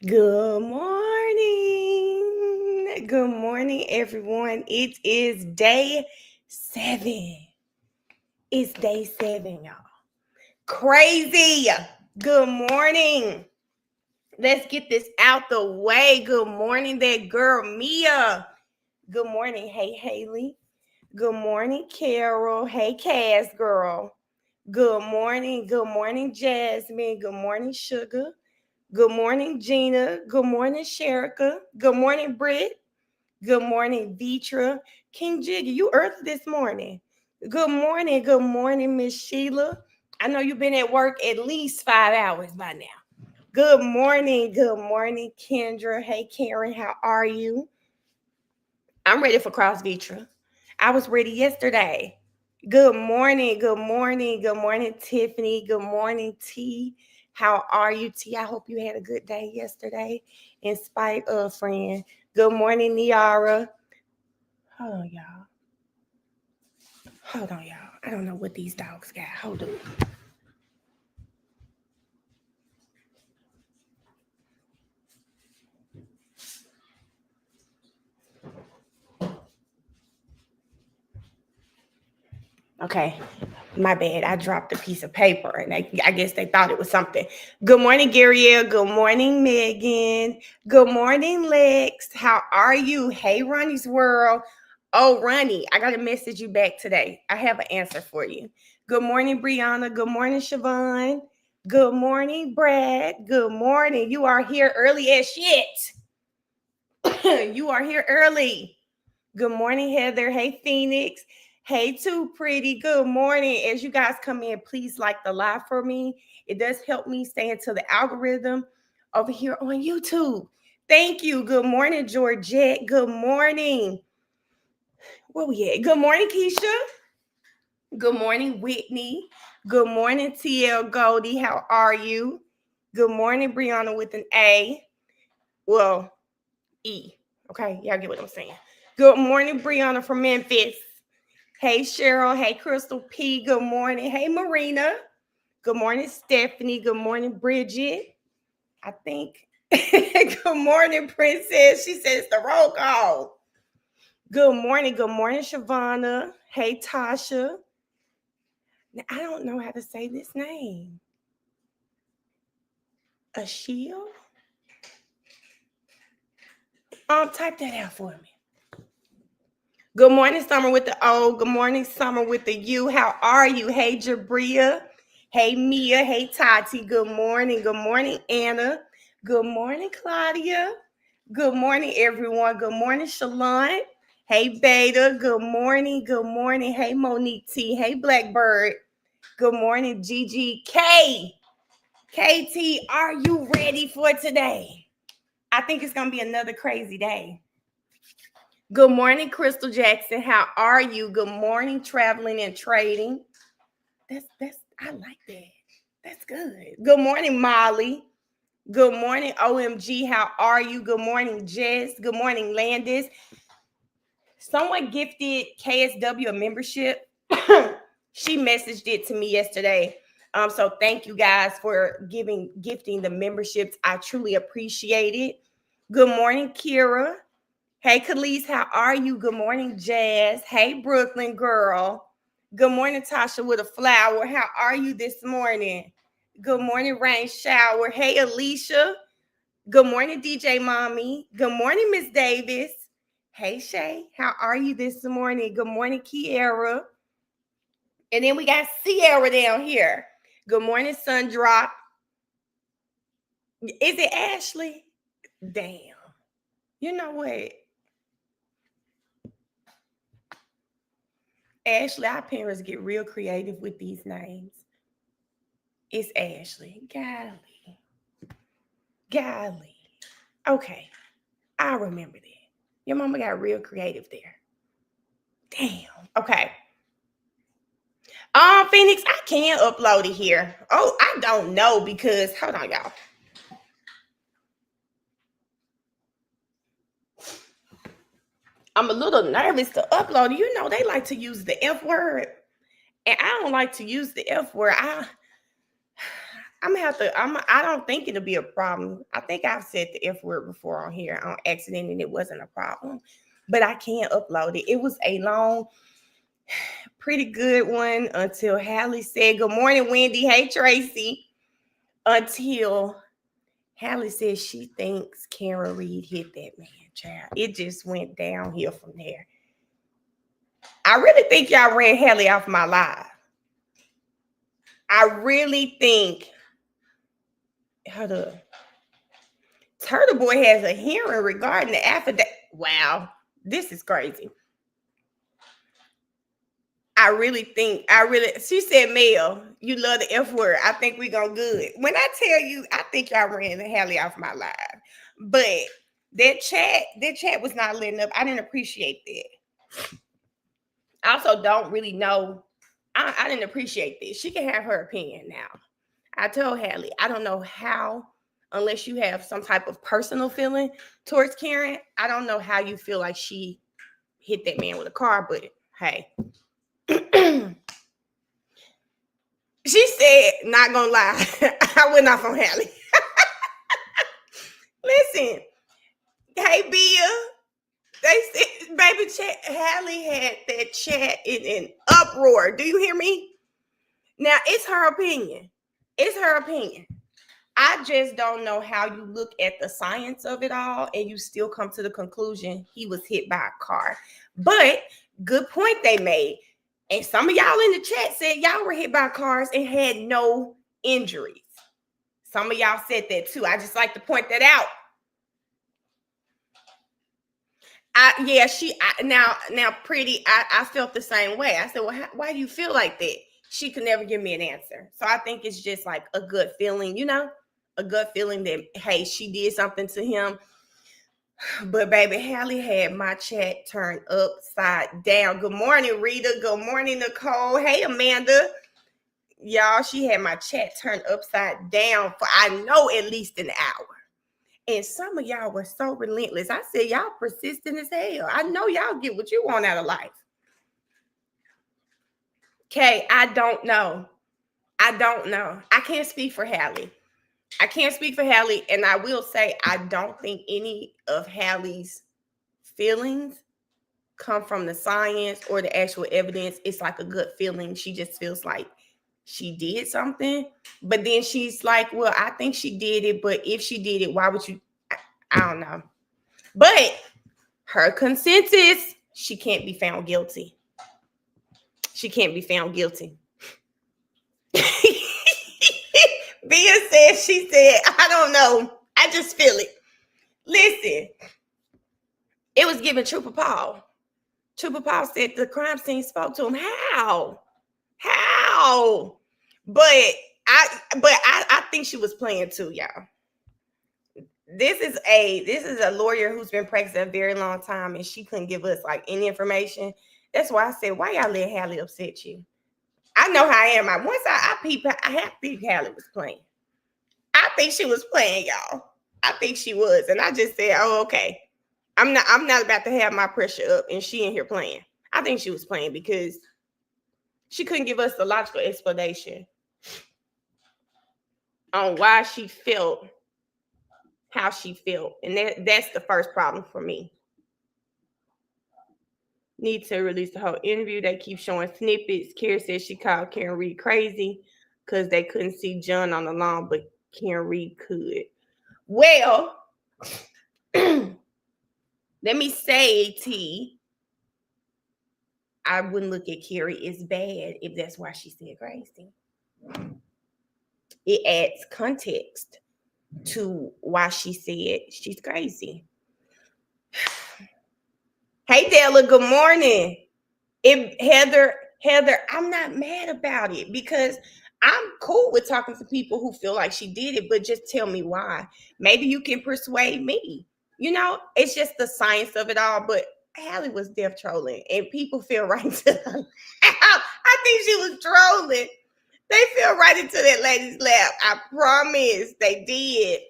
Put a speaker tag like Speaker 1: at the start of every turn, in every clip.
Speaker 1: Good morning. Good morning, everyone. It is day 7. It's day 7, y'all. Crazy. Good morning. Let's get this out the way. Good morning, that girl, Mia. Good morning. Hey, Haley. Good morning, Carol. Hey, Cass, girl. Good morning. Good morning, Jasmine. Good morning, Sugar. Good morning, Gina. Good morning, Sherika. Good morning, Britt. Good morning, Vitra. King Jiggy, you early this morning. Good morning, Miss Sheila. I know you've been at work at least 5 hours by now. Good morning, Kendra. Hey, Karen, how are you? I'm ready for Cross Vitra. I was ready yesterday. Good morning, Tiffany. Good morning, T. How are you, T? I hope you had a good day yesterday, in spite of, friend. Good morning, Niara. Hold on, y'all. Hold on, y'all. I don't know what these dogs got. Hold on. Okay, my bad. I dropped a piece of paper, and I guess they thought it was something. Good morning, Gariel. Good morning, Megan. Good morning, Lex. How are you? Hey, Ronnie's World. Oh, Ronnie, I got to message you back today. I have an answer for you. Good morning, Brianna. Good morning, Siobhan. Good morning, Brad. Good morning. You are here early as shit. You are here early. Good morning, Heather. Hey, Phoenix. Hey, Too Pretty. Good morning. As you guys come in, please like the live for me. It does help me stay into the algorithm over here on YouTube. Thank you. Good morning, Georgette. Good morning. Where we at? Good morning, Keisha. Good morning, Whitney. Good morning, TL Goldie. How are you? Good morning, Brianna with an A. Well, E. Okay, y'all get what I'm saying. Good morning, Brianna from Memphis. Hey, Cheryl. Hey, Crystal P. Good morning. Hey, Marina. Good morning, Stephanie. Good morning, Bridget. I think. Good morning, Princess. She says the roll call. Good morning. Good morning, Shavana. Hey, Tasha. Now, I don't know how to say this name. Ashil? Type that out for me. Good morning, Summer with the O. Good morning, Summer with the U. How are you? Hey, Jabria. Hey, Mia. Hey, Tati. Good morning. Good morning, Anna. Good morning, Claudia. Good morning, everyone. Good morning, Shalon. Hey, Beta. Good morning. Good morning. Hey, Monique T. Hey, Blackbird. Good morning, Gigi K. KT, are you ready for today? I think it's going to be another crazy day. Good morning, Crystal Jackson. How are you? Good morning, Traveling and Trading. That's I like that. That's good. Good morning, Molly. Good morning, OMG. How are you? Good morning, Jess. Good morning, Landis. Someone gifted KSW a membership. She messaged it to me yesterday. So thank you guys for gifting the memberships. I truly appreciate it. Good morning, Kira. Hey, Khalees, how are you? Good morning, Jazz. Hey, Brooklyn girl. Good morning, Tasha with a flower. How are you this morning? Good morning, Rain Shower. Hey, Alicia. Good morning, DJ Mommy. Good morning, Miss Davis. Hey, Shay. How are you this morning? Good morning, Kiara. And then we got Sierra down here. Good morning, Sundrop. Is it Ashley? Damn. You know what? Ashley, our parents get real creative with these names. It's Ashley. Golly. Okay. I remember that. Your mama got real creative there. Damn. Okay. Phoenix, I can upload it here. Oh, I don't know because hold on, y'all. I'm a little nervous to upload it. You know, they like to use the F word. And I don't like to use the F word. I don't think it'll be a problem. I think I've said the F word before on here on accident and it wasn't a problem. But I can't upload it. It was a long, pretty good one until Hallie said, "Good morning, Wendy. Hey, Tracy." Until Hallie said she thinks Karen Reed hit that man, child. It just went downhill from there. I really think y'all ran Hallie off my live. I really think, hold up. Turtle Boy has a hearing regarding the affidavit. Wow, this is crazy. She said, Mel, you love the F word. I think we gonna good. When I tell you, I think y'all ran the Hallie off my live. But that chat was not letting up. I didn't appreciate that. I also don't really know. I didn't appreciate this. She can have her opinion now. I told Hallie, I don't know how, unless you have some type of personal feeling towards Karen, I don't know how you feel like she hit that man with a car, but hey. She said, not gonna lie, I went off on Hallie. Listen, hey, Bia, they said, baby, Hallie had that chat in an uproar. Do you hear me? Now, it's her opinion. It's her opinion. I just don't know how you look at the science of it all and you still come to the conclusion he was hit by a car. But good point they made. And some of y'all in the chat said y'all were hit by cars and had no injuries. Some of y'all said that too. I just like to point that out. Pretty, I felt the same way. I said, well, why do you feel like that? She could never give me an answer. So I think it's just like a good feeling, a good feeling that, hey, she did something to him. But baby, Hallie had my chat turned upside down. Good morning, Rita. Good morning, Nicole. Hey, Amanda. Y'all, she had my chat turned upside down for, I know, at least an hour. And some of y'all were so relentless. I said, y'all persistent as hell. I know y'all get what you want out of life. Okay, I don't know. I can't speak for Hallie. And I will say I don't think any of Hallie's feelings come from the science or the actual evidence. It's like a good feeling. She just feels like she did something. But then she's like, well, I think she did it. But if she did it, why would you? I don't know. But her consensus, she can't be found guilty. She can't be found guilty. Bia said, she said, I don't know. I just feel it. Listen, it was given Trooper Paul. Trooper Paul said the crime scene spoke to him. How? But I think she was playing too, y'all. This is a lawyer who's been practicing a very long time, and she couldn't give us like any information. That's why I said, why y'all let Hallie upset you? I know how I am. I have peeped Hallie was playing. I think she was playing, y'all. I think she was. And I just said, oh, okay. I'm not about to have my pressure up and she in here playing. I think she was playing because she couldn't give us the logical explanation on why she felt how she felt. And that's the first problem for me. Need to release the whole interview. They keep showing snippets. Karen says she called Karen Reed crazy because they couldn't see John on the lawn, but Karen Reed could. Well, let me say, T, I wouldn't look at Carrie as bad if that's why she said crazy. It adds context to why she said she's crazy. Hey, Della, good morning. Heather, I'm not mad about it because I'm cool with talking to people who feel like she did it, but just tell me why. Maybe you can persuade me. It's just the science of it all. But Hallie was deaf trolling, and people fell right into her. I think she was trolling. They fell right into that lady's lap. I promise they did.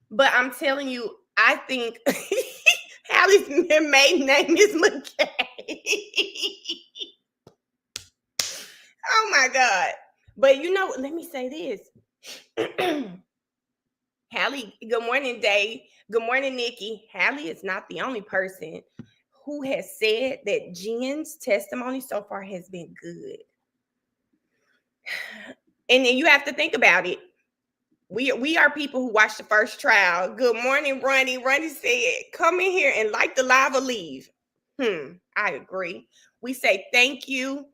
Speaker 1: But I'm telling you, I think Hallie's maiden name is McCabe. Oh my God. But let me say this. Hallie, good morning, Dave. Good morning, Nikki. Hallie is not the only person who has said that Jen's testimony so far has been good. And then you have to think about it. We are people who watched the first trial. Good morning, Ronnie. Ronnie said, come in here and like the live or leave. I agree. We say thank you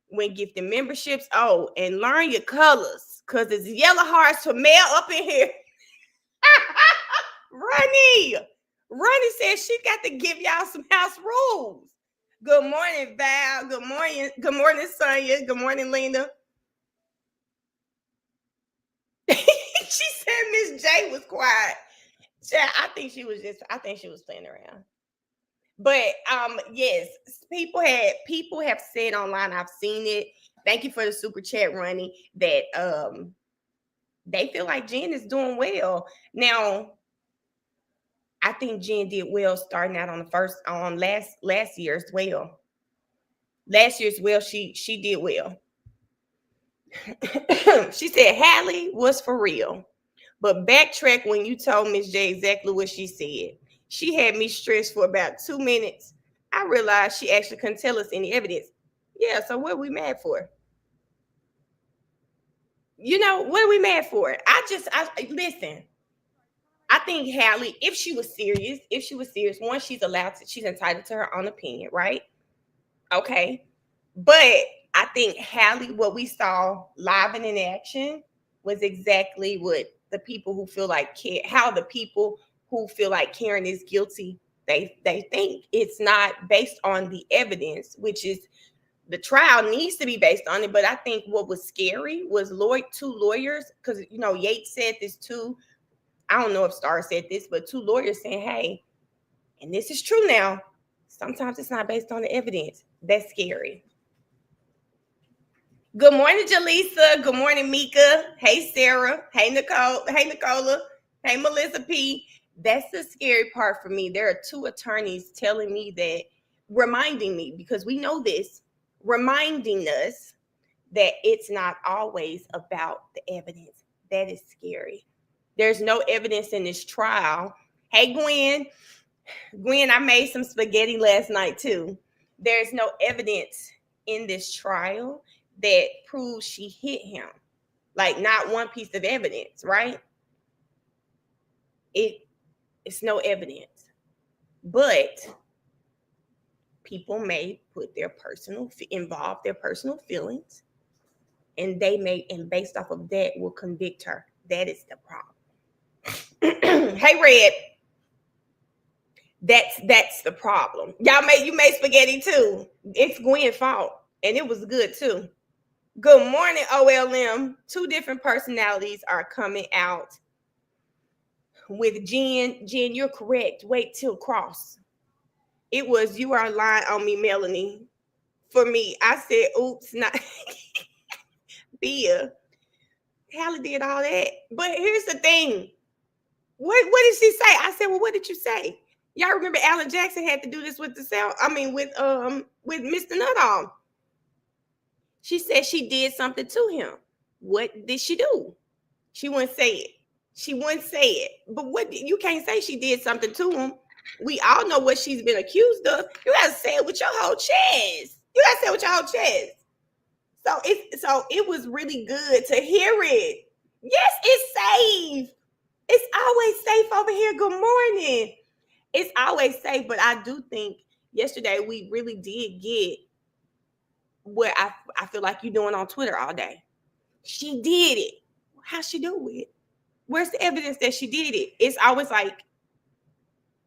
Speaker 1: when gifting memberships. Oh, and learn your colors, because it's yellow hearts for male up in here. Ronnie said she got to give y'all some house rules. Good morning, Val. Good morning, Sonia. Good morning, Lena. She said Miss J was quiet. I think she was playing around. But yes, people have said online, I've seen it. Thank you for the super chat, Ronnie, that they feel like Jen is doing well. Now, I think Jen did well starting out on last year's well. Last year's well, she did well. She said Hallie was for real. But backtrack when you told Miss J exactly what she said. She had me stressed for about 2 minutes. I realized she actually couldn't tell us any evidence. Yeah, so what are we mad for? What are we mad for? Listen. I think Hallie, if she was serious, one, she's entitled to her own opinion, right? Okay. But I think Hallie, what we saw live and in action was exactly what the people who feel like the people who feel like Karen is guilty, they think. It's not based on the evidence, which is the trial needs to be based on it. But I think what was scary was two lawyers, because Yates said this too. I don't know if Starr said this, but two lawyers saying, hey, and this is true now, sometimes it's not based on the evidence. That's scary. Good morning, Jaleesa. Good morning, Mika. Hey, Sarah. Hey, Nicole. Hey, Nicola. Hey, Melissa P. That's the scary part for me. There are two attorneys telling me that, reminding me, because we know this, reminding us that it's not always about the evidence. That is scary. There's no evidence in this trial. Hey, Gwen, I made some spaghetti last night too. There's no evidence in this trial that proves she hit him. Like, not one piece of evidence, right? It's no evidence. But people may put involve their personal feelings, and based off of that, will convict her. That is the problem. Hey, Red. That's the problem. You made spaghetti too. It's Gwen's fault, and it was good too. Good morning, OLM. Two different personalities are coming out with Jen. Jen, you're correct. Wait till cross. It was you are lying on me, Melanie. For me, I said, oops, not Bia. Hallie did all that. But here's the thing. What did she say? I said, well, what did you say? Y'all remember Alan Jackson had to do this with with Mr. Nuttall. She said she did something to him. What did she do? She wouldn't say it. But you can't say she did something to him. We all know what she's been accused of. You gotta say it with your whole chest. So it was really good to hear it. Yes, it's safe. It's always safe over here. Good morning. It's always safe, but I do think yesterday we really did get what I feel like you're doing on Twitter all day. She did it. How'd she do it? Where's the evidence that she did it? It's always like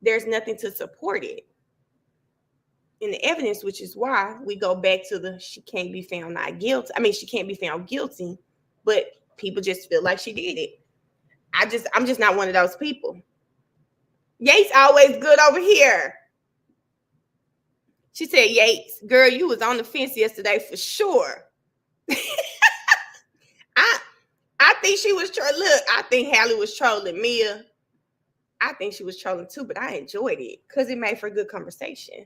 Speaker 1: there's nothing to support it in the evidence, which is why we go back to she can't be found not guilty. I mean, she can't be found guilty, but people just feel like she did it. I'm just not one of those people. Yates always good over here. She said, Yates, girl, you was on the fence yesterday for sure. I think she was trolling. Look, I think Hallie was trolling Mia. I think she was trolling too, but I enjoyed it because it made for a good conversation.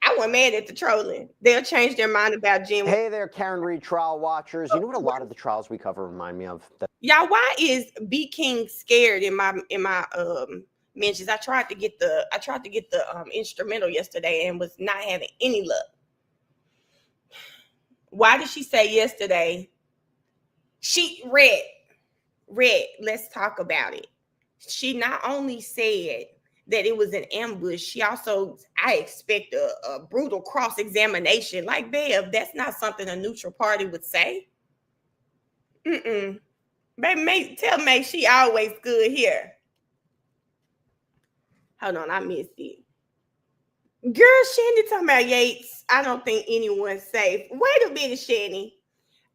Speaker 1: I wasn't mad at the trolling. They'll change their mind about Jim.
Speaker 2: Hey there, Karen Reed trial watchers. You know what a lot of the trials we cover remind me of?
Speaker 1: Y'all, why is B King scared in my mentions? I tried to get the instrumental yesterday and was not having any luck. Why did she say yesterday? She read. Let's talk about it. She not only said that it was an ambush, she also, I expect a brutal cross-examination. Like, Bev, that's not something a neutral party would say. Baby, tell May she always good here. Hold on, I missed it. Girl, Shanny talking about Yates. I don't think anyone's safe. Wait a minute, Shanny.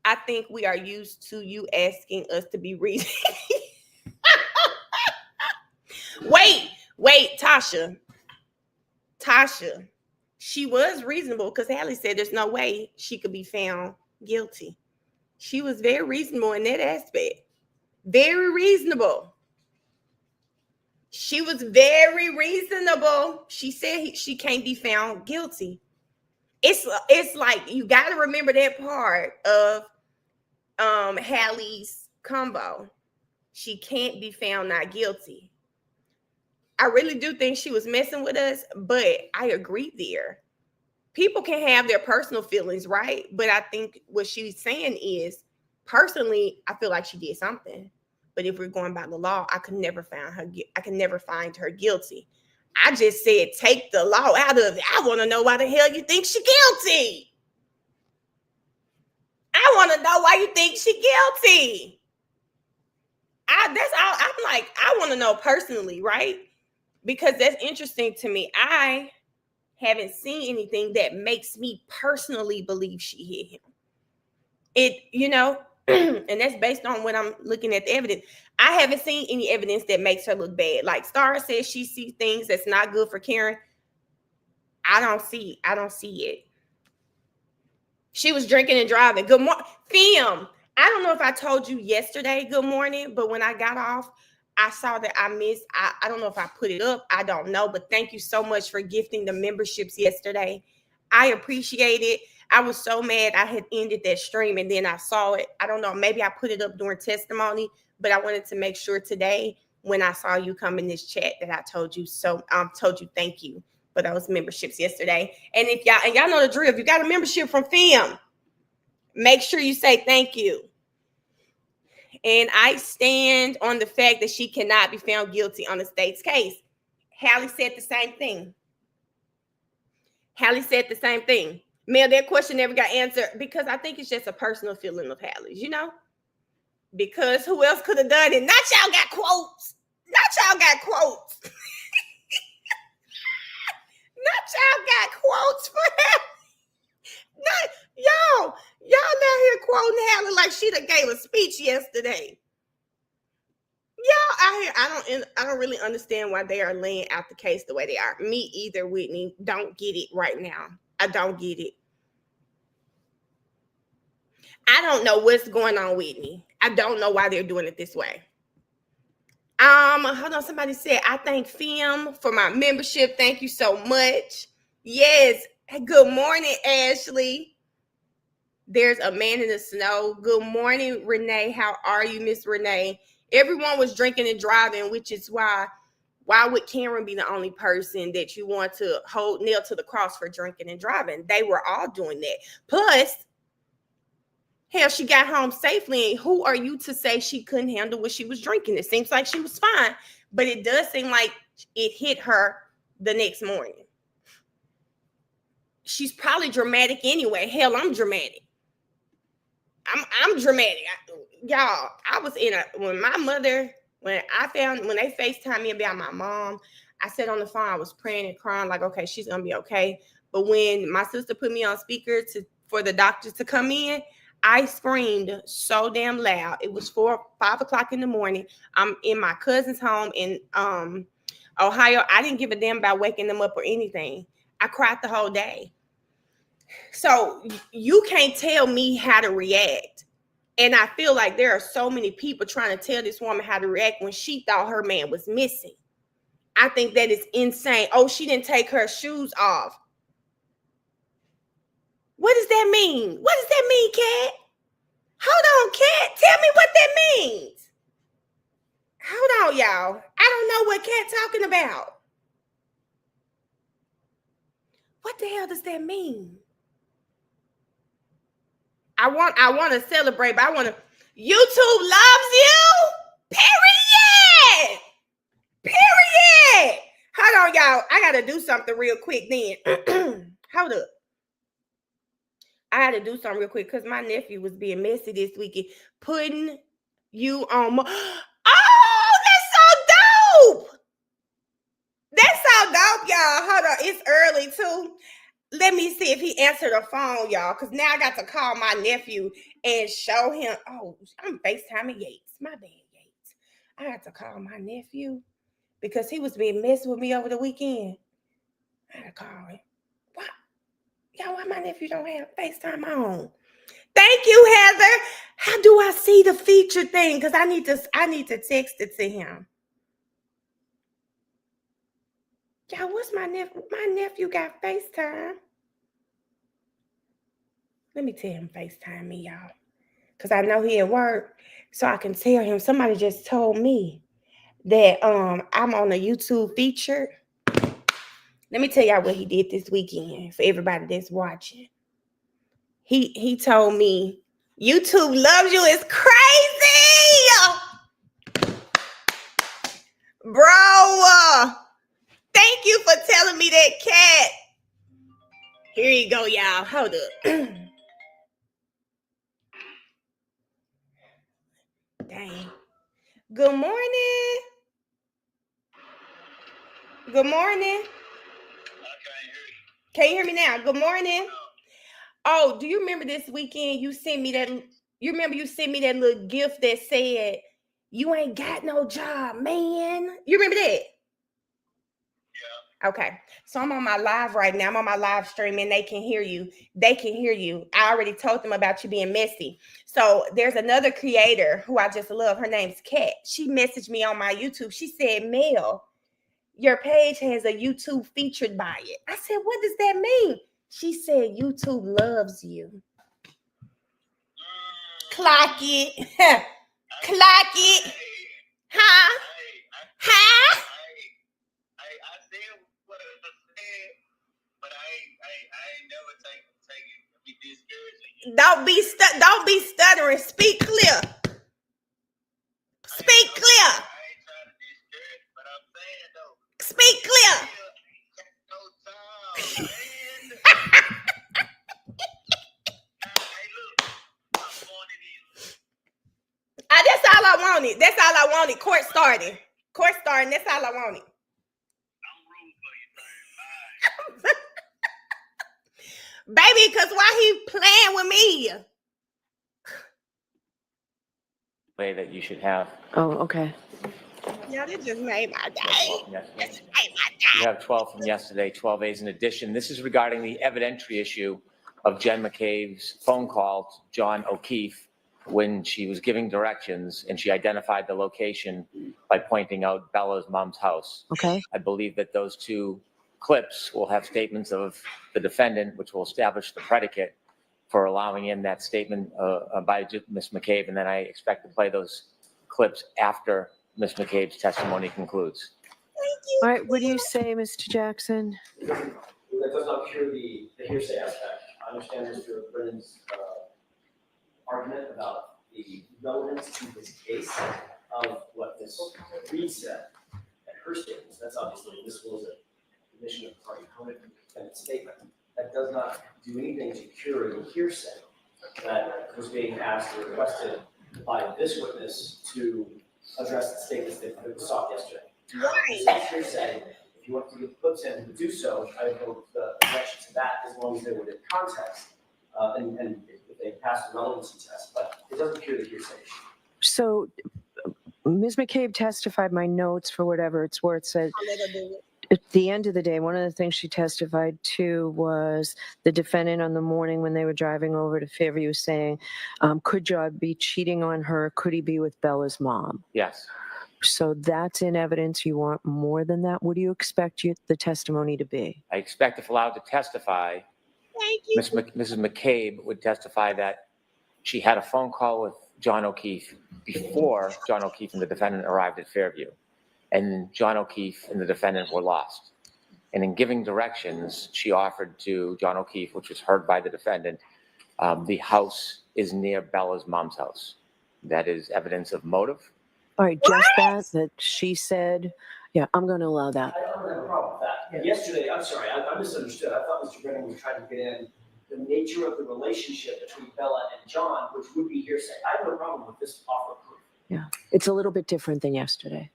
Speaker 1: I think we are used to you asking us to be reasonable. Wait, Tasha. She was reasonable because Hallie said there's no way she could be found guilty. She was very reasonable in that aspect. Very reasonable. She was very reasonable. She said she can't be found guilty. It's like you got to remember that part of Hallie's combo. She can't be found not guilty. I really do think she was messing with us, but I agree there. People can have their personal feelings, right? But I think what she's saying is, personally, I feel like she did something. But if we're going by the law, I could never find her guilty. I just said, take the law out of it. I want to know why the hell you think she's guilty. I want to know why you think she's guilty. That's all. I'm like, I want to know personally, right? Because that's interesting to me. I haven't seen anything that makes me personally believe she hit him. And that's based on when I'm looking at the evidence. I haven't seen any evidence that makes her look bad. Like Star says she sees things that's not good for Karen. I don't see it. She was drinking and driving. Good morning, Fim. I don't know if I told you yesterday good morning, but when I got off, I saw that I missed. I don't know if I put it up. I don't know, but thank you so much for gifting the memberships yesterday. I appreciate it. I was so mad I had ended that stream and then I saw it. I don't know. Maybe I put it up during testimony, but I wanted to make sure today when I saw you come in this chat that I told you thank you for those memberships yesterday. And if y'all know the drill, if you got a membership from FIM, make sure you say thank you. And I stand on the fact that she cannot be found guilty on the state's case. Hallie said the same thing. Mel, that question never got answered because I think it's just a personal feeling of Hallie's, because who else could have done it? Not y'all got quotes. Not y'all got quotes for Hallie. Y'all out here quoting Hallie like she done gave a speech yesterday. Y'all out here, I don't really understand why they are laying out the case the way they are. Me either, Whitney. Don't get it right now. I don't get it. I don't know what's going on, Whitney. I don't know why they're doing it this way. Hold on. Somebody said, I thank FIM for my membership. Thank you so much. Yes. Good morning, Ashley. There's a man in the snow. Good morning, Renee. How are you, Miss Renee? Everyone was drinking and driving, which is why would Karen be the only person that you want to hold nail to the cross for drinking and driving? They were all doing that. Plus, hell, she got home safely. And who are you to say she couldn't handle what she was drinking? It seems like she was fine, but it does seem like it hit her the next morning. She's probably dramatic anyway. Hell, I'm dramatic. I'm dramatic. Y'all, I was when they FaceTimed me about my mom, I sat on the phone, I was praying and crying like, okay, she's going to be okay. But when my sister put me on speaker for the doctors to come in, I screamed so damn loud. It was 5 o'clock in the morning. I'm in my cousin's home in Ohio. I didn't give a damn about waking them up or anything. I cried the whole day. So you can't tell me how to react. And I feel like there are so many people trying to tell this woman how to react when she thought her man was missing. I think that is insane. Oh, she didn't take her shoes off. What does that mean? What does that mean, Kat? Hold on, Kat. Tell me what that means. Hold on, y'all. I don't know what Kat talking about. What the hell does that mean? I want to celebrate, but I want to. YouTube loves you. Period. Period. Hold on, y'all. I gotta do something real quick then. Hold up. I had to do something real quick because my nephew was being messy this weekend, putting you on. Oh, that's so dope! That's so dope, y'all. Hold on, it's early too. Let me see if he answered the phone, y'all, because now I got to call my nephew and show him. Oh, I'm FaceTiming Yates. My bad, Yates. I got to call my nephew because he was being messy with me over the weekend. I had to call him. What? Y'all, why my nephew don't have FaceTime on? Thank you, Heather. How do I see the feature thing? Because I need to text it to him. Y'all, what's my nephew? My nephew got FaceTime. Let me tell him FaceTime me, y'all. Because I know he at work. So I can tell him. Somebody just told me that I'm on a YouTube feature. Let me tell y'all what he did this weekend for everybody that's watching. He told me YouTube loves you is crazy. Bro, thank you for telling me that, Kat. Here you go, y'all. Hold up. Dang. Good morning. Good morning. Can you hear me now? Good morning. Oh, do you remember this weekend you sent me that? You remember you sent me that little gift that said, "You ain't got no job, man." You remember that? Yeah. Okay. So I'm on my live right now. I'm on my live stream and they can hear you. They can hear you. I already told them about you being messy. So there's another creator who I just love. Her name's Kat. She messaged me on my YouTube. She said, "Mel, your page has a YouTube featured by it." I said, "What does that mean?" She said, "YouTube loves you." Clock it. Clock it. Huh? Huh?
Speaker 3: I see what I said, but I ain't never take it be discouraging.
Speaker 1: Don't be stuttering. Speak clear. Speak clear.
Speaker 3: I ain't trying to discourage, but I'm saying though.
Speaker 1: Speak clear.
Speaker 3: No time, man. Hey, look, I'm going in these.
Speaker 1: That's all I wanted. That's all I wanted. Court starting. Court starting. That's all I wanted.
Speaker 3: I'm rooting for you, man.
Speaker 1: Baby, because why he playing with me?
Speaker 4: Way that you should have.
Speaker 5: Oh, okay.
Speaker 1: Yeah, that just made my day.
Speaker 4: You have 12 from yesterday, 12 A's in addition. This is regarding the evidentiary issue of Jen McCabe's phone call to John O'Keefe when she was giving directions and she identified the location by pointing out Bella's mom's house.
Speaker 5: Okay.
Speaker 4: I believe that those two clips will have statements of the defendant, which will establish the predicate for allowing in that statement by Ms. McCabe. And then I expect to play those clips after Ms. McCabe's testimony concludes.
Speaker 5: All right. What do you say, Mr. Jackson?
Speaker 6: That does not cure the hearsay aspect. I understand Mr. Brennan's argument about the relevance to this case of what Ms. Reed said and her statements. That's obviously admissible as a admission of party opponent and statement. That does not do anything to cure the hearsay that was being asked or requested by this witness to address the statements that was sought yesterday.
Speaker 1: Right.
Speaker 6: Hearsay. If you want to get clips in to do so, I would hope the objection to that as long as they were in context and if they pass the relevancy test, but it doesn't cure the hearsay issue.
Speaker 5: So, Ms. McCabe testified, my notes for whatever it's worth said, at the end of the day, one of the things she testified to was the defendant on the morning when they were driving over to Fairview saying, could John be cheating on her? Could he be with Bella's mom?
Speaker 4: Yes.
Speaker 5: So that's in evidence. You want more than that? What do you expect the testimony to be?
Speaker 4: I expect, if allowed to testify,
Speaker 1: Thank you.
Speaker 4: Mrs. McCabe would testify that she had a phone call with John O'Keefe before John O'Keefe and the defendant arrived at Fairview. And John O'Keefe and the defendant were lost. And in giving directions, she offered to John O'Keefe, which was heard by the defendant, the house is near Bella's mom's house. That is evidence of motive.
Speaker 5: All right, just that she said, yeah, I'm going to allow that.
Speaker 6: I don't have a problem with that. Yesterday, I'm sorry, I misunderstood. I thought Mr. Brennan was trying to get in the nature of the relationship between Bella and John, which would be hearsay. I have no problem with this offer of proof.
Speaker 5: Yeah, it's a little bit different than yesterday.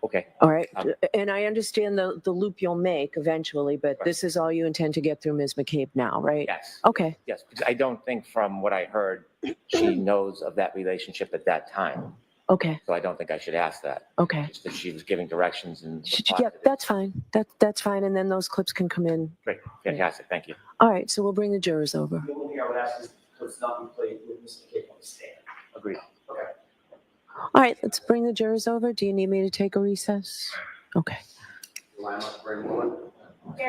Speaker 4: Okay.
Speaker 5: All right, and I understand the loop you'll make eventually, but this is all you intend to get through Ms. McCabe now, right?
Speaker 4: Yes.
Speaker 5: Okay.
Speaker 4: Yes, because I don't think from what I heard, she knows of that relationship at that time.
Speaker 5: Okay.
Speaker 4: So I don't think I should ask that.
Speaker 5: Okay.
Speaker 4: Just that she was giving directions and.
Speaker 5: Yeah, that's fine. That's fine. And then those clips can come in.
Speaker 4: Great, fantastic, thank you.
Speaker 5: All right, so we'll bring the jurors over.
Speaker 6: The only thing I would ask is let's not be played with Ms. McCabe on the stand.
Speaker 4: Agreed.
Speaker 6: Okay.
Speaker 5: All right, let's bring the jurors over. Do you need me to take a recess? Okay.
Speaker 6: Line up, bring one.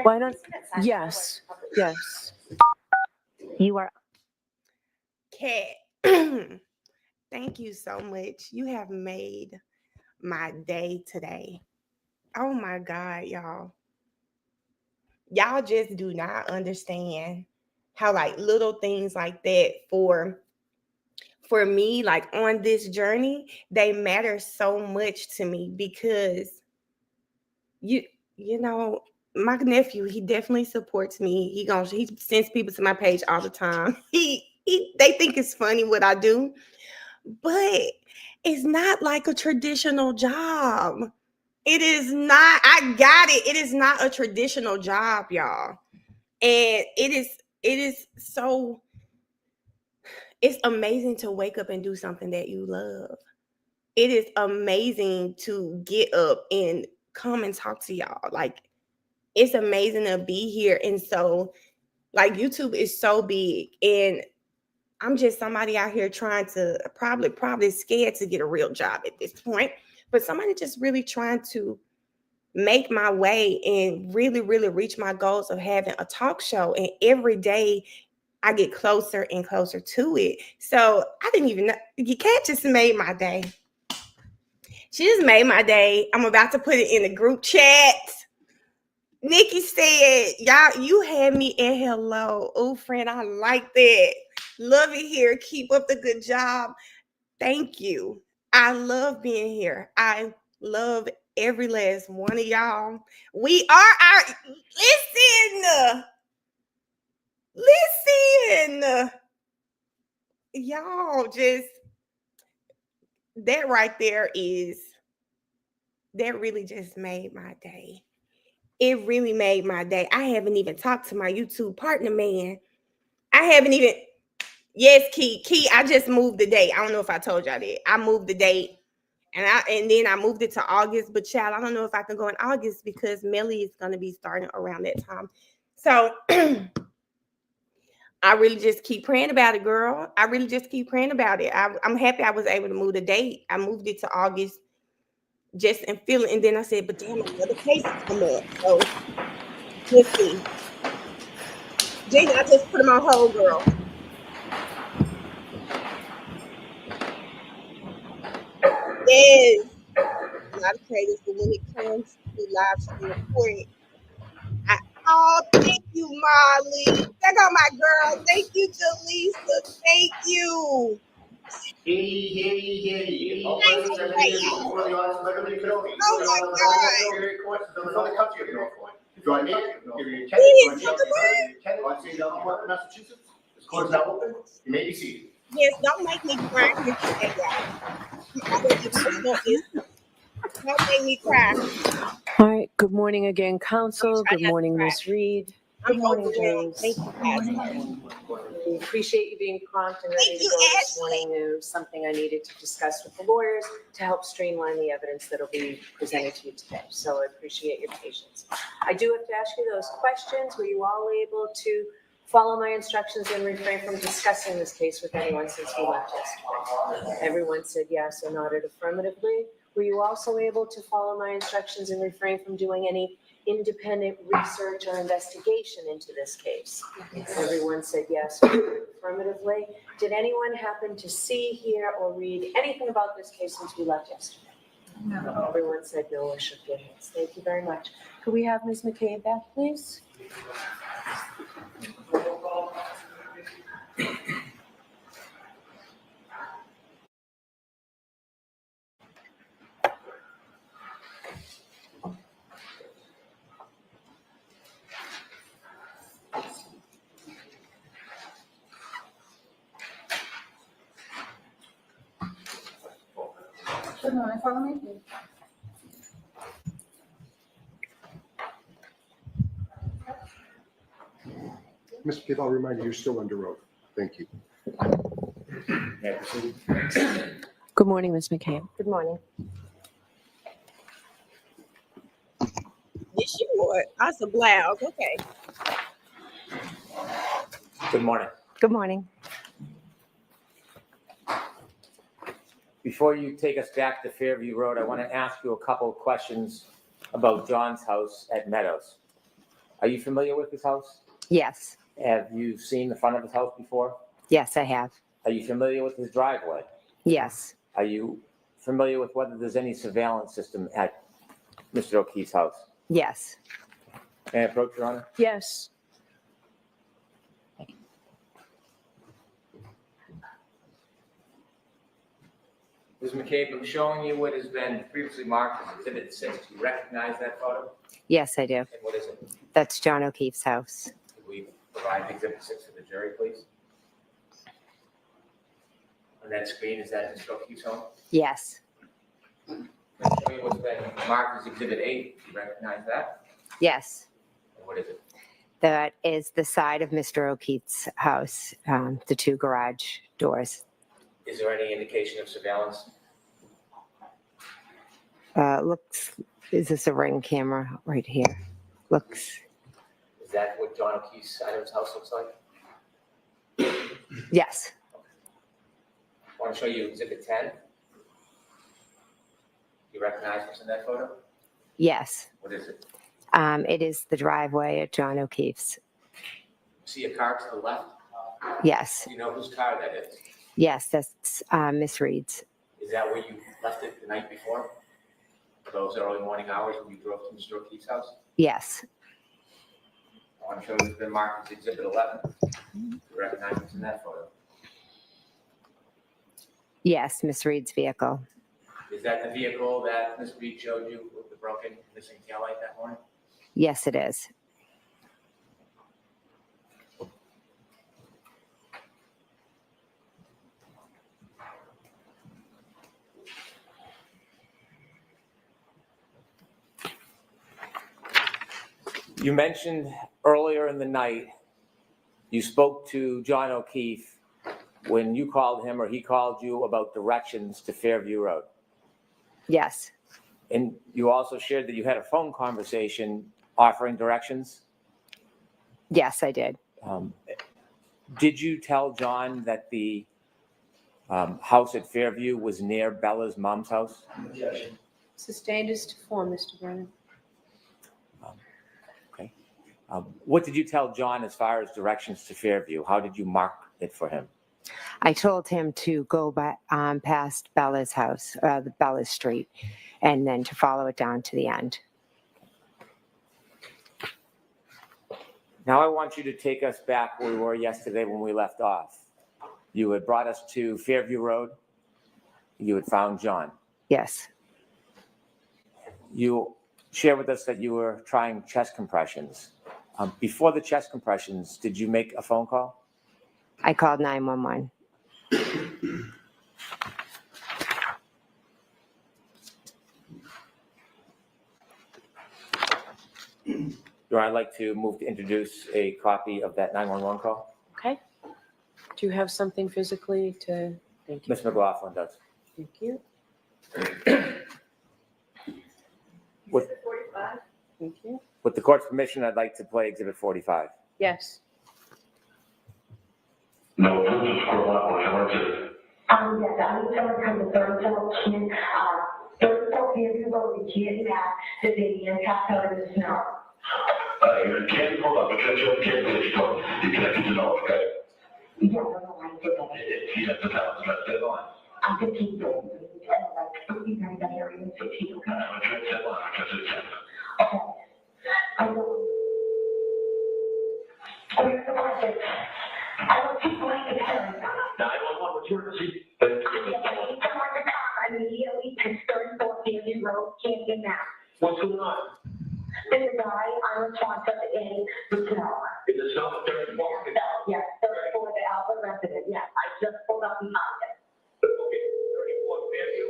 Speaker 5: Why not? Yes. Yes.
Speaker 7: You are
Speaker 1: Kat, thank you so much. You have made my day today. Oh my God, y'all. Y'all just do not understand how like little things like that for me, like on this journey, they matter so much to me because you know, my nephew, he definitely supports me. He sends people to my page all the time. They think it's funny what I do, but it's not like a traditional job. It is not. I got it. It is not a traditional job, y'all. And it is so, it's amazing to wake up and do something that you love. It is amazing to get up and come and talk to y'all. Like, it's amazing to be here. And so, like, YouTube is so big. And I'm just somebody out here trying to probably scared to get a real job at this point. But somebody just really trying to make my way and really, really reach my goals of having a talk show. And every day I get closer and closer to it. So I didn't even know. Kat just made my day. She just made my day. I'm about to put it in the group chat. Nikki said, y'all, you had me at hello. Oh, friend, I like that. Love it here. Keep up the good job. Thank you. I love being here. I love every last one of y'all. We are our, listen, y'all, just that right there that really just made my day. It really made my day. I haven't even talked to my YouTube partner, man. I haven't even, yes, Key, I just moved the date. I don't know if I told y'all that. I moved the date. And then I moved it to August, but child, I don't know if I can go in August because Melly is going to be starting around that time. So I really just keep praying about it, girl. I really just keep praying about it. I'm happy I was able to move the date. I moved it to August just and feel it. And then I said, but damn, another case has come up. So we'll see. Jason, I just put him on hold, girl. Yes. Not a case, but when it comes to live stream recording, oh, thank you, Molly. There go my girl. Thank you, Jaleesa. Thank you. Oh my God.
Speaker 8: Massachusetts. This court is now open. You may be seated.
Speaker 1: Yes, don't make me cry here today, y'all. Don't make me cry.
Speaker 5: All right. Good morning again, counsel. Good morning, Ms. Reed.
Speaker 1: I'm
Speaker 5: Good morning,
Speaker 1: overwhelmed.
Speaker 5: James.
Speaker 1: Thank you, guys.
Speaker 5: We appreciate you being prompt and ready
Speaker 1: Thank
Speaker 5: to
Speaker 1: you,
Speaker 5: go this
Speaker 1: Ashley.
Speaker 5: morning. There was something I needed to discuss with the lawyers to help streamline the evidence that'll be presented to you today. So I appreciate your patience. I do have to ask you those questions. Were you all able to follow my instructions and refrain from discussing this case with anyone since we left yesterday? Everyone said yes or nodded affirmatively. Were you also able to follow my instructions and refrain from doing any independent research or investigation into this case? Everyone said yes affirmatively. Did anyone happen to see, hear, or read anything about this case since we left yesterday? No. Everyone said no or shook their heads. Thank you very much. Could we have Ms. McCabe back, please?
Speaker 9: Good morning, follow me, please.
Speaker 8: Mr. Keith, I'll remind you, you're still under oath. Thank you.
Speaker 4: May I proceed?
Speaker 5: Good morning, Ms. McCabe. Good morning.
Speaker 1: Yes, you would. I said blouse. Okay.
Speaker 4: Good morning.
Speaker 5: Good morning.
Speaker 4: Before you take us back to Fairview Road, I want to ask you a couple of questions about John's house at Meadows. Are you familiar with his house?
Speaker 5: Yes.
Speaker 4: Have you seen the front of his house before?
Speaker 5: Yes, I have.
Speaker 4: Are you familiar with his driveway?
Speaker 5: Yes.
Speaker 4: Are you familiar with whether there's any surveillance system at Mr. O'Keefe's house?
Speaker 5: Yes.
Speaker 4: May I approach, Your Honor?
Speaker 5: Yes.
Speaker 4: Ms. McCabe, I'm showing you what has been previously marked as Exhibit 6. Do you recognize that photo?
Speaker 5: Yes, I do.
Speaker 4: And what is it?
Speaker 5: That's John O'Keefe's house.
Speaker 4: Could we provide Exhibit 6 for the jury, please? On that screen, is that Mr. O'Keefe's home?
Speaker 5: Yes.
Speaker 4: I'm showing you what's been marked as Exhibit 8. Do you recognize that?
Speaker 5: Yes.
Speaker 4: And what is it?
Speaker 5: That is the side of Mr. O'Keefe's house, the two garage doors.
Speaker 4: Is there any indication of surveillance?
Speaker 5: Is this a Ring camera right here? Looks,
Speaker 4: Is that what John O'Keefe's side of his house looks like?
Speaker 5: yes.
Speaker 4: I want to show you Exhibit 10. Do you recognize what's in that photo?
Speaker 5: Yes.
Speaker 4: What is it?
Speaker 5: It is the driveway at John O'Keefe's.
Speaker 4: See a car to the left?
Speaker 5: Yes.
Speaker 4: Do you know whose car that is?
Speaker 5: Yes, that's Miss Reed's.
Speaker 4: Is that where you left it the night before? Those early morning hours when you drove to Mr. O'Keefe's house?
Speaker 5: Yes.
Speaker 4: I want to show you it's been marked as Exhibit 11. Do you recognize what's in that photo?
Speaker 5: Yes, Miss Reed's vehicle.
Speaker 4: Is that the vehicle that Ms. Reed showed you with the broken missing taillight that morning?
Speaker 5: Yes, it is.
Speaker 4: You mentioned earlier in the night, you spoke to John O'Keefe when you called him or he called you about directions to Fairview Road.
Speaker 5: Yes.
Speaker 4: And you also shared that you had a phone conversation offering directions.
Speaker 5: Yes, I did.
Speaker 4: Did you tell John that the house at Fairview was near Bella's mom's house?
Speaker 5: Sustained as to form, Mr. Brennan.
Speaker 4: Okay. What did you tell John as far as directions to Fairview? How did you mark it for him?
Speaker 5: I told him to go by, past Bella's house, Bella's street, and then to follow it down to the end.
Speaker 4: Now I want you to take us back where we were yesterday when we left off. You had brought us to Fairview Road. You had found John.
Speaker 5: Yes.
Speaker 4: You shared with us that you were trying chest compressions. Before the chest compressions, did you make a phone call?
Speaker 5: I called 911.
Speaker 4: I'd like to move to introduce a copy of that 911 call.
Speaker 5: Okay. Do you have something physically to? Thank you.
Speaker 4: Ms. McLaughlin does.
Speaker 5: Thank you.
Speaker 4: With,
Speaker 5: 45. Thank you.
Speaker 4: with the court's permission, I'd like to play Exhibit 45.
Speaker 5: Yes.
Speaker 10: No, this is for what we're
Speaker 7: Yes, I need someone from the third cell can 34 Familial Road in Canton, Mass. The van passed out in the snow.
Speaker 3: You can't hold up, because you can't let you go. You connected to the okay?
Speaker 7: Yeah, I don't know why I did that.
Speaker 3: You have to tell us about that line.
Speaker 7: I'm 15 days. Like, we got that area in 15, okay?
Speaker 3: I'm trying to tell line, because it's.
Speaker 7: Okay. I know. I mean, the one that, I don't keep going to Harry.
Speaker 3: 911, what's your emergency?
Speaker 7: I need someone to come immediately to 34 Familial Road, Canton, Mass.
Speaker 3: What's going on?
Speaker 7: There's a guy unresponsive in the snow.
Speaker 3: In the snow, 34?
Speaker 7: Yes, 34, the Albert resident, yes. I just pulled up and found it.
Speaker 3: Okay, 34 Fairview?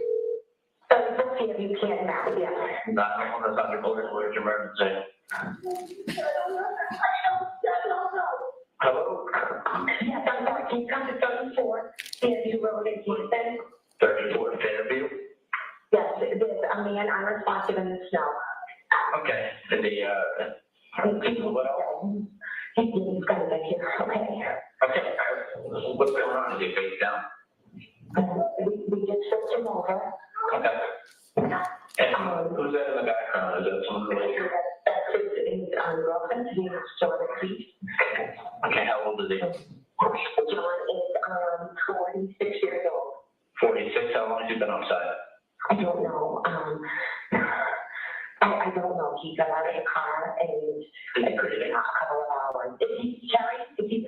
Speaker 7: 34 Familial, Canton, Mass, yes.
Speaker 3: 911, that's under order, where's your emergency? Hello?
Speaker 7: Yes, I'm sorry, can you come to 34 Familial Road in Canton?
Speaker 3: 34 Fairview?
Speaker 7: Yes, there's a man unresponsive in the snow.
Speaker 3: Okay, and what else?
Speaker 7: He's gonna get here, okay?
Speaker 3: Okay, what's going on? Is he face down?
Speaker 7: We just switched him over.
Speaker 3: Okay. And who's that in the background? Is that someone related?
Speaker 7: That's his girlfriend, his name is John O'Keefe.
Speaker 3: Okay, how old is he?
Speaker 7: John is 46 years old.
Speaker 3: 46, how long has he been outside?
Speaker 7: I don't know. I don't know. He got out of the car and it could have been a couple of hours. Is he Terry? Is he?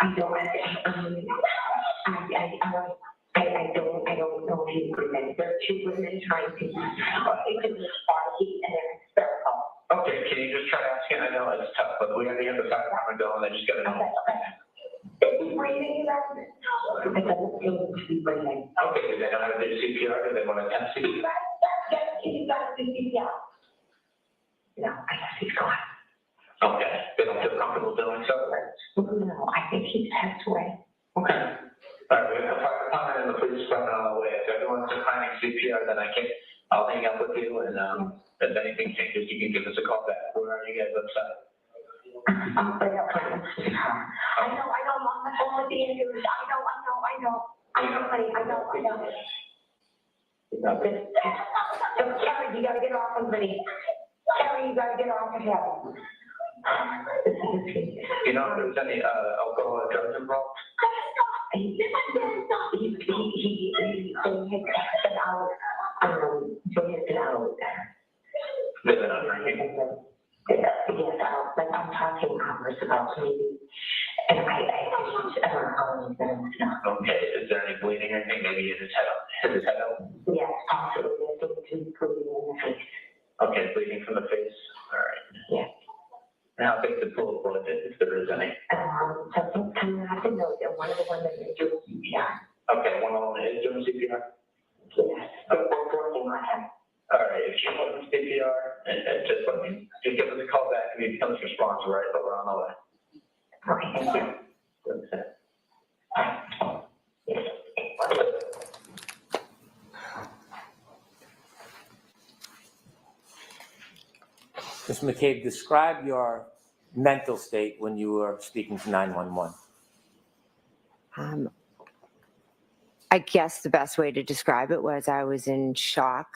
Speaker 7: I don't. I don't know if he's women. There are two women trying to. It could be party and then hysterical.
Speaker 3: Okay, can you just try asking? I know it's tough, but we have to get the side apartment going. I just gotta know.
Speaker 7: Okay. Is he breathing? It doesn't seem to be breathing.
Speaker 3: Okay, do they know how to do CPR? Do they want to attempt CPR?
Speaker 7: He's got to do CPR. No, I guess he's gone.
Speaker 3: Okay, they don't feel comfortable doing so?
Speaker 7: No, I think he's passed away.
Speaker 3: Okay. All right, we have the fire department and the police department on the way. If everyone's declining CPR, then I'll hang up with you, and if anything changes, you can give us a call back. Where are you guys upset?
Speaker 7: I'm right up front. I know, I'm on the phone with the interviewers. I know, honey, I know. Carrie, you gotta get off of me. Carrie, you gotta get off of him.
Speaker 3: You know if there's any alcohol or drugs involved?
Speaker 7: He has been out.
Speaker 3: They've been out drinking?
Speaker 7: Yes, I'm talking hours about maybe, and I don't know how he's been.
Speaker 3: Okay, is there any bleeding or anything? Maybe his head out?
Speaker 7: Yes, possibly, I think he's bleeding in the face.
Speaker 3: Okay, bleeding from the face, all right.
Speaker 7: Yeah.
Speaker 3: And how big the pool of blood is, if there is any?
Speaker 7: Something's coming out of the nose, and one of the ones that is doing CPR.
Speaker 3: Okay, one of them is doing CPR?
Speaker 7: Yes, I'm working on him.
Speaker 3: All right, if you want CPR, and just give us a call back if he becomes responsive, right, but we're on the way.
Speaker 7: Okay, thank you.
Speaker 3: That's it.
Speaker 4: Mr. McCabe, describe your mental state when you were speaking to 911.
Speaker 5: I guess the best way to describe it was I was in shock.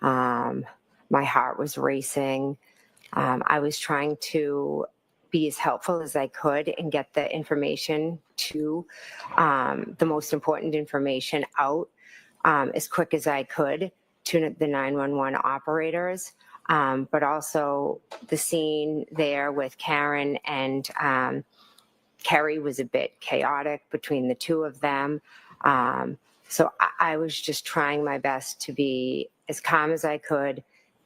Speaker 5: My heart was racing. I was trying to be as helpful as I could and get the information to the most important information out as quick as I could to the 911 operators. But also the scene there with Karen and Kerry was a bit chaotic between the two of them. So I was just trying my best to be as calm as I could,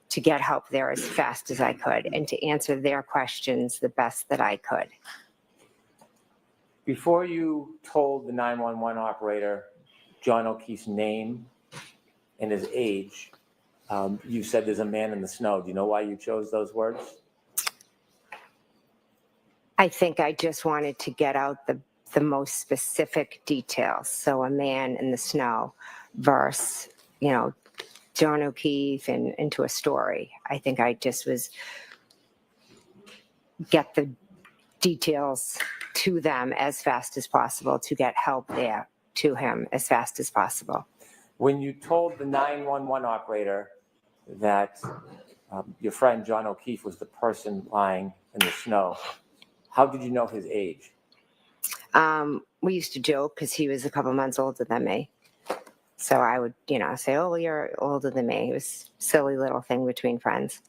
Speaker 5: to get help there as fast as I could, and to answer their questions the best that I could.
Speaker 4: Before you told the 911 operator John O'Keefe's name and his age, you said there's a man in the snow. Do you know why you chose those words?
Speaker 5: I think I just wanted to get out the most specific details. So a man in the snow versus, John O'Keefe and into a story. I think I just get the details to them as fast as possible to get help there to him as fast as possible.
Speaker 4: When you told the 911 operator that your friend John O'Keefe was the person lying in the snow, how did you know his age?
Speaker 9: We used to joke because he was a couple months older than me. So I would, say, oh, well, you're older than me. It was a silly little thing between friends.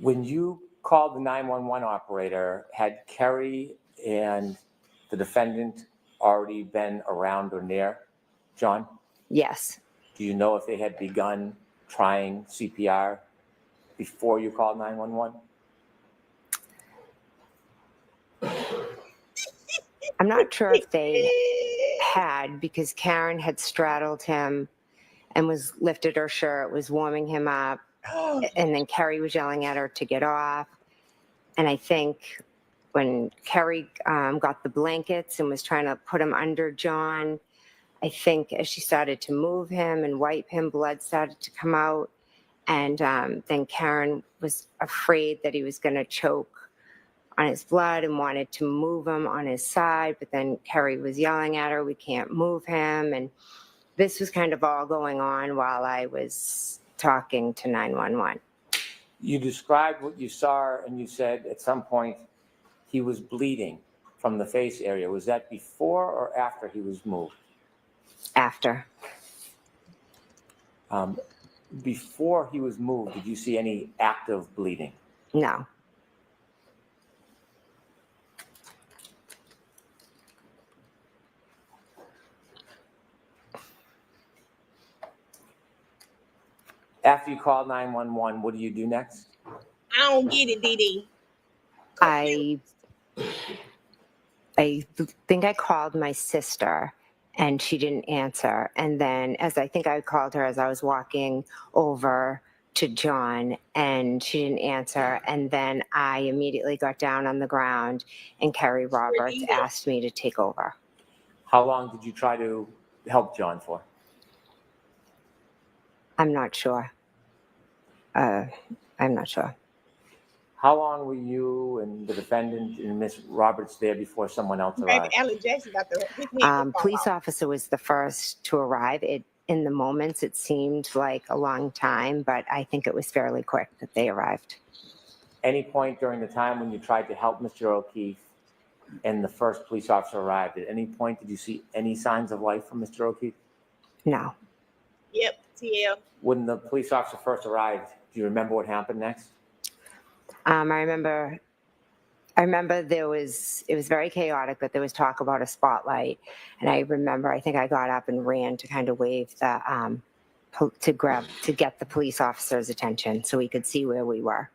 Speaker 4: When you called the 911 operator, had Kerry and the defendant already been around or near John?
Speaker 9: Yes.
Speaker 4: Do you know if they had begun trying CPR before you called 911?
Speaker 9: I'm not sure if they had, because Karen had straddled him and was lifted her shirt, was warming him up. And then Kerry was yelling at her to get off. And I think when Kerry got the blankets and was trying to put him under John, I think as she started to move him and wipe him, blood started to come out. And then Karen was afraid that he was going to choke on his blood and wanted to move him on his side. But then Kerry was yelling at her, we can't move him. And this was kind of all going on while I was talking to 911.
Speaker 4: You described what you saw, and you said at some point he was bleeding from the face area. Was that before or after he was moved?
Speaker 9: After.
Speaker 4: Before he was moved, did you see any active bleeding?
Speaker 9: No.
Speaker 4: After you called 911, what do you do next?
Speaker 1: I don't get it, Dee.
Speaker 9: I think I called my sister and she didn't answer. And then I think I called her as I was walking over to John and she didn't answer. And then I immediately got down on the ground and Kerry Roberts asked me to take over.
Speaker 4: How long did you try to help John for?
Speaker 9: I'm not sure. I'm not sure.
Speaker 4: How long were you and the defendant and Miss Roberts there before someone else arrived?
Speaker 1: Alan Jackson got the
Speaker 9: Police officer was the first to arrive. In the moments, it seemed like a long time, but I think it was fairly quick that they arrived.
Speaker 4: Any point during the time when you tried to help Mr. O'Keefe and the first police officer arrived, at any point did you see any signs of life from Mr. O'Keefe?
Speaker 9: No.
Speaker 1: Yep, TL.
Speaker 4: When the police officer first arrived, do you remember what happened next?
Speaker 9: I remember it was very chaotic, but there was talk about a spotlight. And I remember, I think I got up and ran to kind of wave the, to get the police officer's attention so he could see where we were.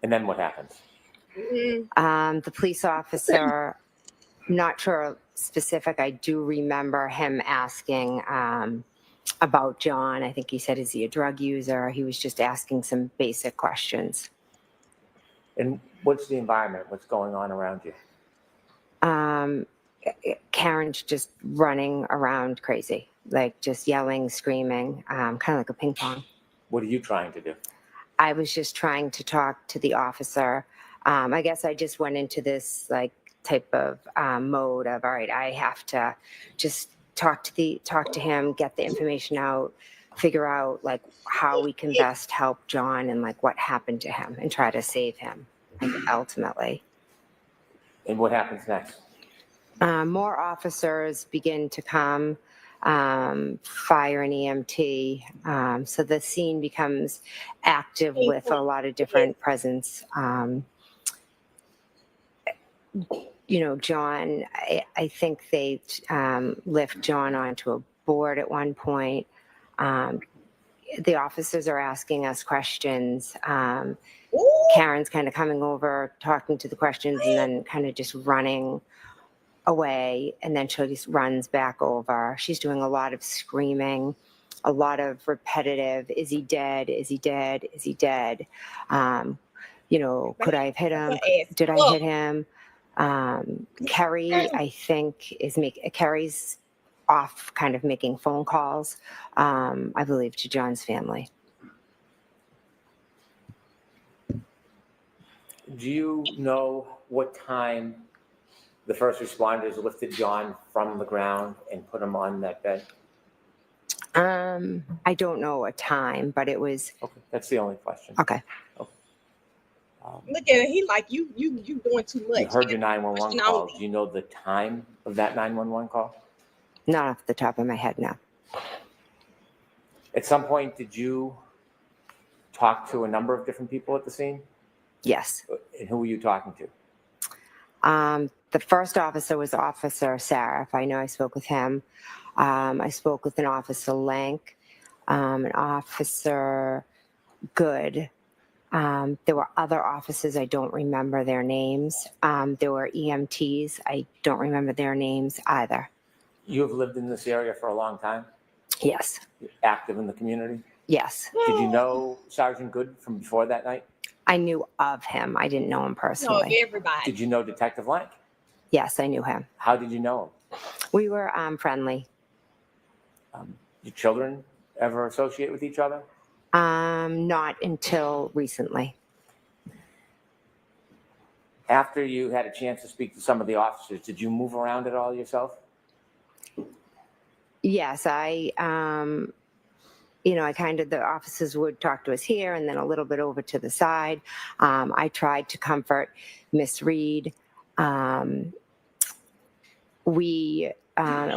Speaker 4: And then what happens?
Speaker 9: The police officer, not sure specific, I do remember him asking about John. I think he said, is he a drug user? He was just asking some basic questions.
Speaker 4: And what's the environment? What's going on around you?
Speaker 9: Karen's just running around crazy, like just yelling, screaming, kind of like a ping pong.
Speaker 4: What are you trying to do?
Speaker 9: I was just trying to talk to the officer. I guess I just went into this like type of mode of, all right, I have to just talk to him, get the information out, figure out like how we can best help John and like what happened to him and try to save him ultimately.
Speaker 4: And what happens next?
Speaker 9: More officers begin to come, fire and EMT. So the scene becomes active with a lot of different presence. John, I think they lift John onto a board at one point. The officers are asking us questions. Karen's kind of coming over, talking to the questions, and then kind of just running away. And then she just runs back over. She's doing a lot of screaming, a lot of repetitive, is he dead? Is he dead? Is he dead? Could I have hit him? Did I hit him? Kerry, I think, Kerry's off kind of making phone calls, I believe, to John's family.
Speaker 4: Do you know what time the first responders lifted John from the ground and put him on that bed?
Speaker 9: I don't know a time, but it was
Speaker 4: Okay, that's the only question.
Speaker 9: okay.
Speaker 1: Look at it. He like you doing too much.
Speaker 4: You heard your 911
Speaker 1: Question
Speaker 4: call.
Speaker 1: only.
Speaker 4: Do you know the time of that 911 call?
Speaker 9: Not off the top of my head, no.
Speaker 4: At some point, did you talk to a number of different people at the scene?
Speaker 9: Yes.
Speaker 4: And who were you talking to?
Speaker 9: The first officer was Officer Saraf. I know I spoke with him. I spoke with an Officer Lank, an Officer Good. There were other officers. I don't remember their names. There were EMTs. I don't remember their names either.
Speaker 4: You have lived in this area for a long time?
Speaker 9: Yes.
Speaker 4: You're active in the community?
Speaker 9: Yes.
Speaker 4: Did you know Sergeant Good from before that night?
Speaker 9: I knew of him. I didn't know him
Speaker 1: No,
Speaker 9: personally.
Speaker 1: everybody.
Speaker 4: Did you know Detective Lank?
Speaker 9: Yes, I knew him.
Speaker 4: How did you know
Speaker 9: We were friendly.
Speaker 4: him? Your children ever associate with each other?
Speaker 9: Not until recently.
Speaker 4: After you had a chance to speak to some of the officers, did you move around at all yourself?
Speaker 9: Yes, I kind of, the officers would talk to us here and then a little bit over to the side. I tried to comfort Miss Reed. At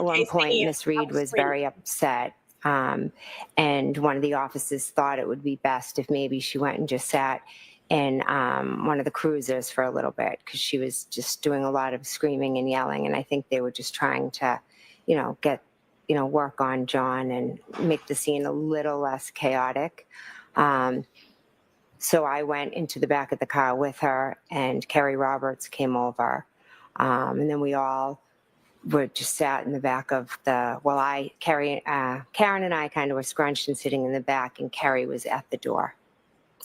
Speaker 9: one point, Miss Reed was very upset. And one of the officers thought it would be best if maybe she went and just sat in one of the cruisers for a little bit because she was just doing a lot of screaming and yelling. And I think they were just trying to, get, work on John and make the scene a little less chaotic. So I went into the back of the car with her, and Kerry Roberts came over. And then we all were just sat in the back of Karen and I kind of were scrunched and sitting in the back, and Kerry was at the door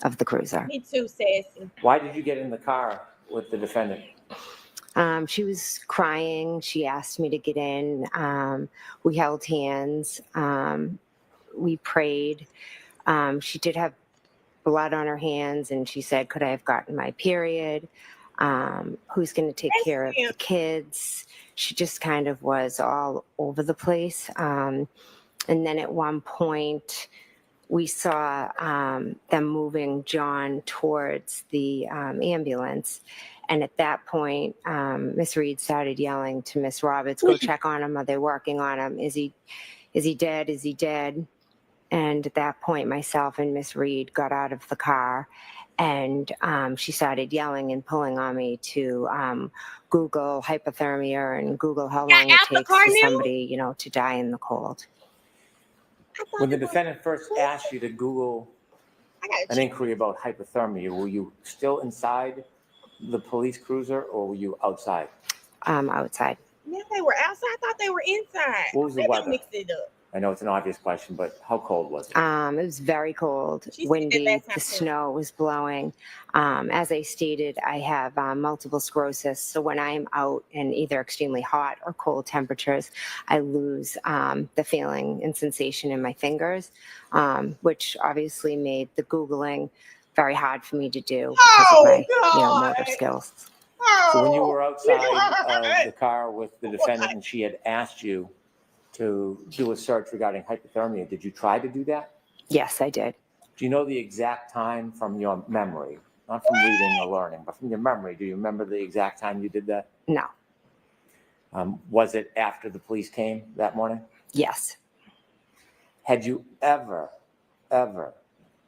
Speaker 9: of the cruiser.
Speaker 1: Me too, sassy.
Speaker 4: Why did you get in the car with the defendant?
Speaker 9: She was crying. She asked me to get in. We held hands. We prayed. She did have blood on her hands, and she said, could I have gotten my period? Who's going to take care of the kids? She just kind of was all over the place. And then at one point, we saw them moving John towards the ambulance. And at that point, Miss Reed started yelling to Miss Roberts, go check on him. Are they working on him? Is he dead? Is he dead? And at that point, myself and Miss Reed got out of the car, and she started yelling and pulling on me to Google hypothermia and Google how long it takes for somebody, to die in the cold.
Speaker 4: When the defendant first asked you to Google an inquiry about hypothermia, were you still inside the police cruiser or were you outside?
Speaker 9: Outside.
Speaker 1: Yeah, they were outside. I thought they were inside.
Speaker 4: What was the
Speaker 1: Maybe I
Speaker 4: weather?
Speaker 1: mixed it up.
Speaker 4: I know it's an obvious question, but how cold was it?
Speaker 9: It was very cold,
Speaker 1: She said that
Speaker 9: windy,
Speaker 1: last time
Speaker 9: the
Speaker 1: too.
Speaker 9: snow was blowing. As I stated, I have multiple sclerosis, so when I'm out in either extremely hot or cold temperatures, I lose the feeling and sensation in my fingers, which obviously made the Googling very hard for me to do because of my motor skills.
Speaker 4: So when you were outside of the car with the defendant and she had asked you to do a search regarding hypothermia, did you try to do that?
Speaker 9: Yes, I did.
Speaker 4: Do you know the exact time from your memory? Not from reading or learning, but from your memory. Do you remember the exact time you did that?
Speaker 9: No.
Speaker 4: Was it after the police came that morning?
Speaker 9: Yes.
Speaker 4: Had you ever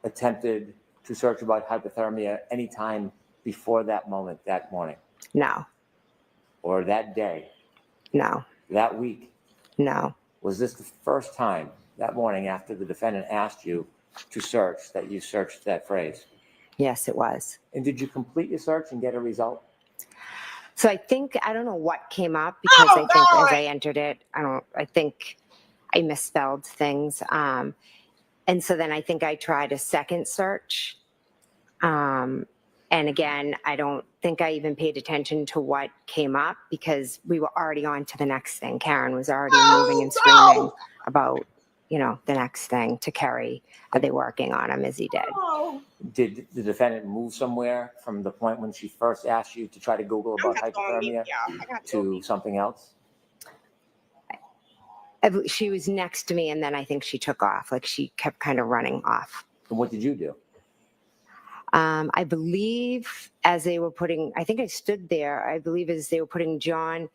Speaker 4: attempted to search about hypothermia any time before that moment, that morning?
Speaker 9: No.
Speaker 4: Or that day?
Speaker 9: No.
Speaker 4: That week?
Speaker 9: No.
Speaker 4: Was this the first time that morning after the defendant asked you to search that you searched that phrase?
Speaker 9: Yes, it was.
Speaker 4: And did you complete your search and get a result?
Speaker 9: So I don't know what came up because I think as I entered it, I think I misspelled things. And so then I think I tried a second search. And again, I don't think I even paid attention to what came up because we were already on to the next thing. Karen was already moving and screaming about, the next thing to Kerry. Are they working on him? Is he dead?
Speaker 4: Did the defendant move somewhere from the point when she first asked you to try to Google about hypothermia to something else?
Speaker 9: She was next to me, and then I think she took off. Like she kept kind of running off.
Speaker 4: And what did you do?
Speaker 9: I believe as they were putting, I think I stood there. I believe as they were putting John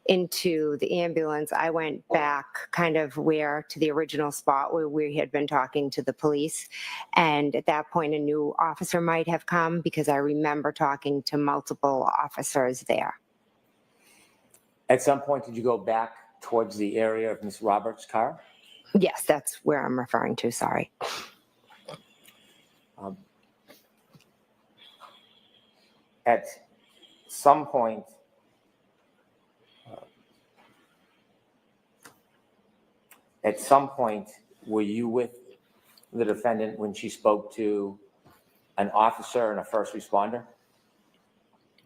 Speaker 9: into the ambulance, I went back kind of to the original spot where we had been talking to the police. And at that point, a new officer might have come because I remember talking to multiple officers there.
Speaker 4: At some point, did you go back towards the area of Miss Roberts' car?
Speaker 9: Yes, that's where I'm referring to. Sorry.
Speaker 4: At some point, were you with the defendant when she spoke to an officer and a first responder?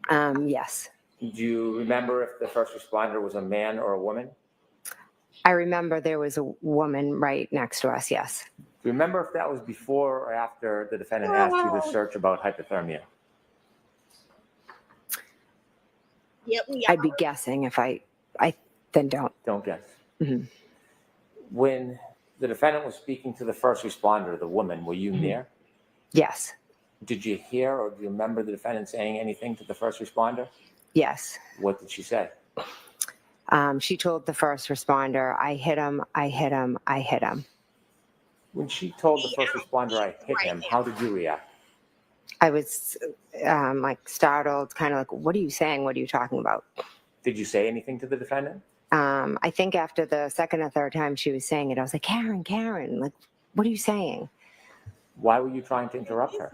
Speaker 9: Yes.
Speaker 4: Do you remember if the first responder was a man or a woman?
Speaker 9: I remember there was a woman right next to us. Yes.
Speaker 4: Do you remember if that was before or after the defendant asked you to search about hypothermia?
Speaker 1: Yep.
Speaker 9: I'd be guessing if I then don't.
Speaker 4: Don't guess.
Speaker 9: Mhm.
Speaker 4: When the defendant was speaking to the first responder, the woman, were you near?
Speaker 9: Yes.
Speaker 4: Did you hear or do you remember the defendant saying anything to the first responder?
Speaker 9: Yes.
Speaker 4: What did she say?
Speaker 9: She told the first responder, I hit him, I hit him, I hit him.
Speaker 4: When she told the first responder, I hit him, how did you react?
Speaker 9: I was like startled, kind of like, what are you saying? What are you talking about?
Speaker 4: Did you say anything to the defendant?
Speaker 9: I think after the second or third time she was saying it, I was like, Karen, like, what are you saying?
Speaker 4: Why were you trying to interrupt her?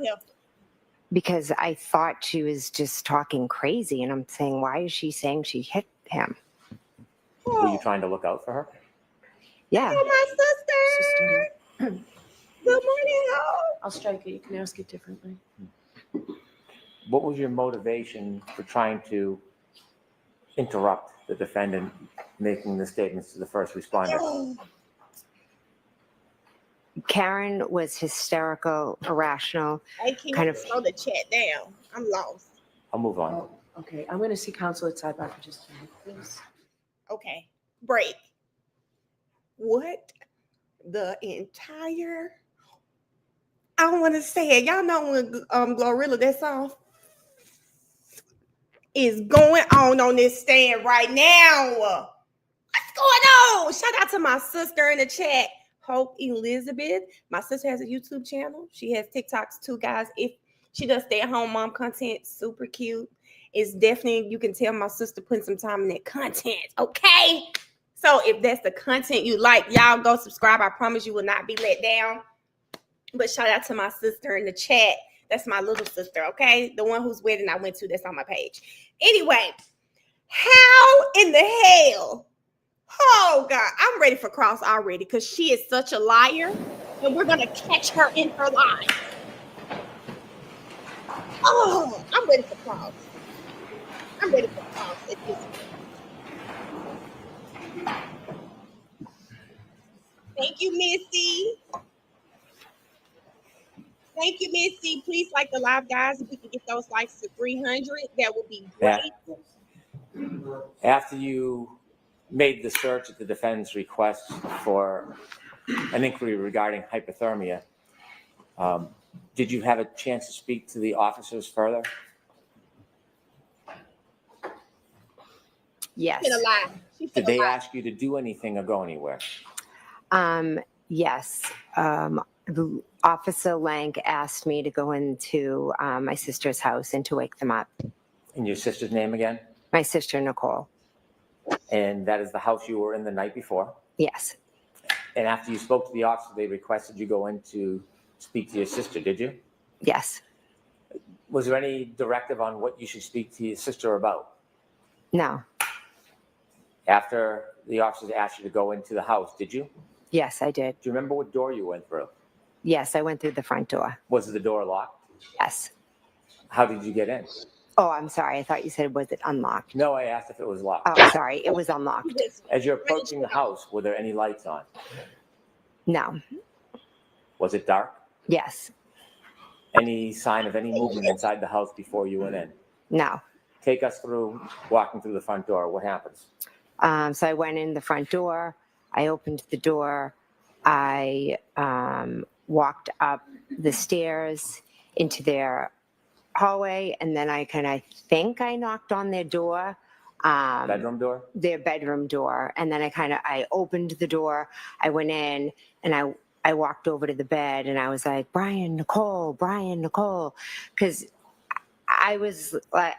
Speaker 9: Because I thought she was just talking crazy. And I'm saying, why is she saying she hit him?
Speaker 4: Were you trying to look out for her?
Speaker 9: Yeah.
Speaker 1: Oh, my sister. Good morning, Hope.
Speaker 5: I'll strike it. You can ask it differently.
Speaker 4: What was your motivation for trying to interrupt the defendant making the statements to the first responder?
Speaker 9: Karen was hysterical, irrational.
Speaker 1: Hey, can
Speaker 9: Kind
Speaker 1: you
Speaker 9: of-
Speaker 1: slow the chat down? I'm lost.
Speaker 4: I'll move on.
Speaker 5: Oh, okay. I'm going to see counsel at Sidebar for just a minute, please.
Speaker 1: Okay, break. What the entire? I don't want to say it. Y'all know when Glorilla, that song is going on this stand right now. What's going on? Shout out to my sister in the chat, Hope Elizabeth. My sister has a YouTube channel. She has TikToks too, guys. If she does stay-at-home mom content, super cute. It's definitely, you can tell my sister putting some time in that content, okay? So if that's the content you like, y'all go subscribe. I promise you will not be let down. But shout out to my sister in the chat. That's my little sister, okay? The one whose wedding I went to, that's on my page. Anyway, how in the hell? Oh, God, I'm ready for Cross already because she is such a liar, and we're going to catch her in her lie. Oh, I'm ready for Cross. I'm ready for Cross at this point. Thank you, Missy. Thank you, Missy. Please like the live, guys. If we can get those likes to 300, that would be great.
Speaker 4: After you made the search at the defendant's request for an inquiry regarding hypothermia, did you have a chance to speak to the officers further?
Speaker 9: Yes.
Speaker 1: She's a lie. She's
Speaker 4: Did
Speaker 1: a
Speaker 4: they
Speaker 1: lie.
Speaker 4: ask you to do anything or go anywhere?
Speaker 9: Yes. Officer Lank asked me to go into my sister's house and to wake them up.
Speaker 4: And your sister's name again?
Speaker 9: My sister, Nicole.
Speaker 4: And that is the house you were in the night before?
Speaker 9: Yes.
Speaker 4: And after you spoke to the officer, they requested you go in to speak to your sister, did you?
Speaker 9: Yes.
Speaker 4: Was there any directive on what you should speak to your sister about?
Speaker 9: No.
Speaker 4: After the officers asked you to go into the house, did you?
Speaker 9: Yes, I did.
Speaker 4: Do you remember what door you went through?
Speaker 9: Yes, I went through the front door.
Speaker 4: Was the door locked?
Speaker 9: Yes.
Speaker 4: How did you get in?
Speaker 9: Oh, I'm sorry. I thought you said, was it unlocked?
Speaker 4: No, I asked if it was locked.
Speaker 9: Oh, sorry. It was unlocked.
Speaker 4: As you're approaching the house, were there any lights on?
Speaker 9: No.
Speaker 4: Was it dark?
Speaker 9: Yes.
Speaker 4: Any sign of any movement inside the house before you went in?
Speaker 9: No.
Speaker 4: Take us through walking through the front door. What happens?
Speaker 9: So I went in the front door. I opened the door. I walked up the stairs into their hallway, and then I think I knocked on their door.
Speaker 4: Bedroom door?
Speaker 9: Their bedroom door. And then I opened the door. I went in and I walked over to the bed and I was like, Brian, Nicole, because I was like,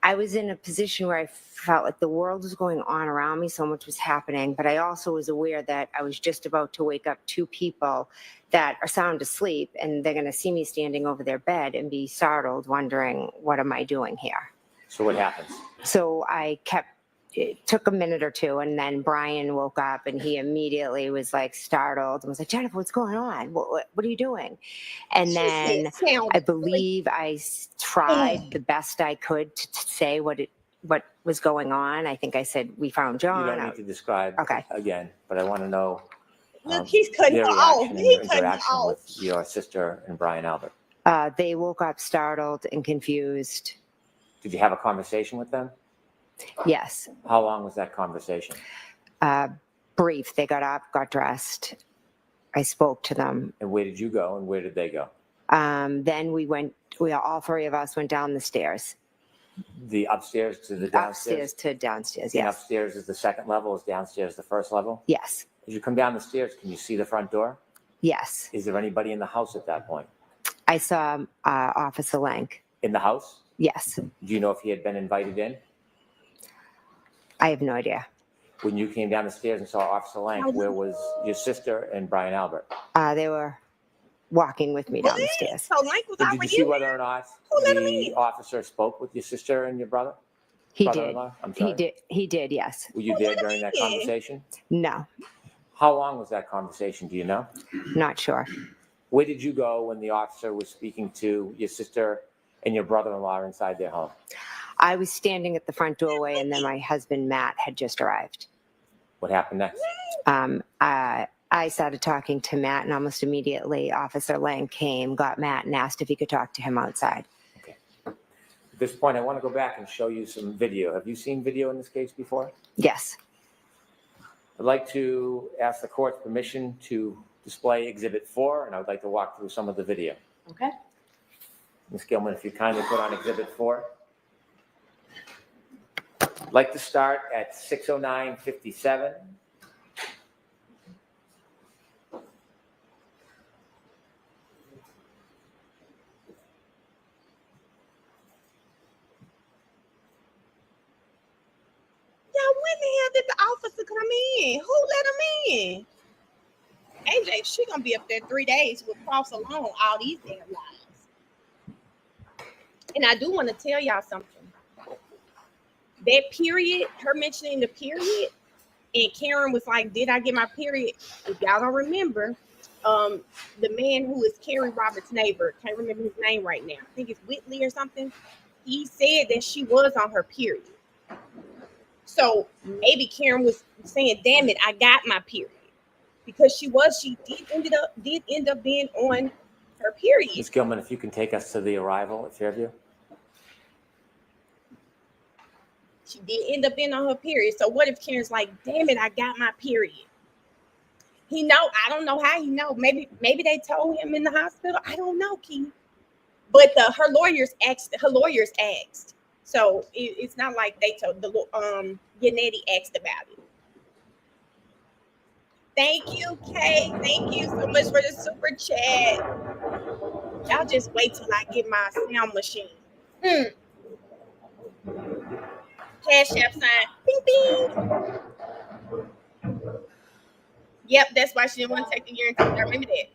Speaker 9: I was in a position where I felt like the world was going on around me. So much was happening, but I also was aware that I was just about to wake up two people that are sound asleep, and they're going to see me standing over their bed and be startled, wondering, what am I doing here?
Speaker 4: So what happens?
Speaker 9: So it took a minute or two, and then Brian woke up and he immediately was like startled and was like, Jennifer, what's going on? What are you doing? And then I believe I tried the best I could to say what was going on. I think I said, we found John.
Speaker 4: You don't need to describe again, but I want to know
Speaker 1: Look, he's cutting
Speaker 4: their
Speaker 1: her off.
Speaker 4: reaction and
Speaker 1: He's
Speaker 4: your
Speaker 1: cutting her
Speaker 4: interaction
Speaker 1: off.
Speaker 4: with your sister and Brian Albert.
Speaker 9: They woke up startled and confused.
Speaker 4: Did you have a conversation with them?
Speaker 9: Yes.
Speaker 4: How long was that conversation?
Speaker 9: Brief. They got up, got dressed. I spoke to them.
Speaker 4: And where did you go and where did they go?
Speaker 9: Then all three of us went down the stairs.
Speaker 4: The upstairs to the downstairs?
Speaker 9: Upstairs to downstairs,
Speaker 4: And
Speaker 9: yes.
Speaker 4: upstairs is the second level, is downstairs the first level?
Speaker 9: Yes.
Speaker 4: As you come down the stairs, can you see the front door?
Speaker 9: Yes.
Speaker 4: Is there anybody in the house at that point?
Speaker 9: I saw Officer Lank.
Speaker 4: In the house?
Speaker 9: Yes.
Speaker 4: Do you know if he had been invited in?
Speaker 9: I have no idea.
Speaker 4: When you came down the stairs and saw Officer Lank, where was your sister and Brian Albert?
Speaker 9: They were walking with me down the stairs.
Speaker 1: So Lank was
Speaker 4: Did you
Speaker 1: already
Speaker 4: see
Speaker 1: in
Speaker 4: whether
Speaker 1: there?
Speaker 4: or not
Speaker 1: Who let him
Speaker 4: the
Speaker 1: in?
Speaker 4: officer spoke with your sister and your brother?
Speaker 9: He did.
Speaker 4: Brother-in-law? I'm sorry.
Speaker 9: He did, yes.
Speaker 4: Were you there during that conversation?
Speaker 9: No,
Speaker 4: How long was that conversation? Do you know?
Speaker 9: not sure.
Speaker 4: Where did you go when the officer was speaking to your sister and your brother-in-law inside their home?
Speaker 9: I was standing at the front doorway, and then my husband, Matt, had just arrived.
Speaker 4: What happened next?
Speaker 9: I started talking to Matt, and almost immediately Officer Lang came, got Matt, and asked if he could talk to him outside.
Speaker 4: Okay. At this point, I want to go back and show you some video. Have you seen video in this case before?
Speaker 9: Yes.
Speaker 4: I'd like to ask the court's permission to display Exhibit 4, and I would like to walk through some of the video.
Speaker 5: Okay.
Speaker 4: Ms. Gilman, if you kindly put on Exhibit 4. I'd like to start at 6:09:57.
Speaker 1: When the hell did the officer come in? Who let him in? AJ, she gonna be up there 3 days with cross along all these damn lives. And I do want to tell y'all something. That period, her mentioning the period, and Karen was like, "Did I get my period?" If y'all don't remember, the man who is Carrie Roberts' neighbor, can't remember his name right now. I think it's Whitley or something. He said that she was on her period. So maybe Karen was saying, "Damn it, I got my period," because she did end up being on her period.
Speaker 4: Ms. Gilman, if you can take us to the arrival at Fairview.
Speaker 1: She did end up being on her period. So what if Karen's like, "Damn it, I got my period"? He know. I don't know how he know. Maybe they told him in the hospital. I don't know, Key. But her lawyers asked. So it's not like they told Yannetti asked about it. Thank you, Kay. Thank you so much for the super chat. Y'all just wait till I get my sound machine. Cash app sign. Bing, bing. Yep, that's why she didn't want to take the urine test. I remember that.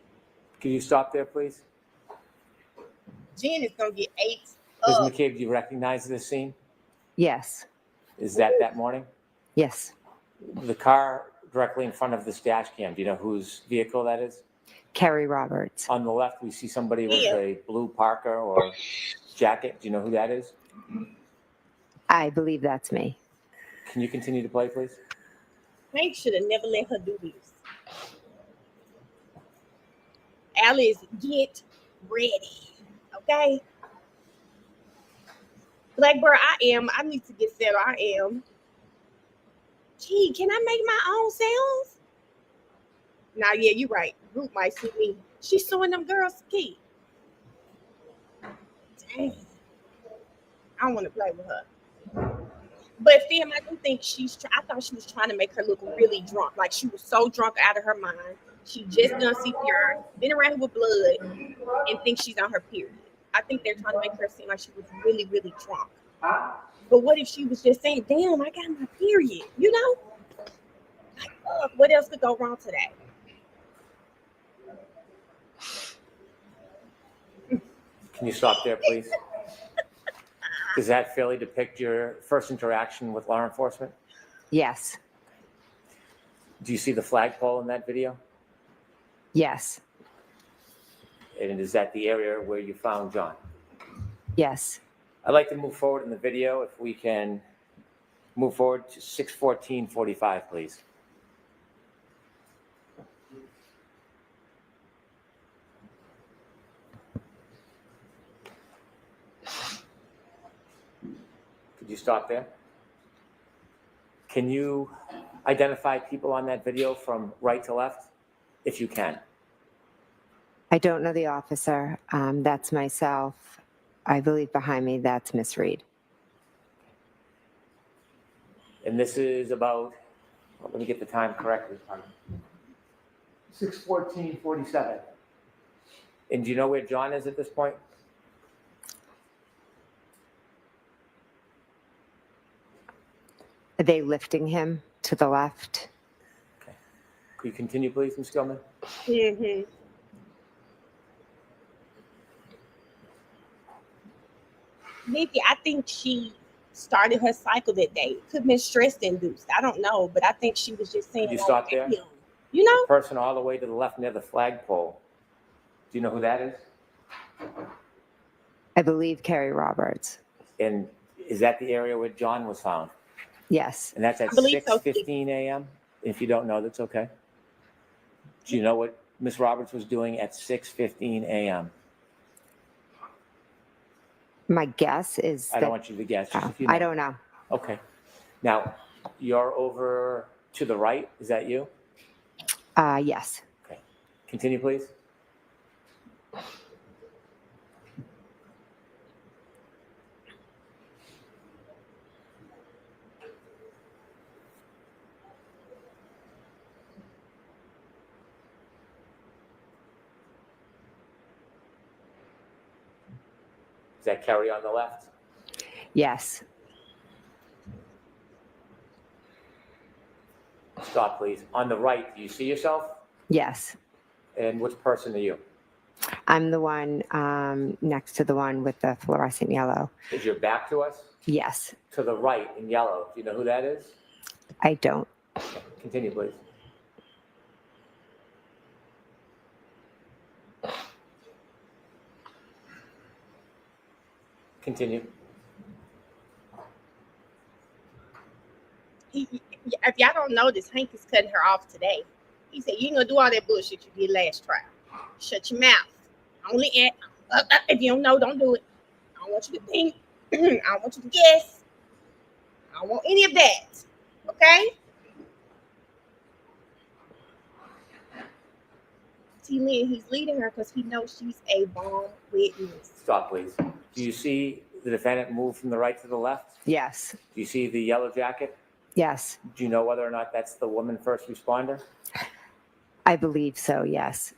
Speaker 4: Can you stop there, please?
Speaker 1: Jen is going to get 8.
Speaker 4: Ms. McCabe, do you recognize this scene?
Speaker 9: Yes.
Speaker 4: Is that morning?
Speaker 9: Yes.
Speaker 4: The car directly in front of this dash cam, do you know whose vehicle that is?
Speaker 9: Carrie Roberts.
Speaker 4: On the left, we see somebody with a blue parka or jacket. Do you know who that is?
Speaker 9: I believe that's me.
Speaker 4: Can you continue to play, please?
Speaker 1: Hank should have never let her do this. Alice, get ready. Okay? Blackbird, I need to get settled. I am. Gee, can I make my own sounds? Now, yeah, you're right. Group might see me. She's suing them girls' kid. Dang. I don't want to play with her. But Fim, I do think I thought she was trying to make her look really drunk. Like she was so drunk out of her mind. She just done CPR, been around here with blood, and thinks she's on her period. I think they're trying to make her seem like she was really, really drunk. But what if she was just saying, damn, I got my period, you know? Like, fuck, what else could go wrong today?
Speaker 4: Can you stop there, please? Does that fairly depict your first interaction with law enforcement?
Speaker 9: Yes.
Speaker 4: Do you see the flagpole in that video?
Speaker 9: Yes.
Speaker 4: And is that the area where you found John?
Speaker 9: Yes.
Speaker 4: I'd like to move forward in the video. If we can move forward to 6:14:45, please. Could you stop there? Can you identify people on that video from right to left, if you can?
Speaker 9: I don't know the officer. That's myself. I believe behind me, that's Miss Reed.
Speaker 4: And this is about, let me get the time correctly. 6:14:47. And do you know where John is at this point?
Speaker 9: Are they lifting him to the left?
Speaker 4: Okay. Could you continue, please, Ms. Gilman?
Speaker 1: Mm-hmm. Nikki, I think she started her cycle that day. It could have been stress induced. I don't know, but I think she was just saying,
Speaker 4: Could you
Speaker 1: like,
Speaker 4: stop there?
Speaker 1: damn, you know?
Speaker 4: The person all the way to the left near the flagpole. Do you know who that is?
Speaker 9: I believe Carrie Roberts.
Speaker 4: And is that the area where John was found?
Speaker 9: Yes.
Speaker 4: And that's at
Speaker 1: I believe so,
Speaker 4: 6:15 a.m.? If you don't know, that's okay. Do you know what Ms. Roberts was doing at 6:15 a.m.?
Speaker 9: My guess is
Speaker 4: I
Speaker 9: that,
Speaker 4: don't want you to guess, just if you know.
Speaker 9: I don't know.
Speaker 4: Okay. Now, you're over to the right. Is that you?
Speaker 9: Yes.
Speaker 4: Okay. Continue, please. Is that Carrie on the left?
Speaker 9: Yes.
Speaker 4: Stop, please. On the right, do you see yourself?
Speaker 9: Yes.
Speaker 4: And which person are you?
Speaker 9: I'm the one next to the one with the fluorescent yellow.
Speaker 4: Is your back to us?
Speaker 9: Yes.
Speaker 4: To the right in yellow. Do you know who that is?
Speaker 9: I don't.
Speaker 4: Okay. Continue, please. Continue.
Speaker 1: If y'all don't know this, Hank is cutting her off today. He said, you ain't gonna do all that bullshit you did last trial. Shut your mouth. Only if you don't know, don't do it. I don't want you to think. I don't want you to guess. I don't want any of that. Okay? T-Lynn, he's leading her because he knows she's a bomb witness.
Speaker 4: Stop, please. Do you see the defendant move from the right to the left?
Speaker 9: Yes.
Speaker 4: Do you see the yellow jacket?
Speaker 9: Yes.
Speaker 4: Do you know whether or not that's the woman first responder?
Speaker 9: I believe so, yes.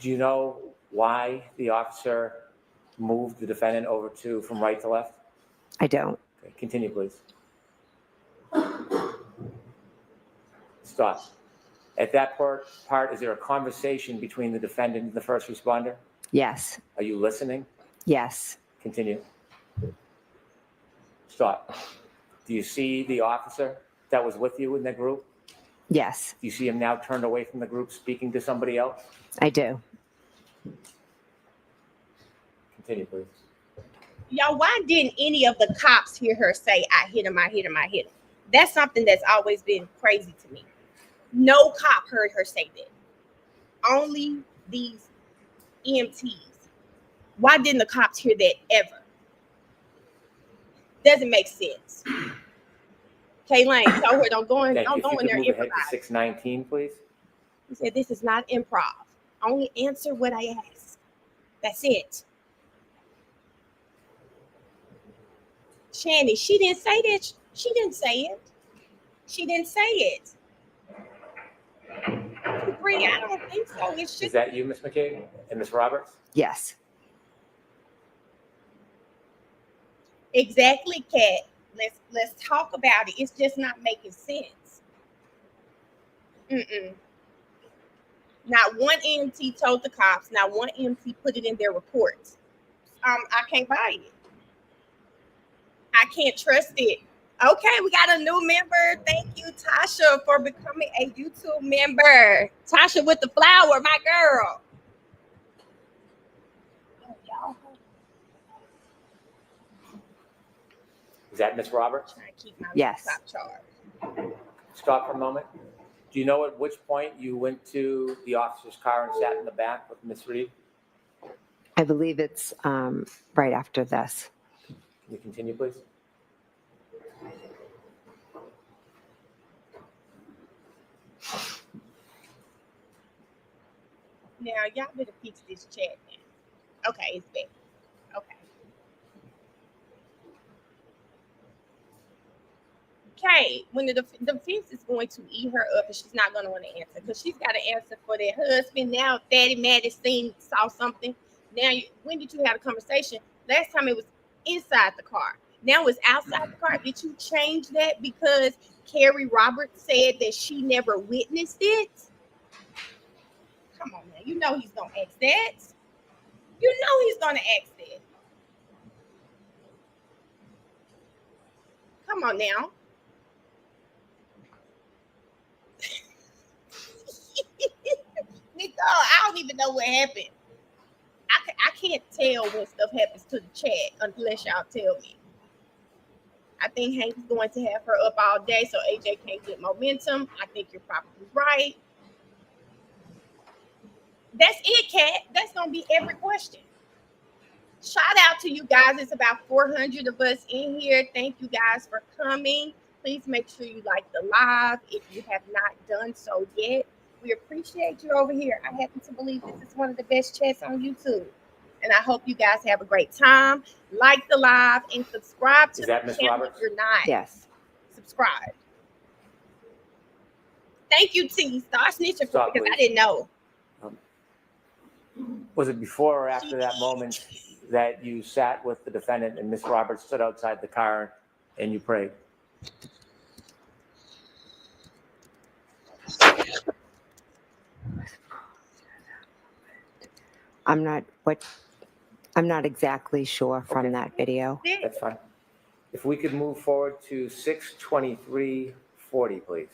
Speaker 4: Do you know why the officer moved the defendant over from right to left?
Speaker 9: I don't.
Speaker 4: Okay, continue, please. Stop. At that part, is there a conversation between the defendant and the first responder?
Speaker 9: Yes.
Speaker 4: Are you listening?
Speaker 9: Yes.
Speaker 4: Continue. Stop. Do you see the officer that was with you in that group?
Speaker 9: Yes.
Speaker 4: Do you see him now turned away from the group speaking to somebody else?
Speaker 9: I do.
Speaker 4: Continue, please.
Speaker 1: Y'all, why didn't any of the cops hear her say, I hit him, I hit him, I hit him? That's something that's always been crazy to me. No cop heard her say that. Only these EMTs. Why didn't the cops hear that ever? Doesn't make sense. Kaylane, tell her don't go in
Speaker 4: Thank you. If
Speaker 1: there.
Speaker 4: you could move ahead to 6:19, please.
Speaker 1: He said, this is not improv. Only answer what I ask. That's it. Shanny, she didn't say that. She didn't say it. She didn't say it. Bree, I don't think so. It's
Speaker 4: Is
Speaker 1: just
Speaker 4: that you, Ms. McCabe and Ms. Roberts?
Speaker 9: Yes.
Speaker 1: exactly, Kat. Let's talk about it. It's just not making sense. Mm-mm. Not one EMT told the cops. Not one EMT put it in their reports. I can't buy it. I can't trust it. Okay, we got a new member. Thank you, Tasha, for becoming a YouTube member. Tasha with the flower, my girl.
Speaker 4: Is that Ms. Roberts?
Speaker 1: Trying to keep my
Speaker 9: Yes.
Speaker 1: laptop charged.
Speaker 4: Stop for a moment. Do you know at which point you went to the officer's car and sat in the back with Ms. Reed?
Speaker 9: I believe it's right after this.
Speaker 4: Can you continue, please?
Speaker 1: Now, y'all better fix this chat now. Okay, it's back. Okay. Okay, when the defense is going to eat her up and she's not going to want to answer because she's got to answer for that husband. Now, Fatty Maddie saw something. Now, when did you have a conversation? Last time it was inside the car. Now it's outside the car. Did you change that because Carrie Roberts said that she never witnessed it? Come on, man. You know he's going to ask that. You know he's going to ask that. Come on now. Nicole, I don't even know what happened. I can't tell when stuff happens to the chat unless y'all tell me. I think Hank's going to have her up all day so AJ can't get momentum. I think you're probably right. That's it, Kat. That's going to be every question. Shout out to you guys. It's about 400 of us in here. Thank you guys for coming. Please make sure you like the live if you have not done so yet. We appreciate you over here. I happen to believe this is one of the best chats on YouTube. And I hope you guys have a great time. Like the live and subscribe to the channel
Speaker 4: Roberts?
Speaker 1: if you're not.
Speaker 9: Yes.
Speaker 1: Subscribe. Thank you, T. Start snitching for
Speaker 4: Stop,
Speaker 1: me because I
Speaker 4: please.
Speaker 1: didn't know.
Speaker 4: Was it before or after that moment that you sat with the defendant and Ms. Roberts stood outside the car and you prayed?
Speaker 9: I'm not exactly sure from that video.
Speaker 4: That's fine. If we could move forward to 6:23:40, please.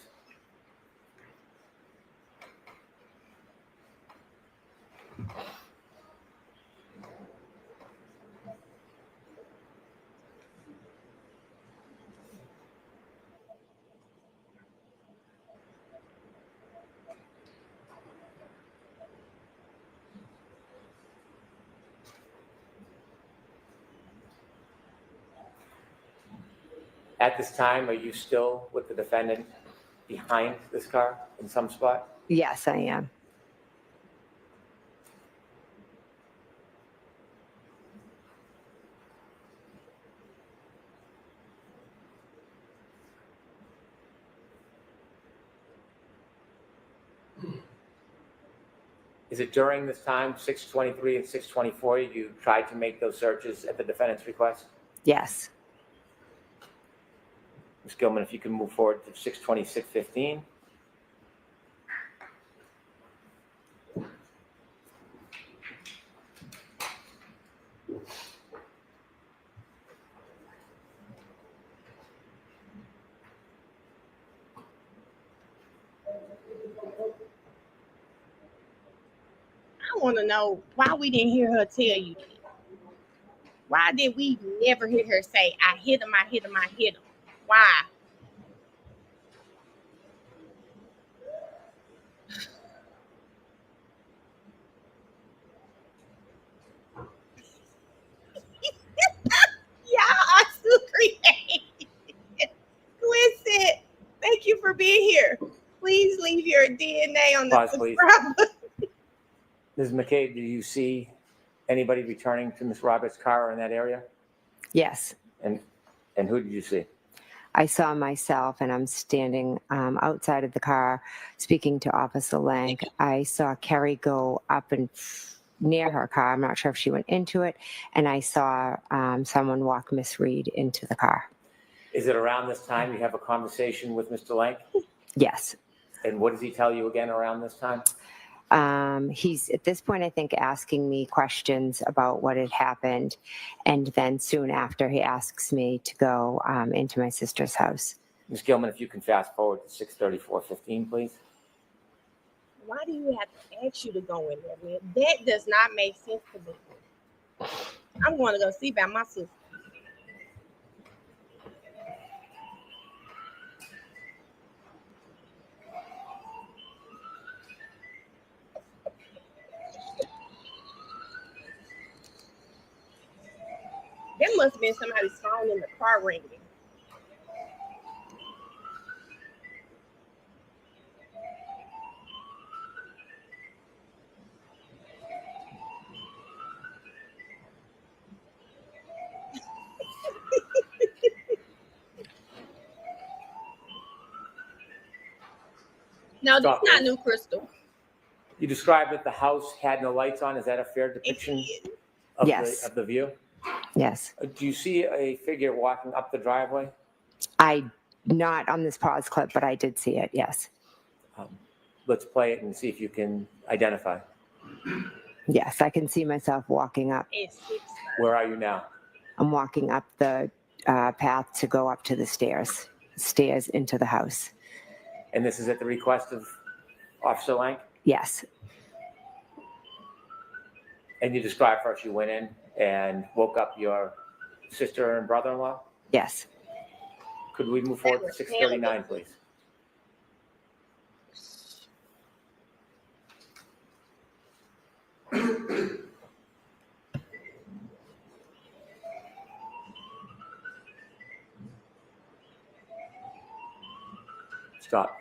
Speaker 4: At this time, are you still with the defendant behind this car in some spot?
Speaker 9: Yes, I am.
Speaker 4: Is it during this time, 6:23 and 6:24, you tried to make those searches at the defendant's request?
Speaker 9: Yes.
Speaker 4: Ms. Gilman, if you can move forward to 6:26:15.
Speaker 1: I want to know why we didn't hear her tell you that. Why did we never hear her say, I hit him, I hit him, I hit him? Why? Y'all are so creative. Listen, thank you for being here. Please leave your her DNA on the
Speaker 4: Pause, please.
Speaker 1: subscriber.
Speaker 4: Ms. McCabe, do you see anybody returning to Ms. Roberts' car in that area?
Speaker 9: Yes.
Speaker 4: And who did you see?
Speaker 9: I saw myself, and I'm standing outside of the car speaking to Officer Lang. I saw Kerry go up and near her car. I'm not sure if she went into it. And I saw someone walk Miss Reed into the car.
Speaker 4: Is it around this time you have a conversation with Mr. Lank?
Speaker 9: Yes.
Speaker 4: And what does he tell you again around this time?
Speaker 9: He's at this point, I think, asking me questions about what had happened. And then soon after, he asks me to go into my sister's house.
Speaker 4: Ms. Gilman, if you can fast forward to 6:34:15, please.
Speaker 1: Why do you have to ask you to go in there, man? That does not make sense to me. I'm going to go see about my sister. There must have been somebody's phone in the car ringing. No, that's
Speaker 4: Stop.
Speaker 1: not New Crystal.
Speaker 4: You described that the house had no lights on. Is that a fair depiction of,
Speaker 9: Yes.
Speaker 4: the view?
Speaker 9: Yes.
Speaker 4: Do you see a figure walking up the driveway?
Speaker 9: Not on this pause clip, but I did see it. Yes.
Speaker 4: Let's play it and see if you can identify.
Speaker 9: Yes. I can see myself walking up.
Speaker 1: It's 6.
Speaker 4: Where are you now?
Speaker 9: I'm walking up the path to go up to the stairs into the house.
Speaker 4: And this is at the request of Officer Lank?
Speaker 9: Yes.
Speaker 4: And you described first you went in and woke up your sister and brother-in-law?
Speaker 9: Yes.
Speaker 4: Could we move forward to 6:39, please? Stop.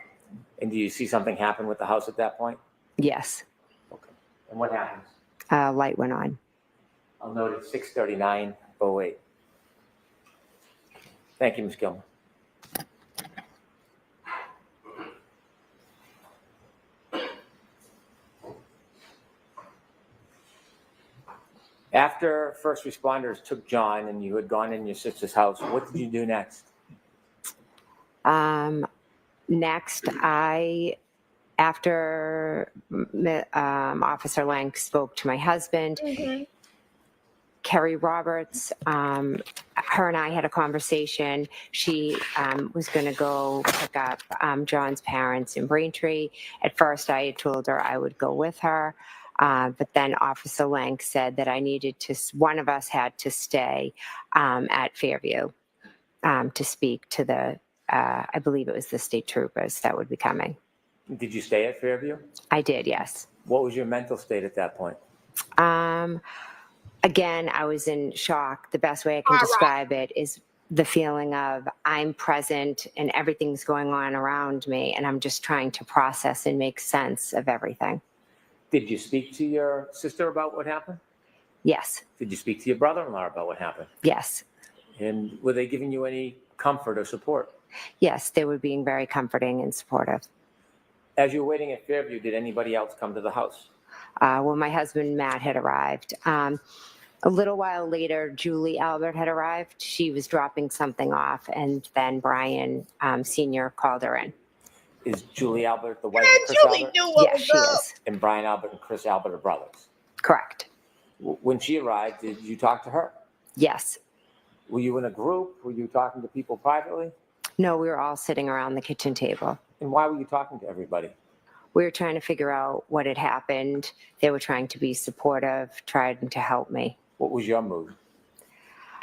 Speaker 4: And do you see something happen with the house at that point?
Speaker 9: Yes.
Speaker 4: Okay. And what happens?
Speaker 9: Light went on.
Speaker 4: I'll note it's 6:39:08. Thank you, Ms. Gilman. After first responders took John and you had gone in your sister's house, what did you do next?
Speaker 9: Next, after Officer Lang spoke to my husband, Kerry Roberts, her and I had a conversation. She was going to go pick up John's parents in Braintree. At first, I had told her I would go with her. But then Officer Lang said that one of us had to stay at Fairview to speak to the, I believe it was the state troopers that would be coming.
Speaker 4: Did you stay at Fairview?
Speaker 9: I did, yes.
Speaker 4: What was your mental state at that point?
Speaker 9: Again, I was in shock. The best way I can describe it is the feeling of I'm present and everything's going on around me, and I'm just trying to process and make sense of everything.
Speaker 4: Did you speak to your sister about what happened?
Speaker 9: Yes.
Speaker 4: Did you speak to your brother-in-law about what happened?
Speaker 9: Yes.
Speaker 4: And were they giving you any comfort or support?
Speaker 9: Yes, they were being very comforting and supportive.
Speaker 4: As you were waiting at Fairview, did anybody else come to the house?
Speaker 9: Well, my husband, Matt, had arrived. A little while later, Julie Albert had arrived. She was dropping something off, and then Brian Sr. called her in.
Speaker 4: Is Julie Albert the wife of Chris
Speaker 1: Julie
Speaker 4: Albert?
Speaker 1: knew what
Speaker 9: Yes,
Speaker 1: was
Speaker 9: she
Speaker 1: up.
Speaker 9: is.
Speaker 4: And Brian Albert and Chris Albert are brothers.
Speaker 9: Correct.
Speaker 4: When she arrived, did you talk to her?
Speaker 9: Yes.
Speaker 4: Were you in a group? Were you talking to people privately?
Speaker 9: No, we were all sitting around the kitchen table.
Speaker 4: And why were you talking to everybody?
Speaker 9: We were trying to figure out what had happened. They were trying to be supportive, trying to help me.
Speaker 4: What was your mood?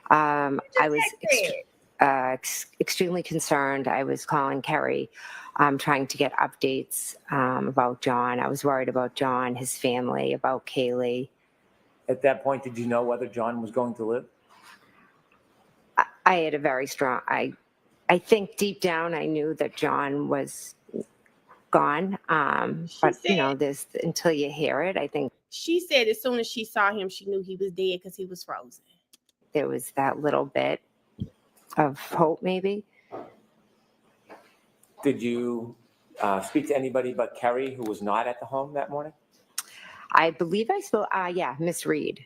Speaker 9: I was extremely concerned. I was calling Kerry, trying to get updates about John. I was worried about John, his family, about Kaylee.
Speaker 4: At that point, did you know whether John was going to live?
Speaker 9: I had a very strong, I think deep down I knew that John was gone. But
Speaker 1: said-
Speaker 9: there's until you hear it, I think
Speaker 1: She said as soon as she saw him, she knew he was dead because he was frozen.
Speaker 9: there was that little bit of hope, maybe.
Speaker 4: Did you speak to anybody but Kerry who was not at the home that morning?
Speaker 9: I believe I spoke. Yeah, Miss Reed.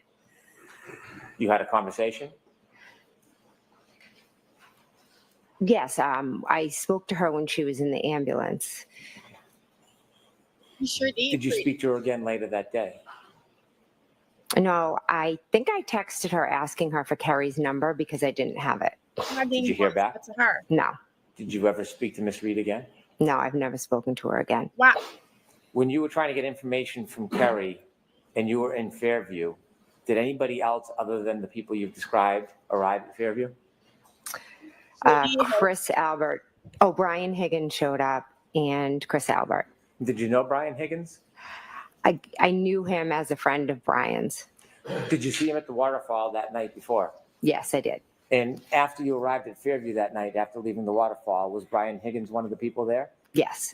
Speaker 4: You had a conversation?
Speaker 9: Yes, I spoke to her when she was in the ambulance.
Speaker 1: You sure did.
Speaker 4: Did you speak to her again later that day?
Speaker 9: No, I think I texted her asking her for Carrie's number because I didn't have it.
Speaker 1: Why didn't
Speaker 4: Did you hear
Speaker 1: want
Speaker 4: back?
Speaker 1: to her?
Speaker 9: No,
Speaker 4: Did you ever speak to Miss Reed again?
Speaker 9: no, I've never spoken to her again.
Speaker 1: Why?
Speaker 4: When you were trying to get information from Kerry and you were in Fairview, did anybody else other than the people you've described arrive at Fairview?
Speaker 9: Chris Albert. Oh, Brian Higgins showed up and Chris Albert.
Speaker 4: Did you know Brian Higgins?
Speaker 9: I knew him as a friend of Brian's.
Speaker 4: Did you see him at the waterfall that night before?
Speaker 9: Yes, I did.
Speaker 4: And after you arrived at Fairview that night, after leaving the waterfall, was Brian Higgins one of the people there?
Speaker 9: Yes.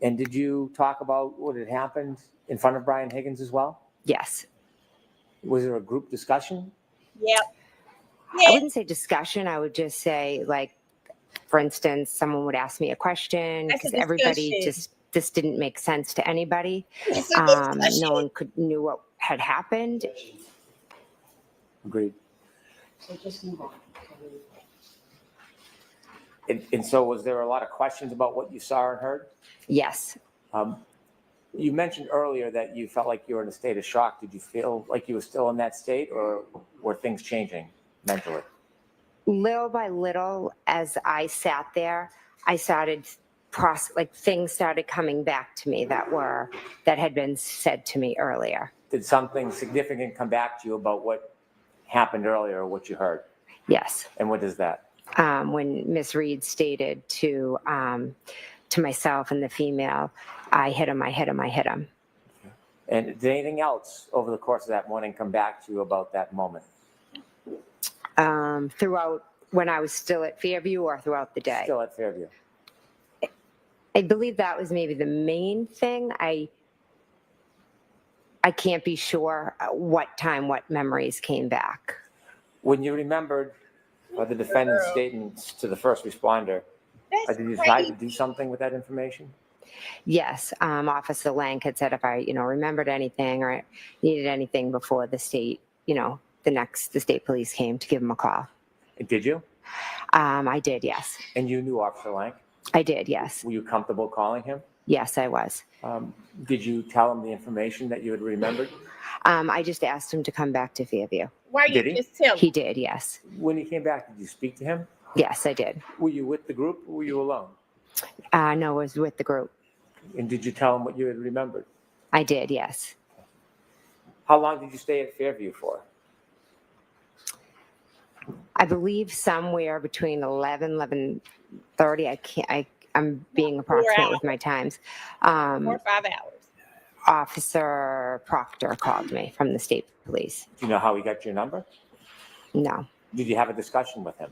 Speaker 4: And did you talk about what had happened in front of Brian Higgins as well?
Speaker 9: Yes.
Speaker 4: Was there a group discussion?
Speaker 1: Yep.
Speaker 9: I wouldn't say discussion. I would just say, like, for instance, someone would ask me a question
Speaker 1: That's a
Speaker 9: because everybody
Speaker 1: discussion.
Speaker 9: this didn't make sense to anybody.
Speaker 1: It's a discussion.
Speaker 9: No one knew what had happened.
Speaker 4: Agreed.
Speaker 5: So just move on.
Speaker 4: And so was there a lot of questions about what you saw and heard?
Speaker 9: Yes.
Speaker 4: You mentioned earlier that you felt like you were in a state of shock. Did you feel like you were still in that state, or were things changing mentally?
Speaker 9: Little by little, as I sat there, I started things started coming back to me that had been said to me earlier.
Speaker 4: Did something significant come back to you about what happened earlier, or what you heard?
Speaker 9: Yes.
Speaker 4: And what is that?
Speaker 9: When Miss Reed stated to myself and the female, I hit him, I hit him, I hit him.
Speaker 4: And did anything else over the course of that morning come back to you about that moment?
Speaker 9: Throughout when I was still at Fairview or throughout the day?
Speaker 4: Still at Fairview.
Speaker 9: I believe that was maybe the main thing. I can't be sure what time, what memories came back.
Speaker 4: When you remembered the defendant's statements to the first responder,
Speaker 1: That's
Speaker 4: did you decide
Speaker 1: crazy.
Speaker 4: to do something with that information?
Speaker 9: Yes, Officer Lang had said if I, remembered anything or needed anything before the state, the state police came to give him a call.
Speaker 4: Did you?
Speaker 9: I did, yes.
Speaker 4: And you knew Officer Lang?
Speaker 9: I did, yes.
Speaker 4: Were you comfortable calling him?
Speaker 9: Yes, I was.
Speaker 4: Did you tell him the information that you had remembered?
Speaker 9: I just asked him to come back to Fairview.
Speaker 1: Why
Speaker 4: Did
Speaker 1: you
Speaker 4: he?
Speaker 1: just tell me?
Speaker 9: He did, yes.
Speaker 4: When he came back, did you speak to him?
Speaker 9: Yes, I did.
Speaker 4: Were you with the group, or were you alone?
Speaker 9: No, I was with the group.
Speaker 4: And did you tell him what you had remembered?
Speaker 9: I did, yes.
Speaker 4: How long did you stay at Fairview for?
Speaker 9: I believe somewhere between 11:30. I'm being approximate with my times.
Speaker 1: 4 or 5 hours.
Speaker 9: Officer Proctor called me from the state police.
Speaker 4: Do you know how he got your number?
Speaker 9: No.
Speaker 4: Did you have a discussion with him?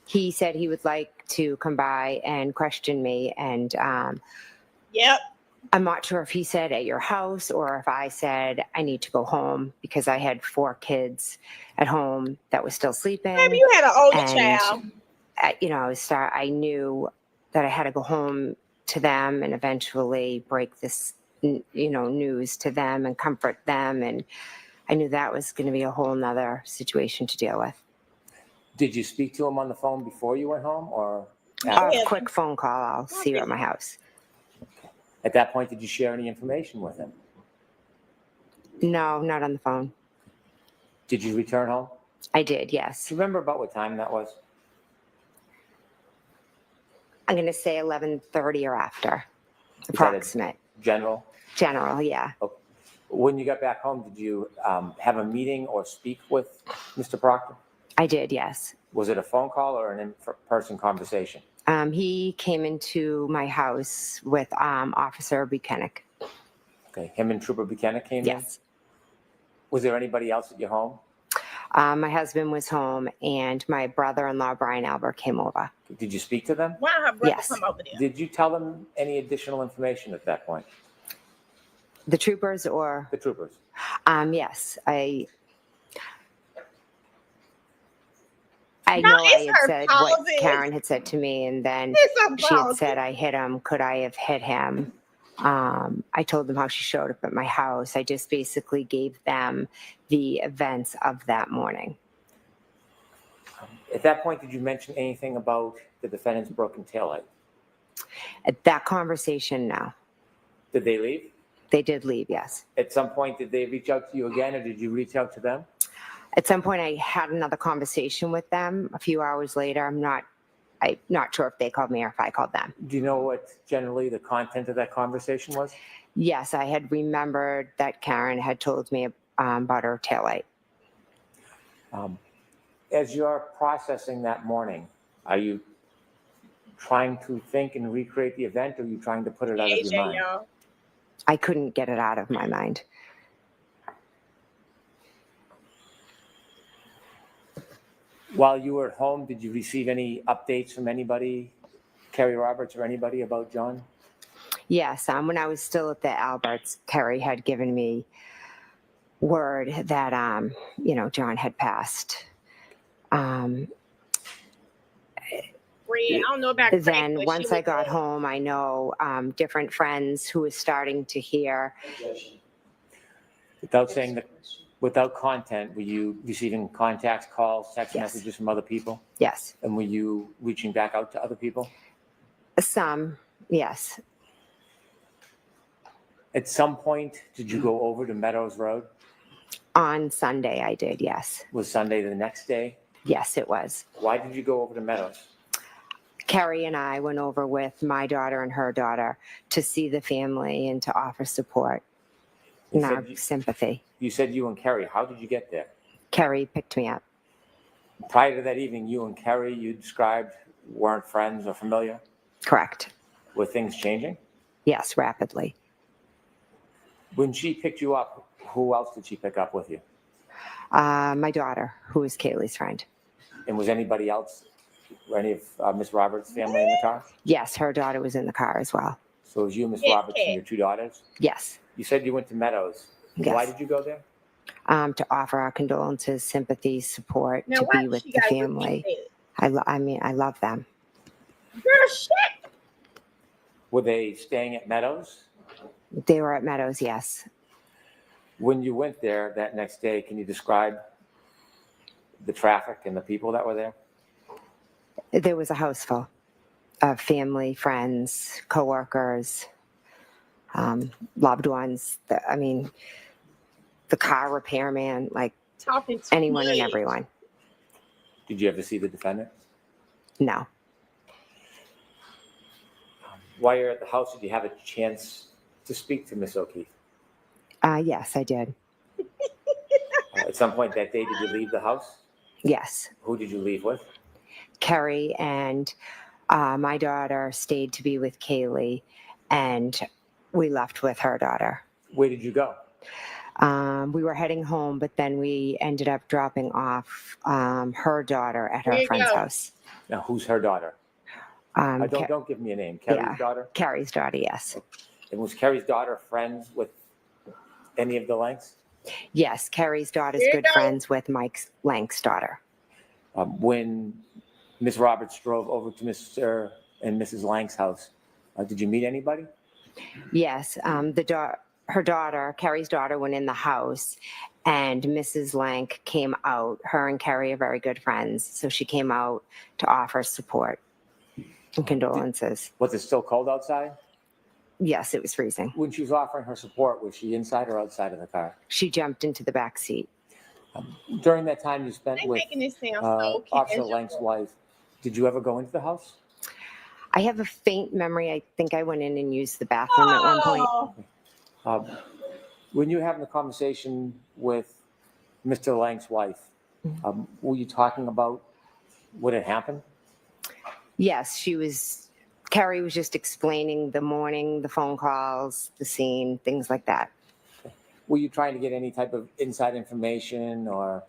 Speaker 9: He said he would like to come by and question me. And
Speaker 1: Yep.
Speaker 9: I'm not sure if he said at your house or if I said I need to go home because I had 4 kids at home that were still sleeping.
Speaker 1: Maybe you had an older
Speaker 9: And,
Speaker 1: child.
Speaker 9: I knew that I had to go home to them and eventually break this, news to them and comfort them. And I knew that was going to be a whole nother situation to deal with.
Speaker 4: Did you speak to him on the phone before you went home, or
Speaker 9: A quick phone call. I'll see you at my house.
Speaker 4: at that point, did you share any information with him?
Speaker 9: No, not on the phone.
Speaker 4: Did you return home?
Speaker 9: I did, yes.
Speaker 4: Do you remember about what time that was?
Speaker 9: I'm going to say 11:30 or after.
Speaker 4: that a-
Speaker 9: Approximate.
Speaker 4: General?
Speaker 9: General, yeah.
Speaker 4: When you got back home, did you have a meeting or speak with Mr. Proctor?
Speaker 9: I did, yes.
Speaker 4: Was it a phone call or an in-person conversation?
Speaker 9: He came into my house with Officer Buchanan.
Speaker 4: Okay, him and Trooper Buchanan came in?
Speaker 9: Yes.
Speaker 4: Was there anybody else at your home?
Speaker 9: My husband was home, and my brother-in-law, Brian Albert, came over.
Speaker 4: Did you speak to them?
Speaker 1: Why her brother
Speaker 9: Yes.
Speaker 1: come over there?
Speaker 4: Did you tell them any additional information at that point?
Speaker 9: The troopers or,
Speaker 4: The troopers?
Speaker 9: yes, I
Speaker 1: No,
Speaker 9: know I
Speaker 1: it's
Speaker 9: had
Speaker 1: her
Speaker 9: said what
Speaker 1: pauses.
Speaker 9: Karen had said to me, and then
Speaker 1: It's her
Speaker 9: she had
Speaker 1: pauses.
Speaker 9: said I hit him. Could I have hit him? I told them how she showed up at my house. I just basically gave them the events of that morning.
Speaker 4: At that point, did you mention anything about the defendant's broken taillight?
Speaker 9: At that conversation, no.
Speaker 4: Did they leave?
Speaker 9: They did leave, yes.
Speaker 4: At some point, did they reach out to you again, or did you reach out to them?
Speaker 9: At some point, I had another conversation with them a few hours later. I'm not sure if they called me or if I called them.
Speaker 4: Do you know what generally the content of that conversation was?
Speaker 9: Yes, I had remembered that Karen had told me about her taillight.
Speaker 4: As you're processing that morning, are you trying to think and recreate the event, or are you trying to put it out of your
Speaker 1: AJ,
Speaker 4: mind?
Speaker 1: y'all.
Speaker 9: I couldn't get it out of my mind.
Speaker 4: While you were at home, did you receive any updates from anybody, Kerry Roberts or anybody, about John?
Speaker 9: Yes, when I was still at the Alberts, Kerry had given me word that John had passed.
Speaker 1: Fred, I don't know about Fred,
Speaker 9: Then
Speaker 1: but
Speaker 9: once
Speaker 1: she
Speaker 9: I
Speaker 1: was
Speaker 9: got
Speaker 1: there.
Speaker 9: home, I know different friends who were starting to hear.
Speaker 4: Without content, were you receiving contacts, calls, text
Speaker 9: Yes.
Speaker 4: messages from other people?
Speaker 9: Yes,
Speaker 4: And were you reaching back out to other people?
Speaker 9: some, yes.
Speaker 4: At some point, did you go over to Meadows Road?
Speaker 9: On Sunday, I did, yes.
Speaker 4: Was Sunday the next day?
Speaker 9: Yes, it was.
Speaker 4: Why did you go over to Meadows?
Speaker 9: Carrie and I went over with my daughter and her daughter to see the family and to offer support
Speaker 4: You
Speaker 9: and
Speaker 4: said
Speaker 9: our
Speaker 4: you-
Speaker 9: sympathy.
Speaker 4: You said you and Kerry. How did you get there?
Speaker 9: Carrie picked me up.
Speaker 4: Prior to that evening, you and Kerry, you described, weren't friends or familiar.
Speaker 9: Correct.
Speaker 4: Were things changing?
Speaker 9: Yes, rapidly.
Speaker 4: When she picked you up, who else did she pick up with you?
Speaker 9: My daughter, who is Kaylee's friend.
Speaker 4: And was anybody else, or any of Miss Roberts' family in the car?
Speaker 9: Yes, her daughter was in the car as well.
Speaker 4: So it was you, Miss
Speaker 1: Yes,
Speaker 4: Roberts, and
Speaker 1: Kay.
Speaker 4: your two daughters?
Speaker 9: Yes.
Speaker 4: You said you went to Meadows.
Speaker 9: Yes.
Speaker 4: Why did you go there?
Speaker 9: To offer our condolences, sympathy, support,
Speaker 1: Now,
Speaker 9: to
Speaker 1: why
Speaker 9: be with
Speaker 1: she
Speaker 9: the
Speaker 1: gotta
Speaker 9: family.
Speaker 1: repeat
Speaker 9: I love them.
Speaker 1: that? Girl, shit.
Speaker 4: Were they staying at Meadows?
Speaker 9: They were at Meadows, yes.
Speaker 4: When you went there that next day, can you describe the traffic and the people that were there?
Speaker 9: There was a house full of family, friends, coworkers, loved ones. The car repairman, like
Speaker 1: Talking to
Speaker 9: anyone and
Speaker 1: me.
Speaker 9: everyone.
Speaker 4: Did you ever see the defendant?
Speaker 9: No.
Speaker 4: While you're at the house, did you have a chance to speak to Miss O'Keefe?
Speaker 9: Yes, I did.
Speaker 4: At some point that day, did you leave the house?
Speaker 9: Yes.
Speaker 4: Who did you leave with?
Speaker 9: Kerry and my daughter stayed to be with Kaylee, and we left with her daughter.
Speaker 4: Where did you go?
Speaker 9: We were heading home, but then we ended up dropping off her daughter at
Speaker 1: Where
Speaker 9: her
Speaker 1: you
Speaker 9: friend's
Speaker 1: go?
Speaker 9: house.
Speaker 4: Now, who's her daughter? Don't give me a name. Kerry's daughter?
Speaker 9: Carrie's daughter, yes.
Speaker 4: And was Kerry's daughter friends with any of the Lanks?
Speaker 9: Yes, Carrie's daughter's
Speaker 1: There you
Speaker 9: good
Speaker 1: go.
Speaker 9: friends with Mike Lank's daughter.
Speaker 4: When Miss Roberts drove over to Mr. and Mrs. Lank's house, did you meet anybody?
Speaker 9: Yes, her daughter, Carrie's daughter, went in the house, and Mrs. Lank came out. Her and Carrie are very good friends, so she came out to offer support and condolences.
Speaker 4: Was it still cold outside?
Speaker 9: Yes, it was freezing.
Speaker 4: When she was offering her support, was she inside or outside of the car?
Speaker 9: She jumped into the back seat.
Speaker 4: During that time you spent
Speaker 1: They
Speaker 4: with
Speaker 1: making this sound so
Speaker 4: Officer
Speaker 1: casual.
Speaker 4: Lank's wife, did you ever go into the house?
Speaker 9: I have a faint memory. I think I went in and used the bathroom at one point.
Speaker 1: Oh,
Speaker 4: When you were having a conversation with Mr. Lank's wife, were you talking about what had happened?
Speaker 9: Yes, Carrie was just explaining the morning, the phone calls, the scene, things like that.
Speaker 4: Were you trying to get any type of inside information or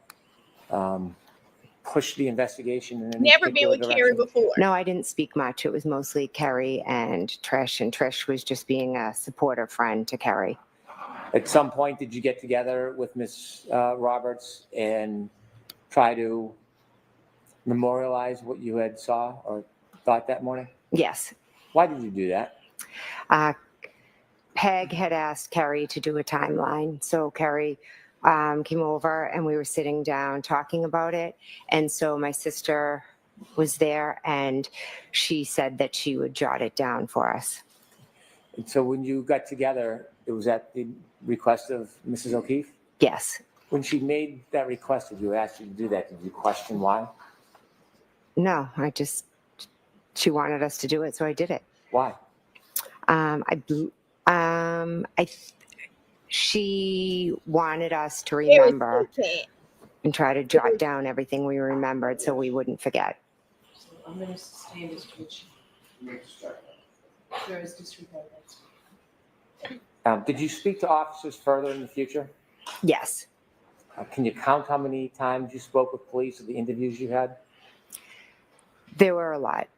Speaker 4: push the investigation in any
Speaker 1: Never been
Speaker 4: particular
Speaker 1: with Carrie
Speaker 4: direction?
Speaker 1: before.
Speaker 9: No, I didn't speak much. It was mostly Kerry and Trish was just being a supportive friend to Kerry.
Speaker 4: At some point, did you get together with Ms. Roberts and try to memorialize what you had saw or thought that morning?
Speaker 9: Yes.
Speaker 4: Why did you do that?
Speaker 9: Peg had asked Kerry to do a timeline. So Kerry came over and we were sitting down talking about it. And so my sister was there and she said that she would jot it down for us.
Speaker 4: And so when you got together, it was at the request of Mrs. O'Keefe?
Speaker 9: Yes.
Speaker 4: When she made that request, did you ask you to do that? Did you question why?
Speaker 9: No, she wanted us to do it, so I did it.
Speaker 4: Why?
Speaker 9: She wanted us to remember
Speaker 1: Very
Speaker 9: and try to jot down everything we remembered so we wouldn't forget.
Speaker 5: I'm going to sustain this twitch. There is disregard.
Speaker 4: Did you speak to officers further in the future?
Speaker 9: Yes.
Speaker 4: Can you count how many times you spoke with police or the interviews you had?
Speaker 9: There were a lot,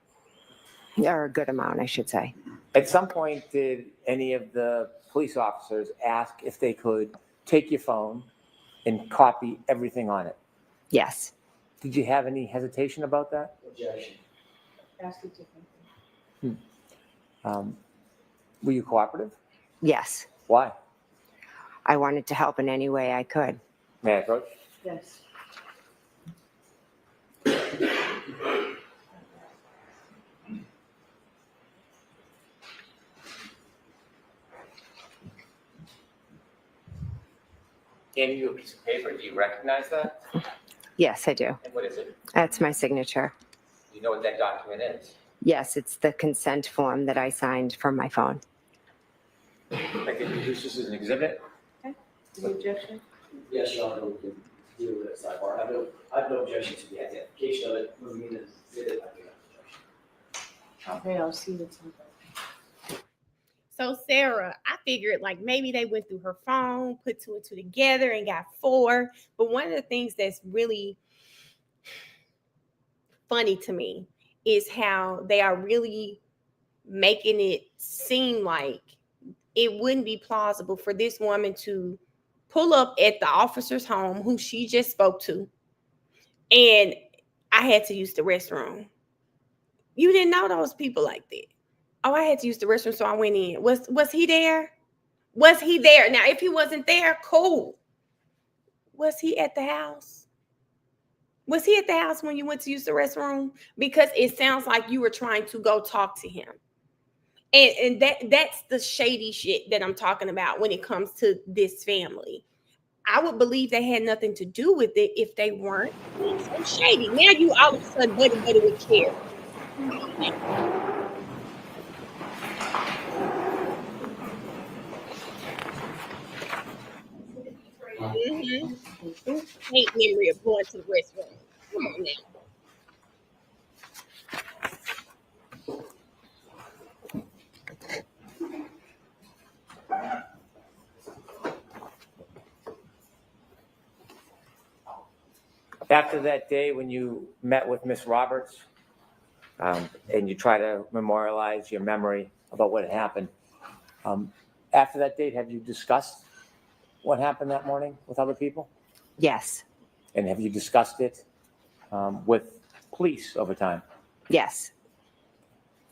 Speaker 9: or a good amount, I should say.
Speaker 4: At some point, did any of the police officers ask if they could take your phone and copy everything on it?
Speaker 9: Yes.
Speaker 4: Did you have any hesitation about that?
Speaker 6: Objection.
Speaker 5: Ask it differently.
Speaker 4: Were you cooperative?
Speaker 9: Yes.
Speaker 4: Why?
Speaker 9: I wanted to help in any way I could.
Speaker 4: May I approach?
Speaker 5: Yes.
Speaker 4: Gave you a piece of paper. Do you recognize that?
Speaker 9: Yes, I do.
Speaker 4: And what is it?
Speaker 9: That's my signature.
Speaker 4: Do you know what that document is?
Speaker 9: Yes, it's the consent form that I signed from my phone.
Speaker 4: I can use this as an exhibit.
Speaker 5: Any objection?
Speaker 6: Yes, Your Honor, we can deal with it sidebar. I have no objection to the identification of it, moving in as exhibit. I do have objection.
Speaker 5: Okay, I'll see what's on that.
Speaker 1: So Sarah, I figured like maybe they went through her phone, put two and two together and got 4. But one of the things that's really funny to me is how they are really making it seem like it wouldn't be plausible for this woman to pull up at the officer's home who she just spoke to. And I had to use the restroom. You didn't know those people like that. Oh, I had to use the restroom, so I went in. Was he there? Was he there? Now, if he wasn't there, cool. Was he at the house? Was he at the house when you went to use the restroom? Because it sounds like you were trying to go talk to him. And that's the shady shit that I'm talking about when it comes to this family. I would believe they had nothing to do with it if they weren't so shady. Now you all of a sudden buddy with Carrie. Hate memory of going to the restroom. Come on now.
Speaker 4: After that day when you met with Miss Roberts and you try to memorialize your memory about what had happened, after that date, have you discussed what happened that morning with other people?
Speaker 9: Yes.
Speaker 4: And have you discussed it with police over time?
Speaker 9: Yes.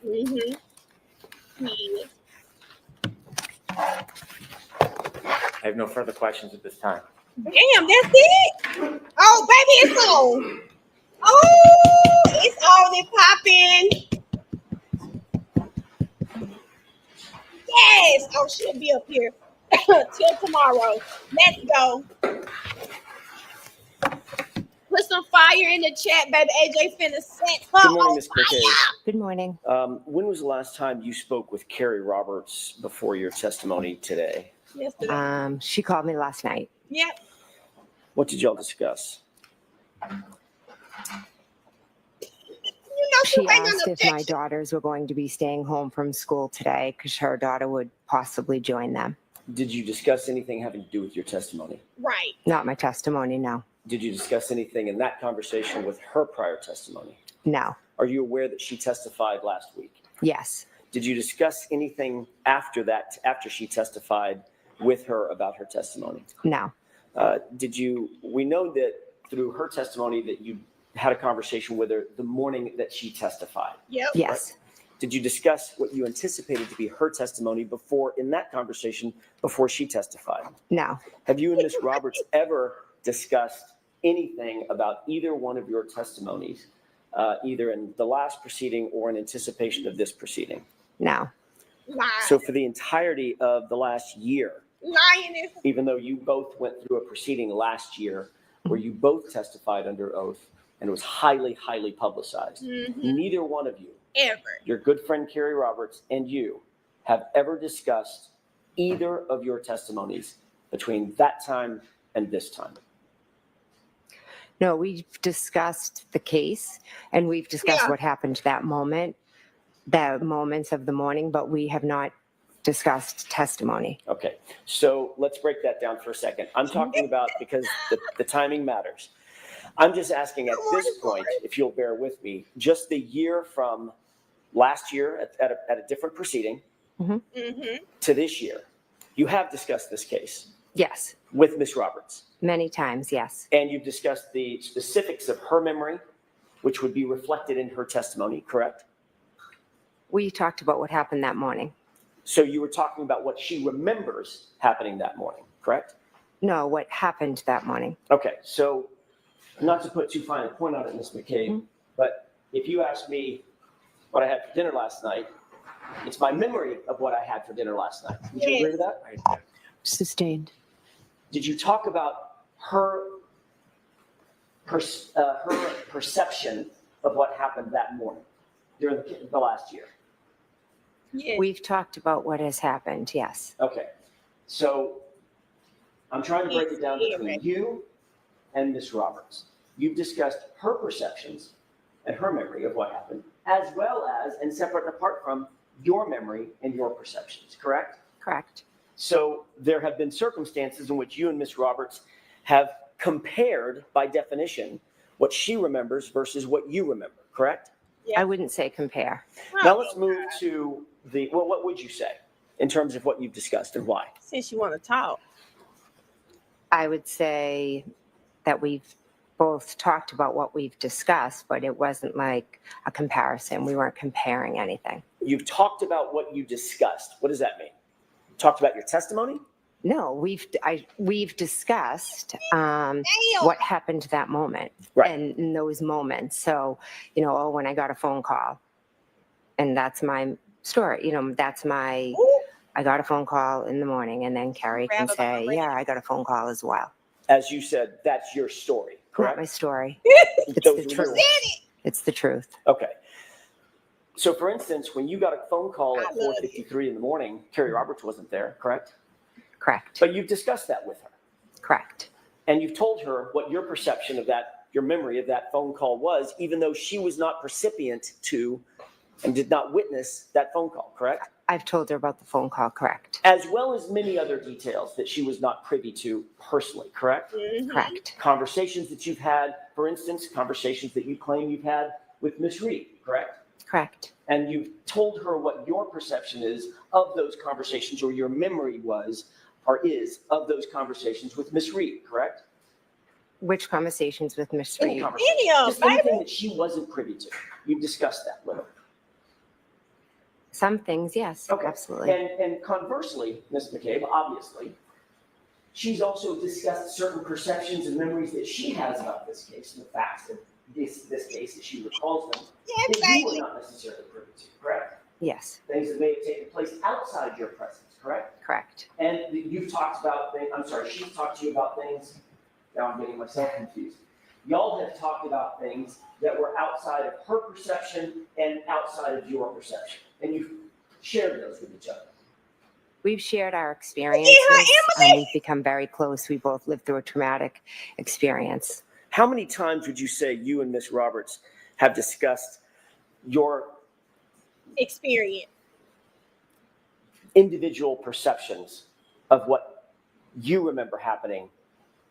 Speaker 1: Mm-hmm.
Speaker 4: I have no further questions at this time.
Speaker 1: Damn, that's it? Oh, baby, it's on. Oh, it's on and popping. Yes. Oh, she'll be up here till tomorrow. Let's go. Put some fire in the chat, baby. AJ finna set her
Speaker 10: Good morning,
Speaker 1: on
Speaker 10: Ms. McCabe.
Speaker 9: Good morning.
Speaker 10: When was the last time you spoke with Carrie Roberts before your testimony today?
Speaker 1: Yesterday.
Speaker 9: She called me last night.
Speaker 1: Yep.
Speaker 10: What did y'all discuss?
Speaker 1: You know
Speaker 9: She
Speaker 1: ain't
Speaker 9: asked
Speaker 1: no
Speaker 9: if my
Speaker 1: objection.
Speaker 9: daughters were going to be staying home from school today because her daughter would possibly join them.
Speaker 10: Did you discuss anything having to do with your testimony?
Speaker 1: Right.
Speaker 9: Not my testimony, no.
Speaker 10: Did you discuss anything in that conversation with her prior testimony?
Speaker 9: No.
Speaker 10: Are you aware that she testified last week?
Speaker 9: Yes.
Speaker 10: Did you discuss anything after that, after she testified with her about her testimony?
Speaker 9: No.
Speaker 10: We know that through her testimony that you had a conversation with her the morning that she testified.
Speaker 1: Yep.
Speaker 9: Yes.
Speaker 10: Did you discuss what you anticipated to be her testimony in that conversation before she testified?
Speaker 9: No.
Speaker 10: Have you and Ms. Roberts ever discussed anything about either one of your testimonies, either in the last proceeding or in anticipation of this proceeding?
Speaker 9: No.
Speaker 1: Lying.
Speaker 10: So for the entirety of the last year,
Speaker 1: Lioness.
Speaker 10: even though you both went through a proceeding last year where you both testified under oath and it was highly, highly publicized, neither one of you,
Speaker 1: Ever.
Speaker 10: your good friend Carrie Roberts and you, have ever discussed either of your testimonies between that time and this time.
Speaker 9: No, we've discussed the case and we've discussed what happened that moment, the moments of the morning, but we have not discussed testimony.
Speaker 10: Okay, so let's break that down for a second. I'm talking about, because the timing matters. I'm just asking at this point, if you'll bear with me, just the year from last year at a different proceeding to this year. You have discussed this case
Speaker 9: Yes.
Speaker 10: with Ms. Roberts.
Speaker 9: Many times, yes.
Speaker 10: And you've discussed the specifics of her memory, which would be reflected in her testimony, correct?
Speaker 9: We talked about what happened that morning.
Speaker 10: So you were talking about what she remembers happening that morning, correct?
Speaker 9: No, what happened that morning.
Speaker 10: Okay, so not to put too fine a point on it, Ms. McCabe, but if you ask me what I had for dinner last night, it's my memory of what I had for dinner last night. Would you agree with that?
Speaker 5: Sustained.
Speaker 10: Did you talk about her perception of what happened that morning during the last year?
Speaker 1: Yeah.
Speaker 9: We've talked about what has happened, yes.
Speaker 10: Okay, so I'm trying to break it down between you and Ms. Roberts. You've discussed her perceptions and her memory of what happened, as well as, and separate and apart from, your memory and your perceptions, correct?
Speaker 9: Correct.
Speaker 10: So there have been circumstances in which you and Ms. Roberts have compared, by definition, what she remembers versus what you remember, correct?
Speaker 9: I wouldn't say compare.
Speaker 10: Now let's move to what would you say in terms of what you've discussed and why?
Speaker 1: Since you want to talk.
Speaker 9: I would say that we've both talked about what we've discussed, but it wasn't like a comparison. We weren't comparing anything.
Speaker 10: You've talked about what you discussed. What does that mean? Talked about your testimony?
Speaker 9: No, we've discussed what happened that moment,
Speaker 10: Right.
Speaker 9: and in those moments. So, when I got a phone call, and that's my story. I got a phone call in the morning, and then Carrie can say, "Yeah, I got a phone call as well."
Speaker 10: As you said, that's your story,
Speaker 9: Not
Speaker 10: correct?
Speaker 9: my story.
Speaker 10: Those
Speaker 9: It's the
Speaker 10: were
Speaker 9: truth.
Speaker 10: yours.
Speaker 9: It's the truth.
Speaker 10: Okay. So for instance, when you got a phone call at 4:53 in the morning, Carrie Roberts wasn't there, correct?
Speaker 9: Correct.
Speaker 10: But you've discussed that with her.
Speaker 9: Correct.
Speaker 10: And you've told her what your perception of that, your memory of that phone call was, even though she was not recipient to and did not witness that phone call, correct?
Speaker 9: I've told her about the phone call. Correct.
Speaker 10: As well as many other details that she was not privy to personally, correct?
Speaker 9: Correct.
Speaker 10: Conversations that you've had, for instance, conversations that you claim you've had with Ms. Reed, correct?
Speaker 9: Correct.
Speaker 10: And you've told her what your perception is of those conversations, or your memory was or is of those conversations with Ms. Reed, correct?
Speaker 9: Which conversations with Miss
Speaker 10: Any
Speaker 9: Reed?
Speaker 10: conversation, just anything that she wasn't privy to. You've discussed that with her.
Speaker 9: Some things, yes.
Speaker 10: Okay.
Speaker 9: Absolutely.
Speaker 10: And conversely, Ms. McCabe, obviously, she's also discussed certain perceptions and memories that she has about this case, and the facts of this case that she recalls them, that you were not necessarily privy to, correct?
Speaker 9: Yes.
Speaker 10: Things that may have taken place outside your presence, correct?
Speaker 9: Correct.
Speaker 10: And you've talked about things, she's talked to you about things, now I'm getting myself confused. Y'all have talked about things that were outside of her perception and outside of your perception. And you've shared those with each other.
Speaker 9: We've shared our experiences. We've become very close. We both lived through a traumatic experience.
Speaker 10: How many times would you say you and Ms. Roberts have discussed your
Speaker 1: Experience.
Speaker 10: individual perceptions of what you remember happening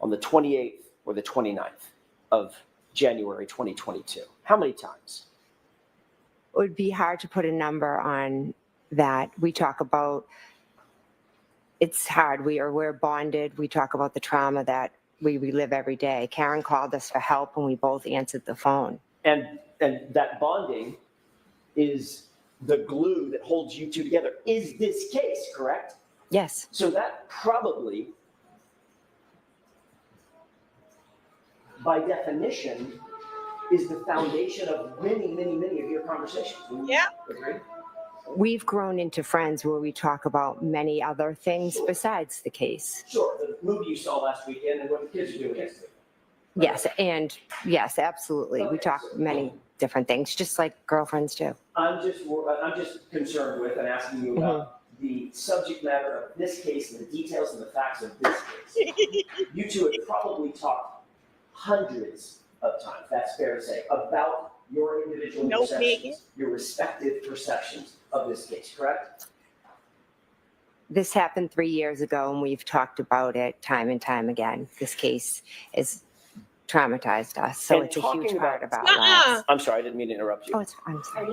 Speaker 10: on the 28th or the 29th of January 2022? How many times?
Speaker 9: It would be hard to put a number on that. We talk about, it's hard. We're bonded. We talk about the trauma that we relive every day. Karen called us for help and we both answered the phone.
Speaker 10: And that bonding is the glue that holds you two together. Is this case, correct?
Speaker 9: Yes.
Speaker 10: So that probably, by definition, is the foundation of many of your conversations.
Speaker 1: Yeah.
Speaker 10: Agree?
Speaker 9: We've grown into friends where we talk about many other things besides the case.
Speaker 10: Sure, the movie you saw last weekend and what the kids are doing next week.
Speaker 9: Yes, and yes, absolutely. We talk many different things, just like girlfriends do.
Speaker 10: I'm just concerned with and asking you about the subject matter of this case and the details and the facts of this case. You two have probably talked hundreds of times, that's fair to say, about your individual perceptions, your respective perceptions of this case, correct?
Speaker 9: This happened 3 years ago, and we've talked about it time and time again. This case has traumatized us, so
Speaker 10: And
Speaker 9: it's a
Speaker 10: talking
Speaker 9: huge part
Speaker 10: about-
Speaker 9: about lives.
Speaker 10: I'm sorry, I didn't mean to interrupt you.
Speaker 9: Oh, I'm sorry. I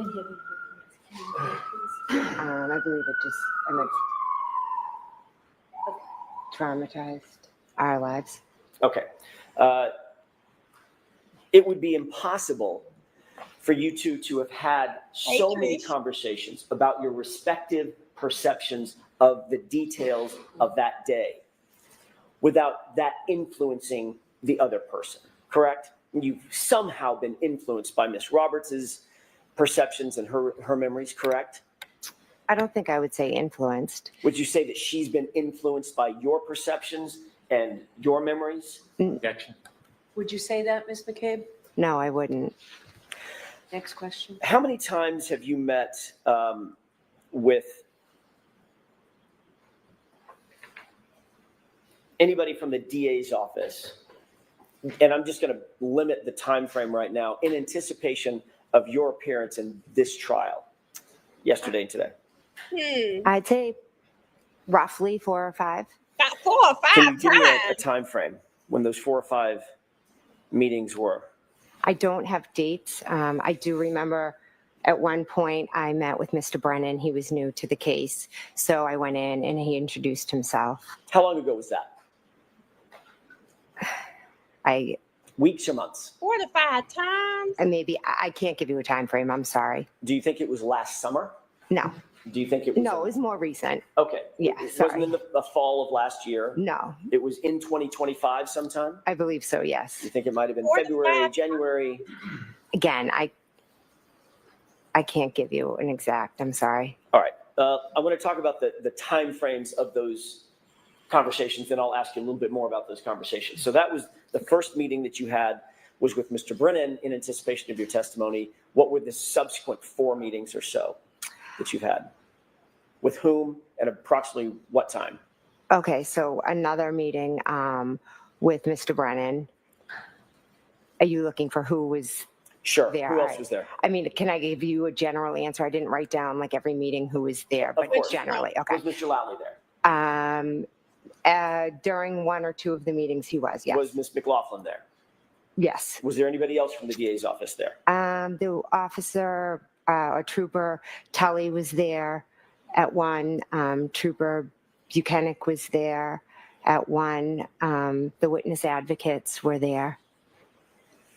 Speaker 9: believe it just traumatized our lives.
Speaker 10: Okay. It would be impossible for you two to have had so many conversations about your respective perceptions of the details of that day without that influencing the other person, correct? You've somehow been influenced by Miss Roberts's perceptions and her memories, correct?
Speaker 9: I don't think I would say influenced.
Speaker 10: Would you say that she's been influenced by your perceptions and your memories?
Speaker 4: Objection.
Speaker 5: Would you say that, Ms. McCabe?
Speaker 9: No, I wouldn't.
Speaker 5: Next question.
Speaker 10: How many times have you met with anybody from the DA's office? And I'm just going to limit the time frame right now in anticipation of your appearance in this trial, yesterday and today.
Speaker 9: I'd say roughly 4 or 5.
Speaker 1: About 4 or 5
Speaker 10: Can you give me a
Speaker 1: times.
Speaker 10: time frame when those 4 or 5 meetings were?
Speaker 9: I don't have dates. I do remember at one point I met with Mr. Brennan. He was new to the case. So I went in and he introduced himself.
Speaker 10: How long ago was that? Weeks or months?
Speaker 1: 4 to 5 times.
Speaker 9: And maybe I can't give you a time frame. I'm sorry.
Speaker 10: Do you think it was last summer?
Speaker 9: No.
Speaker 10: Do you think it was?
Speaker 9: No, it was more recent.
Speaker 10: Okay.
Speaker 9: Yeah,
Speaker 10: It
Speaker 9: sorry.
Speaker 10: wasn't in the fall of last year.
Speaker 9: No,
Speaker 10: It was in 2025 sometime?
Speaker 9: I believe so, yes.
Speaker 10: You think it might have been
Speaker 1: 4 to
Speaker 10: February,
Speaker 1: 5
Speaker 10: January?
Speaker 9: Again, I can't give you an exact. I'm sorry.
Speaker 10: All right. I want to talk about the time frames of those conversations, then I'll ask you a little bit more about those conversations. So that was the first meeting that you had was with Mr. Brennan in anticipation of your testimony. What were the subsequent 4 meetings or so that you've had? With whom and approximately what time?
Speaker 9: Okay, so another meeting with Mr. Brennan. Are you looking for who was
Speaker 10: Sure.
Speaker 9: there?
Speaker 10: Who else
Speaker 9: I-
Speaker 10: was there?
Speaker 9: I mean, can I give you a general answer? I didn't write down like every meeting who was there,
Speaker 10: Of
Speaker 9: but
Speaker 10: course.
Speaker 9: generally, okay.
Speaker 10: Was Mr. Lally there?
Speaker 9: During 1 or 2 of the meetings, he was, yes.
Speaker 10: Was Ms. McLaughlin there?
Speaker 9: Yes.
Speaker 10: Was there anybody else from the DA's office there?
Speaker 9: The officer, or Trooper Tully was there at 1. Trooper Buchanan was there at 1. The witness advocates were there.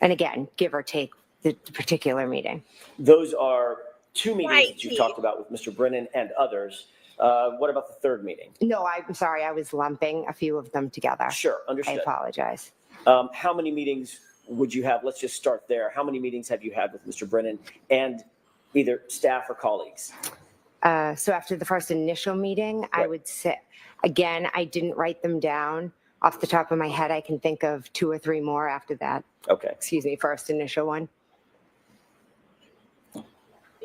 Speaker 9: And again, give or take the particular meeting.
Speaker 10: Those are 2 meetings
Speaker 1: Right,
Speaker 10: that you
Speaker 1: Chief.
Speaker 10: talked about with Mr. Brennan and others. What about the 3rd meeting?
Speaker 9: No, I'm sorry. I was lumping a few of them together.
Speaker 10: Sure,
Speaker 9: I
Speaker 10: understood.
Speaker 9: apologize.
Speaker 10: How many meetings would you have? Let's just start there. How many meetings have you had with Mr. Brennan and either staff or colleagues?
Speaker 9: So after the first initial meeting, I
Speaker 10: Right.
Speaker 9: would say, again, I didn't write them down. Off the top of my head, I can think of 2 or 3 more after that.
Speaker 10: Okay,
Speaker 9: Excuse me, first initial one.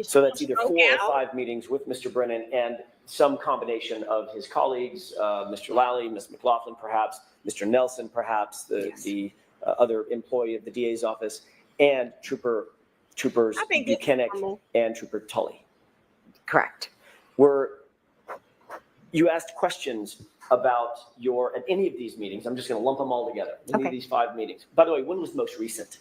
Speaker 10: so that's either 4 or
Speaker 1: Okay.
Speaker 10: 5 meetings with Mr. Brennan and some combination of his colleagues, Mr. Lally, Ms. McLaughlin perhaps, Mr. Nelson perhaps, the other employee of the DA's office, and Troopers
Speaker 1: I think this is
Speaker 10: Buchanan
Speaker 1: normal.
Speaker 10: and Trooper Tully.
Speaker 9: Correct.
Speaker 10: Were You asked questions about at any of these meetings. I'm just going to lump them all together. Any
Speaker 9: Okay.
Speaker 10: of these 5 meetings. By the way, when was the most recent?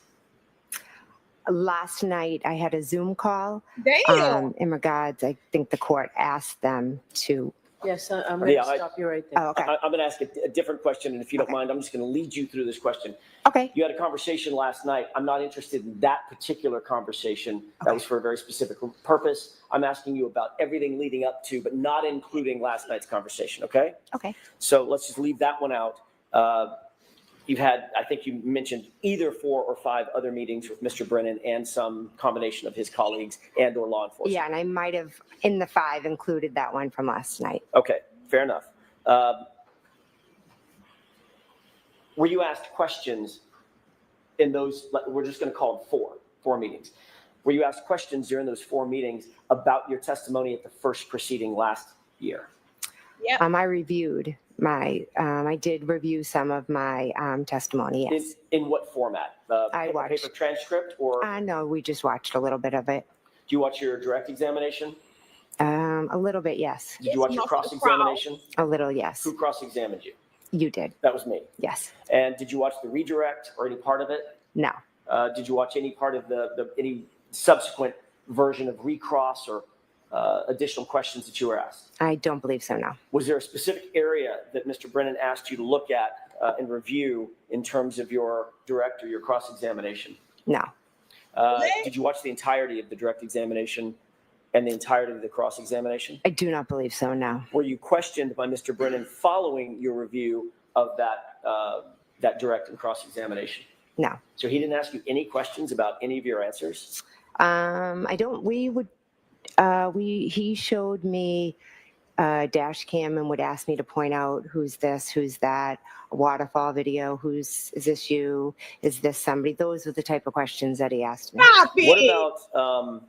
Speaker 9: Last night, I had a Zoom call.
Speaker 1: Damn.
Speaker 9: In regards, I think the court asked them to.
Speaker 5: Yes, I'm going to
Speaker 10: Yeah,
Speaker 5: stop you right there.
Speaker 9: Oh, okay.
Speaker 10: I'm going to ask a different question, and if you don't
Speaker 9: Okay.
Speaker 10: mind, I'm just going to lead you through this question.
Speaker 9: Okay.
Speaker 10: You had a conversation last night. I'm not interested in that particular conversation. That was for a very specific purpose. I'm asking you about everything leading up to, but not including last night's conversation, okay?
Speaker 9: Okay.
Speaker 10: So let's just leave that one out. You've had, I think you mentioned either 4 or 5 other meetings with Mr. Brennan and some combination of his colleagues and or law enforcement.
Speaker 9: Yeah, and I might have, in the 5, included that one from last night.
Speaker 10: Okay, fair enough. Were you asked questions in those, we're just going to call them 4 meetings. Were you asked questions during those 4 meetings about your testimony at the first proceeding last year?
Speaker 1: Yep.
Speaker 9: I reviewed I did review some of my testimony, yes.
Speaker 10: In what format?
Speaker 9: I watched.
Speaker 10: Paper transcript or
Speaker 9: No, we just watched a little bit of it.
Speaker 10: do you watch your direct examination?
Speaker 9: A little bit, yes.
Speaker 10: Did you watch your cross-examination?
Speaker 9: A little, yes.
Speaker 10: Who cross-examined you?
Speaker 9: You did,
Speaker 10: That was me.
Speaker 9: yes.
Speaker 10: And did you watch the redirect or any part of it?
Speaker 9: No,
Speaker 10: Did you watch any part of any subsequent version of recross or additional questions that you were asked?
Speaker 9: I don't believe so, no.
Speaker 10: Was there a specific area that Mr. Brennan asked you to look at and review in terms of your direct or your cross-examination?
Speaker 9: No,
Speaker 10: Did you watch the entirety of the direct examination and the entirety of the cross-examination?
Speaker 9: I do not believe so, no.
Speaker 10: Were you questioned by Mr. Brennan following your review of that direct and cross-examination?
Speaker 9: No.
Speaker 10: So he didn't ask you any questions about any of your answers?
Speaker 9: He showed me a dash cam and would ask me to point out who's this, who's that, a waterfall video, is this you, is this somebody? Those were the type of questions that he asked me.
Speaker 1: Stop it.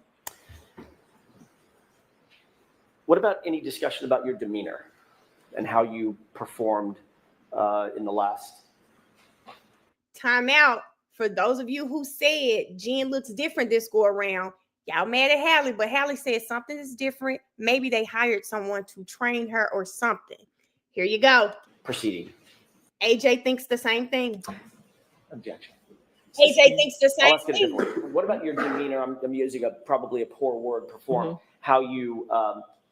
Speaker 10: What about any discussion about your demeanor and how you performed in the last?
Speaker 1: Time out. For those of you who said Jen looks different this go around, y'all mad at Hallie, but Hallie said something is different. Maybe they hired someone to train her or something. Here you go.
Speaker 10: Proceeding.
Speaker 1: AJ thinks the same thing.
Speaker 10: Objection.
Speaker 1: AJ thinks the
Speaker 10: I'll
Speaker 1: same
Speaker 10: ask it a
Speaker 1: thing.
Speaker 10: different way. What about your demeanor? I'm using probably a poor word, perform. How you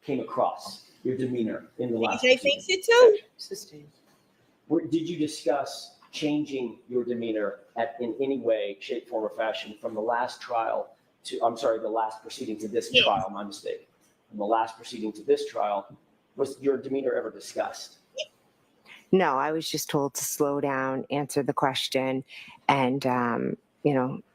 Speaker 10: came across your demeanor in the last.
Speaker 1: AJ thinks it too.
Speaker 5: Sustained.
Speaker 10: Did you discuss changing your demeanor in any way, shape, form, or fashion from the last trial to, the last proceeding to this trial, my mistake. From the last proceeding to this trial, was your demeanor ever discussed?
Speaker 9: No, I was just told to slow down, answer the question, and,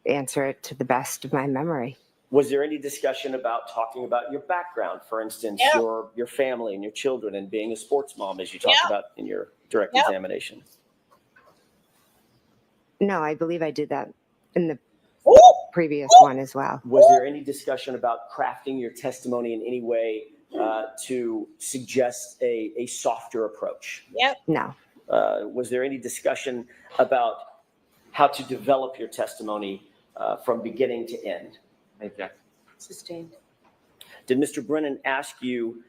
Speaker 9: answer it to the best of my memory.
Speaker 10: Was there any discussion about talking about your background, for instance,
Speaker 1: Yep.
Speaker 10: your family and your children and being a sports mom, as you talked about in your direct
Speaker 1: Yep.
Speaker 10: examination?
Speaker 9: No, I believe I did that in the
Speaker 1: Ooh.
Speaker 9: previous one as well.
Speaker 10: Was there any discussion about crafting your testimony in any way to suggest a softer approach?
Speaker 1: Yep.
Speaker 9: No,
Speaker 10: Was there any discussion about how to develop your testimony from beginning to end?
Speaker 4: Object.
Speaker 5: Sustained.
Speaker 10: Did Mr. Brennan ask you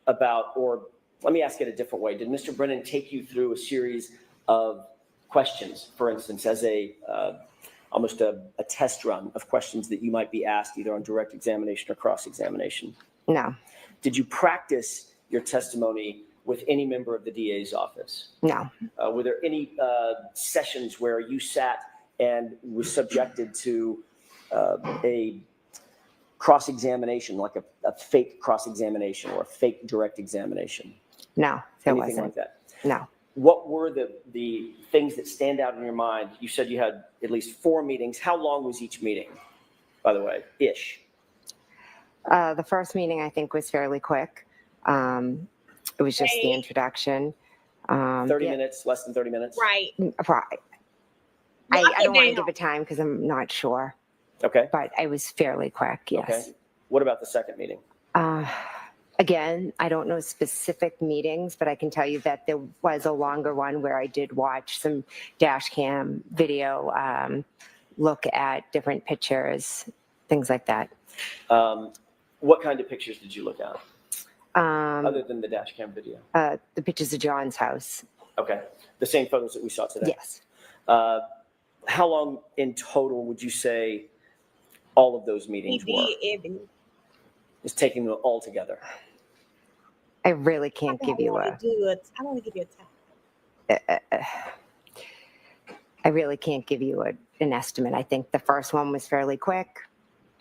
Speaker 10: about, or let me ask it a different way. Did Mr. Brennan take you through a series of questions, for instance, as almost a test run of questions that you might be asked either on direct examination or cross-examination?
Speaker 9: no,
Speaker 10: Did you practice your testimony with any member of the DA's office?
Speaker 9: no,
Speaker 10: Were there any sessions where you sat and was subjected to a cross-examination, like a fake cross-examination or a fake direct examination?
Speaker 9: no, there
Speaker 10: Anything
Speaker 9: wasn't.
Speaker 10: like that?
Speaker 9: No.
Speaker 10: What were the things that stand out in your mind? You said you had at least 4 meetings. How long was each meeting, by the way, ish?
Speaker 9: The first meeting I think was fairly quick. It was just the introduction.
Speaker 10: 30
Speaker 9: yeah,
Speaker 10: minutes, less than 30 minutes?
Speaker 1: Right.
Speaker 9: I don't want to give a time because I'm not sure,
Speaker 10: Okay.
Speaker 9: but it was fairly quick, yes.
Speaker 10: Okay. What about the second meeting?
Speaker 9: Again, I don't know specific meetings, but I can tell you that there was a longer one where I did watch some dash cam video, look at different pictures, things like that.
Speaker 10: What kind of pictures did you look at? other than the dash cam video?
Speaker 9: The pictures of John's house.
Speaker 10: Okay, the same photos that we saw today?
Speaker 9: Yes.
Speaker 10: How long in total would you say all of those meetings were? Just taking them all together.
Speaker 9: I really can't give you
Speaker 1: I want to give you a time.
Speaker 9: I really can't give you an estimate. I think the first one was fairly quick.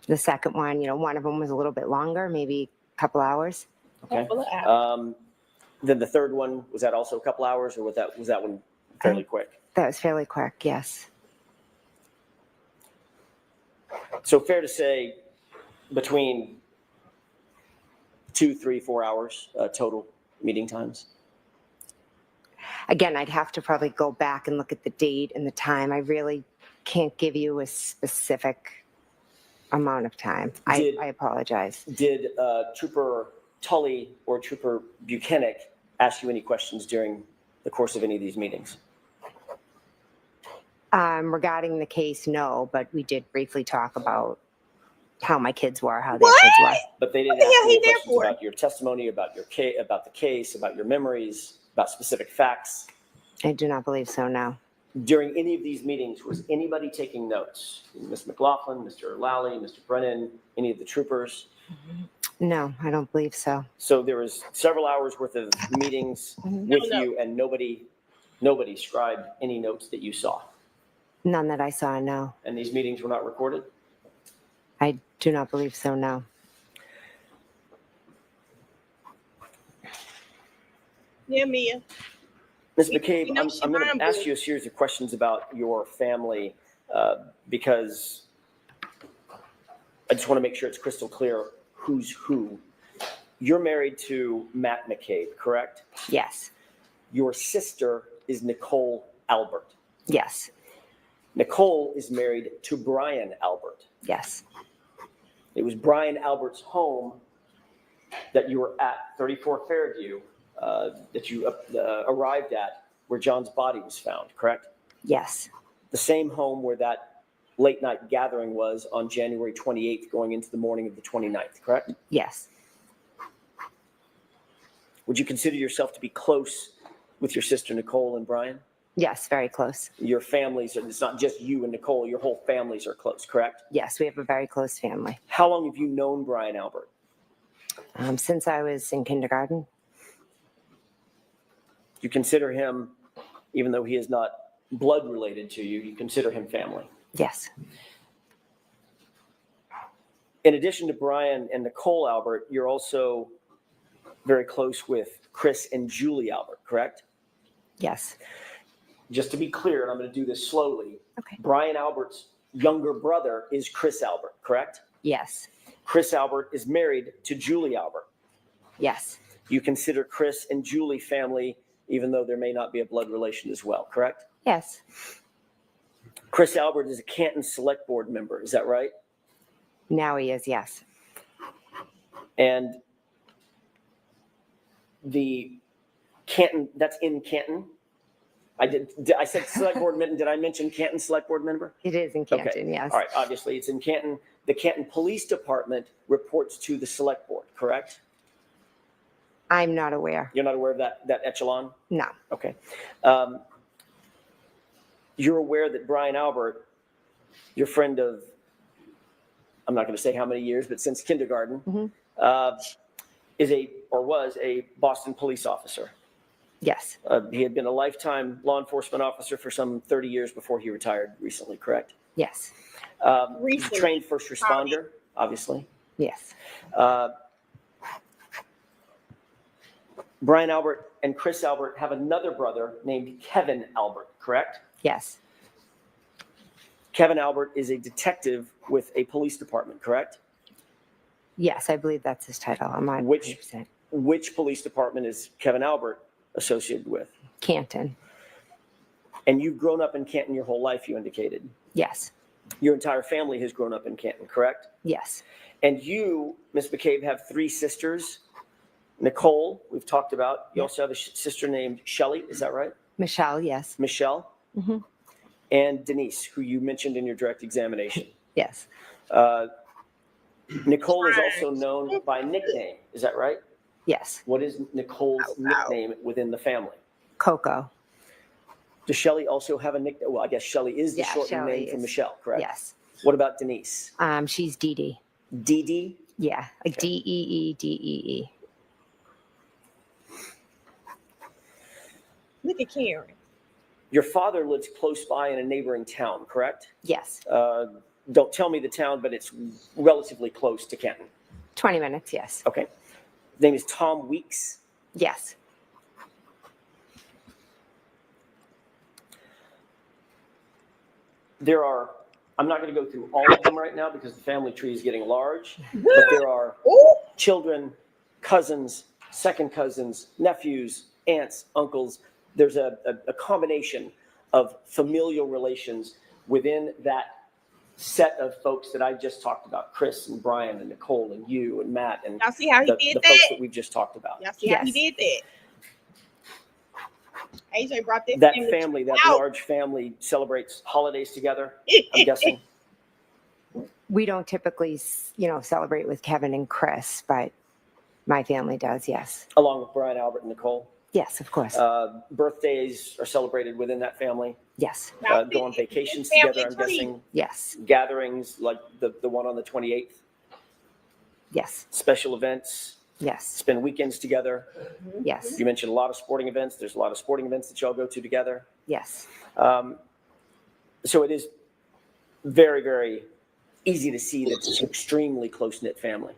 Speaker 9: The second one, one of them was a little bit longer, maybe a couple hours.
Speaker 10: Okay. Then the third one, was that also a couple hours, or was that one fairly quick?
Speaker 9: That was fairly quick, yes.
Speaker 10: So fair to say between 2, 3, 4 hours total meeting times?
Speaker 9: Again, I'd have to probably go back and look at the date and the time. I really can't give you a specific amount of time. I apologize.
Speaker 10: Did Trooper Tully or Trooper Buchanan ask you any questions during the course of any of these meetings?
Speaker 9: Regarding the case, no, but we did briefly talk about how my kids were, how their kids were.
Speaker 10: But they didn't ask any questions about your testimony, about your case, about the case, about your memories, about specific facts?
Speaker 9: I do not believe so, no.
Speaker 10: During any of these meetings, was anybody taking notes? Ms. McLaughlin, Mr. Lally, Mr. Brennan, any of the troopers?
Speaker 9: No, I don't believe so.
Speaker 10: So there was several hours worth of meetings with you, and nobody scribed any notes that you saw?
Speaker 9: None that I saw, no.
Speaker 10: And these meetings were not recorded?
Speaker 9: I do not believe so, no.
Speaker 1: Yeah, Mia.
Speaker 10: Ms. McCabe, I'm going to ask you a series of questions about your family because I just want to make sure it's crystal clear who's who. You're married to Matt McCabe, correct?
Speaker 9: Yes.
Speaker 10: Your sister is Nicole Albert.
Speaker 9: Yes.
Speaker 10: Nicole is married to Brian Albert.
Speaker 9: Yes.
Speaker 10: It was Brian Albert's home that you were at, 34 Fairview, that you arrived at where John's body was found, correct?
Speaker 9: Yes.
Speaker 10: The same home where that late night gathering was on January 28th going into the morning of the 29th, correct?
Speaker 9: Yes.
Speaker 10: Would you consider yourself to be close with your sister Nicole and Brian?
Speaker 9: Yes, very close.
Speaker 10: Your families, it's not just you and Nicole, your whole families are close, correct?
Speaker 9: Yes, we have a very close family.
Speaker 10: How long have you known Brian Albert?
Speaker 9: Since I was in kindergarten.
Speaker 10: You consider him, even though he is not blood related to you, you consider him family?
Speaker 9: Yes.
Speaker 10: In addition to Brian and Nicole Albert, you're also very close with Chris and Julie Albert, correct?
Speaker 9: Yes.
Speaker 10: Just to be clear, and I'm going to do this slowly,
Speaker 9: Okay.
Speaker 10: Brian Albert's younger brother is Chris Albert, correct?
Speaker 9: Yes.
Speaker 10: Chris Albert is married to Julie Albert.
Speaker 9: Yes.
Speaker 10: You consider Chris and Julie family, even though there may not be a blood relation as well, correct?
Speaker 9: Yes.
Speaker 10: Chris Albert is a Canton Select Board member, is that right?
Speaker 9: Now he is, yes.
Speaker 10: And the Canton, that's in Canton? I said Select Board member. Did I mention Canton Select Board member?
Speaker 9: It is in Canton,
Speaker 10: Okay.
Speaker 9: yes.
Speaker 10: All right, obviously it's in Canton. The Canton Police Department reports to the Select Board, correct?
Speaker 9: I'm not aware.
Speaker 10: You're not aware of that echelon?
Speaker 9: No.
Speaker 10: Okay. You're aware that Brian Albert, your friend of, I'm not going to say how many years, but since kindergarten, was a Boston police officer.
Speaker 9: Yes.
Speaker 10: He had been a lifetime law enforcement officer for some 30 years before he retired recently, correct?
Speaker 9: Yes.
Speaker 10: He's a trained first responder, obviously.
Speaker 9: Yes.
Speaker 10: Brian Albert and Chris Albert have another brother named Kevin Albert, correct?
Speaker 9: Yes.
Speaker 10: Kevin Albert is a detective with a police department, correct?
Speaker 9: Yes, I believe that's his title. I'm not
Speaker 10: Which-
Speaker 9: 100%.
Speaker 10: Which police department is Kevin Albert associated with?
Speaker 9: Canton.
Speaker 10: And you've grown up in Canton your whole life, you indicated.
Speaker 9: Yes.
Speaker 10: Your entire family has grown up in Canton, correct?
Speaker 9: Yes.
Speaker 10: And you, Ms. McCabe, have 3 sisters. Nicole, we've talked about. You also have a sister named Shelley, is that right?
Speaker 9: Michelle, yes.
Speaker 10: Michelle?
Speaker 9: Mhm.
Speaker 10: And Denise, who you mentioned in your direct examination.
Speaker 9: Yes.
Speaker 10: Nicole is also known by nickname, is that right?
Speaker 9: Yes.
Speaker 10: What is Nicole's nickname within the family?
Speaker 9: Coco.
Speaker 10: Does Shelley also have a nickname? Well, I guess Shelley is the
Speaker 9: Yeah,
Speaker 10: shortened
Speaker 9: Shelley
Speaker 10: name from
Speaker 9: is.
Speaker 10: Michelle, correct?
Speaker 9: Yes.
Speaker 10: What about Denise?
Speaker 9: She's Dee Dee.
Speaker 10: Dee Dee?
Speaker 9: Yeah, like Deedeee.
Speaker 1: Look at Karen.
Speaker 10: Your father lives close by in a neighboring town, correct?
Speaker 9: Yes.
Speaker 10: Don't tell me the town, but it's relatively close to Canton.
Speaker 9: 20 minutes, yes.
Speaker 10: Okay. His name is Tom Weeks.
Speaker 9: Yes.
Speaker 10: There are, I'm not going to go through all of them right now because the family tree is getting large, but there are children, cousins, second cousins, nephews, aunts, uncles. There's a combination of familial relations within that set of folks that I just talked about, Chris and Brian and Nicole and you and Matt and
Speaker 1: Y'all see how he
Speaker 10: the
Speaker 1: did
Speaker 10: folks
Speaker 1: that?
Speaker 10: that we've just talked about.
Speaker 1: Y'all see how he
Speaker 9: Yes.
Speaker 1: did that? AJ brought that
Speaker 10: That family, that
Speaker 1: out.
Speaker 10: large family celebrates holidays together, I'm guessing.
Speaker 9: We don't typically, celebrate with Kevin and Chris, but my family does, yes.
Speaker 10: Along with Brian, Albert, and Nicole.
Speaker 9: Yes, of course.
Speaker 10: Birthdays are celebrated within that family.
Speaker 9: Yes.
Speaker 10: Go on vacations together, I'm guessing.
Speaker 9: Yes.
Speaker 10: Gatherings like the one on the 28th.
Speaker 9: Yes.
Speaker 10: Special events.
Speaker 9: Yes.
Speaker 10: Spend weekends together.
Speaker 9: Yes.
Speaker 10: You mentioned a lot of sporting events. There's a lot of sporting events that y'all go to together.
Speaker 9: Yes.
Speaker 10: So it is very, very easy to see that it's an extremely close-knit family.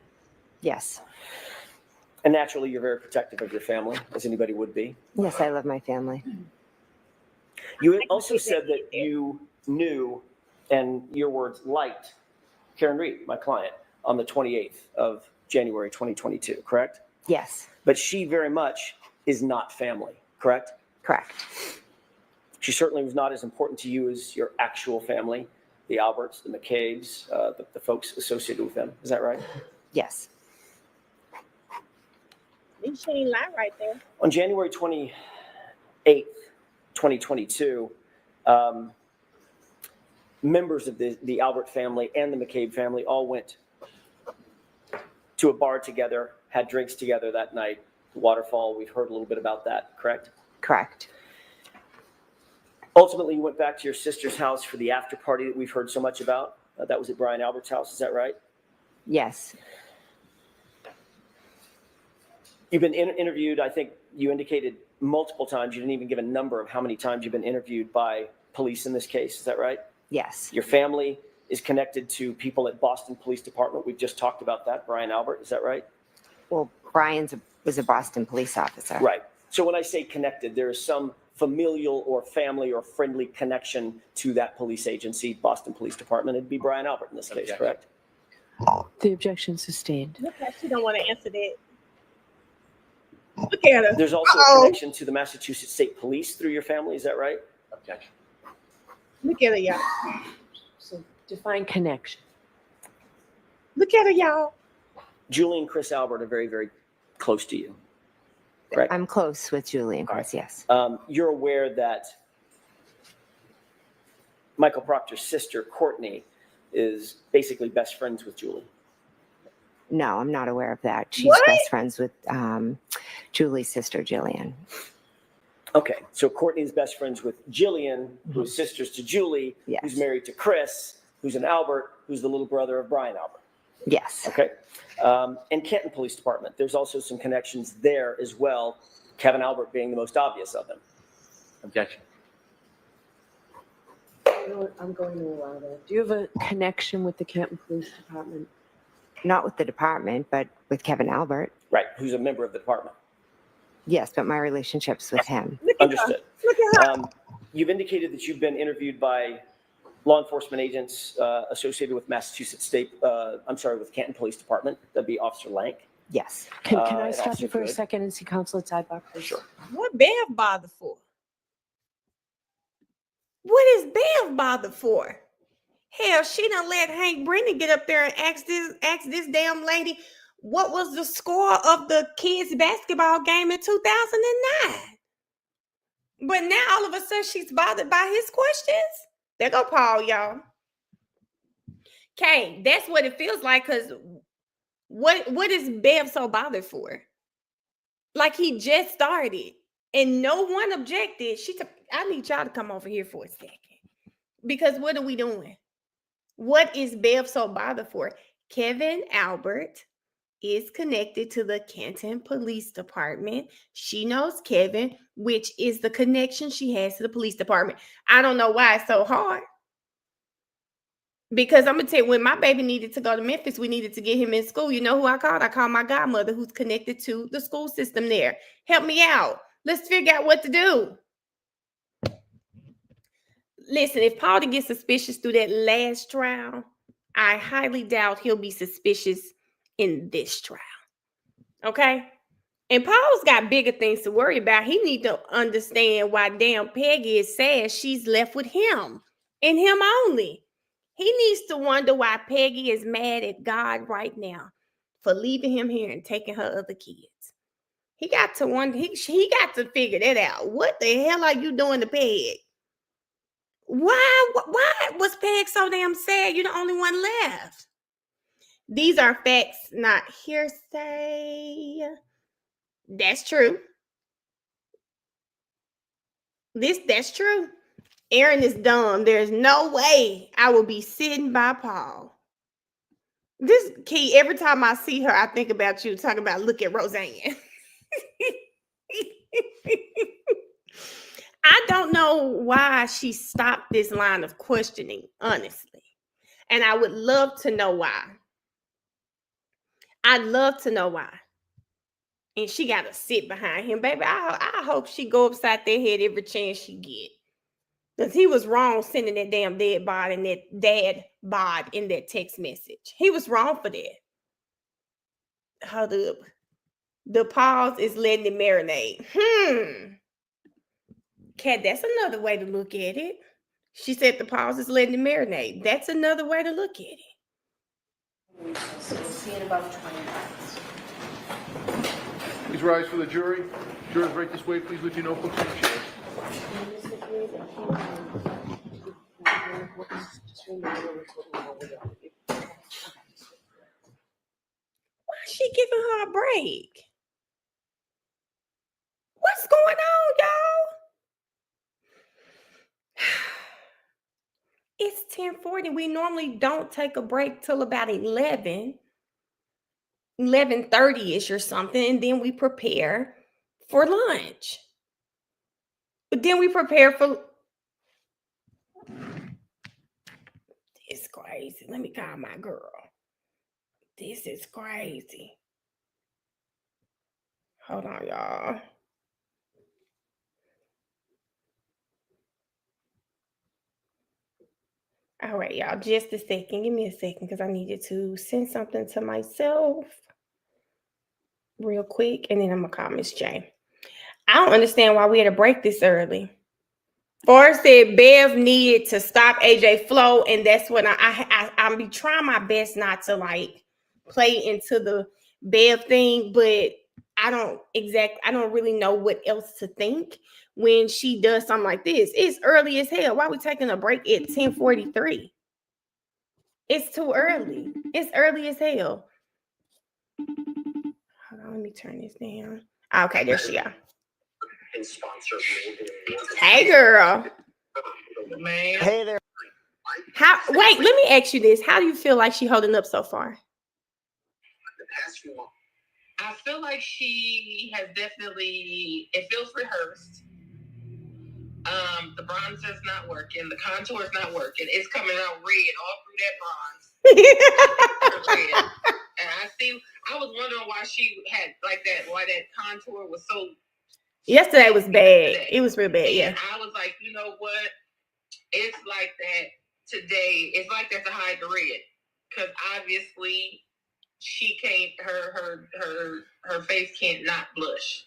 Speaker 9: Yes.
Speaker 10: And naturally, you're very protective of your family, as anybody would be.
Speaker 9: Yes, I love my family.
Speaker 10: You had also said that you knew, and your words, liked Karen Reed, my client, on the 28th of January 2022, correct?
Speaker 9: Yes.
Speaker 10: But she very much is not family, correct?
Speaker 9: Correct.
Speaker 10: She certainly was not as important to you as your actual family, the Alberts, the McCabes, the folks associated with them. Is that right?
Speaker 9: Yes.
Speaker 1: She ain't lie right there.
Speaker 10: On January 28th, 2022, members of the Albert family and the McCabe family all went to a bar together, had drinks together that night. Waterfall, we've heard a little bit about that, correct?
Speaker 9: Correct.
Speaker 10: Ultimately, you went back to your sister's house for the after party that we've heard so much about. That was at Brian Albert's house, is that right?
Speaker 9: Yes.
Speaker 10: You've been interviewed, I think you indicated multiple times. You didn't even give a number of how many times you've been interviewed by police in this case. Is that right?
Speaker 9: Yes.
Speaker 10: Your family is connected to people at Boston Police Department. We've just talked about that. Brian Albert, is that right?
Speaker 9: Well, Brian was a Boston police officer.
Speaker 10: Right. So when I say connected, there is some familial or family or friendly connection to that police agency, Boston Police Department. It'd be Brian Albert in this case, correct?
Speaker 5: The objection sustained.
Speaker 1: Look at she don't want to answer that. Look at her.
Speaker 10: There's also a connection to the Massachusetts State Police through your family. Is that right?
Speaker 4: Objection.
Speaker 1: Look at her, y'all.
Speaker 5: So define connection.
Speaker 1: Look at her, y'all.
Speaker 10: Julie and Chris Albert are very, very close to you, correct?
Speaker 9: I'm close with Julie and Chris, yes.
Speaker 10: You're aware that Michael Proctor's sister, Courtney, is basically best friends with Julie.
Speaker 9: No, I'm not aware of that. She's
Speaker 1: What?
Speaker 9: best friends with Julie's sister, Jillian.
Speaker 10: Okay, so Courtney's best friends with Jillian, who's sisters to Julie,
Speaker 9: Yes.
Speaker 10: who's married to Chris, who's an Albert, who's the little brother of Brian Albert.
Speaker 9: Yes.
Speaker 10: Okay, and Canton Police Department, there's also some connections there as well, Kevin Albert being the most obvious of them.
Speaker 4: Objection.
Speaker 5: I'm going to allow that. Do you have a connection with the Canton Police Department?
Speaker 9: Not with the department, but with Kevin Albert.
Speaker 10: Right, who's a member of the department.
Speaker 9: Yes, but my relationship's with him.
Speaker 1: Look at her.
Speaker 10: Understood.
Speaker 1: Look at her.
Speaker 10: You've indicated that you've been interviewed by law enforcement agents associated with Massachusetts State, with Canton Police Department. That'd be Officer Lank.
Speaker 9: Yes.
Speaker 5: Can I
Speaker 10: and
Speaker 5: stop
Speaker 10: Officer
Speaker 5: you for a
Speaker 10: Good.
Speaker 5: second and see counsel at sidebar, please?
Speaker 10: Sure.
Speaker 1: What Bev bothered for? What is Bev bothered for? Hell, she done let Hank Brennan get up there and ask this damn lady what was the score of the kids' basketball game in 2009. But now all of a sudden she's bothered by his questions. There go Paul, y'all. Okay, that's what it feels like. Cause what is Bev so bothered for? Like he just started and no one objected. She said, I need y'all to come over here for a second. Because what are we doing? What is Bev so bothered for? Kevin Albert is connected to the Canton Police Department. She knows Kevin, which is the connection she has to the police department. I don't know why it's so hard. Because I'm going to tell you, when my baby needed to go to Memphis, we needed to get him in school. You know who I called? I called my godmother who's connected to the school system there. Help me out. Let's figure out what to do. Listen, if Paul didn't get suspicious through that last trial, I highly doubt he'll be suspicious in this trial. Okay? And Paul's got bigger things to worry about. He needs to understand why damn Peggy is sad she's left with him and him only. He needs to wonder why Peggy is mad at God right now for leaving him here and taking her other kids. He got to wonder, he got to figure that out. What the hell are you doing to Peg? Why was Peg so damn sad? You're the only one left. These are facts, not hearsay. That's true. That's true. Aaron is dumb. There's no way I will be sitting by Paul. This Key, every time I see her, I think about you talking about look at Roseanne. I don't know why she stopped this line of questioning, honestly. And I would love to know why. I'd love to know why. And she got to sit behind him. Baby, I hope she go upside their head every chance she get. Because he was wrong sending that damn dad bod in that text message. He was wrong for that. Hold up. The pause is letting it marinate. Kat, that's another way to look at it. She said the pause is letting it marinate. That's another way to look at it.
Speaker 5: So we'll see in about 20 minutes.
Speaker 8: Please rise for the jury. Jurors, right this way. Please leave your notebooks on the chairs.
Speaker 1: Why is she giving her a break? What's going on, y'all? It's 10:40. We normally don't take a break till about 11:30ish or something, and then we prepare for lunch. But then we prepare for... It's crazy. Let me call my girl. This is crazy. Hold on, y'all. All right, y'all, just a second. Give me a second because I needed to send something to myself real quick, and then I'm going to call Miss J. I don't understand why we had to break this early. Forrest said Bev needed to stop AJ flow, and that's when I'm be trying my best not to like play into the Bev thing, but I don't really know what else to think when she does something like this. It's early as hell. Why are we taking a break at 10:43? It's too early. It's early as hell. Hold on, let me turn this down. Okay, there she are. Hey, girl.
Speaker 2: Hey there.
Speaker 1: Wait, let me ask you this. How do you feel like she holding up so far?
Speaker 11: I feel like she has definitely, it feels rehearsed. The bronzer's not working. The contour's not working. It's coming out red all through that bronze. Red. And I was wondering why she had like that, why that contour was so.
Speaker 1: Yesterday was bad. It was real bad,
Speaker 11: and
Speaker 1: yeah.
Speaker 11: I was like, you know what? It's like that today. It's like that to hide the red. Because obviously she can't, her face can't not blush.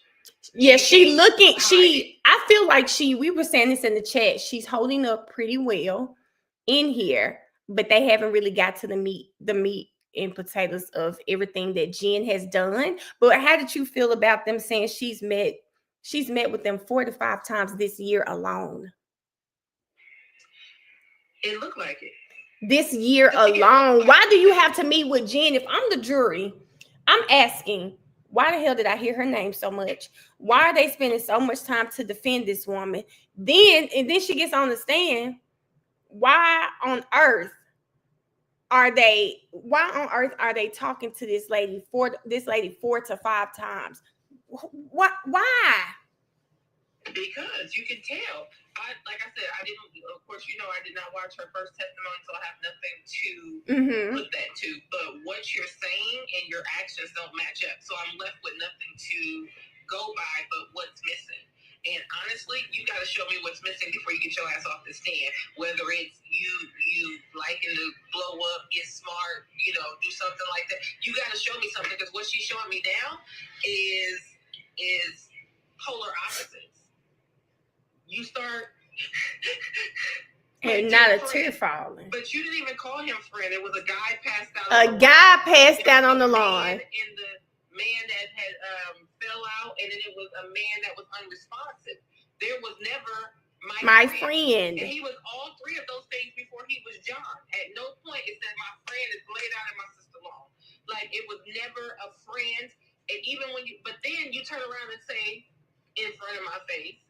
Speaker 1: Yeah, I feel like we were saying this in the chat. She's holding up pretty well in here, but they haven't really got to the meat and potatoes of everything that Jen has done. But how did you feel about them saying she's met with them 4 to 5 times this year alone?
Speaker 11: It looked like it.
Speaker 1: This year alone. Why do you have to meet with Jen? If I'm the jury, I'm asking, Why the hell did I hear her name so much? Why are they spending so much time to defend this woman? Then she gets on the stand. Why on earth are they talking to this lady 4 to 5 times? Why?
Speaker 11: Because you can tell. Like I said, I didn't. Of course, I did not watch her first testimony, so I have nothing to put that to. But what you're saying and your actions don't match up, so I'm left with nothing to go by but what's missing. And honestly, you got to show me what's missing before you get your ass off the stand. Whether it's you liking to blow up, get smart, do something like that. You got to show me something, because what she's showing me now is polar opposites. You start
Speaker 1: and not a tear falling.
Speaker 11: But you didn't even call him friend. It was a guy passed out.
Speaker 1: On the lawn.
Speaker 11: And the man that had fell out, and then it was a man that was unresponsive. There was never my friend. And he was all three of those things before he was John. At no point is that my friend is laid out in my sister-in-law. Like, it was never a friend. And even when but then you turn around and say in front of my face,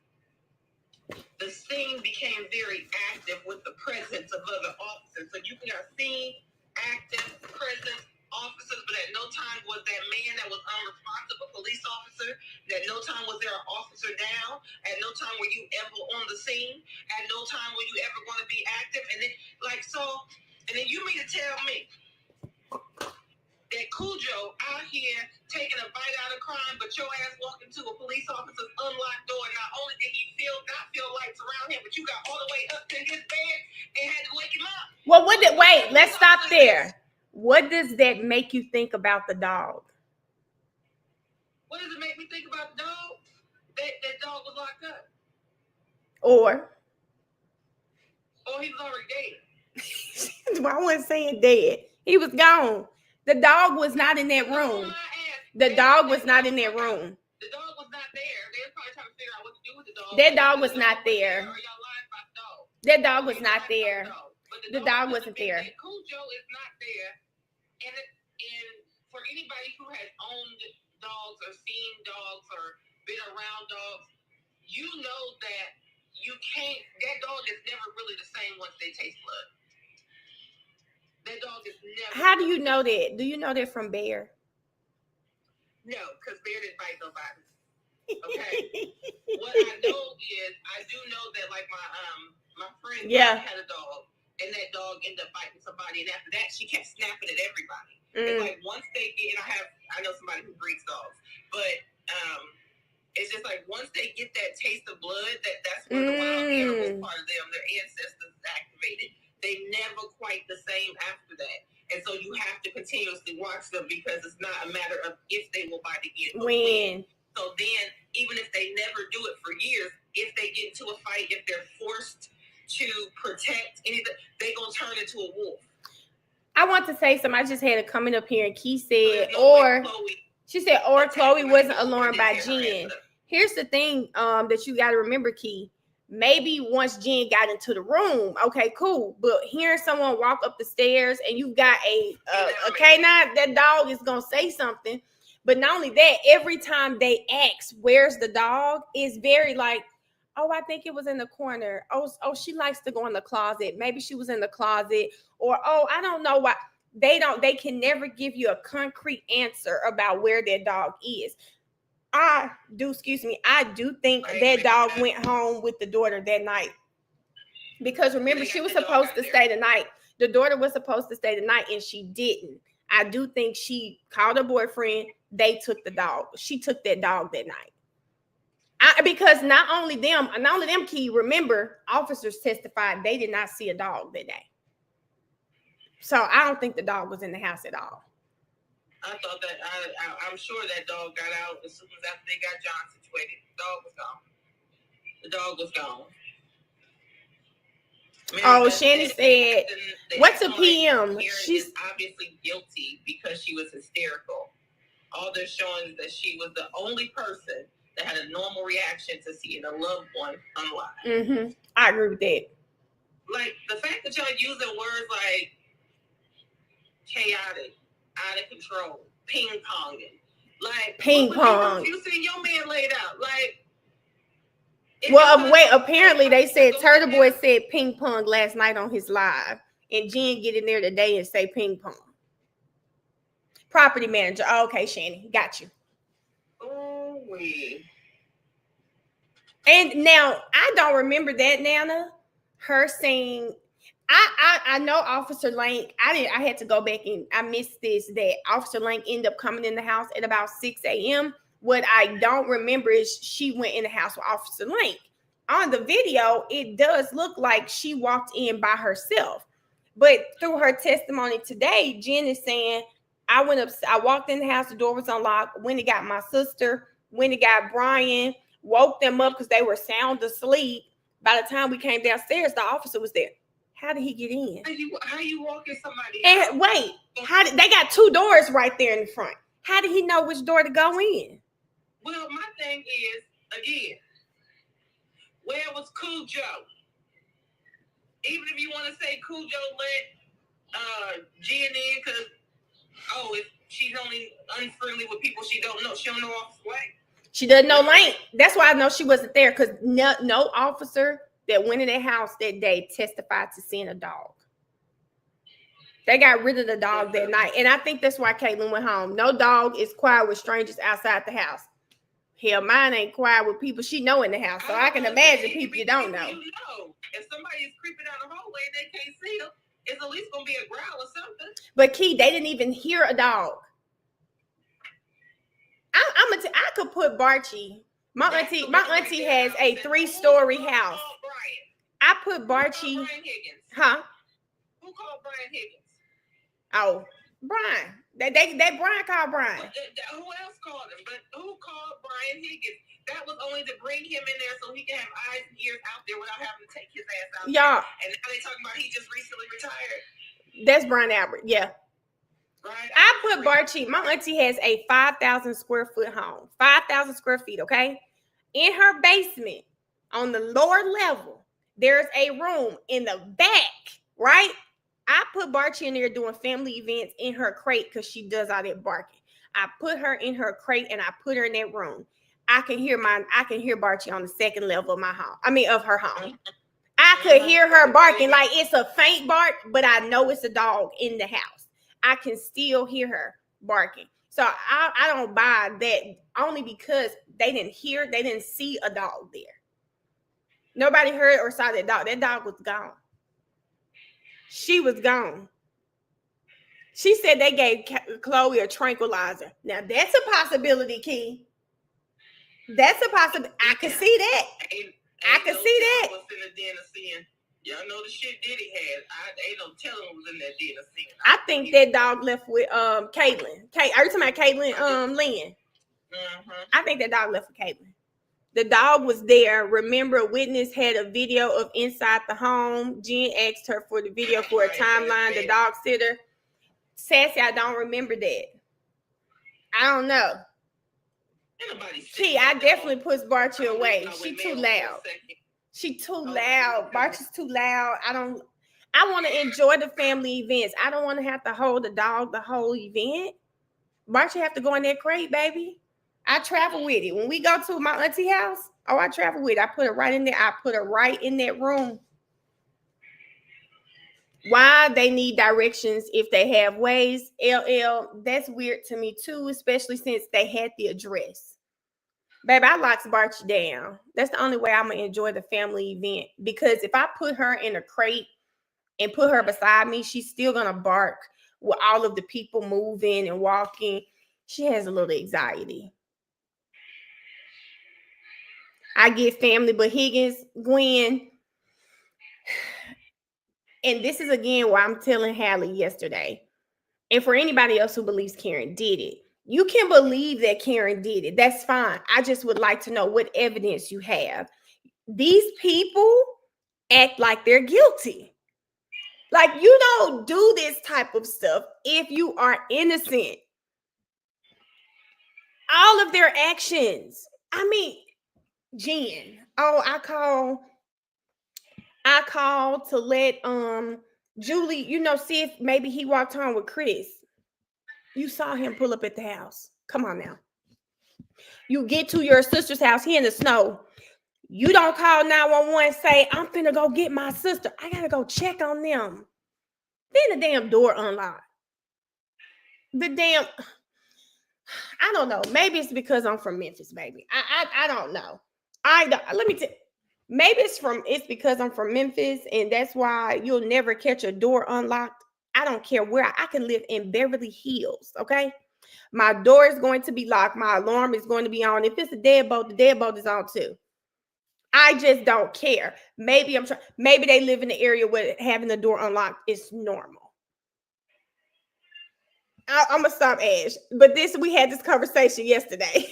Speaker 11: the scene became very active with the presence of other officers. So you can have seen active presence officers, but at no time was that man that was unresponsive a police officer. At no time was there an officer down. At no time were you ever on the scene. At no time were you ever going to be active. And then, and then you mean to tell me that Cujo out here taking a bite out of crime, but your ass walked into a police officer's unlocked door, and not only did he not feel lights around him, but you got all the way up to his bed and had to wake him up.
Speaker 1: Well, let's stop there. What does that make you think about the dog?
Speaker 11: What does it make me think about the dog? That dog was locked up.
Speaker 1: Or
Speaker 11: he was already dead.
Speaker 1: I wasn't saying dead. He was gone. The dog was not in that room. The dog was not in that room.
Speaker 11: The dog was not there. They were probably trying to figure out what to do with the dog.
Speaker 1: That dog was not there. That dog was not there. The dog wasn't there.
Speaker 11: Cujo is not there. And for anybody who has owned dogs or seen dogs or been around dogs, you know that that dog is never really the same once they taste blood. That dog is never.
Speaker 1: How do you know that? Do you know that from Bear?
Speaker 11: No, because Bear didn't bite nobody. Okay. What I know is, I do know that, like, my friend had a dog, and that dog ended up biting somebody, and after that she kept snapping at everybody. It's like, once they get, and I know somebody who breeds dogs, but it's just like, once they get that taste of blood, that's where the wild animal part of them, their ancestors, is activated. They never quite the same after that. And so you have to continuously watch them, because it's not a matter of if they will bite again, but when. So then, even if they never do it for years, if they get into a fight, if they're forced to protect anything, they're going to turn into a wolf.
Speaker 1: I want to say something. I just had a comment up here, and Key said, Chloe wasn't alarmed by Jen. Here's the thing that you got to remember, Key. Maybe once Jen got into the room, okay, cool. But hearing someone walk up the stairs and you got a canine, that dog is gonna say something. But not only that, every time they ask, "Where's the dog?" is very like, "Oh, I think it was in the corner. Oh, she likes to go in the closet. Maybe she was in the closet." Or, "Oh, I don't know why." They can never give you a concrete answer about where their dog is. I do think that dog went home with the daughter that night. Because remember, she was supposed to stay the night. The daughter was supposed to stay the night, and she didn't. I do think she called her boyfriend. They took the dog. She took that dog that night. Because not only them, Key, remember, officers testified they did not see a dog that day. So I don't think the dog was in the house at all.
Speaker 11: I thought that I'm sure that dog got out as soon as after they got John situated. The dog was gone.
Speaker 1: Oh, Shannon said, "What's a PM?"
Speaker 11: She's obviously guilty because she was hysterical. All they're showing is that she was the only person that had a normal reaction to seeing a loved one unalive.
Speaker 1: I agree with that.
Speaker 11: Like, the fact that y'all using words like chaotic, out of control, ping-ponging. Like
Speaker 1: Ping
Speaker 11: what would you do
Speaker 1: pong.
Speaker 11: if you seen your man laid out? Like, if
Speaker 1: Well,
Speaker 11: you
Speaker 1: wait,
Speaker 11: find-
Speaker 1: apparently they said
Speaker 11: Go
Speaker 1: Turtle Boy
Speaker 11: down.
Speaker 1: said ping pong last night on his live. And Jen get in there today and say ping pong. Property manager. Oh, okay, Shanny. Got you.
Speaker 11: Oh, we.
Speaker 1: And now I don't remember that, Nana. Her saying, I know Officer Lane. I had to go back and I missed this, that Officer Lane ended up coming in the house at about 6 a.m. What I don't remember is she went in the house with Officer Lane. On the video, it does look like she walked in by herself. But through her testimony today, Jen is saying, I walked in the house, the door was unlocked, went and got my sister, went and got Brian, woke them up because they were sound asleep. By the time we came downstairs, the officer was there. How did he get in?
Speaker 11: How you walking somebody
Speaker 1: And
Speaker 11: out?
Speaker 1: wait, they got two doors right there in the front. How did he know which door to go in?
Speaker 11: Well, my thing is, again, where was Cujo? Even if you want to say Cujo let Jen in because, if she's only unfriendly with people she don't know, she don't know Officer Lane.
Speaker 1: She doesn't know Lane. That's why I know she wasn't there, because no officer that went in that house that day testified to seeing a dog. They got rid of the dog that night. And I think that's why Caitlin went home. No dog is quiet with strangers outside the house. Hell, mine ain't quiet with people she know in the house. So I can imagine people you don't know.
Speaker 11: If somebody is creeping down the hallway and they can't see them, it's at least going to be a growl or something.
Speaker 1: But Key, they didn't even hear a dog. I could put Barchi. My auntie has a 3-story house. I put Barchi. Huh?
Speaker 11: Who called Brian Higgins?
Speaker 1: Oh, Brian. That Brian called Brian.
Speaker 11: Who else called him? But who called Brian Higgins? That was only to bring him in there so he can have eyes and ears out there without having to take his ass out.
Speaker 1: Y'all.
Speaker 11: And now they talking about he just recently retired.
Speaker 1: That's Brian Albert. Yeah.
Speaker 11: Right.
Speaker 1: I put Barchi. My auntie has a 5,000 square foot home. 5,000 square feet. Okay. In her basement, on the lower level, there's a room in the back. Right. I put Barchi in there doing family events in her crate because she does all that barking. I put her in her crate and I put her in that room. I can hear Barchi on the second level of my home. Of her home. I could hear her barking like it's a faint bark, but I know it's a dog in the house. I can still hear her barking. So I don't buy that, only because they didn't see a dog there. Nobody heard or saw that dog. That dog was gone. She was gone. She said they gave Chloe a tranquilizer. Now that's a possibility, Key. That's a possibility. I can see that. I can see that.
Speaker 11: Y'all know the shit Diddy had. Ain't no telling who was in that den of sin.
Speaker 1: I think that dog left with Caitlin. Are you talking about Caitlin Lynn? I think that dog left with Caitlin. The dog was there. Remember, a witness had a video of inside the home. Jen asked her for the video for a timeline. The dog sitter. Sassy, I don't remember that. I don't know. Key, I definitely push Barchi away. She too loud. She too loud. Barchi's too loud. I want to enjoy the family events. I don't want to have to hold the dog the whole event. Barchi have to go in that crate, baby. I travel with it. When we go to my auntie house, I travel with it. I put it right in there. I put it right in that room. Why they need directions if they have ways, LL, that's weird to me too, especially since they had the address. Baby, I locks Barchi down. That's the only way I'm going to enjoy the family event. Because if I put her in a crate and put her beside me, she's still going to bark with all of the people moving and walking. She has a little anxiety. I get family, but Higgins, Gwen, and this is again why I'm telling Hallie yesterday, and for anybody else who believes Karen did it, you can believe that Karen did it. That's fine. I just would like to know what evidence you have. These people act like they're guilty. Like, you don't do this type of stuff if you are innocent. All of their actions. Jen. Oh, I called to let Julie, see if maybe he walked home with Chris. You saw him pull up at the house. Come on now. You get to your sister's house here in the snow. You don't call 911, say, I'm finna go get my sister. I gotta go check on them. Then the damn door unlocked. I don't know. Maybe it's because I'm from Memphis, baby. I don't know. Maybe it's because I'm from Memphis, and that's why you'll never catch a door unlocked. I don't care where I can live in Beverly Hills, okay? My door is going to be locked. My alarm is going to be on. If it's a deadbolt, the deadbolt is on too. I just don't care. Maybe they live in the area where having the door unlocked is normal. I'm gonna stop, Ash. But we had this conversation yesterday.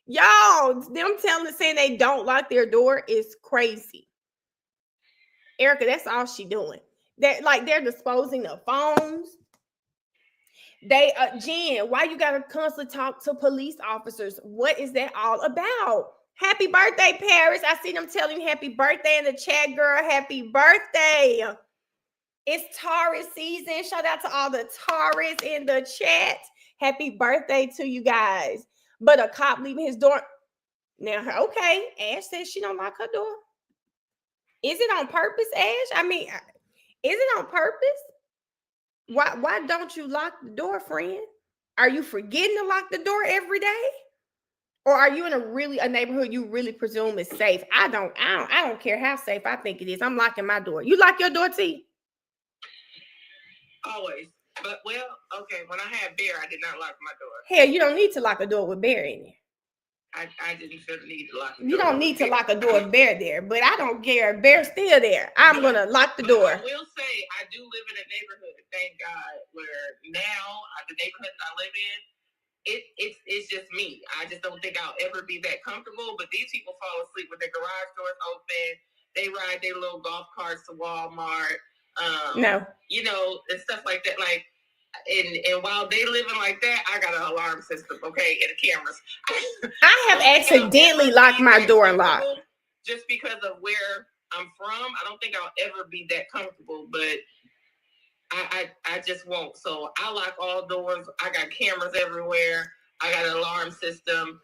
Speaker 1: Y'all, them saying they don't lock their door is crazy. Erica, that's all she doing. They're disposing of phones. Jen, why you gotta constantly talk to police officers? What is that all about? Happy birthday, Paris. I see them telling you happy birthday in the chat, girl. Happy birthday. It's Taurus season. Shout out to all the Taurus in the chat. Happy birthday to you guys. But a cop leaving his door. Now, okay, Ash says she don't lock her door. Is it on purpose, Ash? I mean, is it on purpose? Why don't you lock the door, friend? Are you forgetting to lock the door every day? Or are you in a neighborhood you really presume is safe? I don't care how safe I think it is. I'm locking my door. You lock your door, T?
Speaker 11: Always. But, okay, when I had Bear, I did not lock my door.
Speaker 1: Hell, you don't need to lock a door with Bear in it.
Speaker 11: I didn't feel the need to lock the door.
Speaker 1: You don't need to lock a door with Bear there, but I don't care. Bear's still there. I'm going to lock the door.
Speaker 11: I will say, I do live in a neighborhood, thank God, where now, the neighborhood I live in, it's just me. I just don't think I'll ever be that comfortable, but these people fall asleep with their garage doors open. They ride their little golf carts to Walmart.
Speaker 1: No.
Speaker 11: You know, and stuff like that. Like, and while they living like that, I got an alarm system, okay, and cameras.
Speaker 1: I have accidentally locked my door unlocked.
Speaker 11: Just because of where I'm from, I don't think I'll ever be that comfortable, but I just won't. So I lock all doors. I got cameras everywhere. I got an alarm system.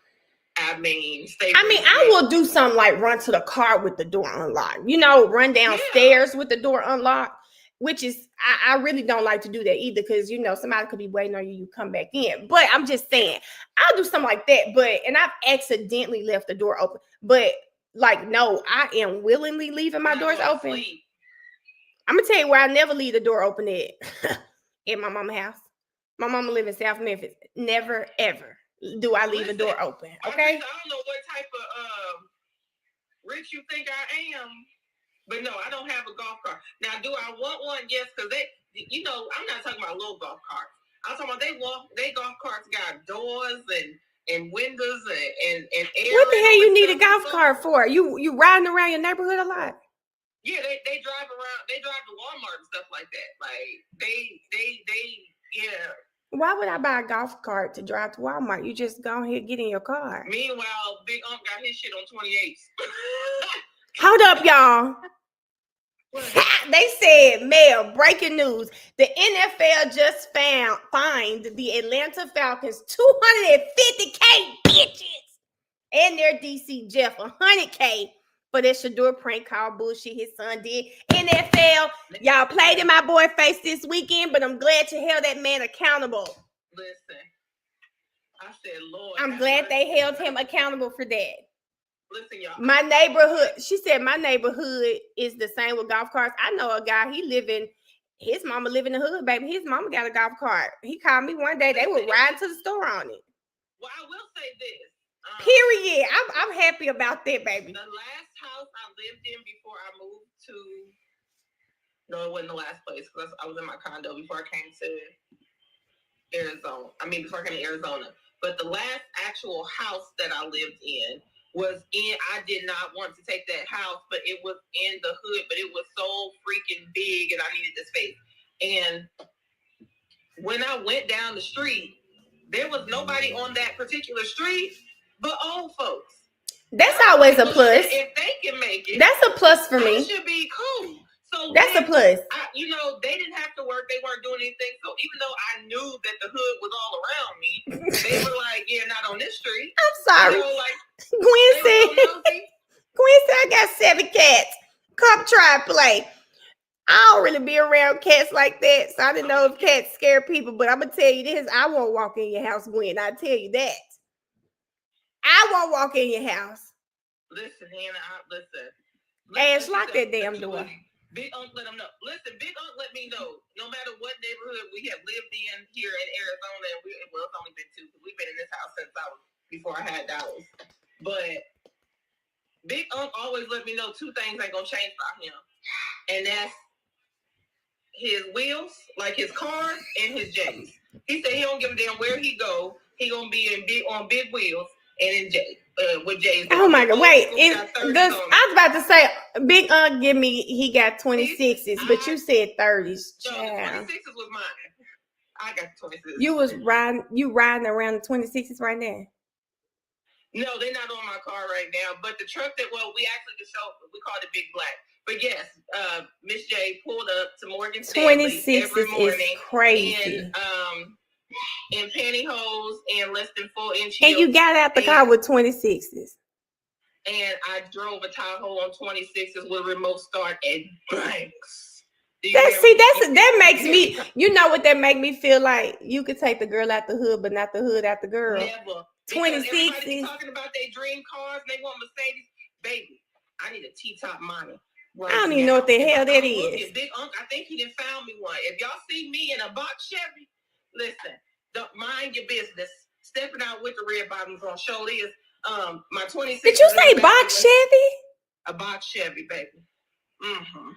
Speaker 11: I
Speaker 1: will do something like run to the car with the door unlocked. You know, run downstairs with the door unlocked, which is, I really don't like to do that either because, you know, somebody could be waiting on you, you come back in. But I'm just saying, I'll do something like that. And I've accidentally left the door open. But, no, I am willingly leaving my doors open. I'm going to tell you where I never leave the door open at my mama's house. My mama live in South Memphis. Never, ever do I leave the door open, okay?
Speaker 11: I don't know what type of rich you think I am, but no, I don't have a golf cart. Now, do I want one? Yes, because I'm not talking about little golf carts. I'm talking about they golf carts got doors and windows and air.
Speaker 1: What the hell you need a golf cart for? You riding around your neighborhood a lot?
Speaker 11: Yeah, they drive around. They drive to Walmart and stuff like that. Like yeah.
Speaker 1: Why would I buy a golf cart to drive to Walmart? You just go ahead, get in your car.
Speaker 11: Meanwhile, Big Ump got his shit on 28th.
Speaker 1: Hold up, y'all. They said, Mel, breaking news. The NFL just fined the Atlanta Falcons $250K bitches and their DC Jeff $100K for that Shador prank call bullshit his son did. NFL, y'all played in my boy face this weekend, but I'm glad to held that man accountable.
Speaker 11: Listen, I said, Lord.
Speaker 1: I'm glad they held him accountable for that.
Speaker 11: Listen, y'all.
Speaker 1: My neighborhood, she said my neighborhood is the same with golf carts. I know a guy, his mama live in the hood, baby. His mama got a golf cart. He called me one day. They were riding to the store on it.
Speaker 11: Well, I will say this.
Speaker 1: Period. I'm happy about that, baby.
Speaker 11: The last house I lived in before I moved to, no, it wasn't the last place because I was in my condo before I came to Arizona. Before I came to Arizona. But the last actual house that I lived in was I did not want to take that house, but it was in the hood, but it was so freaking big and I needed the space. And when I went down the street, there was nobody on that particular street but old folks.
Speaker 1: That's always a plus.
Speaker 11: If they can make it,
Speaker 1: that's a plus for me.
Speaker 11: It should be cool. So
Speaker 1: that's a plus.
Speaker 11: you know, they didn't have to work. They weren't doing anything. So even though I knew that the hood was all around me, they were like, yeah, not on this street.
Speaker 1: I'm sorry.
Speaker 11: You know, like,
Speaker 1: Gwen
Speaker 11: they were
Speaker 1: said,
Speaker 11: so nosy.
Speaker 1: Gwen said, I got 7 cats. Come try and play. I don't really be around cats like that, so I didn't know if cats scare people. But I'm gonna tell you this: I won't walk in your house, Gwen. I tell you that. I won't walk in your house.
Speaker 11: Listen, Hannah, listen.
Speaker 1: Ash, lock that damn door.
Speaker 11: Big Unc let them know. Listen, Big Unc let me know. No matter what neighborhood we have lived in here in Arizona, and well, it's only been 2 because we've been in this house since before I had Dallas. But Big Unc always let me know 2 things ain't gonna change about him, and that's his wheels, like his car, and his J's. He said he don't give a damn where he go. He gonna be on big wheels and in J with J's.
Speaker 1: Oh my God! Wait, I was about to say, Big Unc give me he got 26s, but you said 30s.
Speaker 11: No, the 26s was mine. I got 26s.
Speaker 1: You riding around the 26s right now?
Speaker 11: No, they're not on my car right now. But the truck we actually just showed, we called it Big Black. But yes, Miss J pulled up to Morgan Stanley every morning.
Speaker 1: Is crazy.
Speaker 11: In pantyhose and less than 4-inch heels.
Speaker 1: And you got out the car with 26s.
Speaker 11: And I drove a Tahoe on 26s with remote start and brakes.
Speaker 1: That makes me, you know what that make me feel like? You could take the girl out the hood, but not the hood out the girl.
Speaker 11: Never.
Speaker 1: 26s.
Speaker 11: Everybody talking about their dream cars and they want Mercedes. Baby, I need a T-top money.
Speaker 1: I don't even know what the hell that is.
Speaker 11: Big Unc, I think he done found me one. If y'all see me in a box Chevy, listen, don't mind your business. Stepping out with the red bottoms on show is my 26.
Speaker 1: Did you say box Chevy?
Speaker 11: A box Chevy, baby. Mm-hmm.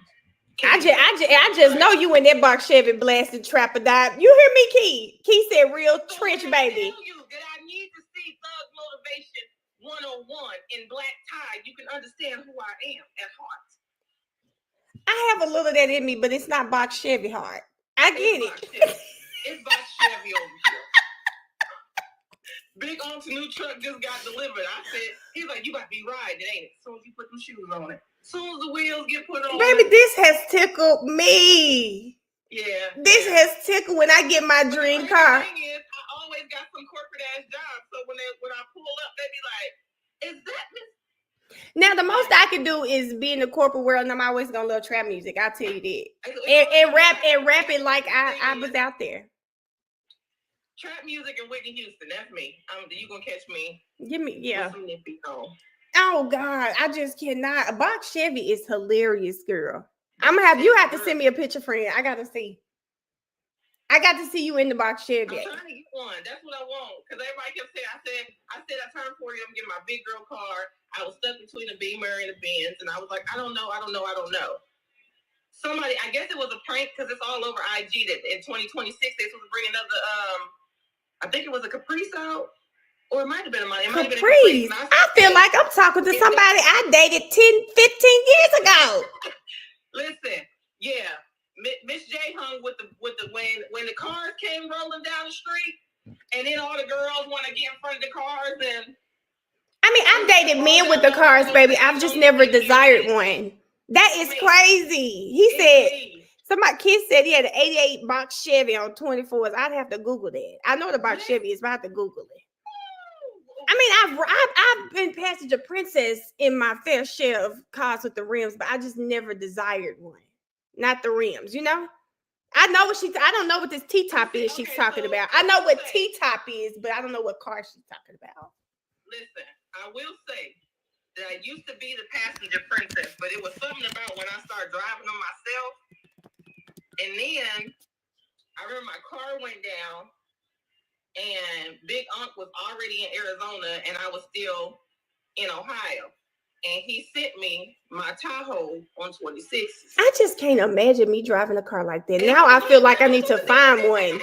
Speaker 1: I just know you in that box Chevy blasting trapper dive. You hear me, Key? Key said real trench, baby.
Speaker 11: I tell you that I need to see Thug Motivation 101 in black tie. You can understand who I am at heart.
Speaker 1: I have a little of that in me, but it's not box Chevy heart. I get it.
Speaker 11: It's box Chevy over here. Big Unc's new truck just got delivered. I said, he's like, you about to be riding, ain't it? As soon as you put them shoes on it. As soon as the wheels get put on.
Speaker 1: Baby, this has tickled me.
Speaker 11: Yeah.
Speaker 1: This has tickled when I get my dream car.
Speaker 11: The thing is, I always got some corporate ass jobs. So when I pull up, they be like, is that Miss?
Speaker 1: Now the most I can do is be in the corporate world, and I'm always gonna love trap music. I'll tell you that. And rap it like I was out there.
Speaker 11: Trap music and Whitney Houston. That's me. You gonna catch me?
Speaker 1: Give me, yeah.
Speaker 11: Some nippy on.
Speaker 1: Oh God, I just cannot. A box Chevy is hilarious, girl. You have to send me a picture, friend. I got to see you in the box Chevy.
Speaker 11: I'm trying to get one. That's what I want. Because everybody kept saying, I said I turned 40. I'm getting my big girl car. I was stuck between a Beamer and a Benz, and I was like, I don't know. Somebody, I guess it was a prank because it's all over IG that in 2026 they supposed to bring another. I think it was a Caprice out, or it might have been a
Speaker 1: Caprice. I feel like I'm talking to somebody I dated 10, 15 years ago.
Speaker 11: Listen, yeah, Miss J hung with the when the cars came rolling down the street, and then all the girls want to get in front of the cars and.
Speaker 1: I mean, I've dated men with the cars, baby. I've just never desired one. That is crazy. He said, kid said he had an 88 box Chevy on 24s. I'd have to Google that. I know the box Chevy is, but I have to Google it. I mean, I've been passenger princess in my fair share of cars with the rims, but I just never desired one. Not the rims, you know? I don't know what this T-top is she's talking about. I know what T-top is, but I don't know what car she's talking about.
Speaker 11: Listen, I will say that I used to be the passenger princess, but it was something about when I started driving them myself. And then I remember my car went down and Big Unc was already in Arizona and I was still in Ohio. And he sent me my Tahoe on 26.
Speaker 1: I just can't imagine me driving a car like that. Now I feel like I need to find one.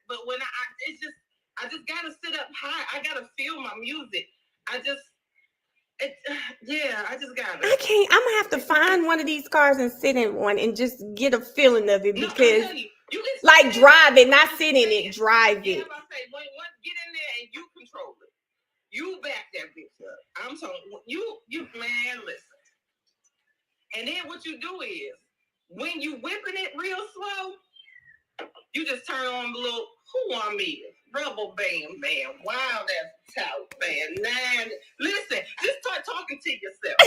Speaker 11: But when I just gotta sit up high. I gotta feel my music. I just got it.
Speaker 1: I'm gonna have to find one of these cars and sit in one and just get a feeling of it because, like, drive it, not sit in it, drive it.
Speaker 11: I say, get in there and you control it. You back that bitch up. I'm talking you man, listen. And then what you do is when you whipping it real slow, you just turn on the little who I'm is. Rubber band, man. Wow, that's tough, man. Nah, listen, just start talking to yourself.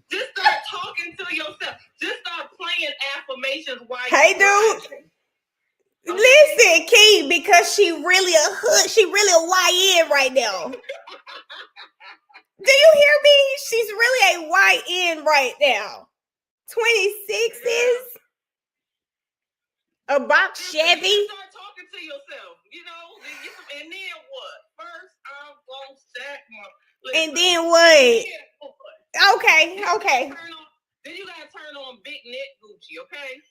Speaker 11: Just start talking to yourself. Just start playing affirmations while
Speaker 1: Hey,
Speaker 11: you're
Speaker 1: dude.
Speaker 11: driving.
Speaker 1: Listen, Key, because she really a hood. She really a YN right now. Do you hear me? She's really a YN right now. 26s. A box Chevy.
Speaker 11: Start talking to yourself, you know, and then what? First, I'm gonna stack my. Listen,
Speaker 1: And then what? Okay.
Speaker 11: Then you gotta turn on Big Neck Gucci, okay?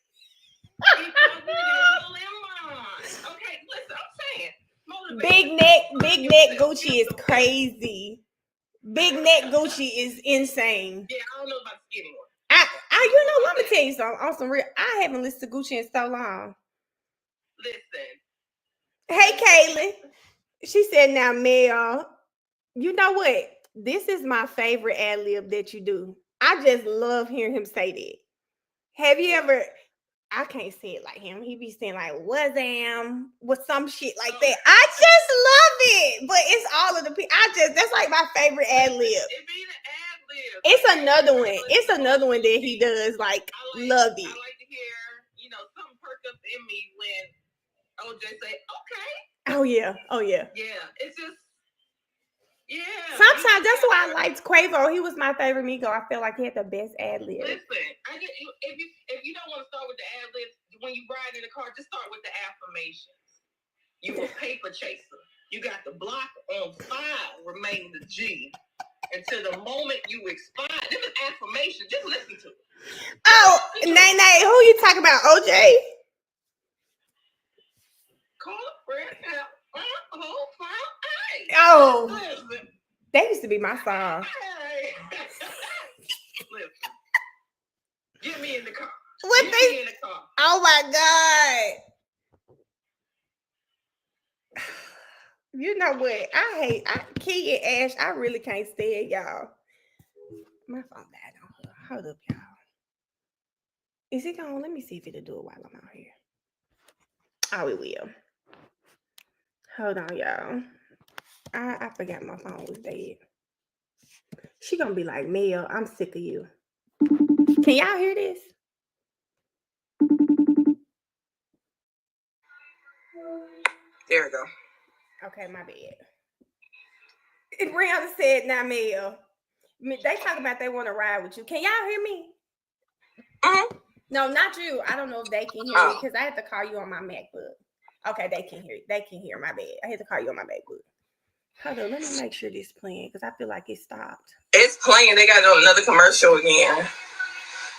Speaker 11: Keep your little in mind. Okay, listen, I'm saying.
Speaker 1: Big neck Gucci is crazy. Big neck Gucci is insane.
Speaker 11: Yeah, I don't know about the skinny one.
Speaker 1: You know, let me tell you something on some real. I haven't listened to Gucci in so long.
Speaker 11: Listen.
Speaker 1: Hey, Caitlin. She said, now, Mel, you know what? This is my favorite ad lib that you do. I just love hearing him say that. Have you ever? I can't say it like him. He be saying like "wazam" with some shit like that. I just love it. But it's all of the people. That's like my favorite ad lib.
Speaker 11: It be the ad lib.
Speaker 1: It's another one. It's another one that he does. Like love it.
Speaker 11: I like to hear, you know, something perk up in me when OJ say, "Okay."
Speaker 1: Oh yeah.
Speaker 11: Yeah, it's just. Yeah.
Speaker 1: Sometimes that's why I liked Quavo. He was my favorite Migo. I feel like he had the best ad lib.
Speaker 11: Listen, if you don't want to start with the ad libs when you ride in the car, just start with the affirmations. You a paper chaser. You got the block on 5, remain the G until the moment you expire. This is affirmation. Just listen to it.
Speaker 1: Oh, Nay, who you talking about? OJ?
Speaker 11: Call a friend out.
Speaker 1: Oh, that used to be my song.
Speaker 11: Listen, get me in the car.
Speaker 1: Get me in the car. Oh my God. You know what? I hate Key and Ash. I really can't stand y'all. My phone died on her. Hold up, y'all. Is it gone? Let me see if it'll do it while I'm out here. Oh, it will. Hold on, y'all. I forgot my phone was dead. She gonna be like, Mel, I'm sick of you. Can y'all hear this?
Speaker 11: There we go.
Speaker 1: Okay, my bad. Brianna said, now, Mel, they talk about they want to ride with you. Can y'all hear me?
Speaker 11: Mm-hmm.
Speaker 1: No, not you. I don't know if they can hear me because I had to call you on my MacBook. Okay, they can hear. They can hear. My bad. I had to call you on my MacBook. Hold on, let me make sure this playing because I feel like it stopped.
Speaker 11: It's playing. They got another commercial again.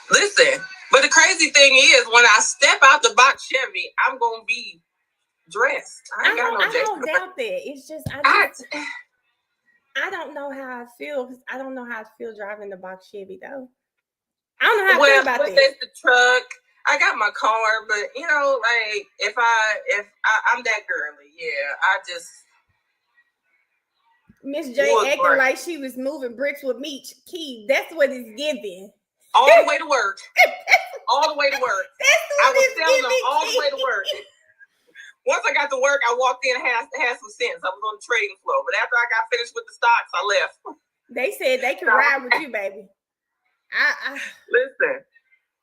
Speaker 11: Listen, but the crazy thing is, when I step out the box Chevy, I'm gonna be dressed. I
Speaker 1: don't doubt that. It's just I don't know how I feel because I don't know how I feel driving the box Chevy though. I don't know how I feel about this.
Speaker 11: There's the truck. I got my car, but you know, like if I'm that girly, yeah, I just.
Speaker 1: Miss J acting like she was moving bricks with Meech. Key, that's what it's giving.
Speaker 11: All the way to work. All the way to work. I was telling them all the way to work. Once I got to work, I walked in and had some sense. I was on the trading floor. But after I got finished with the stocks, I left.
Speaker 1: They said they can ride with you, baby.
Speaker 11: Listen.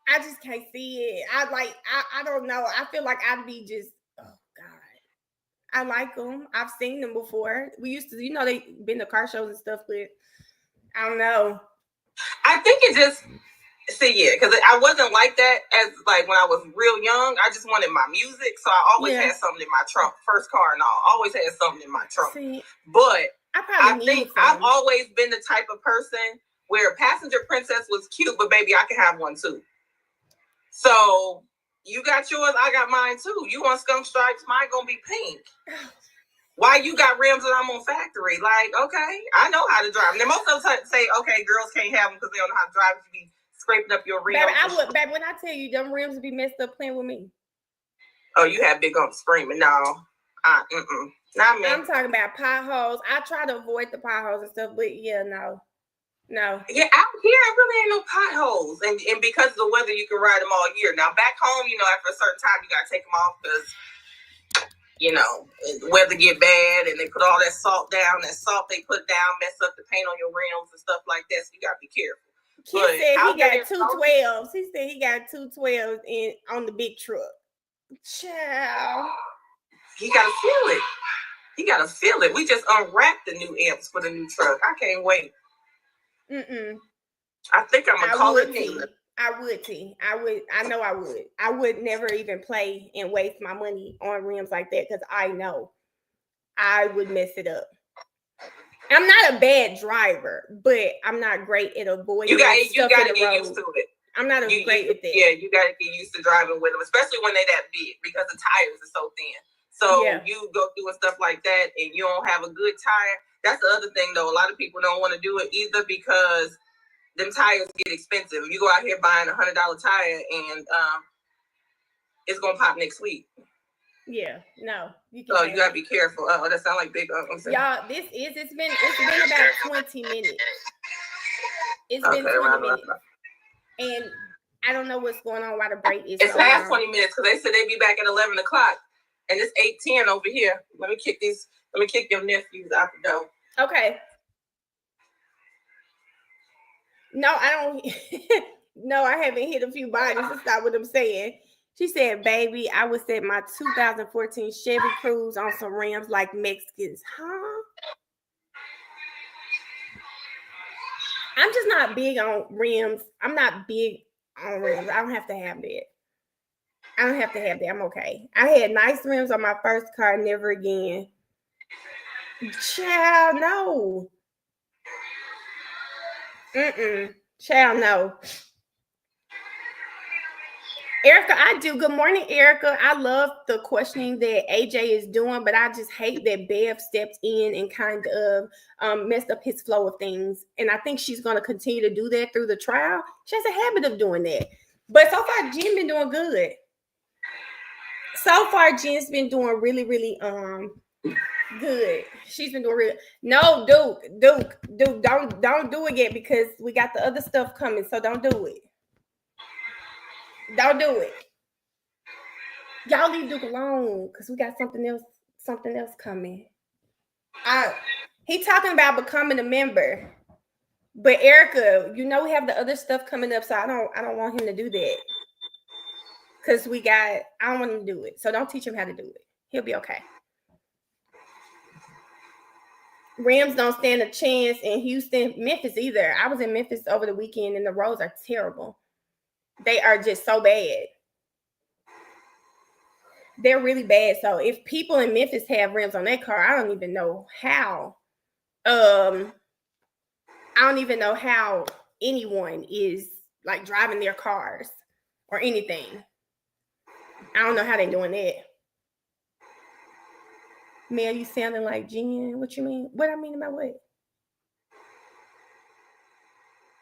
Speaker 1: I just can't see it. I don't know. I feel like I'd be just, oh God. I like them. I've seen them before. We used to, they've been to car shows and stuff, but I don't know.
Speaker 11: I think it just, because I wasn't like that as like when I was real young. I just wanted my music, so I always had something in my trunk. First car and all, always had something in my trunk. But I think I've always been the type of person where Passenger Princess was cute, but baby, I can have one too. So you got yours, I got mine too. You want skunk stripes, mine gonna be pink. Why you got rims and I'm on factory? Like, okay, I know how to drive. Now most of them say, okay, girls can't have them because they don't know how to drive. You be scraping up your rims.
Speaker 1: Baby, when I tell you them rims would be messed up playing with me.
Speaker 11: Oh, you have big ump screaming. No. Not me.
Speaker 1: I'm talking about potholes. I try to avoid the potholes and stuff, but yeah, no. No.
Speaker 11: Yeah, out here it really ain't no potholes, and because of the weather, you can ride them all year. Now back home, after a certain time, you gotta take them off because the weather get bad, and they put all that salt down. That salt they put down mess up the paint on your rims and stuff like that. So you gotta be careful.
Speaker 1: He said he got 212s. He said he got 212s on the big truck. Child.
Speaker 11: He gotta feel it. He gotta feel it. We just unwrapped the new amps for the new truck. I can't wait. I think I'm gonna call it Nina.
Speaker 1: I would, T. I know I would. I would never even play and waste my money on rims like that because I know I would mess it up. I'm not a bad driver, but I'm not great at avoiding
Speaker 11: you gotta
Speaker 1: get
Speaker 11: used to it.
Speaker 1: I'm not great at that.
Speaker 11: Yeah, you gotta get used to driving with them, especially when they're that big because the tires are so thin. So you go through and stuff like that, and you don't have a good tire. That's the other thing, though. A lot of people don't want to do it either because them tires get expensive. You go out here buying $100 tire, and it's gonna pop next week.
Speaker 1: Yeah, no. You
Speaker 11: gotta be careful. Oh, that sounds like big.
Speaker 1: Y'all, it's been about 20 minutes. It's been 20 minutes, and I don't know what's going on. Why the break is?
Speaker 11: It's past 20 minutes because they said they'd be back at 11 o'clock. And it's 8:10 over here. Let me kick your nephews out the door.
Speaker 1: Okay. No, I don't. No, I haven't hit a few bodies. That's not what I'm saying. She said, baby, I would set my 2014 Chevy Cruze on some rims like Mexicans. Huh? I'm just not big on rims. I'm not big on rims. I don't have to have that. I'm okay. I had nice rims on my first car. Never again. Child, no. Child, no. Erica, I do. Good morning, Erica. I love the questioning that AJ is doing, but I just hate that Bev stepped in and kind of messed up his flow of things. And I think she's going to continue to do that through the trial. She has a habit of doing that. But so far, Jen been doing good. So far, Jen's been doing really, really good. She's been doing really. No, Duke, don't do it yet because we got the other stuff coming. So don't do it. Don't do it. Y'all leave Duke alone because we got something else coming. He talking about becoming a member, but Erica, we have the other stuff coming up, so I don't want him to do that. Because I don't want him to do it. So don't teach him how to do it. He'll be okay. Rams don't stand a chance in Houston, Memphis either. I was in Memphis over the weekend and the roads are terrible. They are just so bad. They're really bad. So if people in Memphis have rims on their car, I don't even know how. I don't even know how anyone is like driving their cars or anything. I don't know how they're doing that. Mel, you sounding like Jen. What you mean? What I mean about what?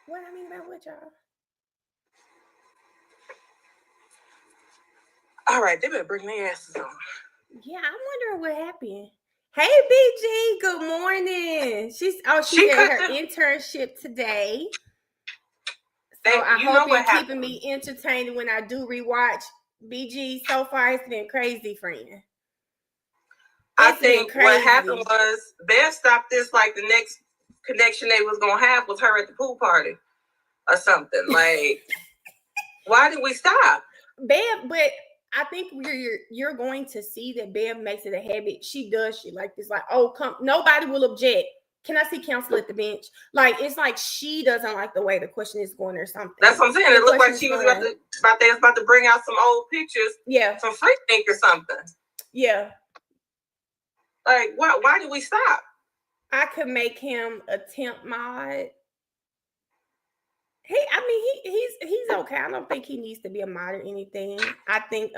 Speaker 1: What I mean about what, y'all?
Speaker 11: All right, they better bring their asses on.
Speaker 1: Yeah, I'm wondering what happened. Hey, BG, good morning. She did her internship today. So I hope you're keeping me entertained when I do rewatch. BG, so far it's been crazy, friend.
Speaker 11: I think what happened was Bev stopped this like the next connection they was gonna have was her at the pool party or something. Like, why did we stop?
Speaker 1: Bev, but I think you're going to see that Bev makes it a habit. She does shit like this, like, oh, nobody will object. Can I see counsel at the bench? Like, it's like she doesn't like the way the question is going or something.
Speaker 11: That's what I'm saying. It looked like she was about to bring out some old pictures.
Speaker 1: Yeah.
Speaker 11: Some freak ink or something.
Speaker 1: Yeah.
Speaker 11: Like, why did we stop?
Speaker 1: I could make him a temp mod. He's okay. I don't think he needs to be a mod or anything. I think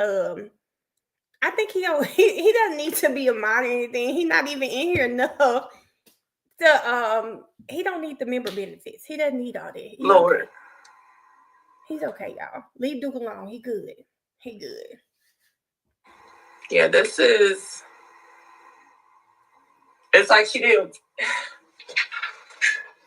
Speaker 1: he doesn't need to be a mod or anything. He's not even in here enough to he don't need the member benefits. He doesn't need all that.
Speaker 11: Lord.
Speaker 1: Okay. He's okay, y'all. Leave Duke alone. He good.
Speaker 11: Yeah, it's like she did.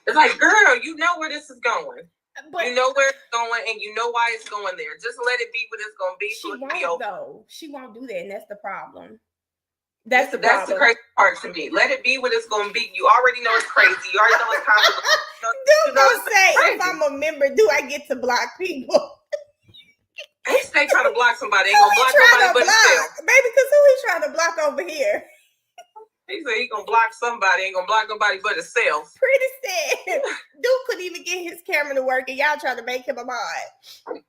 Speaker 11: It's like, girl, you know where this is going.
Speaker 1: But
Speaker 11: you know where it's going, and you know why it's going there. Just let it be what it's going to be.
Speaker 1: she
Speaker 11: So
Speaker 1: won't, though. She won't do that, and that's the problem. That's the problem.
Speaker 11: That's the crazy part to me. Let it be what it's going to be. You already know it's crazy. You already know it's complicated.
Speaker 1: Dude gonna say, if I'm a member, do I get to block people?
Speaker 11: He say trying to block somebody. Ain't gonna block nobody but himself.
Speaker 1: Baby, because who he trying to block over here?
Speaker 11: He said he gonna block somebody. Ain't gonna block nobody but himself.
Speaker 1: Pretty sad. Dude couldn't even get his camera to work, and y'all trying to make him a mod.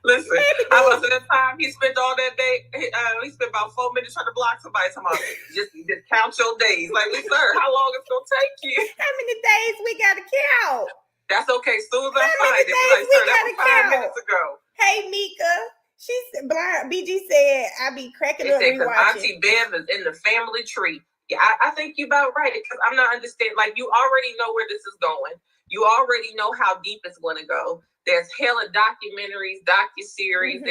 Speaker 11: Listen, I was at the time he spent all that day. He spent about 4 minutes trying to block somebody. Just count your days. Like, sir, how long it's gonna take you?
Speaker 1: How many days we gotta count?
Speaker 11: That's okay. As soon as I
Speaker 1: How
Speaker 11: find
Speaker 1: many
Speaker 11: it,
Speaker 1: days
Speaker 11: like,
Speaker 1: we
Speaker 11: sir, that was
Speaker 1: gotta
Speaker 11: 5
Speaker 1: count?
Speaker 11: minutes ago.
Speaker 1: Hey, Mika. She said, BG said, I be cracking up rewatching.
Speaker 11: Auntie Bev is in the family tree. Yeah, I think you're about right, because I'm not understanding. Like, you already know where this is going. You already know how deep it's going to go. There's hella documentaries, docuseries.
Speaker 1: Mm-hmm.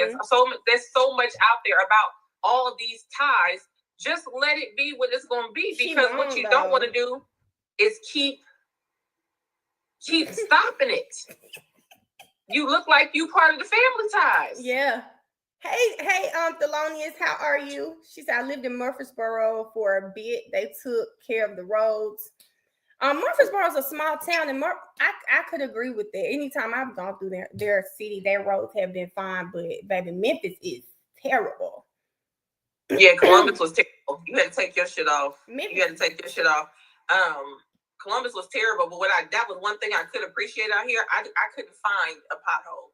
Speaker 11: There's so much out there about all of these ties. Just let it be what it's going to be, because what you don't want to do is keep stopping it. You look like you part of the family ties.
Speaker 1: Yeah. Hey, Thelonious, how are you? She said, I lived in Murfreesboro for a bit. They took care of the roads. Murfreesboro is a small town, and I could agree with that. Anytime I've gone through their city, their roads have been fine, but baby, Memphis is terrible.
Speaker 11: Yeah, Columbus was terrible. You had to take your shit off.
Speaker 1: Memphis.
Speaker 11: You had to take your shit off. Columbus was terrible, but that was one thing I could appreciate out here. I couldn't find a pothole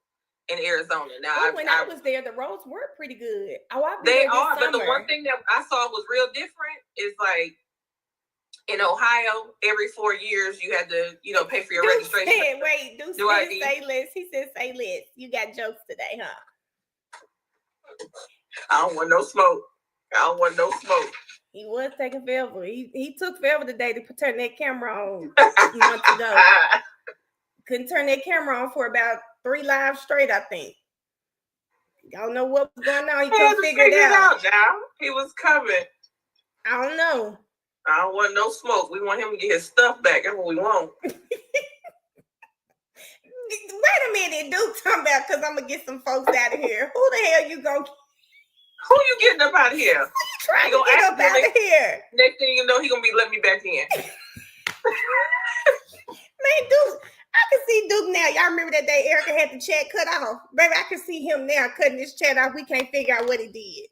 Speaker 11: in Arizona. Now,
Speaker 1: when I was there, the roads were pretty good.
Speaker 11: They are, but the one thing that I saw was real different is, like, in Ohio, every 4 years you had to, pay for your registration.
Speaker 1: Dude said, say less. He said, say less. You got jokes today, huh?
Speaker 11: I don't want no smoke.
Speaker 1: He was taking forever. He took forever today to turn that camera on months ago. Couldn't turn that camera on for about 3 lives straight, I think. Y'all know what was going on. He couldn't figure it out.
Speaker 11: Y'all. He was coming.
Speaker 1: I don't know.
Speaker 11: I don't want no smoke. We want him to get his stuff back. That's what we want.
Speaker 1: Wait a minute, dude. Talking about, because I'm going to get some folks out of here. Who the hell you going to?
Speaker 11: Who you getting up out of here?
Speaker 1: Trying to get up out of here.
Speaker 11: Next thing you know, he going to be letting me back in.
Speaker 1: Man, dude. I can see Duke now. Y'all remember that day Erica had the chat cut off? Baby, I can see him now cutting his chat off. We can't figure out what he did.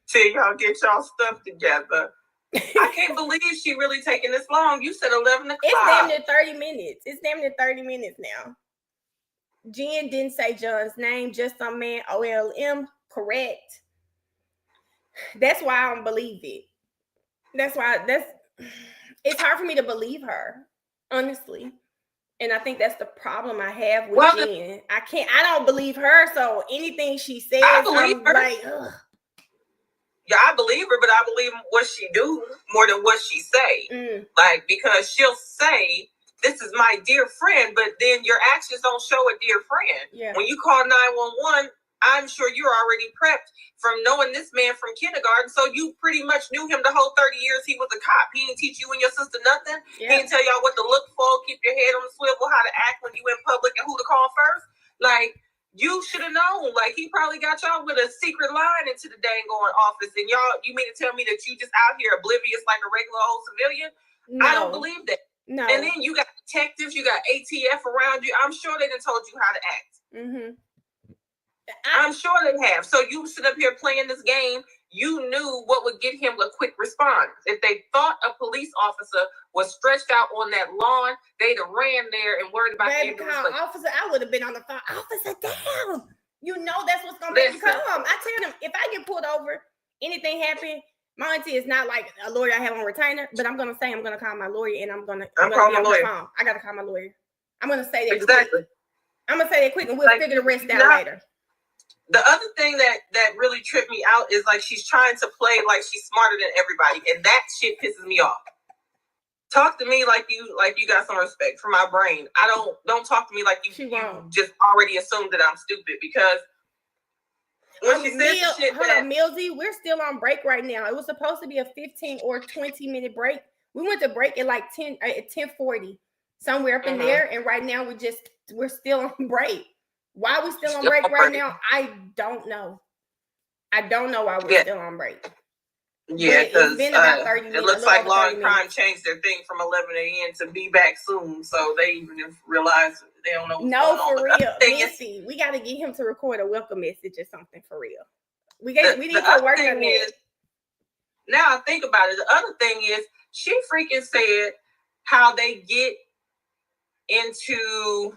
Speaker 11: Till y'all get y'all stuff together. I can't believe she really taking this long. You said 11 o'clock.
Speaker 1: It's damn near 30 minutes. It's damn near 30 minutes now. Jen didn't say John's name, just some man, OLM. Correct. That's why I don't believe it. It's hard for me to believe her, honestly. And I think that's the problem I have with Jen. I don't believe her, so anything she says, I'm like, ugh.
Speaker 11: Yeah, I believe her, but I believe what she do more than what she say. Like, because she'll say, this is my dear friend, but then your actions don't show a dear friend.
Speaker 1: Yeah.
Speaker 11: When you call 911, I'm sure you're already prepped from knowing this man from kindergarten. So you pretty much knew him the whole 30 years he was a cop. He didn't teach you and your sister nothing.
Speaker 1: Yeah.
Speaker 11: He didn't tell y'all what to look for, keep your head on the swivel, how to act when you in public, and who to call first. Like, you should have known. Like, he probably got y'all with a secret line into the dang on office. And y'all, you mean to tell me that you just out here oblivious like a regular old civilian? No. I don't believe that.
Speaker 1: No.
Speaker 11: And then you got detectives, you got ATF around you. I'm sure they done told you how to act.
Speaker 1: Mm-hmm.
Speaker 11: I'm sure they have. So you sit up here playing this game. You knew what would get him a quick response. If they thought a police officer was stretched out on that lawn, they'd have ran there and worried about
Speaker 1: the officer. I would have been on the phone. Officer, damn. You know that's what's going to make him come. I tell them, if I get pulled over, anything happen, my auntie is not like a lawyer I have on retainer, but I'm going to say I'm going to call my lawyer, and I'm going to be on the phone. I got to call my lawyer. I'm going to say that quick. I'm going to say that quick, and we'll figure the rest out later.
Speaker 11: The other thing that really tripped me out is, like, she's trying to play like she's smarter than everybody, and that shit pisses me off. Talk to me like you got some respect for my brain. Don't talk to me like you just already assumed that I'm stupid, because when she said shit
Speaker 1: Millsy, we're still on break right now. It was supposed to be a 15 or 20 minute break. We went to break at like 10:40. somewhere up in there. And right now we're still on break. Why we still on break right now? I don't know. I don't know why we're still on break.
Speaker 12: Yeah,
Speaker 1: because it's been about 30 minutes.
Speaker 12: It looks like Law and Crime changed their thing from 11 a.m. to be back soon, so they even realize they don't know what's going on.
Speaker 1: No, for real. Missy, we got to get him to record a welcome message or something for real. We need to work on it.
Speaker 12: Now I think about it, the other thing is she freaking said how they get into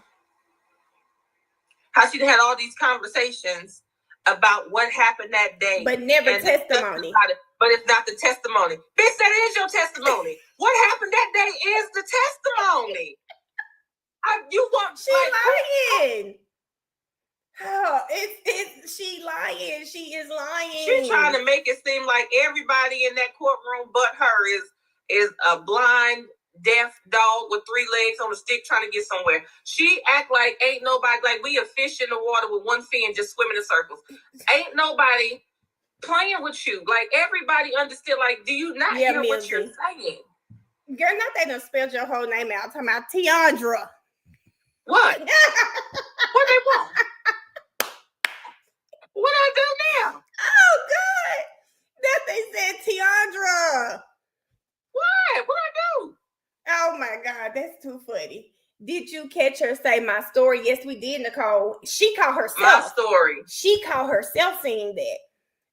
Speaker 12: how she had all these conversations about what happened that day,
Speaker 1: but never testimony.
Speaker 12: But it's not the testimony. Bitch, that is your testimony. What happened that day is the testimony.
Speaker 1: She lying. Oh, she lying. She is lying.
Speaker 12: She's trying to make it seem like everybody in that courtroom but her is a blind, deaf dog with 3 legs on a stick trying to get somewhere. She act like ain't nobody, like we a fish in the water with one fin just swimming in circles. Ain't nobody playing with you. Like everybody understood. Like, do you not hear what you're saying?
Speaker 1: Girl, not they done spelled your whole name out. I'm talking about Tiandra.
Speaker 12: What? What they want? What I do now?
Speaker 1: Oh, good. That they said Tiandra.
Speaker 12: What? What I do?
Speaker 1: Oh my God, that's too funny. Did you catch her say my story? Yes, we did, Nicole. She called herself.
Speaker 12: My story.
Speaker 1: She called herself saying that.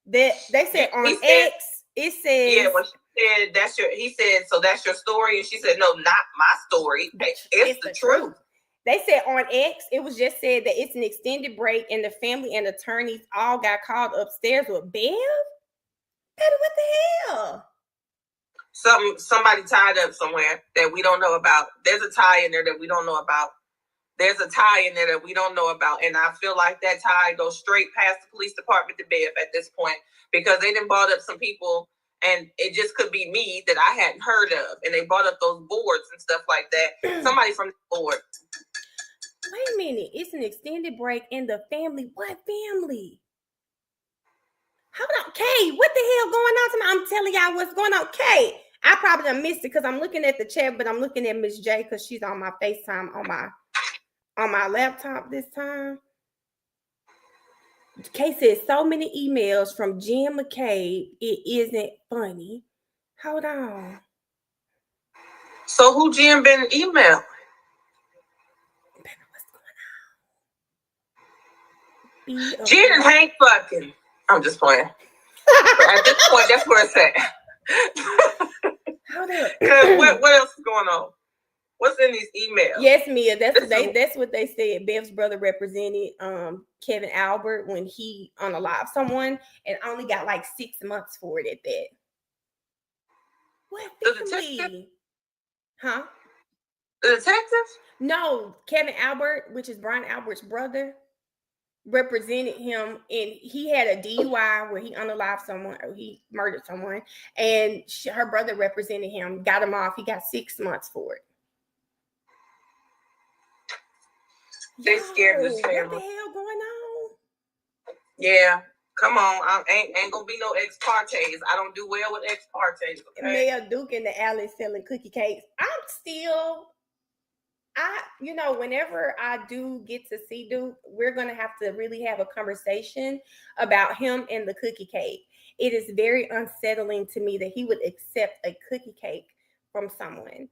Speaker 1: That they said on X, it says.
Speaker 12: Yeah, when she said he said, so that's your story. And she said, no, not my story. It's the truth.
Speaker 1: They said on X, it was just said that it's an extended break and the family and attorneys all got called upstairs with Bev. What the hell?
Speaker 12: Somebody tied up somewhere that we don't know about. There's a tie in there that we don't know about. There's a tie in there that we don't know about. And I feel like that tie goes straight past the police department to Bev at this point, because they done brought up some people and it just could be me that I hadn't heard of. And they brought up those boards and stuff like that. Somebody from the board.
Speaker 1: Wait a minute. It's an extended break and the family. What family? Hold on. Kay, what the hell going on tonight? I'm telling y'all what's going on. Kay, I probably done missed it because I'm looking at the chat, but I'm looking at Miss J because she's on my FaceTime on my laptop this time. Kay says so many emails from Jen McCabe. It isn't funny. Hold on.
Speaker 12: So who Jen been emailing? Jen and Hank fucking. I'm just playing. At this point, that's where it's at. What else is going on? What's in these emails?
Speaker 1: Yes, Mia. That's what they said. Bev's brother represented Kevin Albert when he unalived someone and only got like 6 months for it at that. What family? Huh?
Speaker 12: The detectives?
Speaker 1: No, Kevin Albert, which is Brian Albert's brother, represented him, and he had a DUI where he unalived someone or he murdered someone, and her brother represented him, got him off. He got 6 months for it.
Speaker 12: They scared this family.
Speaker 1: What the hell going on?
Speaker 12: Yeah, come on. Ain't gonna be no ex partes. I don't do well with ex partes. Okay?
Speaker 1: Mel Duke in the alley selling cookie cakes. Whenever I do get to see Duke, we're going to have to really have a conversation about him and the cookie cake. It is very unsettling to me that he would accept a cookie cake from someone,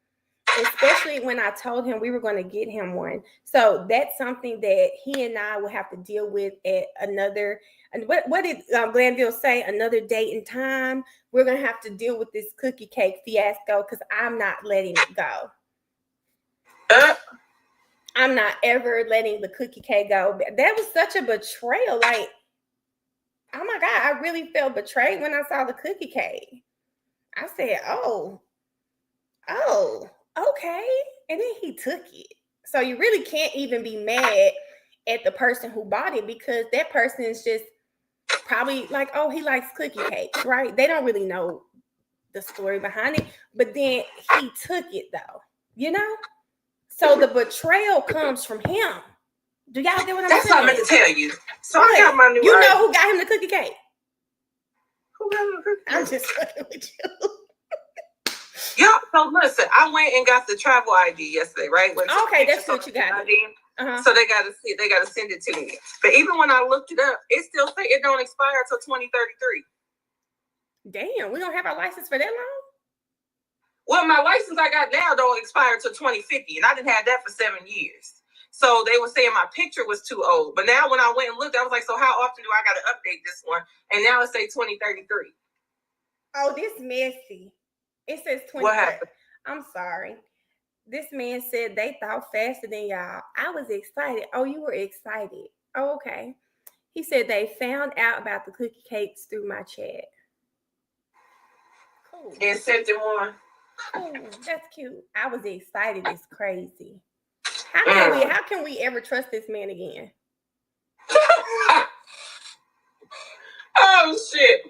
Speaker 1: especially when I told him we were going to get him one. So that's something that he and I will have to deal with at another, and what did Glanville say? Another date and time. We're going to have to deal with this cookie cake fiasco because I'm not letting it go. I'm not ever letting the cookie cake go. That was such a betrayal. Like, oh my God, I really felt betrayed when I saw the cookie cake. I said, oh, okay. And then he took it. So you really can't even be mad at the person who bought it because that person is just probably like, oh, he likes cookie cakes, right? They don't really know the story behind it. But then he took it though, you know? So the betrayal comes from him. Do y'all get what I'm saying?
Speaker 12: That's what I meant to tell you. So
Speaker 1: what?
Speaker 12: I got my new.
Speaker 1: You know who got him the cookie cake?
Speaker 12: Who got him the cookie cake?
Speaker 1: I'm just fucking with you.
Speaker 12: Yeah, so listen, I went and got the travel ID yesterday, right?
Speaker 1: Okay, that's good. You got it.
Speaker 12: So they gotta send it to me. But even when I looked it up, it still say it don't expire until 2033.
Speaker 1: Damn, we don't have our license for that long?
Speaker 12: Well, my license I got now don't expire until 2050, and I didn't have that for 7 years. So they were saying my picture was too old. But now when I went and looked, I was like, so how often do I gotta update this one? And now it say 2033.
Speaker 1: Oh, this messy. It says 20.
Speaker 12: What happened?
Speaker 1: I'm sorry. This man said they thought faster than y'all. I was excited. Oh, you were excited. Oh, okay. He said they found out about the cookie cakes through my chat. Cool.
Speaker 12: And sent them on.
Speaker 1: Cool. That's cute. I was excited. It's crazy. How can we ever trust this man again?
Speaker 12: Oh shit.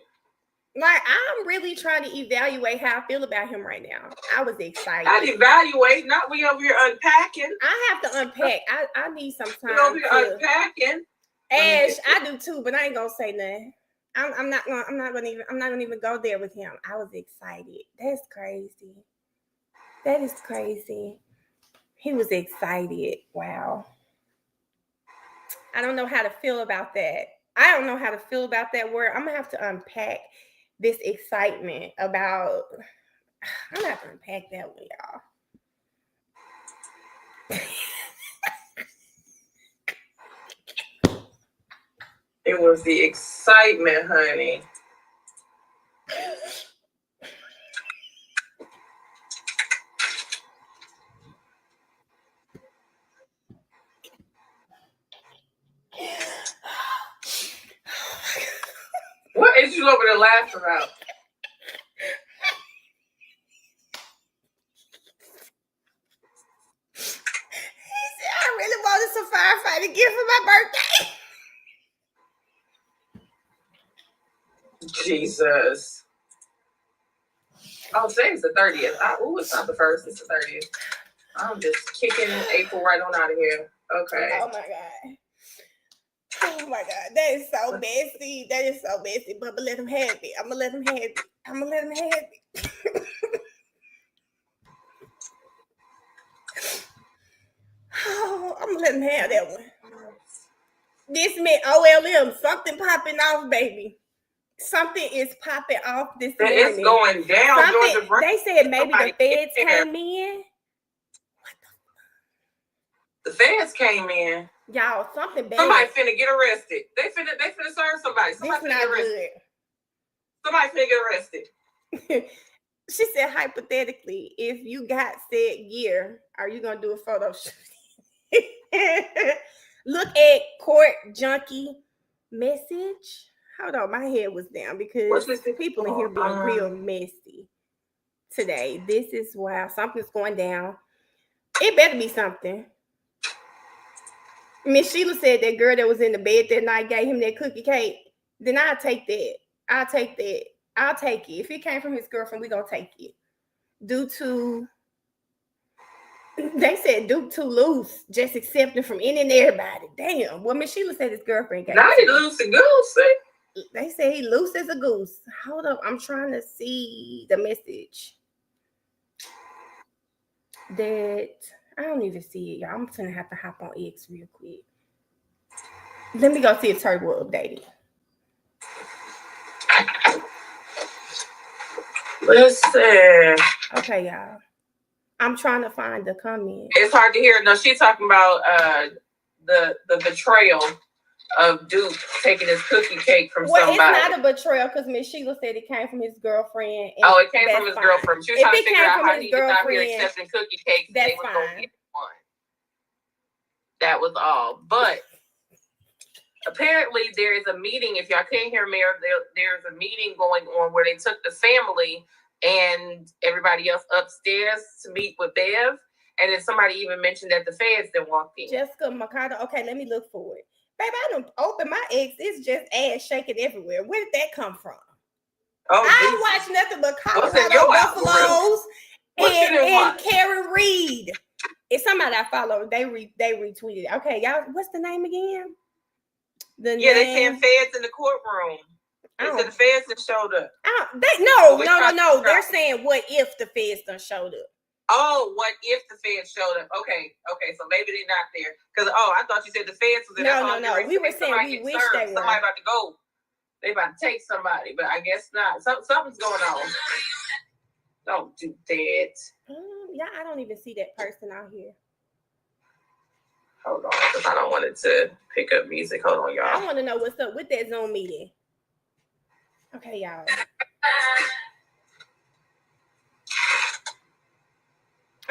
Speaker 1: Like, I'm really trying to evaluate how I feel about him right now. I was excited.
Speaker 12: Not evaluate, not we over here unpacking.
Speaker 1: I have to unpack. I need some time.
Speaker 12: We over here unpacking.
Speaker 1: Ash, I do too, but I ain't gonna say nothing. I'm not gonna even go there with him. I was excited. That's crazy. That is crazy. He was excited. Wow. I don't know how to feel about that. I don't know how to feel about that word. I'm gonna have to unpack this excitement about. I'm not gonna unpack that one, y'all.
Speaker 12: It was the excitement, honey. What is you over there laughing about?
Speaker 1: He said, I really wanted some firefighter gift for my birthday.
Speaker 12: Jesus. Oh, today's the 30th. It's not the 1st, it's the 30th. I'm just kicking April right on out of here. Okay.
Speaker 1: Oh my God. Oh my God. That is so messy. That is so messy. But I'm gonna let him have it. I'm gonna let him have it. Oh, I'm gonna let him have that one. This meant OLM. Something popping off, baby. Something is popping off this morning.
Speaker 12: It's going down.
Speaker 1: They said maybe the feds came in.
Speaker 12: The feds came in.
Speaker 1: Y'all, something bad.
Speaker 12: Somebody finna get arrested. They finna serve somebody. Somebody finna get arrested. Somebody finna get arrested.
Speaker 1: She said, hypothetically, if you got said gear, are you gonna do a photo shoot? Look at Court Junkie message. Hold on, my head was down because people in here being real messy today. This is wow, something's going down. It better be something. Miss Sheila said that girl that was in the bed that night gave him that cookie cake. Then I'll take that. I'll take it. If it came from his girlfriend, we're gonna take it. They said Duke too loose, just accepting from any and everybody. Damn. Well, Miss Sheila said his girlfriend gave.
Speaker 12: Now he loose and goose.
Speaker 1: They say he loose as a goose. Hold up, I'm trying to see the message. That I don't even see it, y'all. I'm gonna have to hop on X real quick. Let me go see if Turtle will update it.
Speaker 12: Listen.
Speaker 1: Okay, y'all. I'm trying to find the comment.
Speaker 12: It's hard to hear. No, she's talking about the betrayal of Duke taking his cookie cake from somebody.
Speaker 1: Well, it's not a betrayal because Miss Sheila said it came from his girlfriend.
Speaker 12: Oh, it came from his girlfriend. She was trying to figure out how he was out here accepting cookie cakes.
Speaker 1: That's
Speaker 12: they was gonna get one. That was all. But apparently there is a meeting. If y'all can't hear me, there's a meeting going on where they took the family and everybody else upstairs to meet with Bev. And then somebody even mentioned that the feds then walked in.
Speaker 1: Jessica Mercado. Okay, let me look for it. Baby, I don't open my X. It's just ass shaking everywhere. Where did that come from?
Speaker 12: Oh,
Speaker 1: I watch nothing but Colorado Buffaloes and Karen Reed. It's somebody I follow. They retweeted. Okay, y'all. What's the name again?
Speaker 12: They saying feds in the courtroom. They said the feds that showed up.
Speaker 1: No. They're saying, what if the feds done showed up?
Speaker 12: Oh, what if the feds showed up? Okay, so maybe they're not there. Because, I thought you said the feds was there.
Speaker 1: No. We were saying we wish they were.
Speaker 12: Somebody about to go. They about to take somebody, but I guess not. Something's going on. Don't do that.
Speaker 1: Yeah, I don't even see that person out here.
Speaker 12: Hold on, because I don't want it to pick up music. Hold on, y'all.
Speaker 1: I want to know what's up with that Zoom meeting. Okay, y'all.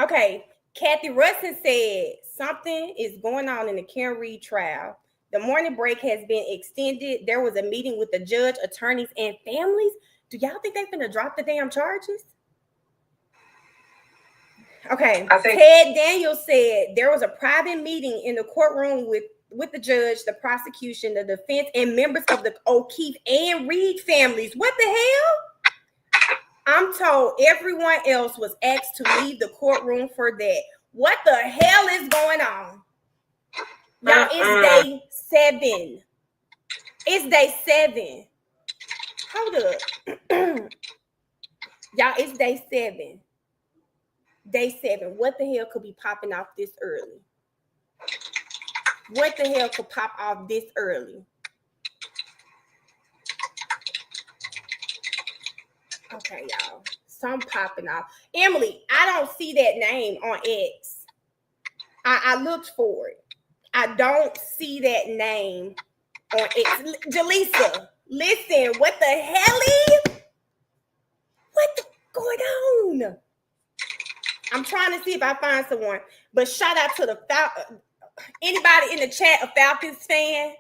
Speaker 1: Okay, Kathy Russin said something is going on in the Karen Reed trial. The morning break has been extended. There was a meeting with the judge, attorneys, and families. Do y'all think they're gonna drop the damn charges? Okay, Ted Daniels said there was a private meeting in the courtroom with the judge, the prosecution, the defense, and members of the O'Keefe and Reed families. What the hell? I'm told everyone else was asked to leave the courtroom for that. What the hell is going on? Y'all, it's day 7. It's day 7. Hold up. Y'all, it's day 7. Day 7. What the hell could be popping off this early? What the hell could pop off this early? Okay, y'all. Some popping off. Emily, I don't see that name on X. I looked for it. I don't see that name on X. Jaleesa, listen, what the hell is? What's going on? I'm trying to see if I find someone. But shout out to anybody in the chat a Falcons fan?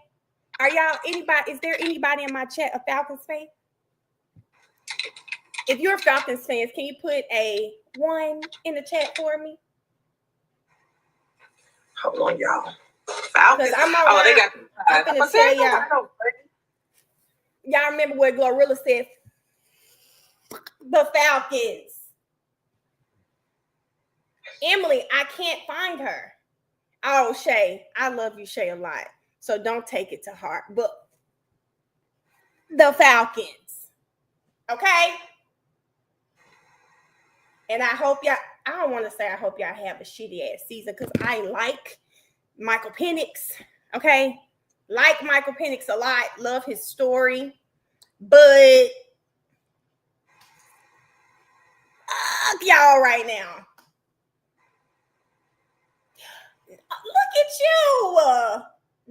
Speaker 1: Are y'all anybody? Is there anybody in my chat a Falcons fan? If you're Falcons fans, can you put a 1 in the chat for me?
Speaker 12: Hold on, y'all. Falcons.
Speaker 1: They got. I'm gonna tell y'all. Y'all remember what Glorilla said? The Falcons. Emily, I can't find her. Oh, Shay, I love you, Shay, a lot. So don't take it to heart. But the Falcons. Okay? And I hope y'all, I don't want to say I hope y'all have a shitty ass season because I like Michael Penix. Okay? Like Michael Penix a lot. Love his story. But fuck y'all right now. Look at you.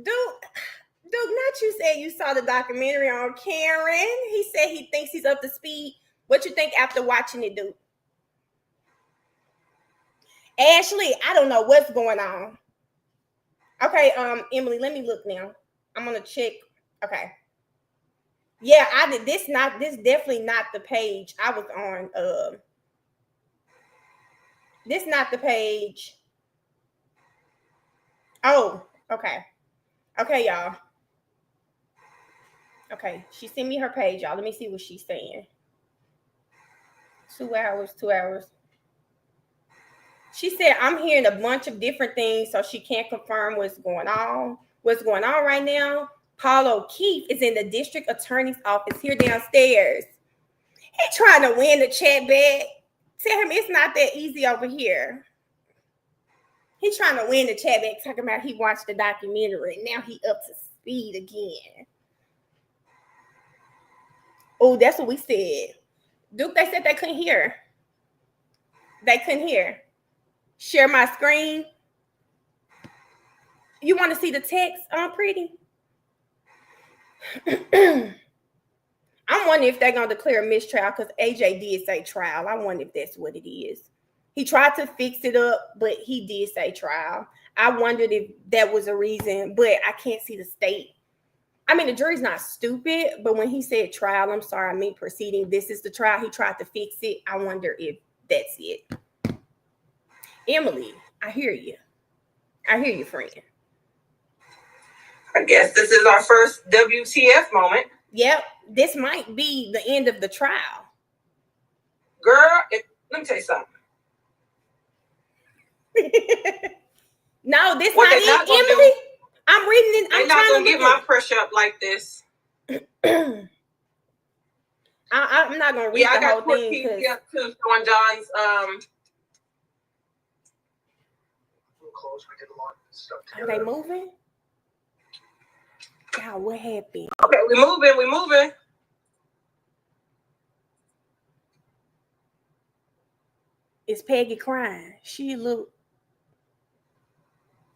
Speaker 1: Dude, not you said you saw the documentary on Karen. He said he thinks he's up to speed. What you think after watching it, dude? Ashley, I don't know what's going on. Okay, Emily, let me look now. I'm gonna check. Okay. Yeah, I did this definitely not the page I was on. This not the page. Oh, okay. Okay, y'all. Okay, she sent me her page, y'all. Let me see what she's saying. 2 hours. She said, I'm hearing a bunch of different things, so she can't confirm what's going on. What's going on right now? Paul O'Keefe is in the district attorney's office here downstairs. He's trying to win the chat back. Tell him it's not that easy over here. He's trying to win the chat back, talking about he watched the documentary and now he up to speed again. Oh, that's what we said. Duke, they said they couldn't hear. They couldn't hear. Share my screen. You want to see the text, Pretty? I'm wondering if they're going to declare a mistrial because AJ did say trial. I wonder if that's what it is. He tried to fix it up, but he did say trial. I wondered if that was a reason, but I can't see the state. I mean, the jury's not stupid, but when he said trial, I'm sorry, I mean proceeding. This is the trial. He tried to fix it. I wonder if that's it. Emily, I hear you. I hear you, friend.
Speaker 12: I guess this is our first WTF moment.
Speaker 1: Yep, this might be the end of the trial.
Speaker 12: Girl, let me tell you something.
Speaker 1: No, this not it, Emily. I'm reading it.
Speaker 12: I'm not gonna get my pressure up like this.
Speaker 1: I'm not gonna read
Speaker 12: Yeah, I
Speaker 1: the whole
Speaker 12: got court
Speaker 1: thing
Speaker 12: keys
Speaker 1: because
Speaker 12: too showing John's
Speaker 1: are they moving? God, what happened?
Speaker 12: Okay, we moving.
Speaker 1: Is Peggy crying? She look.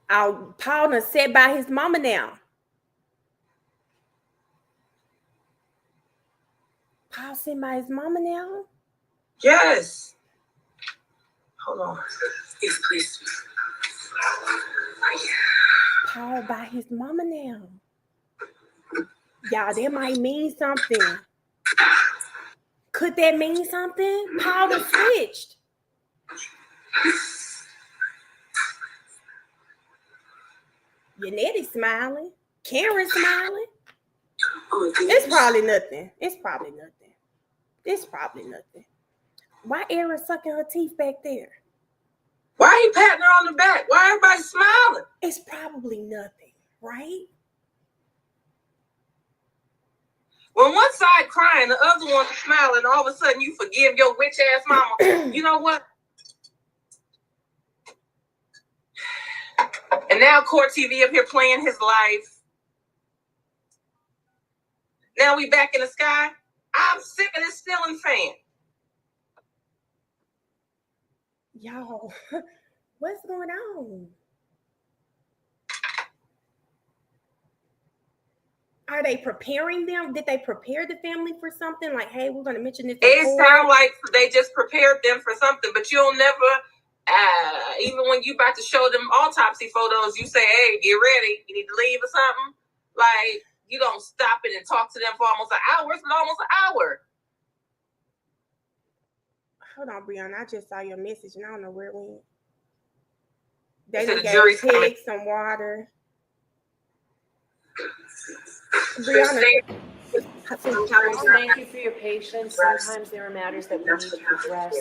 Speaker 1: Oh, Paul done sat by his mama now. Paul sitting by his mama now?
Speaker 12: Yes. Hold on. Please.
Speaker 1: Paul by his mama now. Y'all, that might mean something. Could that mean something? Paul done switched. Yanetti's smiling. Karen's smiling. It's probably nothing. Why Erin sucking her teeth back there?
Speaker 12: Why he patting her on the back? Why everybody smiling?
Speaker 1: It's probably nothing, right?
Speaker 12: When one side crying, the other one smiling, all of a sudden you forgive your witch ass mama. You know what? And now Court TV up here playing his life. Now we back in the sky. I'm sick of this ceiling fan.
Speaker 1: Y'all, what's going on? Are they preparing them? Did they prepare the family for something? Like, hey, we're going to mention this.
Speaker 12: It sounds like they just prepared them for something, but you'll never, even when you about to show them autopsy photos, you say, hey, get ready. You need to leave or something. Like, you don't stop it and talk to them for almost an hour. It's been almost an hour.
Speaker 1: Hold on, Brianna. I just saw your message and I don't know where it went.
Speaker 12: They
Speaker 1: They
Speaker 12: said the
Speaker 1: gave pigs some water. Brianna,
Speaker 5: Thank you for your patience. Sometimes there are matters that we need to address,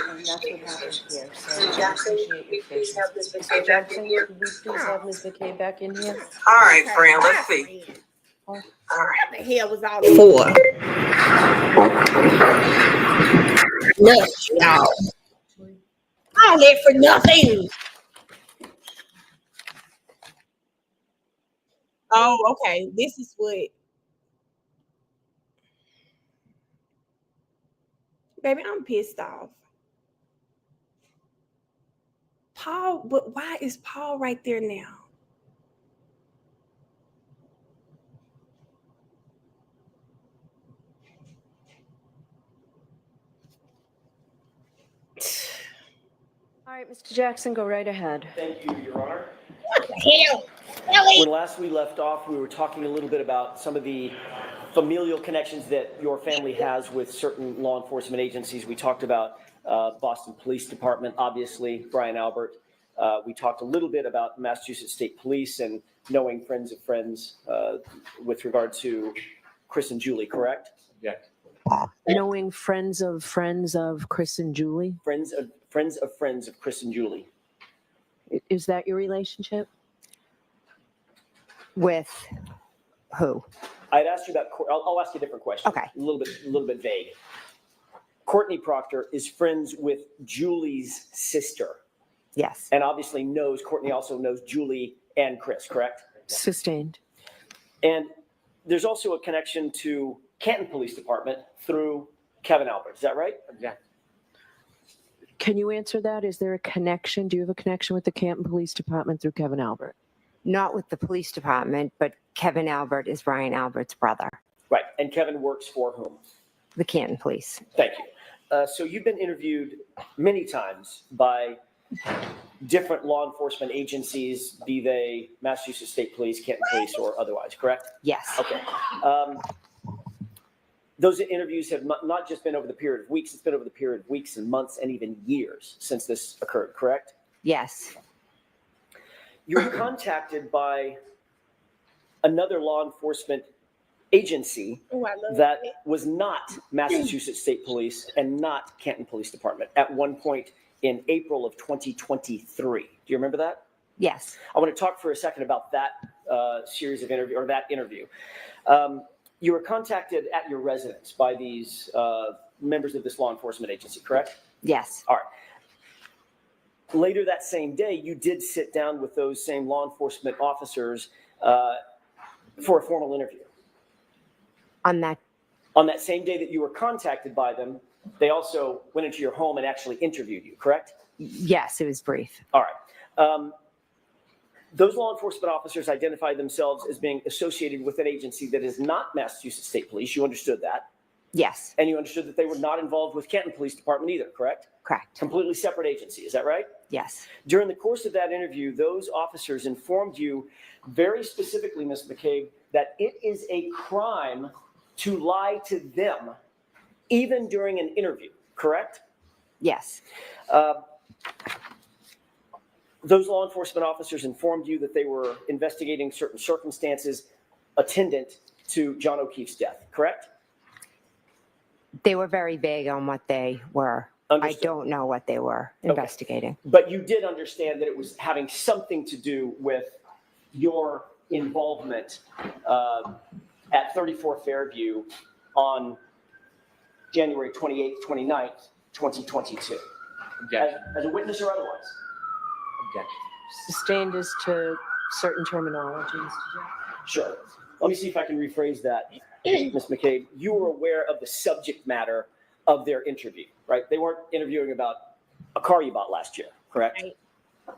Speaker 5: and that's what happened here. So I appreciate your patience. Mr. Jackson, could we please have Ms. McCabe back in here?
Speaker 12: All right, friend. Let's see. All right.
Speaker 1: what the hell was all this for? Nothing, y'all. All that for nothing. Oh, okay. This is what. Baby, I'm pissed off. Paul, but why is Paul right there now?
Speaker 5: All right, Mr. Jackson, go right ahead.
Speaker 10: Thank you, Your Honor.
Speaker 1: What the hell? Ellie?
Speaker 10: When last we left off, we were talking a little bit about some of the familial connections that your family has with certain law enforcement agencies. We talked about Boston Police Department, obviously, Brian Albert. We talked a little bit about Massachusetts State Police and knowing friends of friends with regard to Chris and Julie, correct?
Speaker 4: Yeah.
Speaker 5: Knowing friends of Chris and Julie?
Speaker 10: Friends of friends of Chris and Julie.
Speaker 5: Is that your relationship?
Speaker 9: With who?
Speaker 10: I'd asked you about. I'll ask you a different question.
Speaker 9: Okay.
Speaker 10: A little bit vague. Courtney Proctor is friends with Julie's sister.
Speaker 9: Yes.
Speaker 10: And obviously Courtney also knows Julie and Chris, correct?
Speaker 5: Sustained.
Speaker 10: And there's also a connection to Canton Police Department through Kevin Albert. Is that right?
Speaker 4: Yeah.
Speaker 5: Can you answer that? Is there a connection? Do you have a connection with the Canton Police Department through Kevin Albert?
Speaker 9: Not with the police department, but Kevin Albert is Brian Albert's brother.
Speaker 10: Right. And Kevin works for whom?
Speaker 9: The Canton Police.
Speaker 10: Thank you. So you've been interviewed many times by different law enforcement agencies, be they Massachusetts State Police, Canton Police, or otherwise, correct?
Speaker 9: Yes.
Speaker 10: Okay. Those interviews have not just been over the period of weeks, it's been over the period of weeks and months and even years since this occurred, correct?
Speaker 9: Yes.
Speaker 10: You were contacted by another law enforcement agency that was not Massachusetts State Police and not Canton Police Department at one point in April of 2023. Do you remember that?
Speaker 9: Yes.
Speaker 10: I want to talk for a second about that series of interview or that interview. You were contacted at your residence by these members of this law enforcement agency, correct?
Speaker 9: Yes.
Speaker 10: All right. Later that same day, you did sit down with those same law enforcement officers for a formal interview.
Speaker 9: On that,
Speaker 10: On that same day that you were contacted by them, they also went into your home and actually interviewed you, correct?
Speaker 9: yes, it was brief.
Speaker 10: All right. Those law enforcement officers identified themselves as being associated with an agency that is not Massachusetts State Police. You understood that.
Speaker 9: Yes,
Speaker 10: And you understood that they were not involved with Canton Police Department either, correct?
Speaker 9: correct.
Speaker 10: Completely separate agency, is that right?
Speaker 9: Yes,
Speaker 10: During the course of that interview, those officers informed you very specifically, Ms. McCabe, that it is a crime to lie to them, even during an interview, correct?
Speaker 9: yes,
Speaker 10: Those law enforcement officers informed you that they were investigating certain circumstances attendant to John O'Keefe's death, correct?
Speaker 9: they were very vague on what they were.
Speaker 10: Understood.
Speaker 9: I don't know what they were investigating.
Speaker 10: But you did understand that it was having something to do with your involvement at 34 Fairview on January 28th, 29th, 2022,
Speaker 4: Objection.
Speaker 10: as a witness or otherwise.
Speaker 4: Objection.
Speaker 5: Sustained as to certain terminologies.
Speaker 10: Sure. Let me see if I can rephrase that, Ms. McCabe. You were aware of the subject matter of their interview, right? They weren't interviewing about a car you bought last year, correct?
Speaker 1: Right.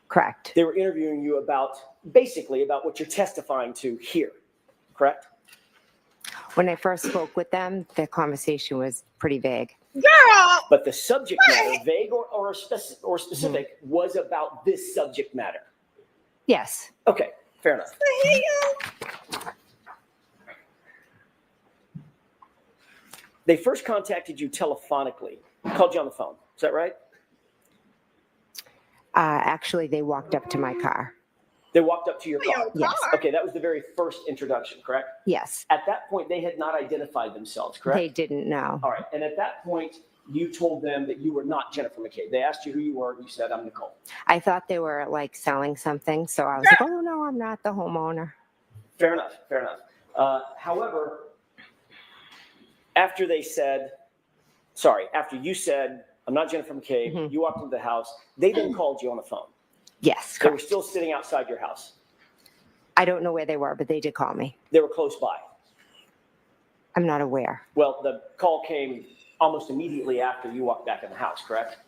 Speaker 9: Correct.
Speaker 10: They were interviewing you about, basically, about what you're testifying to here, correct?
Speaker 9: When I first spoke with them, the conversation was pretty vague.
Speaker 1: Girl,
Speaker 10: But the subject matter, vague or specific, was about this subject matter.
Speaker 9: Yes,
Speaker 10: Okay, fair enough. They first contacted you telephonically, called you on the phone. Is that right?
Speaker 9: actually, they walked up to my car.
Speaker 10: They walked up to your car.
Speaker 9: Yes,
Speaker 10: Okay, that was the very first introduction, correct?
Speaker 9: yes.
Speaker 10: At that point, they had not identified themselves, correct?
Speaker 9: They didn't know.
Speaker 10: All right, and at that point, you told them that you were not Jennifer McCabe. They asked you who you were, and you said, I'm Nicole.
Speaker 9: I thought they were like selling something, so I was like, oh no, I'm not the homeowner.
Speaker 10: Fair enough, fair enough. However, after you said, I'm not Jennifer McCabe, you walked into the house, they then called you on the phone.
Speaker 9: Yes,
Speaker 10: They were
Speaker 9: correct.
Speaker 10: still sitting outside your house.
Speaker 9: I don't know where they were, but they did call me.
Speaker 10: They were close by.
Speaker 9: I'm not aware.
Speaker 10: Well, the call came almost immediately after you walked back in the house, correct?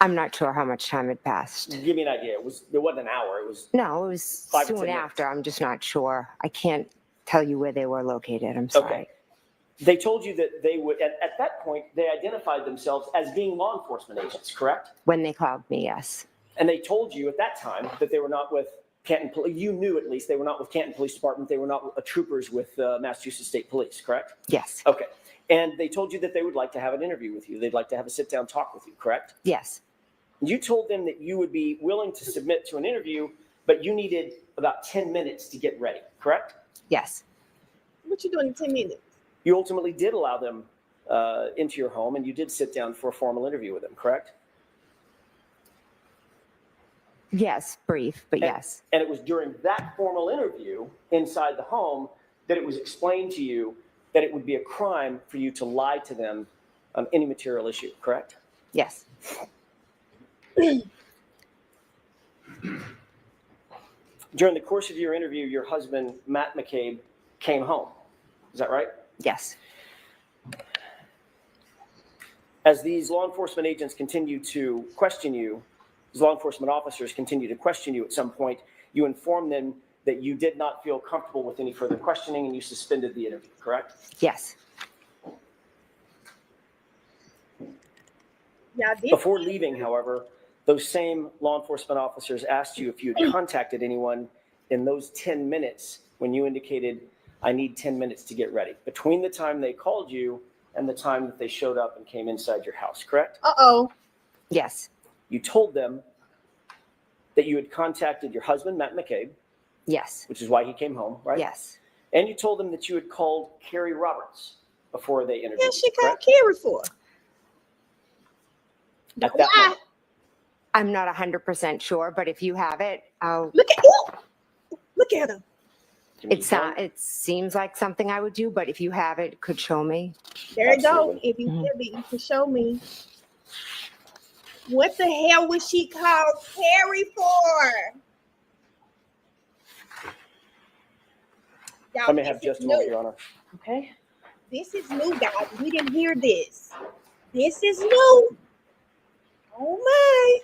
Speaker 9: I'm not sure how much time had passed.
Speaker 10: Give me an idea. It wasn't an hour. It was
Speaker 9: No, it was
Speaker 10: 5 to 10
Speaker 9: soon
Speaker 10: minutes.
Speaker 9: after. I'm just not sure. I can't tell you where they were located. I'm sorry.
Speaker 10: Okay. They told you that they would, at that point, they identified themselves as being law enforcement agents, correct?
Speaker 9: When they called me, yes.
Speaker 10: And they told you at that time that they were not with Canton Police. You knew at least they were not with Canton Police Department. They were not troopers with Massachusetts State Police, correct?
Speaker 9: Yes.
Speaker 10: Okay. And they told you that they would like to have an interview with you. They'd like to have a sit-down talk with you, correct?
Speaker 9: Yes.
Speaker 10: You told them that you would be willing to submit to an interview, but you needed about 10 minutes to get ready, correct?
Speaker 9: Yes.
Speaker 1: what you doing in 10 minutes?
Speaker 10: You ultimately did allow them into your home, and you did sit down for a formal interview with them, correct?
Speaker 9: Yes, brief, but yes.
Speaker 10: And it was during that formal interview inside the home that it was explained to you that it would be a crime for you to lie to them on any material issue, correct?
Speaker 9: Yes.
Speaker 10: During the course of your interview, your husband, Matt McCabe, came home. Is that right?
Speaker 9: Yes.
Speaker 10: As these law enforcement agents continue to question you, as law enforcement officers continue to question you at some point, you inform them that you did not feel comfortable with any further questioning and you suspended the interview, correct?
Speaker 9: Yes.
Speaker 1: Y'all did.
Speaker 10: Before leaving, however, those same law enforcement officers asked you if you had contacted anyone in those 10 minutes when you indicated, I need 10 minutes to get ready, between the time they called you and the time that they showed up and came inside your house, correct?
Speaker 1: Uh-oh.
Speaker 9: Yes.
Speaker 10: You told them that you had contacted your husband, Matt McCabe,
Speaker 9: Yes.
Speaker 10: which is why he came home, right?
Speaker 9: Yes.
Speaker 10: And you told them that you had called Carrie Roberts before they interviewed
Speaker 1: Yeah, she
Speaker 10: you,
Speaker 1: called
Speaker 10: correct?
Speaker 1: Carrie for.
Speaker 10: At that
Speaker 1: Why?
Speaker 10: moment.
Speaker 9: I'm not 100% sure, but if you have it, I'll.
Speaker 1: Look at her.
Speaker 9: It seems like something I would do, but if you have it, could show me.
Speaker 1: There you go.
Speaker 10: Absolutely.
Speaker 1: If you have it, you can show me. What the hell was she called Carrie for? Y'all,
Speaker 10: I may have
Speaker 1: this is
Speaker 10: just a moment,
Speaker 1: new.
Speaker 10: Your Honor.
Speaker 5: Okay.
Speaker 1: This is new, guys. We didn't hear this. This is new. Oh my.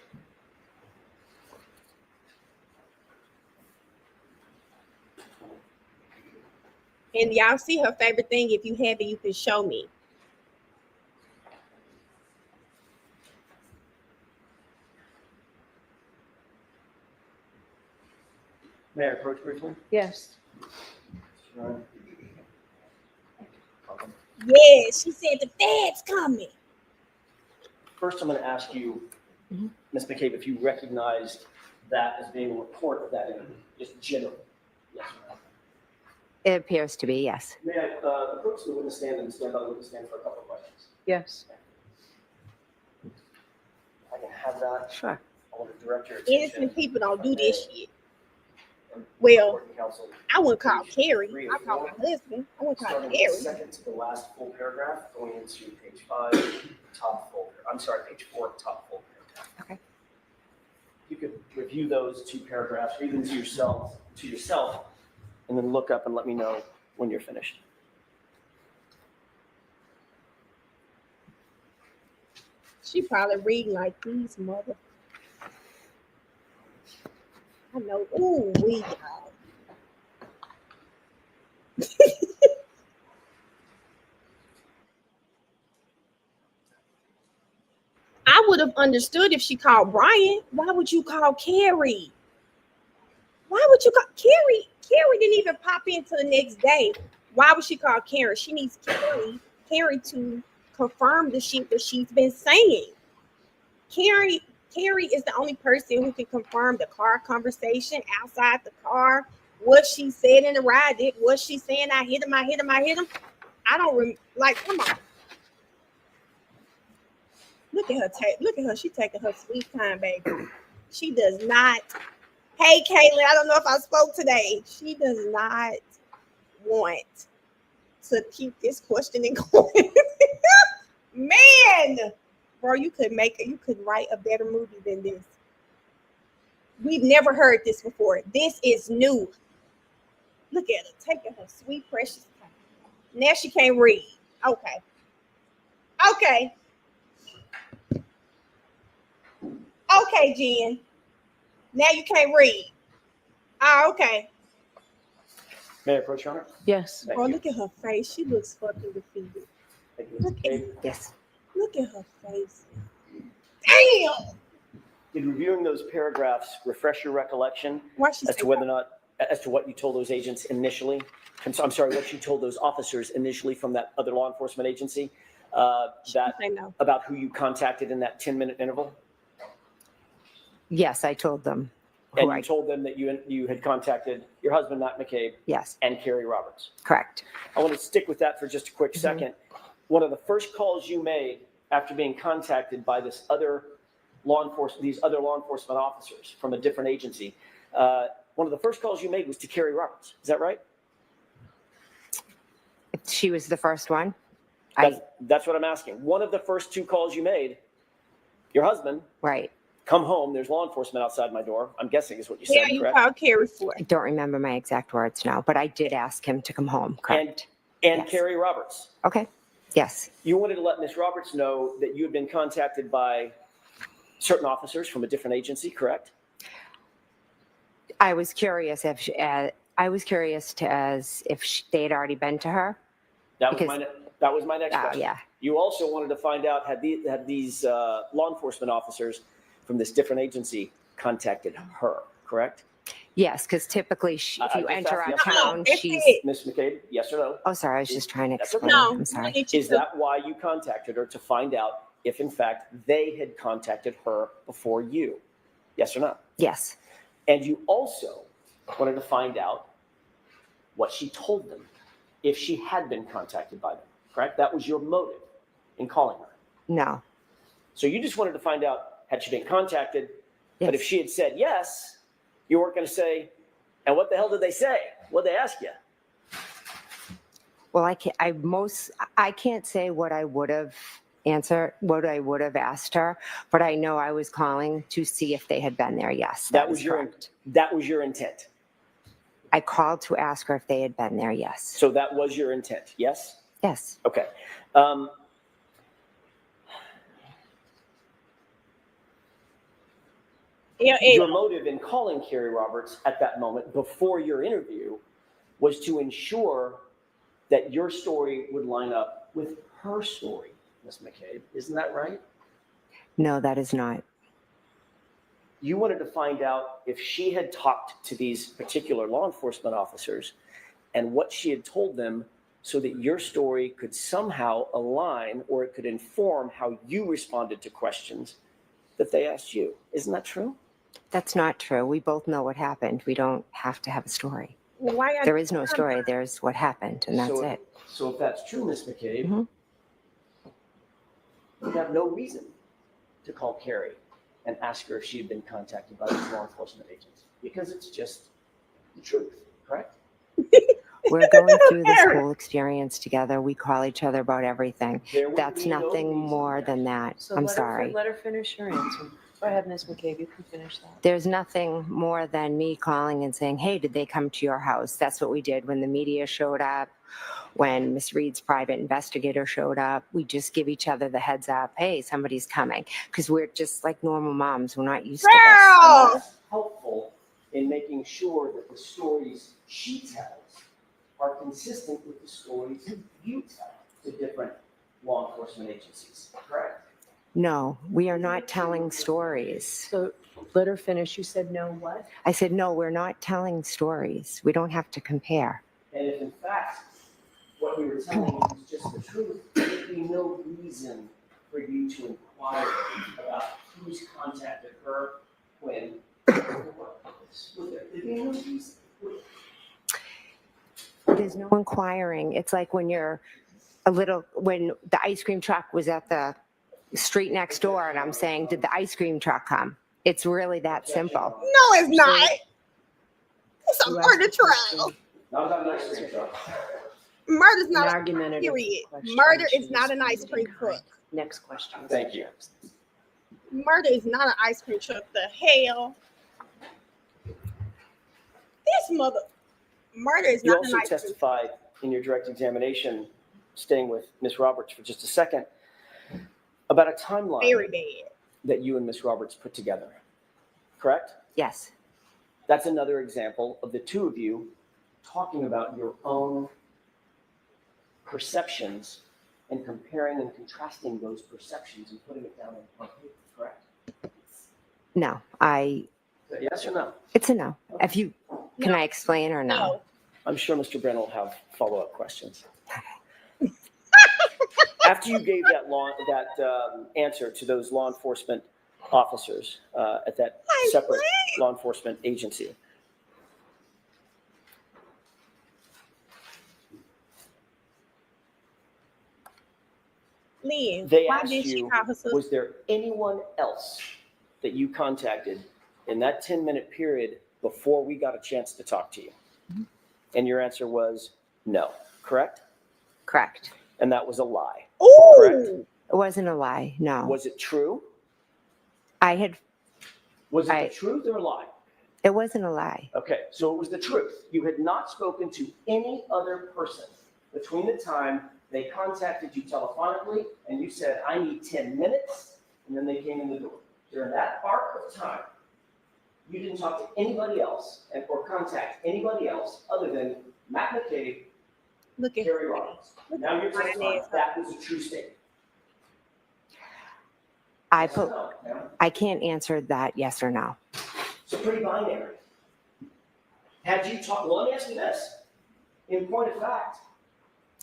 Speaker 1: And y'all see her favorite thing. If you have it, you can show me.
Speaker 10: May I approach briefly?
Speaker 5: Yes.
Speaker 1: Yeah, she said the fed's coming.
Speaker 10: First, I'm going to ask you,
Speaker 5: Mhm.
Speaker 10: Ms. McCabe, if you recognized that as being a report of that interview, just generally. Yes or no?
Speaker 9: It appears to be, yes.
Speaker 10: May I approach the witness stand and stand by the witness stand for a couple of questions?
Speaker 5: Yes.
Speaker 10: If I can have that,
Speaker 9: Sure.
Speaker 10: I want to direct your attention.
Speaker 1: Innocent people don't do this shit.
Speaker 10: And
Speaker 1: Well,
Speaker 10: court counsel,
Speaker 1: I wouldn't call
Speaker 10: page
Speaker 1: Carrie.
Speaker 10: 3
Speaker 1: I
Speaker 10: of
Speaker 1: call
Speaker 10: 4,
Speaker 1: my husband. I wouldn't call
Speaker 10: starting with the
Speaker 1: Carrie.
Speaker 10: second to the last full paragraph, going into page 5, top full. I'm sorry, page 4, top full paragraph.
Speaker 9: Okay.
Speaker 10: You could review those 2 paragraphs, read them to yourself, and then look up and let me know when you're finished.
Speaker 1: She probably reading like these mother. I know. Ooh, we y'all. I would have understood if she called Brian. Why would you call Carrie? Why would you call Carrie? Carrie didn't even pop in till the next day. Why would she call Carrie? She needs Carrie to confirm the shit that she's been saying. Carrie is the only person who can confirm the car conversation outside the car. What she said in the ride, what she saying, I hit him. I don't like, come on. Look at her. Look at her. She taking her sweet time, baby. She does not. Hey, Caitlin, I don't know if I spoke today. She does not want to keep this questioning going. Man, bro, you could write a better movie than this. We've never heard this before. This is new. Look at her taking her sweet, precious time. Now she can't read. Okay. Okay, Jen. Now you can't read. Oh, okay.
Speaker 10: May I approach, Your Honor?
Speaker 5: Yes.
Speaker 10: Thank
Speaker 1: Bro,
Speaker 10: you.
Speaker 1: look at her face. She looks fucking defeated.
Speaker 10: Thank you, Ms. McCabe.
Speaker 9: Yes.
Speaker 1: Look at her face. Damn.
Speaker 10: Did reviewing those paragraphs refresh your recollection
Speaker 1: Why she
Speaker 10: as
Speaker 1: say
Speaker 10: to whether or not, as to what you told those agents initially? I'm sorry, what you told those officers initially from that other law enforcement agency, that
Speaker 1: I know.
Speaker 10: about who you contacted in that 10-minute interval?
Speaker 9: Yes, I told them.
Speaker 10: And you told them that you had contacted your husband, Matt McCabe,
Speaker 9: Yes,
Speaker 10: and Carrie Roberts.
Speaker 9: correct.
Speaker 10: I want to stick with that for just a quick second. One of the first calls you made after being contacted by these other law enforcement officers from a different agency, one of the first calls you made was to Carrie Roberts. Is that right?
Speaker 9: She was the first one.
Speaker 10: That's what I'm asking. One of the first 2 calls you made, your husband,
Speaker 9: Right.
Speaker 10: come home, there's law enforcement outside my door, I'm guessing is what you said,
Speaker 1: Yeah, you
Speaker 10: correct?
Speaker 1: called Carrie for
Speaker 9: I
Speaker 1: it.
Speaker 9: don't remember my exact words now, but I did ask him to come home. Correct.
Speaker 10: And
Speaker 9: Yes.
Speaker 10: Carrie Roberts.
Speaker 9: Okay. Yes.
Speaker 10: You wanted to let Ms. Roberts know that you had been contacted by certain officers from a different agency, correct?
Speaker 9: I was curious if they had already been to her.
Speaker 10: That was
Speaker 9: Because-
Speaker 10: my next question.
Speaker 9: Yeah.
Speaker 10: You also wanted to find out had these law enforcement officers from this different agency contacted her, correct?
Speaker 9: Yes, because typically if
Speaker 10: I
Speaker 9: you
Speaker 10: just
Speaker 9: enter
Speaker 10: asked
Speaker 9: our
Speaker 10: yes or
Speaker 9: town,
Speaker 1: no.
Speaker 9: she's.
Speaker 10: Ms. McCabe, yes or no?
Speaker 9: Oh, sorry. I was just trying to
Speaker 10: That's
Speaker 9: explain.
Speaker 10: okay.
Speaker 1: No,
Speaker 9: I'm sorry.
Speaker 10: Is that why you contacted her, to find out if in fact they had contacted her before you? Yes or no?
Speaker 9: Yes.
Speaker 10: And you also wanted to find out what she told them, if she had been contacted by them, correct? That was your motive in calling her.
Speaker 9: No.
Speaker 10: So you just wanted to find out, had she been contacted?
Speaker 9: Yes.
Speaker 10: But if she had said yes, you weren't going to say, and what the hell did they say? What'd they ask you?
Speaker 9: Well, I can't say what I would have asked her, but I know I was calling to see if they had been there. Yes, that was correct.
Speaker 10: That was your intent.
Speaker 9: I called to ask her if they had been there. Yes.
Speaker 10: So that was your intent, yes?
Speaker 9: Yes.
Speaker 10: Okay. Your motive in calling Carrie Roberts at that moment before your interview was to ensure that your story would line up with her story, Ms. McCabe. Isn't that right?
Speaker 9: No, that is not.
Speaker 10: You wanted to find out if she had talked to these particular law enforcement officers and what she had told them so that your story could somehow align or it could inform how you responded to questions that they asked you. Isn't that true?
Speaker 9: That's not true. We both know what happened. We don't have to have a story.
Speaker 1: Why
Speaker 9: There is no story. There's what happened, and that's it.
Speaker 10: So if that's true, Ms. McCabe,
Speaker 9: Mhm.
Speaker 10: you have no reason to call Carrie and ask her if she had been contacted by these law enforcement agents because it's just the truth, correct?
Speaker 9: We're going through this whole experience together. We call each other about everything.
Speaker 10: There would
Speaker 9: That's
Speaker 10: be no
Speaker 9: nothing
Speaker 10: reason
Speaker 9: more
Speaker 10: to
Speaker 9: than that.
Speaker 5: So
Speaker 9: I'm
Speaker 5: let her
Speaker 9: sorry.
Speaker 5: let her finish her answer. Go ahead, Ms. McCabe, you can finish that.
Speaker 9: There's nothing more than me calling and saying, hey, did they come to your house? That's what we did when the media showed up, when Miss Reed's private investigator showed up. We just give each other the heads up, hey, somebody's coming. Because we're just like normal moms. We're not used to this.
Speaker 1: Girl!
Speaker 10: And that's helpful in making sure that the stories she tells are consistent with the stories you tell to different law enforcement agencies, correct?
Speaker 9: No, we are not telling stories.
Speaker 5: So let her finish. You said no what?
Speaker 9: I said, no, we're not telling stories. We don't have to compare.
Speaker 10: And if in fact what we were telling you was just the truth, there'd be no reason for you to inquire about who's contacted her when. There'd be no reason.
Speaker 9: There's no inquiring. It's like when when the ice cream truck was at the street next door and I'm saying, did the ice cream truck come? It's really that simple.
Speaker 1: No, it's not. It's a murder trial.
Speaker 10: Not about an ice cream truck.
Speaker 1: Murder's
Speaker 5: An
Speaker 1: not a
Speaker 5: argumentative
Speaker 1: period.
Speaker 5: question.
Speaker 1: Murder
Speaker 5: She
Speaker 1: is not an ice cream truck.
Speaker 5: Next question.
Speaker 10: Thank you.
Speaker 1: Murder is not an ice cream truck. The hell? This murder is
Speaker 10: You
Speaker 1: not an
Speaker 10: also
Speaker 1: ice cream truck.
Speaker 10: testified in your direct examination, staying with Ms. Roberts for just a second, about a timeline
Speaker 1: Very bad.
Speaker 10: that you and Ms. Roberts put together, correct?
Speaker 9: Yes.
Speaker 10: That's another example of the two of you talking about your own perceptions and comparing and contrasting those perceptions and putting it down on paper, correct?
Speaker 9: No,
Speaker 10: Yes or no?
Speaker 9: it's a no. Can I explain or no?
Speaker 1: No.
Speaker 10: I'm sure Mr. Brennan will have follow-up questions. After you gave that answer to those law enforcement officers at that separate law enforcement agency,
Speaker 1: Lynn,
Speaker 10: they
Speaker 1: why
Speaker 10: asked
Speaker 1: did she
Speaker 10: you,
Speaker 1: call her sister?
Speaker 10: was there anyone else that you contacted in that 10-minute period before we got a chance to talk to you?
Speaker 9: Mm-hmm.
Speaker 10: And your answer was no, correct?
Speaker 9: Correct.
Speaker 10: And that was a lie,
Speaker 1: Ooh.
Speaker 10: correct?
Speaker 9: It wasn't a lie. No.
Speaker 10: Was it true? Was it the truth or a lie?
Speaker 9: It wasn't a lie.
Speaker 10: Okay, so it was the truth. You had not spoken to any other person between the time they contacted you telephonically and you said, I need 10 minutes, and then they came in the door. During that arc of time, you didn't talk to anybody else or contact anybody else other than Matt McCabe,
Speaker 1: Look at
Speaker 10: Carrie Roberts. Now you're testifying that was a true statement.
Speaker 9: I can't answer that yes or no.
Speaker 10: It's pretty binary. Had you talked, well, let me ask you this. In point of fact,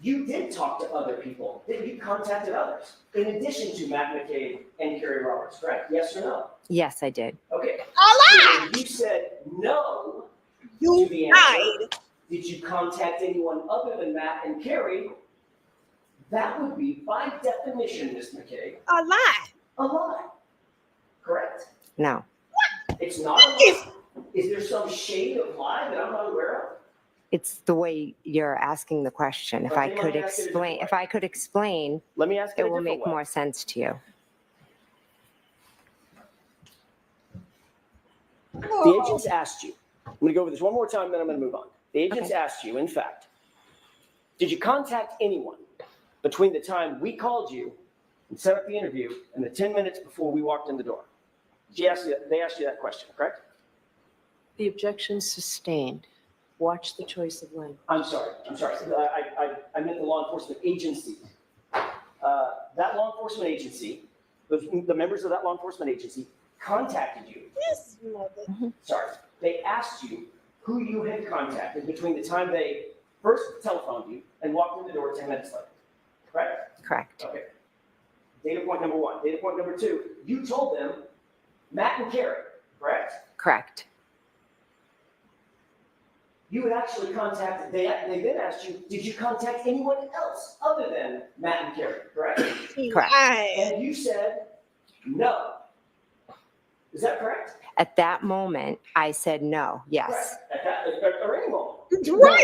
Speaker 10: you did talk to other people. You contacted others, in addition to Matt McCabe and Carrie Roberts, correct? Yes or no?
Speaker 9: Yes, I did.
Speaker 10: Okay.
Speaker 1: All
Speaker 10: So you said no
Speaker 1: You
Speaker 10: to the answer.
Speaker 1: lied.
Speaker 10: Did you contact anyone other than Matt and Carrie? That would be, by definition, Ms. McCabe,
Speaker 1: A lie.
Speaker 10: a lie. Correct?
Speaker 9: No.
Speaker 10: It's not a lie. Is there some shade of lie that I'm not aware of?
Speaker 9: It's the way you're asking the question. If I
Speaker 10: Okay, let
Speaker 9: could
Speaker 10: me ask it a different
Speaker 9: explain,
Speaker 10: way.
Speaker 9: if I could explain,
Speaker 10: Let me ask it
Speaker 9: it
Speaker 10: a
Speaker 9: will
Speaker 10: different
Speaker 9: make
Speaker 10: way.
Speaker 9: more sense to you.
Speaker 10: The agents asked you, I'm going to go over this one more time, then I'm going to move on. The agents
Speaker 9: Okay.
Speaker 10: asked you, in fact, did you contact anyone between the time we called you and set up the interview and the 10 minutes before we walked in the door? They asked you that question, correct?
Speaker 5: The objection sustained. Watch the choice of language.
Speaker 10: I'm sorry. I meant the law enforcement agency. That law enforcement agency, the members of that law enforcement agency contacted you.
Speaker 1: This mother.
Speaker 10: Sorry. They asked you who you had contacted between the time they first telephoned you and walked in the door 10 minutes later. Correct?
Speaker 9: Correct.
Speaker 10: Okay. Data point number one. Data point number two, you told them Matt and Carrie, correct?
Speaker 9: Correct.
Speaker 10: You had actually contacted, they then asked you, did you contact anyone else other than Matt and Carrie, correct?
Speaker 9: Correct.
Speaker 10: And you said no. Is that correct?
Speaker 9: At that moment, I said no. Yes.
Speaker 10: Correct. At any moment.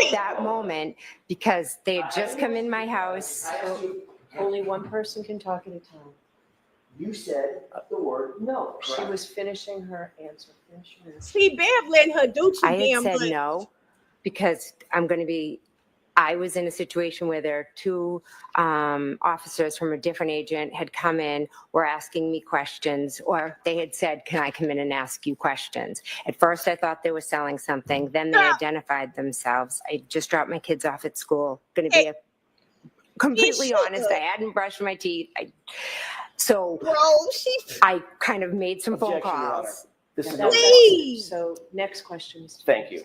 Speaker 9: At that moment, because they had just come in my house.
Speaker 10: I asked you,
Speaker 5: Only one person can talk at a time.
Speaker 10: you said the word no,
Speaker 5: She
Speaker 10: correct?
Speaker 5: was finishing her answer. Finish your answer.
Speaker 1: See, Bev letting her do too
Speaker 9: I had
Speaker 1: damn
Speaker 9: said
Speaker 1: much.
Speaker 9: no because I was in a situation where there are two officers from a different agent had come in, were asking me questions, or they had said, can I come in and ask you questions? At first, I thought they were selling something. Then they identified themselves. I just dropped my kids off at school. Going to be completely honest. I hadn't brushed my teeth. So I kind of made some phone
Speaker 10: Objection, Your Honor.
Speaker 9: calls.
Speaker 10: This is
Speaker 5: That's-
Speaker 1: Please.
Speaker 5: So next question. Mr.
Speaker 10: Thank you.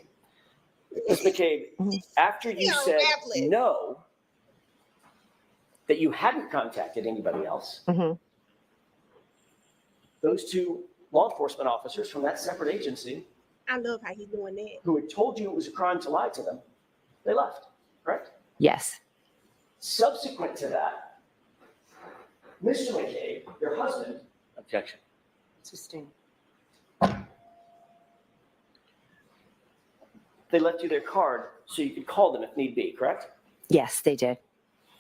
Speaker 10: Ms. McCabe, after you
Speaker 1: Yeah,
Speaker 10: said
Speaker 1: Rapley.
Speaker 10: no, that you hadn't contacted anybody else,
Speaker 9: Mhm.
Speaker 10: those two law enforcement officers from that separate agency
Speaker 1: I love how he's doing that.
Speaker 10: who had told you it was a crime to lie to them, they left, correct?
Speaker 9: Yes.
Speaker 10: Subsequent to that, Mr. McCabe, your husband,
Speaker 4: Objection.
Speaker 5: Sustained.
Speaker 10: they left you their card so you could call them if need be, correct?
Speaker 9: Yes, they did.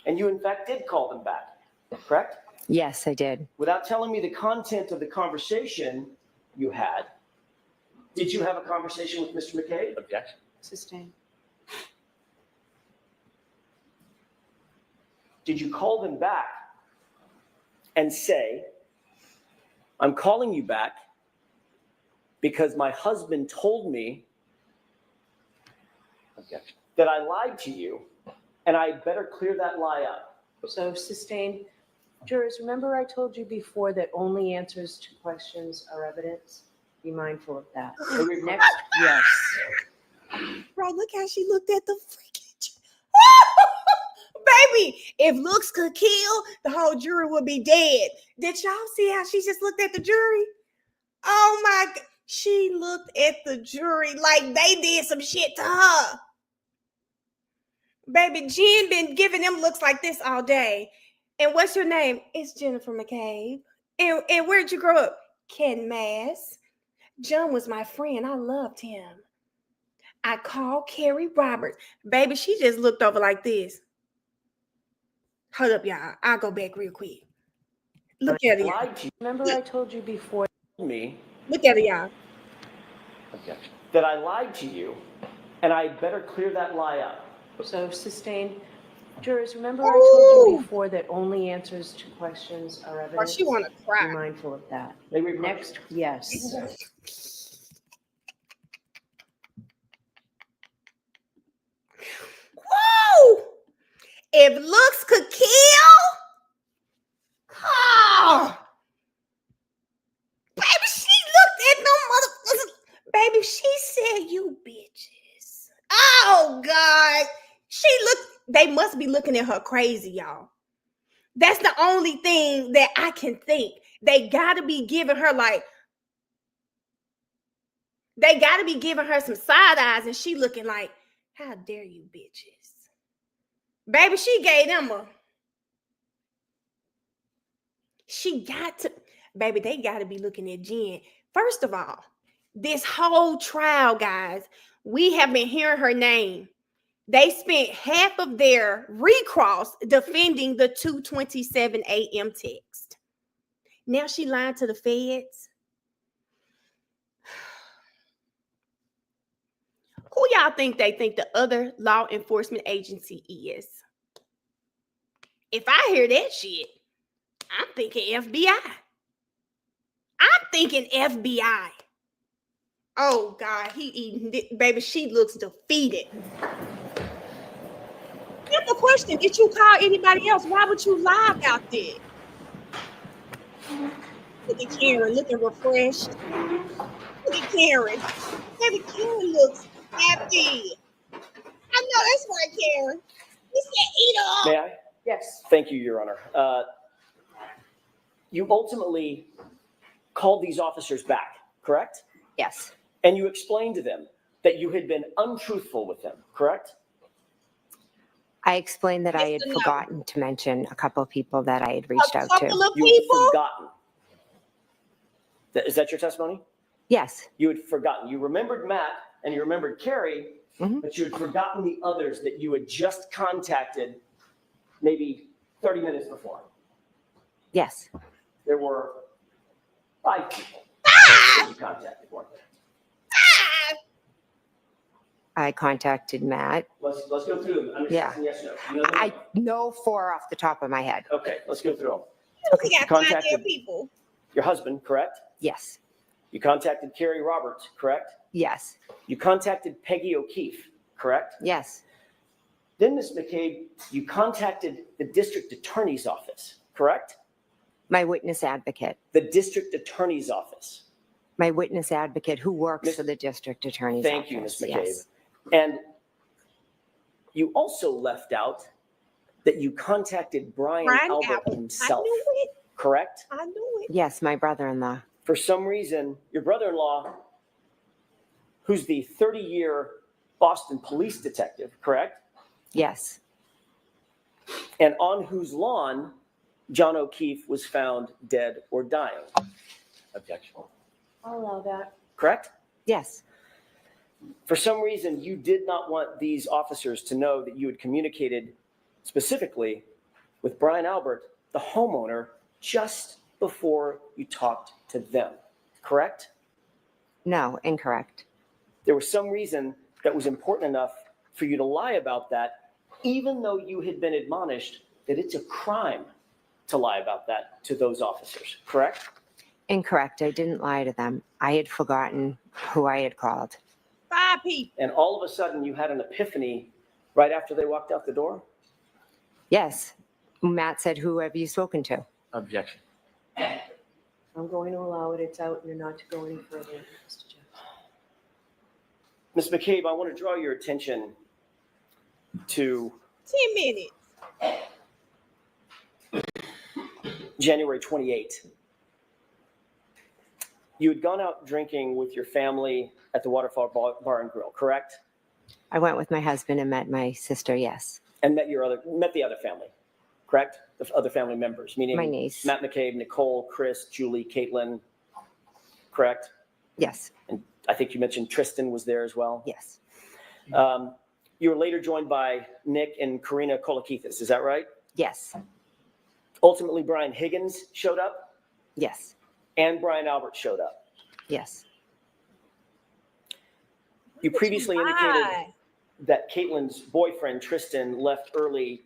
Speaker 10: And you in fact did call them back, correct?
Speaker 9: Yes, I did.
Speaker 10: Without telling me the content of the conversation you had, did you have a conversation with Mr. McCabe?
Speaker 4: Objection.
Speaker 5: Sustained.
Speaker 10: Did you call them back and say, I'm calling you back because my husband told me
Speaker 4: Objection.
Speaker 10: that I lied to you and I better clear that lie up?
Speaker 5: So sustained. Jurors, remember I told you before that only answers to questions are evidence? Be mindful of that. Next, yes.
Speaker 1: Bro, look how she looked at the freaking baby. If looks could kill, the whole jury would be dead. Did y'all see how she just looked at the jury? Oh my God. She looked at the jury like they did some shit to her. Baby, Jen been giving them looks like this all day. And what's your name? It's Jennifer McCabe. And where'd you grow up? Ken Mass. John was my friend. I loved him. I called Carrie Roberts. Baby, she just looked over like this. Hold up, y'all. I'll go back real quick. Look at her, y'all.
Speaker 10: Lied to
Speaker 5: Remember I told you before.
Speaker 10: me
Speaker 1: Look at her, y'all.
Speaker 4: Objection.
Speaker 10: that I lied to you and I better clear that lie up.
Speaker 5: So sustained. Jurors, remember I told you before that only answers to questions are
Speaker 1: Or
Speaker 5: evidence?
Speaker 1: she want to
Speaker 5: Be
Speaker 1: cry.
Speaker 5: mindful of that.
Speaker 10: May we
Speaker 5: Next, yes.
Speaker 1: Woo! If looks could kill, oh, baby, she looked at no motherfuckers. Baby, she said, you bitches. Oh, God. She looked, they must be looking at her crazy, y'all. That's the only thing that I can think. They got to be giving her they got to be giving her some side eyes, and she looking like, how dare you, bitches? Baby, she gave them she got to, baby, they got to be looking at Jen. First of all, this whole trial, guys, we have been hearing her name. They spent half of their recross defending the 2:27 a.m. text. Now she lied to the feds. Who y'all think they think the other law enforcement agency is? If I hear that shit, I'm thinking FBI. I'm thinking FBI. Oh God, he eating it. Baby, she looks defeated. Simple question. Did you call anybody else? Why would you lie about that? Look at Karen looking refreshed. Look at Karen. Baby, Karen looks happy. I know that's right, Karen. You said eat up.
Speaker 10: May I?
Speaker 5: Yes.
Speaker 10: Thank you, Your Honor. You ultimately called these officers back, correct?
Speaker 9: Yes.
Speaker 10: And you explained to them that you had been untruthful with them, correct?
Speaker 9: I explained that I had
Speaker 1: Yes or no?
Speaker 9: forgotten to mention a couple of people that I had reached out
Speaker 1: couple
Speaker 9: to.
Speaker 1: of
Speaker 10: You had
Speaker 1: people.
Speaker 10: forgotten. Is that your testimony?
Speaker 9: Yes.
Speaker 10: You had forgotten. You remembered Matt and you remembered Carrie,
Speaker 9: Mhm.
Speaker 10: but you had forgotten the others that you had just contacted maybe 30 minutes before.
Speaker 9: Yes.
Speaker 10: There were 5 people that you contacted, weren't there?
Speaker 9: I contacted Matt.
Speaker 10: Let's go through them. I'm just
Speaker 9: Yeah.
Speaker 10: asking yes or no. You know them?
Speaker 9: I know 4 off the top of my head.
Speaker 10: Okay, let's go through them.
Speaker 1: We got 5
Speaker 10: Contacted-
Speaker 1: damn people.
Speaker 10: Your husband, correct?
Speaker 9: Yes.
Speaker 10: You contacted Carrie Roberts, correct?
Speaker 9: Yes.
Speaker 10: You contacted Peggy O'Keefe, correct?
Speaker 9: Yes.
Speaker 10: Then, Ms. McCabe, you contacted the district attorney's office, correct?
Speaker 9: My witness advocate.
Speaker 10: The district attorney's office.
Speaker 9: My witness advocate who works
Speaker 10: Miss-
Speaker 9: for the district attorney's
Speaker 10: Thank
Speaker 9: office.
Speaker 10: you, Ms. McCabe.
Speaker 9: Yes.
Speaker 10: And you also left out that you contacted Brian Albert himself,
Speaker 1: I knew it.
Speaker 10: correct?
Speaker 1: I knew it.
Speaker 9: Yes, my brother-in-law.
Speaker 10: For some reason, your brother-in-law, who's the 30-year Boston police detective, correct?
Speaker 9: Yes.
Speaker 10: And on whose lawn John O'Keefe was found dead or dying,
Speaker 4: Objection.
Speaker 5: I'll allow that.
Speaker 10: correct?
Speaker 9: Yes.
Speaker 10: For some reason, you did not want these officers to know that you had communicated specifically with Brian Albert, the homeowner, just before you talked to them, correct?
Speaker 9: No, incorrect.
Speaker 10: There was some reason that was important enough for you to lie about that, even though you had been admonished that it's a crime to lie about that to those officers, correct?
Speaker 9: Incorrect. I didn't lie to them. I had forgotten who I had called.
Speaker 1: 5 people.
Speaker 10: And all of a sudden, you had an epiphany right after they walked out the door?
Speaker 9: Yes. Matt said, who have you spoken to?
Speaker 4: Objection.
Speaker 5: I'm going to allow it. It's out and you're not to go any further, Mr. Judge.
Speaker 10: Ms. McCabe, I want to draw your attention to
Speaker 1: 10 minutes.
Speaker 10: January 28th. You had gone out drinking with your family at the Waterfall Bar and Grill, correct?
Speaker 9: I went with my husband and met my sister, yes.
Speaker 10: And met the other family, correct? The other family members, meaning
Speaker 9: My niece.
Speaker 10: Matt McCabe, Nicole, Chris, Julie, Caitlin, correct?
Speaker 9: Yes.
Speaker 10: And I think you mentioned Tristan was there as well.
Speaker 9: Yes.
Speaker 10: You were later joined by Nick and Karina Kolakithis, is that right?
Speaker 9: Yes.
Speaker 10: Ultimately, Brian Higgins showed up
Speaker 9: Yes.
Speaker 10: and Brian Albert showed up.
Speaker 9: Yes.
Speaker 10: You previously indicated
Speaker 1: Why?
Speaker 10: that Caitlin's boyfriend, Tristan, left early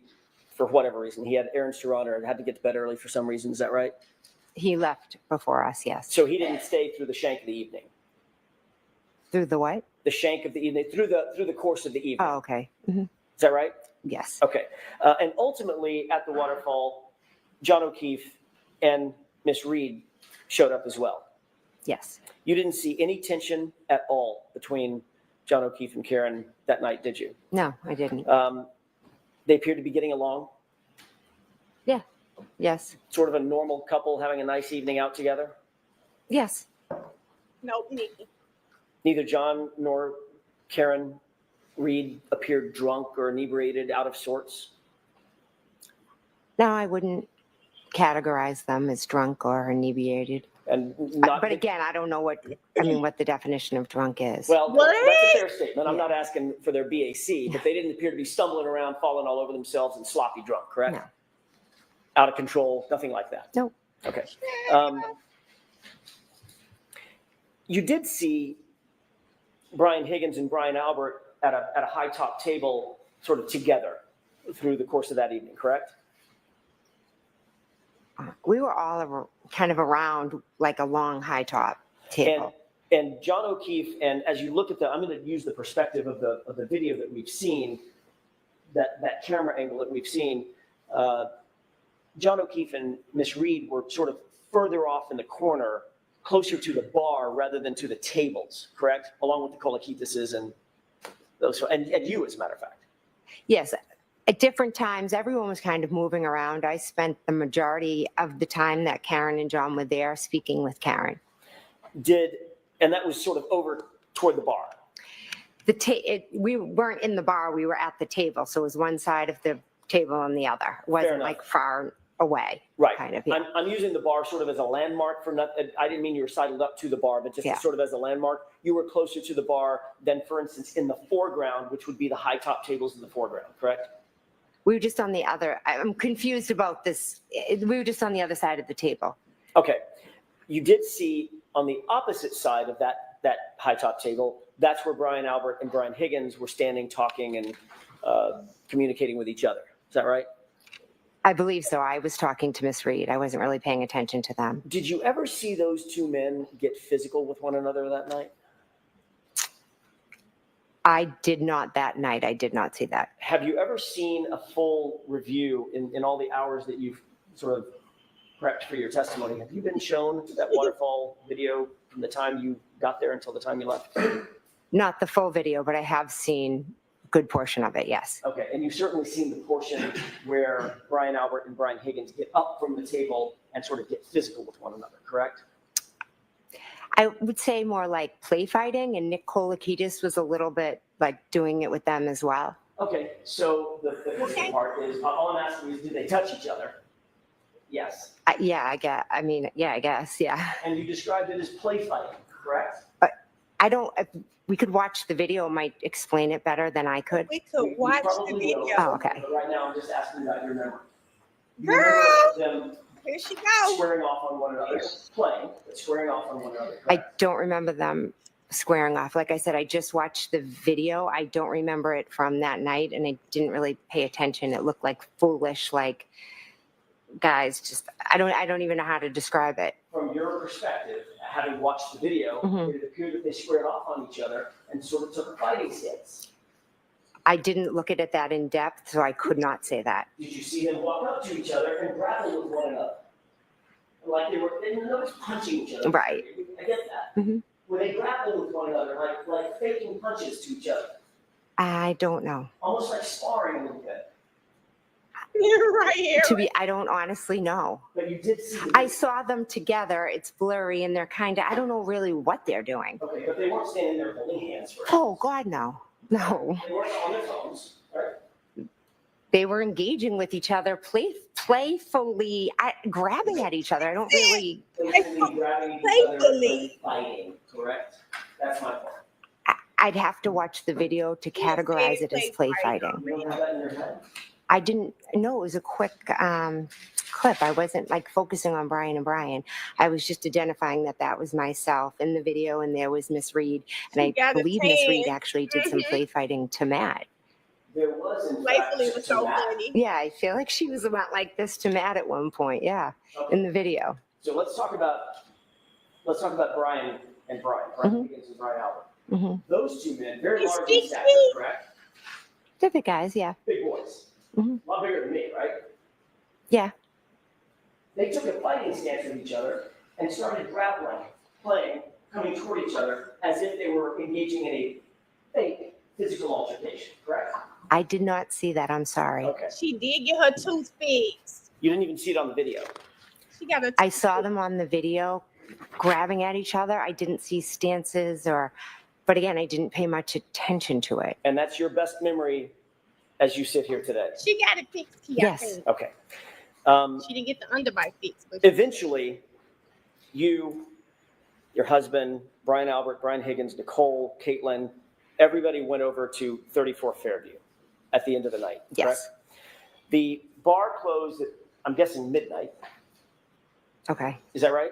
Speaker 10: for whatever reason. He had errands to run or had to get to bed early for some reason. Is that right?
Speaker 9: He left before us, yes.
Speaker 10: So he didn't stay through the shank of the evening.
Speaker 9: Through the what?
Speaker 10: The shank of the evening, through the course of the evening.
Speaker 9: Oh, okay. Mhm.
Speaker 10: Is that right?
Speaker 9: Yes.
Speaker 10: Okay. And ultimately, at the waterfall, John O'Keefe and Miss Reed showed up as well.
Speaker 9: Yes.
Speaker 10: You didn't see any tension at all between John O'Keefe and Karen that night, did you?
Speaker 9: No, I didn't.
Speaker 10: They appeared to be getting along,
Speaker 9: Yes.
Speaker 10: sort of a normal couple having a nice evening out together.
Speaker 9: Yes.
Speaker 1: Nope, Nikki.
Speaker 10: Neither John nor Karen Reed appeared drunk or inebriated, out of sorts.
Speaker 9: No, I wouldn't categorize them as drunk or inebriated.
Speaker 10: And not.
Speaker 9: But again, I don't know what the definition of drunk is.
Speaker 10: Well,
Speaker 1: What?
Speaker 10: that's a fair statement. I'm
Speaker 9: Yeah.
Speaker 10: not asking for their BAC, but they didn't appear to be stumbling around, falling all over themselves and sloppy drunk, correct?
Speaker 9: No.
Speaker 10: Out of control, nothing like that?
Speaker 9: No.
Speaker 10: Okay. You did see Brian Higgins and Brian Albert at a high top table sort of together through the course of that evening, correct?
Speaker 9: We were all kind of around like a long high top table.
Speaker 10: And John O'Keefe, and as you look at I'm going to use the perspective of the video that we've seen, that camera angle that we've seen. John O'Keefe and Miss Reed were sort of further off in the corner, closer to the bar rather than to the tables, correct? Along with the Kolakitases and those, and you, as a matter of fact.
Speaker 9: Yes, at different times, everyone was kind of moving around. I spent the majority of the time that Karen and John were there speaking with Karen.
Speaker 10: And that was sort of over toward the bar.
Speaker 9: We weren't in the bar, we were at the table. So it was one side of the table and the other. It wasn't like far away.
Speaker 10: Right.
Speaker 9: Kind of, yeah.
Speaker 10: I'm using the bar sort of as a landmark for I didn't mean you were sidled up to the bar, but just sort of as a landmark. You were closer to the bar than, for instance, in the foreground, which would be the high top tables in the foreground, correct?
Speaker 9: We were just on the other, I'm confused about this. We were just on the other side of the table.
Speaker 10: Okay. You did see on the opposite side of that high top table, that's where Brian Albert and Brian Higgins were standing, talking and communicating with each other. Is that right?
Speaker 9: I believe so. I was talking to Miss Reed. I wasn't really paying attention to them.
Speaker 10: Did you ever see those two men get physical with one another that night?
Speaker 9: I did not that night. I did not see that.
Speaker 10: Have you ever seen a full review in all the hours that you've sort of prepped for your testimony? Have you been shown that waterfall video from the time you got there until the time you left?
Speaker 9: Not the full video, but I have seen a good portion of it, yes.
Speaker 10: Okay, and you've certainly seen the portion where Brian Albert and Brian Higgins get up from the table and sort of get physical with one another, correct?
Speaker 9: I would say more like play fighting, and Nick Kolakitis was a little bit like doing it with them as well.
Speaker 10: Okay, so the physical part is, all I'm asking is, did they touch each other? Yes.
Speaker 9: I guess, yeah.
Speaker 10: And you described it as play fighting, correct?
Speaker 9: I don't, if we could watch the video, it might explain it better than I could.
Speaker 1: We could watch the
Speaker 10: probably
Speaker 1: video.
Speaker 10: will,
Speaker 9: Oh, okay.
Speaker 10: But right now, I'm just asking about your memory. You
Speaker 1: Girl!
Speaker 10: remember them
Speaker 1: Here she goes.
Speaker 10: squaring off on one another, playing, but squaring off on one another,
Speaker 9: I
Speaker 10: correct?
Speaker 9: don't remember them squaring off. Like I said, I just watched the video. I don't remember it from that night, and I didn't really pay attention. It looked like foolish, like guys just, I don't even know how to describe it.
Speaker 10: From your perspective, having watched the video, it appeared that they squared off on each other and sort of took a fighting stance.
Speaker 9: I didn't look at it that in depth, so I could not say that.
Speaker 10: Did you see them walk up to each other and grapple with one another? Like they didn't notice punching each other.
Speaker 9: Right.
Speaker 10: I get that.
Speaker 9: Mm-hmm.
Speaker 10: Were they grappling with one another, like faking punches to each other?
Speaker 9: I don't know.
Speaker 10: Almost like sparring a little bit.
Speaker 1: Right here.
Speaker 9: I don't honestly know.
Speaker 10: But you did see
Speaker 9: I saw them together. It's blurry, and they're kind of, I don't know really what they're doing.
Speaker 10: Okay, but they weren't standing there holding hands for
Speaker 9: Oh, God, no. No.
Speaker 10: They weren't on their phones, right?
Speaker 9: They were engaging with each other, playfully, grabbing at each other. I don't really.
Speaker 10: Playfully grabbing each other and fighting, correct? That's my point.
Speaker 9: I'd have to watch the video to categorize it as play fighting.
Speaker 10: You don't have that in your head?
Speaker 9: I didn't know. It was a quick clip. I wasn't like focusing on Brian and Brian. I was just identifying that was myself in the video, and there was Miss Reed. And I believe Miss Reed actually did some play fighting to Matt.
Speaker 10: There was, in
Speaker 1: Playfully
Speaker 10: fact,
Speaker 1: was so
Speaker 10: to Matt.
Speaker 1: funny.
Speaker 9: Yeah, I feel like she was about like this to Matt at one point. Yeah, in the video.
Speaker 10: So let's talk about Brian and Brian Higgins and Brian Albert. Those two men, very large in stature, correct?
Speaker 9: They're the guys, yeah.
Speaker 10: Big boys. A lot bigger than me, right?
Speaker 9: Yeah.
Speaker 10: They took a fighting stance with each other and started grappling, playing, coming toward each other as if they were engaging in a fake physical altercation, correct?
Speaker 9: I did not see that. I'm sorry.
Speaker 10: Okay.
Speaker 1: She did get her tooth fixed.
Speaker 10: You didn't even see it on the video.
Speaker 1: She got her.
Speaker 9: I saw them on the video grabbing at each other. I didn't see stances but again, I didn't pay much attention to it.
Speaker 10: And that's your best memory as you sit here today?
Speaker 1: She got it fixed.
Speaker 9: Yes.
Speaker 10: Okay.
Speaker 1: She didn't get the underbite fixed. But
Speaker 10: Eventually, you, your husband, Brian Albert, Brian Higgins, Nicole, Caitlin, everybody went over to 34 Fairview at the end of the night,
Speaker 9: Yes.
Speaker 10: correct? The bar closed at, I'm guessing, midnight.
Speaker 9: Okay.
Speaker 10: Is that right?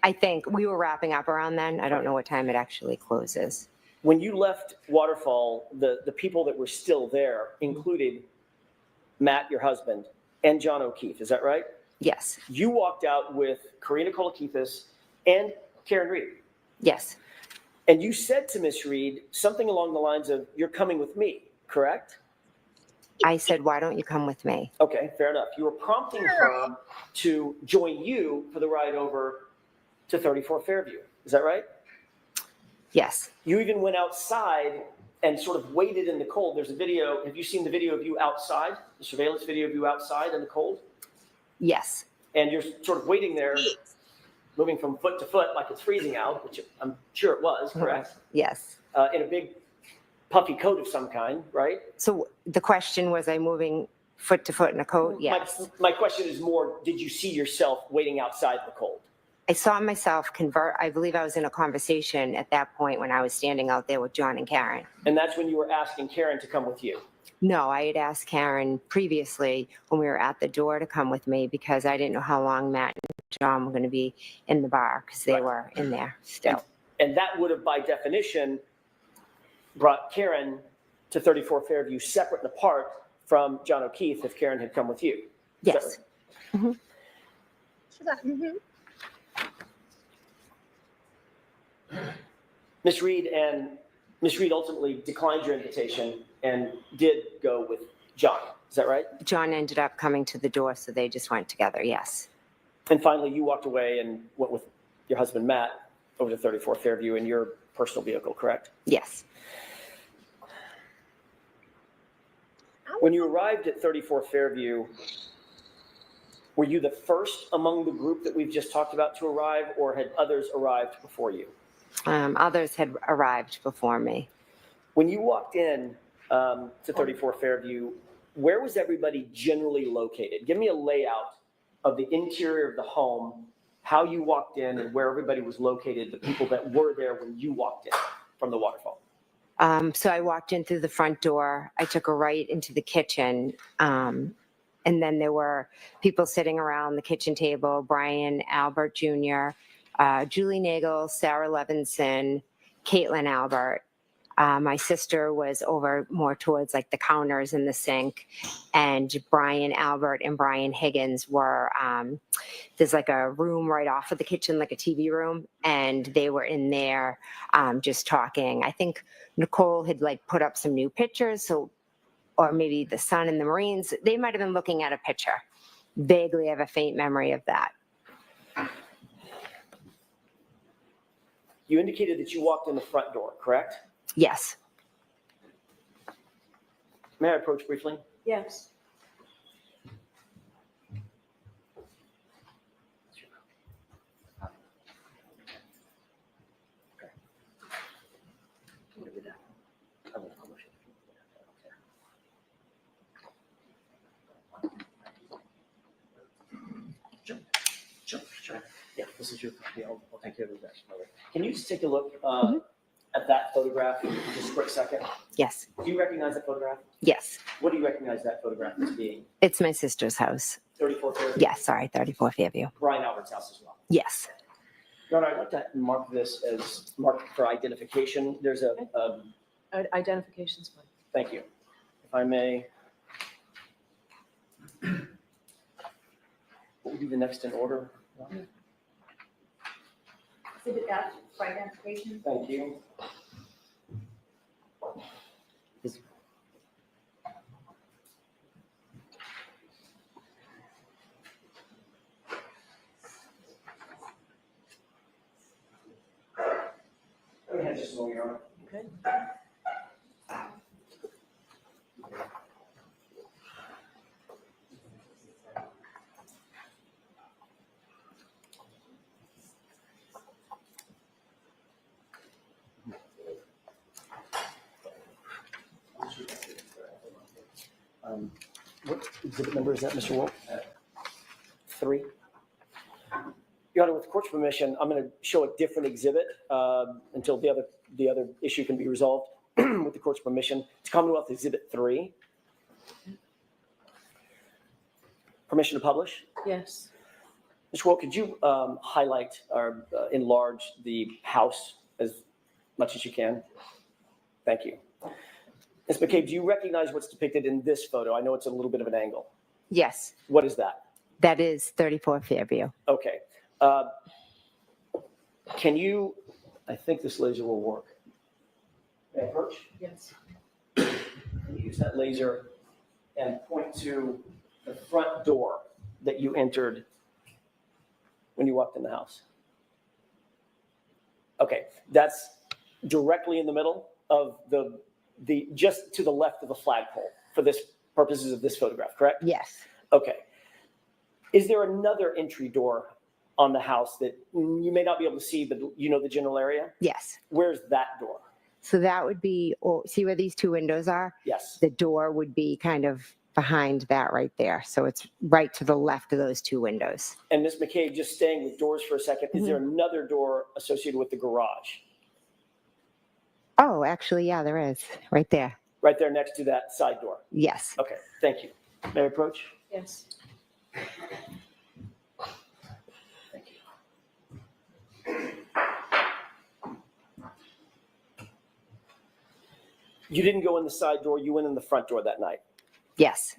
Speaker 9: I think we were wrapping up around then. I don't know what time it actually closes.
Speaker 10: When you left Waterfall, the people that were still there included Matt, your husband, and John O'Keefe. Is that right?
Speaker 9: Yes.
Speaker 10: You walked out with Karina Kolakithis and Karen Reed.
Speaker 9: Yes.
Speaker 10: And you said to Miss Reed something along the lines of, "You're coming with me," correct?
Speaker 9: I said, why don't you come with me?
Speaker 10: Okay, fair enough. You were prompting her to join you for the ride over to 34 Fairview. Is that right?
Speaker 9: Yes.
Speaker 10: You even went outside and sort of waited in the cold. There's a video. Have you seen the video of you outside? The surveillance video of you outside in the cold?
Speaker 9: Yes.
Speaker 10: And you're sort of waiting there, moving from foot to foot like it's freezing out, which I'm sure it was, correct?
Speaker 9: Yes.
Speaker 10: In a big puffy coat of some kind, right?
Speaker 9: So the question was, I moving foot to foot in a coat? Yes.
Speaker 10: My question is more, did you see yourself waiting outside the cold?
Speaker 9: I saw myself convert. I believe I was in a conversation at that point when I was standing out there with John and Karen.
Speaker 10: And that's when you were asking Karen to come with you?
Speaker 9: No, I had asked Karen previously when we were at the door to come with me because I didn't know how long Matt and John were going to be in the bar because they were in there still.
Speaker 10: And that would have, by definition, brought Karen to 34 Fairview separate and apart from John O'Keefe if Karen had come with you.
Speaker 9: Yes.
Speaker 10: Mm-hmm. Ms. Reed ultimately declined your invitation and did go with John. Is that right?
Speaker 9: John ended up coming to the door, so they just went together. Yes.
Speaker 10: And finally, you walked away and went with your husband, Matt, over to 34 Fairview in your personal vehicle, correct?
Speaker 9: Yes.
Speaker 10: When you arrived at 34 Fairview, were you the first among the group that we've just talked about to arrive, or had others arrived before you?
Speaker 9: Others had arrived before me.
Speaker 10: When you walked in to 34 Fairview, where was everybody generally located? Give me a layout of the interior of the home, how you walked in and where everybody was located, the people that were there when you walked in from the waterfall.
Speaker 9: So I walked in through the front door. I took a right into the kitchen. And then there were people sitting around the kitchen table, Brian Albert Jr., Julie Nagel, Sarah Levinson, Caitlin Albert. My sister was over more towards like the counters and the sink, and Brian Albert and Brian Higgins were, there's like a room right off of the kitchen, like a TV room, and they were in there just talking. I think Nicole had like put up some new pictures, so, or maybe the sun and the Marines, they might have been looking at a picture. Vaguely have a faint memory of that.
Speaker 10: You indicated that you walked in the front door, correct?
Speaker 9: Yes.
Speaker 10: May I approach briefly?
Speaker 5: Yes.
Speaker 10: Sure. Yeah, this is your copy. I'll take care of that. Can you just take a look at that photograph for just a quick second?
Speaker 9: Yes.
Speaker 10: Do you recognize that photograph?
Speaker 9: Yes.
Speaker 10: What do you recognize that photograph as being?
Speaker 9: It's my sister's house.
Speaker 10: 34 Fairview?
Speaker 9: Yes, sorry, 34 Fairview.
Speaker 10: Brian Albert's house as well.
Speaker 9: Yes.
Speaker 10: Your Honor, I'd like to mark this as marked for identification. There's a,
Speaker 5: Identification's fine.
Speaker 10: thank you. If I may. What would be the next in order?
Speaker 7: Exhibit F for identification.
Speaker 10: Thank you. Go ahead, just a moment, Your Honor.
Speaker 5: Okay.
Speaker 10: What exhibit number is that, Mr. Wolf? 3. Your Honor, with the court's permission, I'm going to show a different exhibit until the other issue can be resolved. With the court's permission, it's Commonwealth Exhibit 3. Permission to publish?
Speaker 5: Yes.
Speaker 10: Mr. Wolk, could you highlight or enlarge the house as much as you can? Thank you. Ms. McCabe, do you recognize what's depicted in this photo? I know it's a little bit of an angle.
Speaker 9: Yes,
Speaker 10: What is that?
Speaker 9: that is 34 Fairview.
Speaker 10: Okay. Can you, I think this laser will work. May I approach?
Speaker 5: Yes.
Speaker 10: Can you use that laser and point to the front door that you entered when you walked in the house? Okay, that's directly in the middle of the just to the left of the flagpole for this purposes of this photograph, correct?
Speaker 9: Yes.
Speaker 10: Okay. Is there another entry door on the house that you may not be able to see, but you know the general area?
Speaker 9: Yes.
Speaker 10: Where's that door?
Speaker 9: So that would be, see where these two windows are?
Speaker 10: Yes.
Speaker 9: The door would be kind of behind that right there. So it's right to the left of those two windows.
Speaker 10: And Ms. McCabe, just staying with doors for a second, is there another door associated with the garage?
Speaker 9: Oh, actually, yeah, there is. Right there.
Speaker 10: Right there next to that side door?
Speaker 9: Yes.
Speaker 10: Okay, thank you. May I approach?
Speaker 5: Yes.
Speaker 10: Thank you. You didn't go in the side door, you went in the front door that night.
Speaker 9: Yes.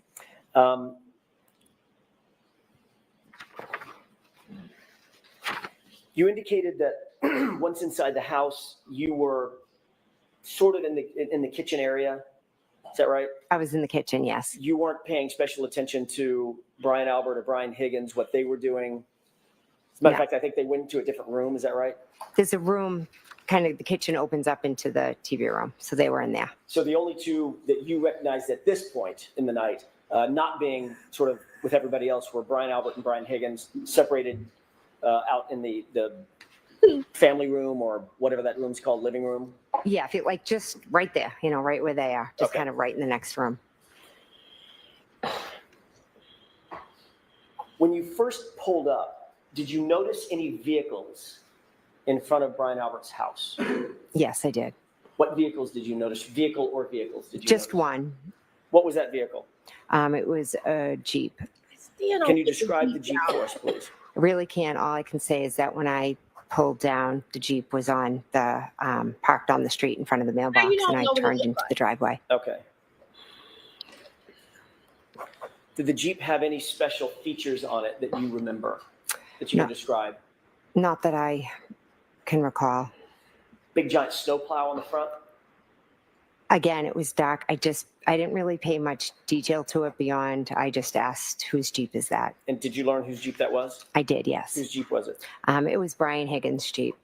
Speaker 10: You indicated that once inside the house, you were sort of in the kitchen area. Is that right?
Speaker 9: I was in the kitchen, yes.
Speaker 10: You weren't paying special attention to Brian Albert or Brian Higgins, what they were doing. As a matter of fact, I think they went into a different room. Is that right?
Speaker 9: There's a room, kind of the kitchen opens up into the TV room. So they were in there.
Speaker 10: So the only two that you recognized at this point in the night, not being sort of with everybody else, were Brian Albert and Brian Higgins, separated out in the family room or whatever that room's called, living room.
Speaker 9: Yeah, I feel like just right there, right where they are, just
Speaker 10: Okay.
Speaker 9: kind of right in the next room.
Speaker 10: When you first pulled up, did you notice any vehicles in front of Brian Albert's house?
Speaker 9: Yes, I did.
Speaker 10: What vehicles did you notice? Vehicle or vehicles did you
Speaker 9: Just
Speaker 10: notice?
Speaker 9: one.
Speaker 10: What was that vehicle?
Speaker 9: It was a Jeep.
Speaker 10: Can you describe the Jeep for us, please?
Speaker 9: I really can't. All I can say is that when I pulled down, the Jeep was on the parked on the street in front of the mailbox,
Speaker 1: don't
Speaker 9: and I
Speaker 1: know what it
Speaker 9: turned
Speaker 1: looked
Speaker 9: into
Speaker 1: like.
Speaker 9: the driveway.
Speaker 10: Okay. Did the Jeep have any special features on it that you remember, that you
Speaker 9: No.
Speaker 10: can describe?
Speaker 9: Not that I can recall.
Speaker 10: Big giant snowplow on the front?
Speaker 9: Again, it was dark. I didn't really pay much detail to it beyond I just asked whose Jeep is that.
Speaker 10: And did you learn whose Jeep that was?
Speaker 9: I did, yes.
Speaker 10: Whose Jeep was it?
Speaker 9: It was Brian Higgins' Jeep.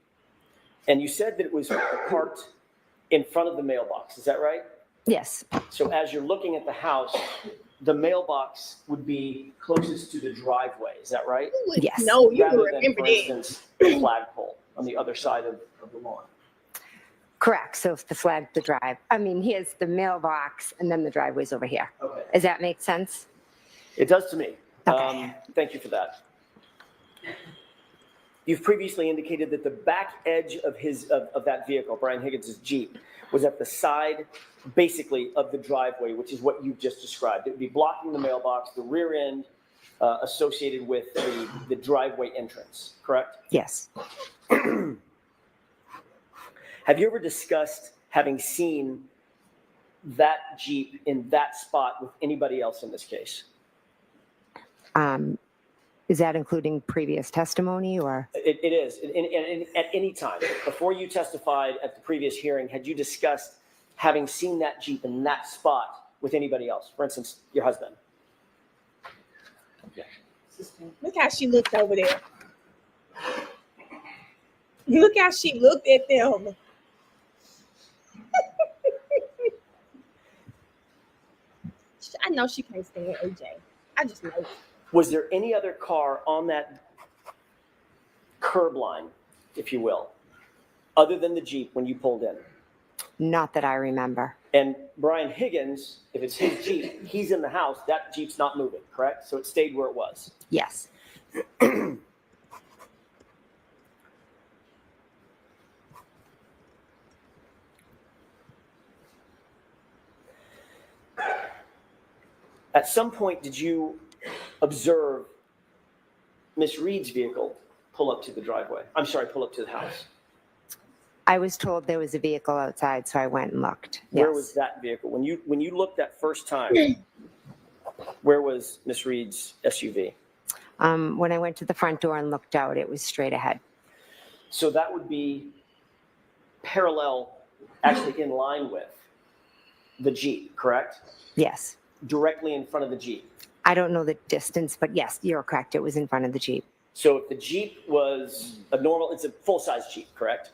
Speaker 10: And you said that it was parked in front of the mailbox, is that right?
Speaker 9: Yes.
Speaker 10: So as you're looking at the house, the mailbox would be closest to the driveway, is that right?
Speaker 9: Yes.
Speaker 1: No, you
Speaker 10: Rather
Speaker 1: would
Speaker 10: than,
Speaker 1: remember
Speaker 10: for
Speaker 1: that.
Speaker 10: instance, the flagpole on the other side of the lawn.
Speaker 9: Correct. So if here's the mailbox and then the driveway's over here.
Speaker 10: Okay.
Speaker 9: Does that make sense?
Speaker 10: It does to me.
Speaker 9: Okay.
Speaker 10: Thank you for that. You've previously indicated that the back edge of that vehicle, Brian Higgins' Jeep, was at the side, basically, of the driveway, which is what you've just described. It would be blocking the mailbox, the rear end associated with the driveway entrance, correct?
Speaker 9: Yes.
Speaker 10: Have you ever discussed having seen that Jeep in that spot with anybody else in this case?
Speaker 9: Is that including previous testimony or?
Speaker 10: It is. At any time, before you testified at the previous hearing, had you discussed having seen that Jeep in that spot with anybody else? For instance, your husband?
Speaker 1: Look how she looked over there. Look how she looked at them. I know she can't stand AJ. I just know it.
Speaker 10: Was there any other car on that curb line, if you will, other than the Jeep when you pulled in?
Speaker 9: Not that I remember.
Speaker 10: And Brian Higgins, if it's his Jeep, he's in the house, that Jeep's not moving, correct? So it stayed where it was.
Speaker 9: Yes.
Speaker 10: At some point, did you observe Miss Reed's vehicle pull up to the driveway? I'm sorry, pull up to the house.
Speaker 9: I was told there was a vehicle outside, so I went and looked.
Speaker 10: Where
Speaker 9: Yes.
Speaker 10: was that vehicle? When you looked that first time, where was Miss Reed's SUV?
Speaker 9: When I went to the front door and looked out, it was straight ahead.
Speaker 10: So that would be parallel, actually in line with the Jeep, correct?
Speaker 9: Yes.
Speaker 10: Directly in front of the Jeep.
Speaker 9: I don't know the distance, but yes, you're correct. It was in front of the Jeep.
Speaker 10: So if the Jeep was a normal, it's a full-size Jeep, correct?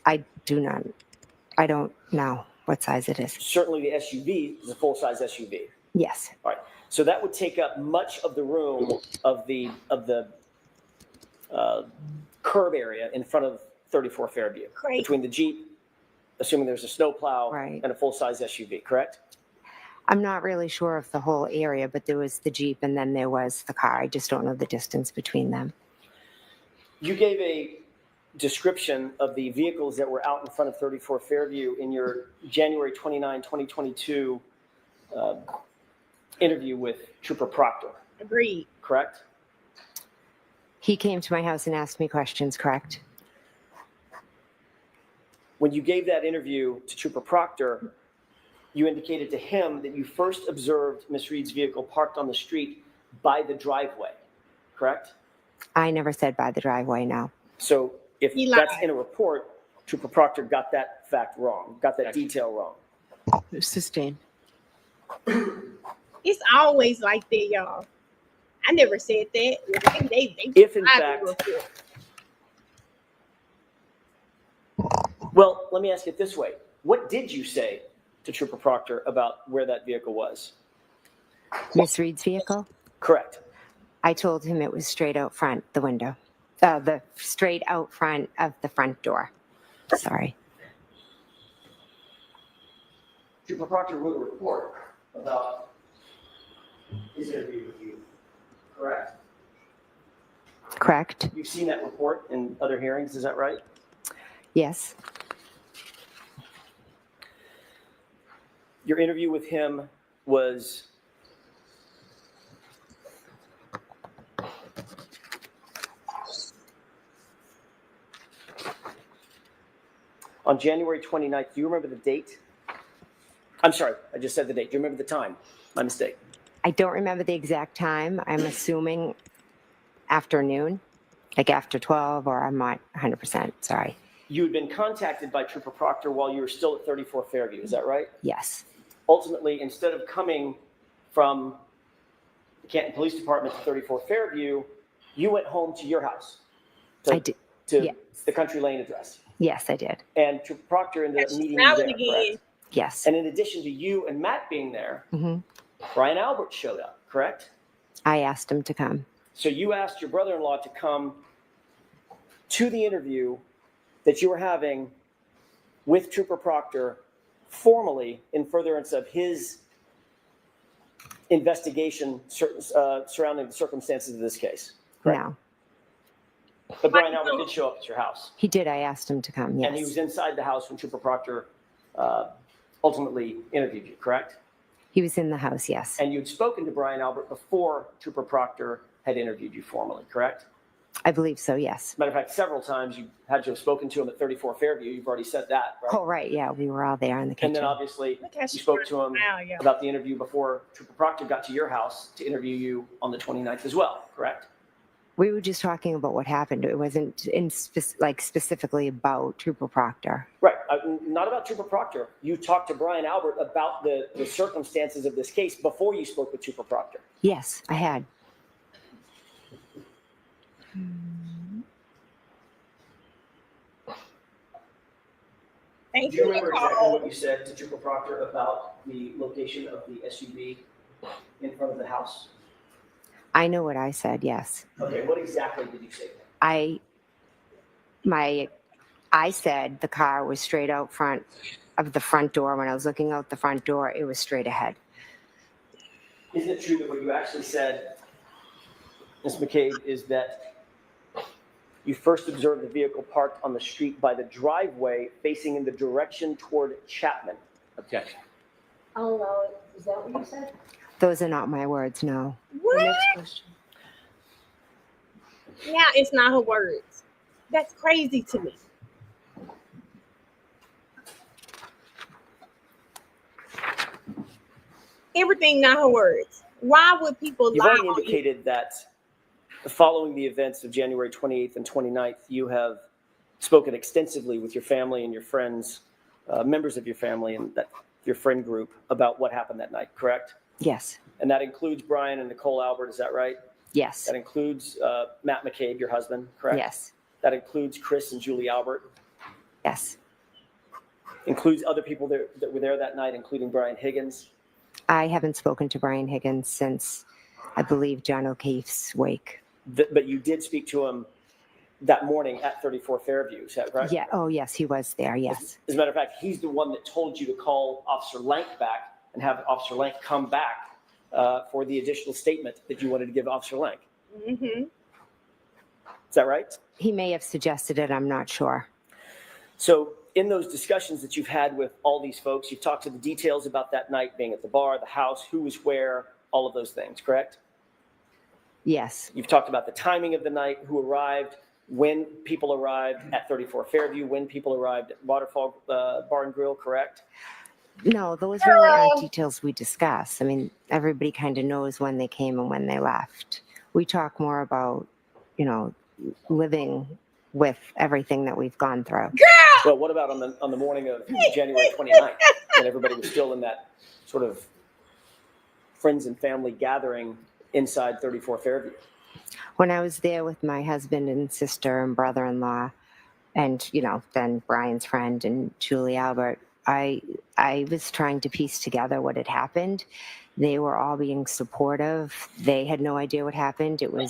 Speaker 9: I don't know what size it is.
Speaker 10: Certainly the SUV is a full-size SUV.
Speaker 9: Yes.
Speaker 10: All right. So that would take up much of the room of the curb area in front of 34 Fairview.
Speaker 1: Great.
Speaker 10: Between the Jeep, assuming there's a snowplow,
Speaker 9: Right.
Speaker 10: and a full-size SUV, correct?
Speaker 9: I'm not really sure of the whole area, but there was the Jeep and then there was the car. I just don't know the distance between them.
Speaker 10: You gave a description of the vehicles that were out in front of 34 Fairview in your January 29, 2022 interview with Trooper Proctor,
Speaker 1: Agreed.
Speaker 10: correct?
Speaker 9: He came to my house and asked me questions, correct?
Speaker 10: When you gave that interview to Trooper Proctor, you indicated to him that you first observed Miss Reed's vehicle parked on the street by the driveway, correct?
Speaker 9: I never said by the driveway, no.
Speaker 10: So if
Speaker 1: He
Speaker 10: that's
Speaker 1: lied.
Speaker 10: in a report, Trooper Proctor got that fact wrong, got that detail wrong.
Speaker 5: Sustained.
Speaker 1: It's always like that, y'all. I never said that. They
Speaker 10: If in
Speaker 1: lied
Speaker 10: fact,
Speaker 1: to the report.
Speaker 10: well, let me ask it this way. What did you say to Trooper Proctor about where that vehicle was?
Speaker 9: Miss Reed's vehicle?
Speaker 10: Correct.
Speaker 9: I told him it was straight out front, the window. The straight out front of the front door. Sorry.
Speaker 10: Trooper Proctor wrote a report about his interview with you, correct?
Speaker 9: Correct?
Speaker 10: You've seen that report in other hearings, is that right?
Speaker 9: Yes.
Speaker 10: Your interview with him was on January 29th. Do you remember the date? I'm sorry, I just said the date. Do you remember the time? My mistake.
Speaker 9: I don't remember the exact time. I'm assuming afternoon, like after 12, or I'm not 100%. Sorry.
Speaker 10: You had been contacted by Trooper Proctor while you were still at 34 Fairview, is that right?
Speaker 9: Yes.
Speaker 10: Ultimately, instead of coming from the Canton Police Department to 34 Fairview, you went home to your house.
Speaker 9: I did.
Speaker 10: To
Speaker 9: Yes.
Speaker 10: the Country Lane address.
Speaker 9: Yes, I did.
Speaker 10: And Trooper Proctor ended up
Speaker 1: She's
Speaker 10: meeting you
Speaker 1: smiling
Speaker 10: there,
Speaker 1: again.
Speaker 10: correct?
Speaker 9: Yes.
Speaker 10: And in addition to you and Matt being there,
Speaker 9: hmm
Speaker 10: Brian Albert showed up, correct?
Speaker 9: I asked him to come.
Speaker 10: So you asked your brother-in-law to come to the interview that you were having with Trooper Proctor formally in furtherance of his investigation surrounding the circumstances of this case, correct?
Speaker 9: No.
Speaker 10: But Brian Albert did show up at your house.
Speaker 9: He did. I asked him to come. Yes.
Speaker 10: And he was inside the house when Trooper Proctor ultimately interviewed you, correct?
Speaker 9: He was in the house. Yes.
Speaker 10: And you'd spoken to Brian Albert before Trooper Proctor had interviewed you formally, correct?
Speaker 9: I believe so. Yes.
Speaker 10: Matter of fact, several times you had to have spoken to him at 34 Fairview. You've already said that, right?
Speaker 9: Oh, right. Yeah. We were all there in the kitchen.
Speaker 10: And then obviously
Speaker 1: Look how
Speaker 10: you
Speaker 1: she
Speaker 10: spoke to him
Speaker 1: smile, yeah.
Speaker 10: about the interview before Trooper Proctor got to your house to interview you on the 29th as well, correct?
Speaker 9: We were just talking about what happened. It wasn't specifically about Trooper Proctor.
Speaker 10: Right. Not about Trooper Proctor. You talked to Brian Albert about the circumstances of this case before you spoke with Trooper Proctor.
Speaker 9: Yes, I had.
Speaker 1: Thank
Speaker 10: Do you
Speaker 1: you,
Speaker 10: remember exactly
Speaker 1: Nicole.
Speaker 10: what you said to Trooper Proctor about the location of the SUV in front of the house?
Speaker 9: I know what I said. Yes.
Speaker 10: Okay, what exactly did you say?
Speaker 9: I said the car was straight out front of the front door. When I was looking out the front door, it was straight ahead.
Speaker 10: Isn't it true that what you actually said, Ms. McCabe, is that you first observed the vehicle parked on the street by the driveway facing in the direction toward Chapman?
Speaker 4: Objection.
Speaker 7: Oh, no, is that what you said?
Speaker 9: Those are not my words, no.
Speaker 1: What?
Speaker 5: Next question.
Speaker 1: Yeah, it's not her words. That's crazy to me. Everything not her words. Why would people
Speaker 10: You've
Speaker 1: lie
Speaker 10: already
Speaker 1: on you?
Speaker 10: indicated that following the events of January 28th and 29th, you have spoken extensively with your family and your friends, members of your family and your friend group about what happened that night, correct?
Speaker 9: Yes,
Speaker 10: And that includes Brian and Nicole Albert, is that right?
Speaker 9: yes,
Speaker 10: That includes Matt McCabe, your husband, correct?
Speaker 9: yes,
Speaker 10: That includes Chris and Julie Albert.
Speaker 9: yes.
Speaker 10: Includes other people that were there that night, including Brian Higgins.
Speaker 9: I haven't spoken to Brian Higgins since, I believe, John O'Keefe's wake.
Speaker 10: But you did speak to him that morning at 34 Fairview, is that correct?
Speaker 9: Yeah. Oh, yes, he was there. Yes.
Speaker 10: As a matter of fact, he's the one that told you to call Officer Lank back and have Officer Lank come back for the additional statement that you wanted to give Officer Lank.
Speaker 1: Mm-hmm.
Speaker 10: Is that right?
Speaker 9: He may have suggested it. I'm not sure.
Speaker 10: So in those discussions that you've had with all these folks, you've talked to the details about that night being at the bar, the house, who was where, all of those things, correct?
Speaker 9: Yes.
Speaker 10: You've talked about the timing of the night, who arrived, when people arrived at 34 Fairview, when people arrived at Waterfall Bar and Grill, correct?
Speaker 9: No, those really aren't details we discuss. I mean, everybody kind of knows when they came and when they left. We talk more about, living with everything that we've gone through.
Speaker 10: Well, what about on the morning of January 29th, when everybody was still in that sort of friends and family gathering inside 34 Fairview?
Speaker 9: When I was there with my husband and sister and brother-in-law, and then Brian's friend and Julie Albert, I was trying to piece together what had happened. They were all being supportive. They had no idea what happened. We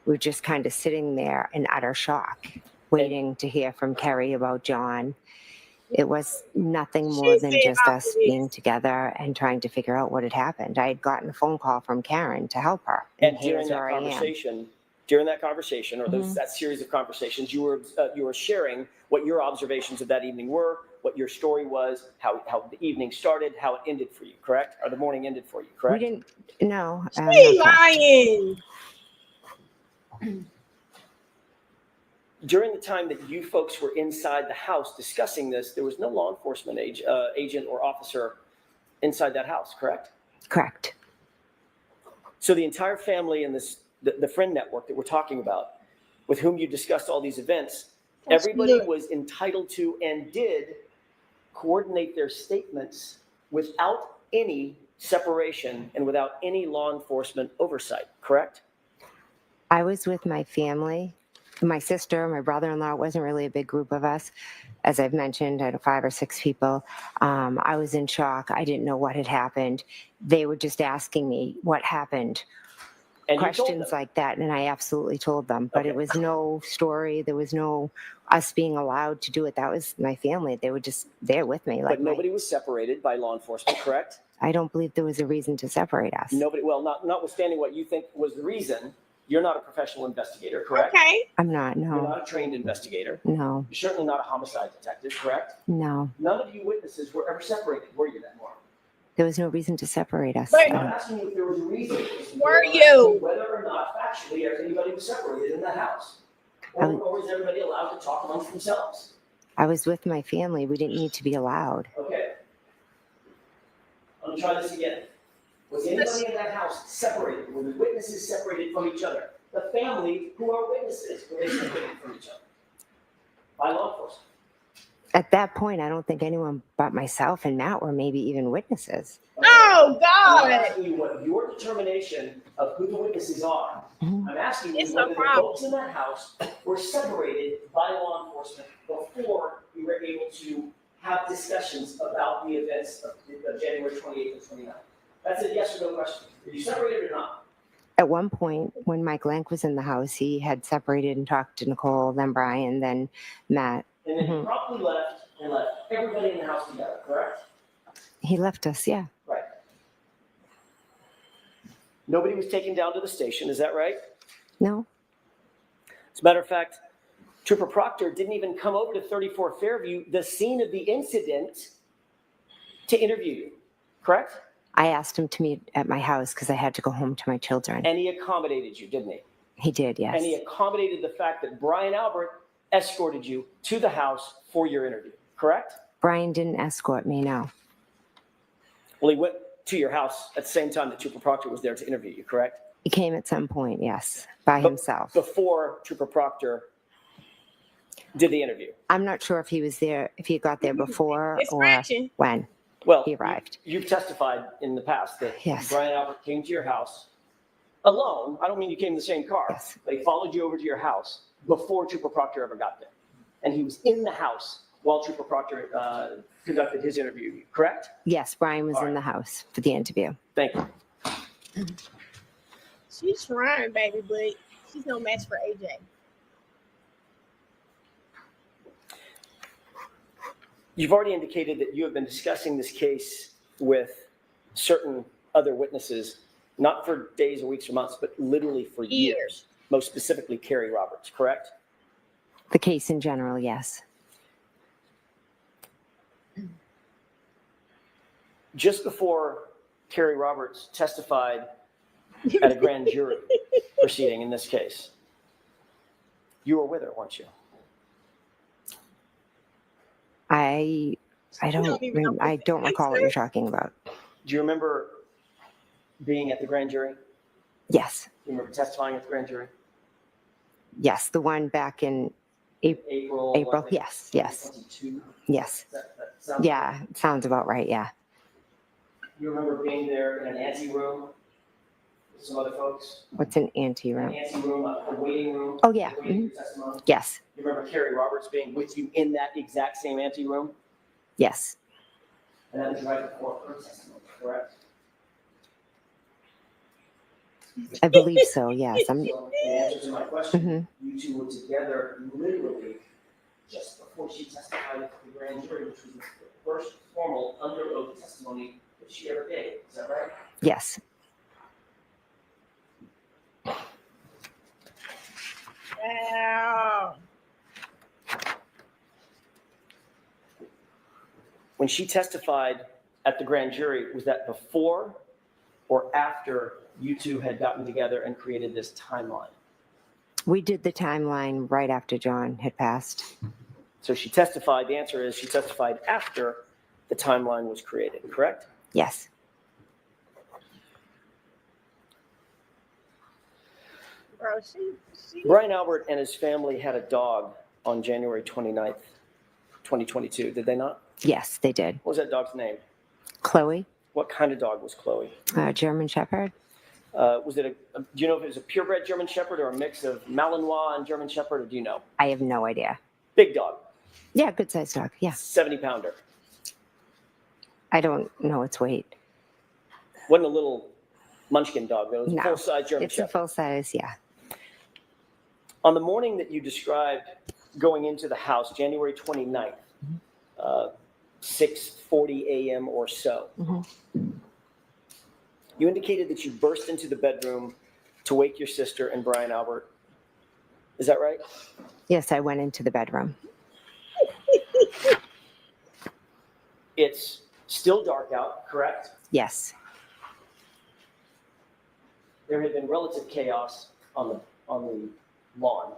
Speaker 9: were just kind of sitting there in utter shock, waiting to hear from Kerry about John. It was nothing more than just us being together and trying to figure out what had happened. I had gotten a phone call from Karen to help her.
Speaker 10: And during that conversation, or
Speaker 9: Mhm.
Speaker 10: that series of conversations, you were sharing what your observations of that evening were, what your story was, how the evening started, how it ended for you, correct? Or the morning ended for you, correct?
Speaker 9: We didn't. No.
Speaker 1: She lying.
Speaker 10: During the time that you folks were inside the house discussing this, there was no law enforcement agent or officer inside that house, correct?
Speaker 9: Correct.
Speaker 10: So the entire family and the friend network that we're talking about, with whom you discussed all these events, everybody was entitled to and did coordinate their statements without any separation and without any law enforcement oversight, correct?
Speaker 9: I was with my family, my sister, my brother-in-law. It wasn't really a big group of us. As I've mentioned, I had 5 or 6 people. I was in shock. I didn't know what had happened. They were just asking me what happened,
Speaker 10: And
Speaker 9: questions like that, and I absolutely told them. But it was no story. There was no us being allowed to do it. That was my family. They were just there with me.
Speaker 10: But nobody was separated by law enforcement, correct?
Speaker 9: I don't believe there was a reason to separate us.
Speaker 10: Nobody. Well, notwithstanding what you think was the reason, you're not a professional investigator, correct?
Speaker 1: Okay.
Speaker 9: I'm not, no.
Speaker 10: You're not a trained investigator.
Speaker 9: No,
Speaker 10: You're certainly not a homicide detective, correct?
Speaker 9: no.
Speaker 10: None of you witnesses were ever separated, were you, that morning?
Speaker 9: There was no reason to separate us.
Speaker 1: But-
Speaker 10: I'm asking you if there was a reason.
Speaker 1: Were you?
Speaker 10: Whether or not factually anybody was separated in that house. Or was everybody allowed to talk amongst themselves?
Speaker 9: I was with my family. We didn't need to be allowed.
Speaker 10: Okay. Let me try this again. Was anybody in that house separated? Were the witnesses separated from each other? The family, who are witnesses, were they separated from each other? By law enforcement.
Speaker 9: At that point, I don't think anyone but myself and Matt were maybe even witnesses.
Speaker 1: Oh,
Speaker 10: I'm
Speaker 1: God.
Speaker 10: asking you what your determination of who the witnesses are.
Speaker 9: Mhm.
Speaker 10: I'm asking you
Speaker 1: It's a
Speaker 10: whether the
Speaker 1: problem.
Speaker 10: folks in that house were separated by law enforcement before we were able to have discussions about the events of January 28th and 29th. That's a yes or no question. Were you separated or not?
Speaker 9: At one point, when Mike Lank was in the house, he had separated and talked to Nicole, then Brian, then Matt.
Speaker 10: And then you promptly left and left everybody in the house together, correct?
Speaker 9: He left us, yeah.
Speaker 10: Right. Nobody was taken down to the station, is that right?
Speaker 9: No,
Speaker 10: As a matter of fact, Trooper Proctor didn't even come over to 34 Fairview, the scene of the incident, to interview you, correct?
Speaker 9: I asked him to meet at my house because I had to go home to my children.
Speaker 10: And he accommodated you, didn't he?
Speaker 9: He did, yes.
Speaker 10: And he accommodated the fact that Brian Albert escorted you to the house for your interview, correct?
Speaker 9: Brian didn't escort me, no.
Speaker 10: Well, he went to your house at the same time that Trooper Proctor was there to interview you, correct?
Speaker 9: He came at some point, yes, by
Speaker 10: But
Speaker 9: himself.
Speaker 10: Before Trooper Proctor did the interview.
Speaker 9: I'm not sure if he was there, if he got there before
Speaker 1: It's
Speaker 9: or
Speaker 1: scratching.
Speaker 9: when
Speaker 10: Well,
Speaker 9: he arrived.
Speaker 10: You've testified in the past that
Speaker 9: Yes.
Speaker 10: Brian Albert came to your house alone. I don't mean you came in the same car.
Speaker 9: Yes.
Speaker 10: They followed you over to your house before Trooper Proctor ever got there. And he was in the house while Trooper Proctor conducted his interview, correct?
Speaker 9: Yes, Brian was
Speaker 10: All
Speaker 9: in
Speaker 10: right.
Speaker 9: the house for the interview.
Speaker 10: Thank you.
Speaker 1: She's trying, baby, but she's no match for AJ.
Speaker 10: You've already indicated that you have been discussing this case with certain other witnesses, not for days or weeks or months, but literally for years. Most specifically, Carrie Roberts, correct?
Speaker 9: The case in general, yes.
Speaker 10: Just before Carrie Roberts testified at a grand jury proceeding in this case, you were with her, weren't you?
Speaker 9: I don't recall what you're talking about.
Speaker 10: Do you remember being at the grand jury?
Speaker 9: Yes,
Speaker 10: You remember testifying at the grand jury?
Speaker 9: yes, the one back in
Speaker 10: April.
Speaker 9: April.
Speaker 10: I think,
Speaker 9: Yes, yes,
Speaker 10: 2022.
Speaker 9: yes.
Speaker 10: That sounds
Speaker 9: Yeah, it sounds about right. Yeah.
Speaker 10: You remember being there in an anteroom with some other folks?
Speaker 9: What's an
Speaker 10: An
Speaker 9: anteroom?
Speaker 10: anteroom, a waiting room?
Speaker 9: Oh, yeah.
Speaker 10: Waiting for testimony?
Speaker 9: Yes,
Speaker 10: You remember Carrie Roberts being with you in that exact same anteroom?
Speaker 9: yes,
Speaker 10: And that was right before her testimony, correct?
Speaker 9: I believe so. Yes, I'm.
Speaker 10: So, in answer to my question,
Speaker 9: Mhm.
Speaker 10: you two were together literally just before she testified at the grand jury, which was the first formal under oath testimony that she ever gave. Is that right?
Speaker 9: Yes,
Speaker 1: Wow.
Speaker 10: When she testified at the grand jury, was that before or after you two had gotten together and created this timeline?
Speaker 9: we did the timeline right after John had passed.
Speaker 10: So she testified, the answer is she testified after the timeline was created, correct?
Speaker 9: Yes,
Speaker 1: Bro, she
Speaker 10: Brian Albert and his family had a dog on January 29th, 2022, did they not?
Speaker 9: yes, they did.
Speaker 10: What was that dog's name?
Speaker 9: Chloe,
Speaker 10: What kind of dog was Chloe?
Speaker 9: German Shepherd.
Speaker 10: Was it do you know if it was a purebred German Shepherd or a mix of Malinois and German Shepherd, or do you know?
Speaker 9: I have no idea.
Speaker 10: Big dog,
Speaker 9: Yeah, good sized dog. Yeah,
Speaker 10: 70-pounder.
Speaker 9: I don't know its weight.
Speaker 10: Wasn't a little munchkin dog, though. It was a
Speaker 9: No,
Speaker 10: full-size German
Speaker 9: It's a
Speaker 10: Shepherd.
Speaker 9: full size. Yeah.
Speaker 10: On the morning that you described going into the house, January 29th, 6:40 a.m. or so,
Speaker 9: Mhm.
Speaker 10: you indicated that you burst into the bedroom to wake your sister and Brian Albert. Is that right?
Speaker 9: Yes, I went into the bedroom.
Speaker 10: It's still dark out, correct?
Speaker 9: Yes,
Speaker 10: There had been relative chaos on the lawn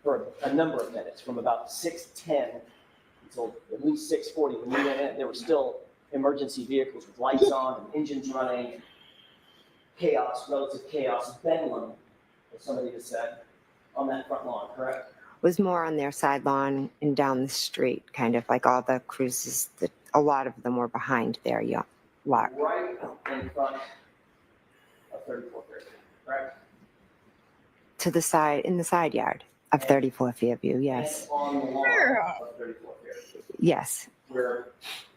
Speaker 10: for a number of minutes, from about 6:10 until at least 6:40. When we went in, there were still emergency vehicles with lights on and engines running. Chaos, relative chaos, bedlam, as somebody has said, on that front lawn, correct?
Speaker 9: it was more on their side lawn and down the street, kind of like all the cruises. A lot of them were behind their lot.
Speaker 10: Right in front of 34th Street, correct?
Speaker 9: To the side, in the side yard of 34th Fairview. Yes,
Speaker 10: And on the lawn of 34th Street,
Speaker 9: yes,
Speaker 10: where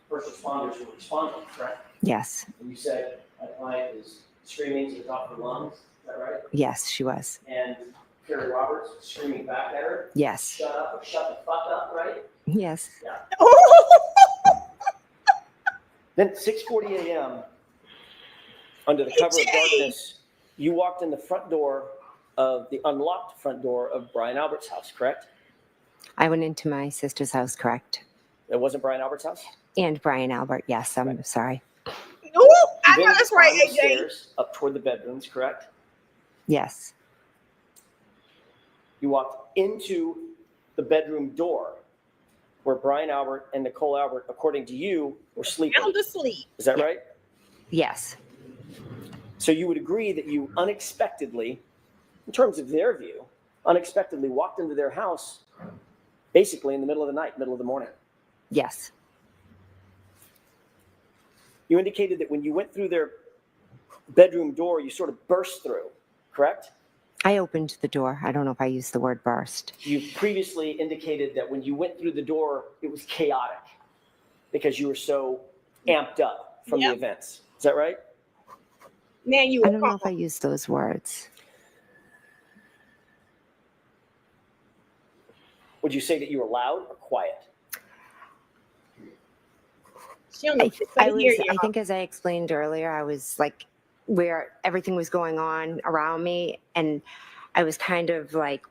Speaker 10: first responders were responding, correct?
Speaker 9: yes,
Speaker 10: And you said my client is screaming to the top of her lungs, is that right?
Speaker 9: yes, she was.
Speaker 10: And Carrie Roberts was screaming back at her,
Speaker 9: Yes,
Speaker 10: shut up or shut the fuck up, right?
Speaker 9: yes,
Speaker 10: Then at 6:40 a.m., under the cover of darkness, you walked in the front door of the unlocked front door of Brian Albert's house, correct?
Speaker 9: I went into my sister's house, correct?
Speaker 10: It wasn't Brian Albert's house?
Speaker 9: And Brian Albert. Yes, I'm sorry.
Speaker 1: Ooh, I I know that's right,
Speaker 10: climbed the
Speaker 1: AJ.
Speaker 10: stairs up toward the bedrooms, correct?
Speaker 9: Yes.
Speaker 10: You walked into the bedroom door where Brian Albert and Nicole Albert, according to you, were sleeping.
Speaker 1: Sound asleep.
Speaker 10: Is that
Speaker 9: Yeah.
Speaker 10: right?
Speaker 9: Yes.
Speaker 10: So you would agree that you unexpectedly, in terms of their view, unexpectedly walked into their house basically in the middle of the night, middle of the morning.
Speaker 9: Yes.
Speaker 10: You indicated that when you went through their bedroom door, you sort of burst through, correct?
Speaker 9: I opened the door. I don't know if I used the word burst.
Speaker 10: You previously indicated that when you went through the door, it was chaotic because you were so amped up from the events. Is that right?
Speaker 1: Now you
Speaker 9: I don't know if I used those words.
Speaker 10: Would you say that you were loud or quiet?
Speaker 1: She don't know what to say here,
Speaker 9: I
Speaker 1: y'all.
Speaker 9: think as I explained earlier, I was like where everything was going on around me, and I was kind of like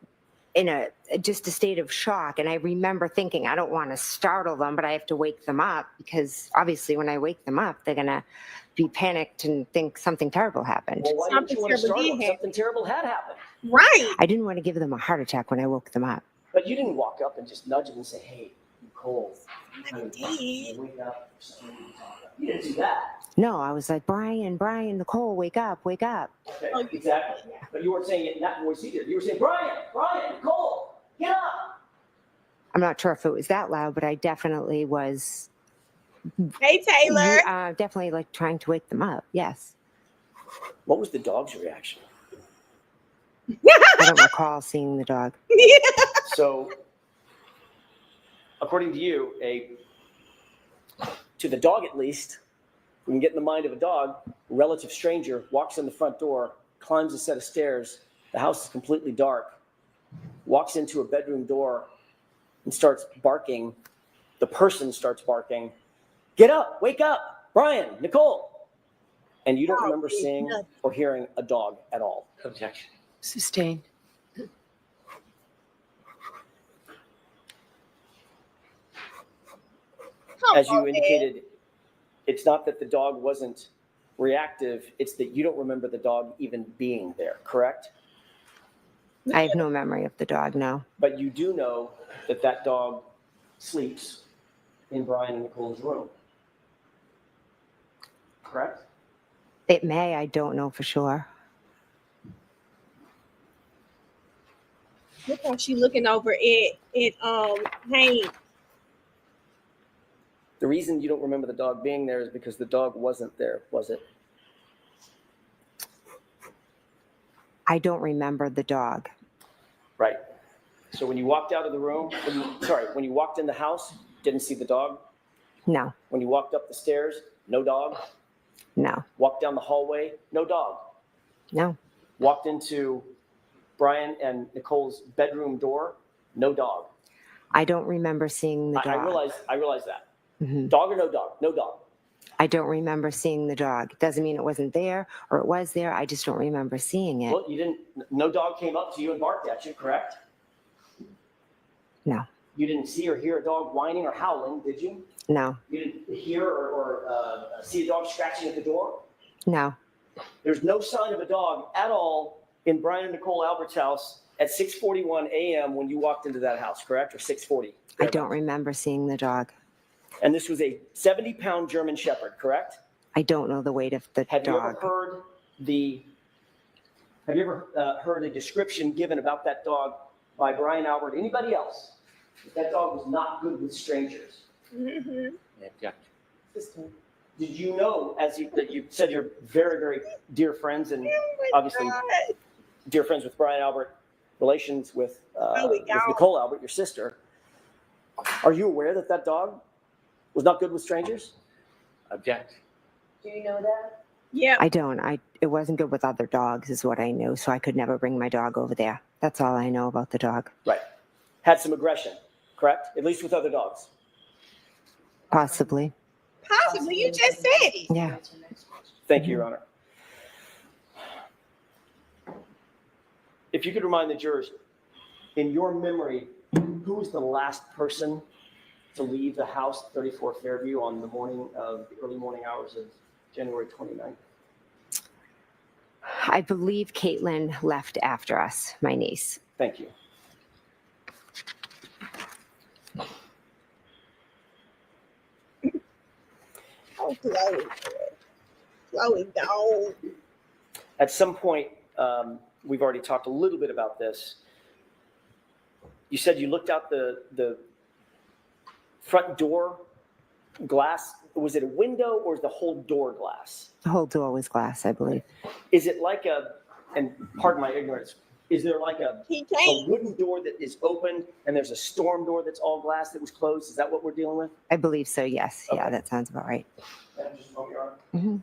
Speaker 9: in just a state of shock. And I remember thinking, I don't want to startle them, but I have to wake them up, because obviously when I wake them up, they're going to be panicked and think something terrible happened.
Speaker 10: Well, why didn't you want to startle them? Something terrible had happened.
Speaker 1: Right.
Speaker 9: I didn't want to give them a heart attack when I woke them up.
Speaker 10: But you didn't walk up and just nudge them and say, hey, Nicole,
Speaker 1: I did.
Speaker 10: wake up. You didn't do that.
Speaker 9: No, I was like, Brian, Nicole, wake up.
Speaker 10: Okay, exactly. But you weren't saying it in that voice either. You were saying, Brian, Nicole, get up.
Speaker 9: I'm not sure if it was that loud, but I definitely was.
Speaker 1: Hey, Taylor.
Speaker 9: Definitely like trying to wake them up. Yes.
Speaker 10: What was the dog's reaction?
Speaker 9: I don't recall seeing the dog.
Speaker 10: So, according to you, to the dog at least, we can get in the mind of a dog, a relative stranger walks in the front door, climbs a set of stairs, the house is completely dark, walks into a bedroom door and starts barking. The person starts barking, get up, wake up, Brian, Nicole. And you don't remember seeing or hearing a dog at all.
Speaker 4: Objection.
Speaker 5: Sustained.
Speaker 10: As you indicated, it's not that the dog wasn't reactive, it's that you don't remember the dog even being there, correct?
Speaker 9: I have no memory of the dog, no.
Speaker 10: But you do know that that dog sleeps in Brian and Nicole's room, correct?
Speaker 9: It may, I don't know for sure.
Speaker 1: Look how she looking over at Hank.
Speaker 10: The reason you don't remember the dog being there is because the dog wasn't there, was it?
Speaker 9: I don't remember the dog.
Speaker 10: Right. So when you walked out of the room, when you walked in the house, didn't see the dog?
Speaker 9: No,
Speaker 10: When you walked up the stairs, no dog?
Speaker 9: no,
Speaker 10: Walked down the hallway, no dog?
Speaker 9: no.
Speaker 10: Walked into Brian and Nicole's bedroom door, no dog?
Speaker 9: I don't remember seeing the
Speaker 10: I
Speaker 9: dog.
Speaker 10: realize that.
Speaker 9: Mhm.
Speaker 10: Dog or no dog? No dog.
Speaker 9: I don't remember seeing the dog. Doesn't mean it wasn't there or it was there. I just don't remember seeing it.
Speaker 10: Well, no dog came up to you and barked at you, correct?
Speaker 9: No,
Speaker 10: You didn't see or hear a dog whining or howling, did you?
Speaker 9: no,
Speaker 10: You didn't hear or see a dog scratching at the door?
Speaker 9: no.
Speaker 10: There's no sign of a dog at all in Brian and Nicole Albert's house at 6:41 a.m. when you walked into that house, correct? Or 6:40?
Speaker 9: I don't remember seeing the dog.
Speaker 10: And this was a 70-pound German Shepherd, correct?
Speaker 9: I don't know the weight of the
Speaker 10: Have you ever
Speaker 9: dog.
Speaker 10: heard a description given about that dog by Brian Albert? Anybody else? That dog was not good with strangers.
Speaker 1: Mm-hmm.
Speaker 4: Objection.
Speaker 10: Did you know, as you said, you're very, very dear friends, and obviously dear friends with Brian Albert, relations with Nicole Albert, your sister. Are you aware that that dog was not good with strangers?
Speaker 4: Object.
Speaker 1: Do you know that? Yeah.
Speaker 9: I don't. It wasn't good with other dogs is what I knew, so I could never bring my dog over there. That's all I know about the dog.
Speaker 10: Right. Had some aggression, correct? At least with other dogs.
Speaker 9: Possibly.
Speaker 1: Possibly. You just said it.
Speaker 9: Yeah.
Speaker 10: Thank you, Your Honor. If you could remind the jurors, in your memory, who was the last person to leave the house, 34 Fairview, on the early morning hours of January 29th?
Speaker 9: I believe Caitlin left after us, my niece.
Speaker 10: Thank you.
Speaker 1: Oh, Chloe. Chloe, no.
Speaker 10: At some point, we've already talked a little bit about this. You said you looked out the front door glass. Was it a window or is the whole door glass?
Speaker 9: The whole door was glass, I believe.
Speaker 10: Is it like and pardon my ignorance, is there like a wooden door that is open and there's a storm door that's all glass that was closed? Is that what we're dealing with?
Speaker 9: I believe so, yes.
Speaker 10: Okay.
Speaker 9: Yeah, that sounds about right.
Speaker 10: Mm-hmm.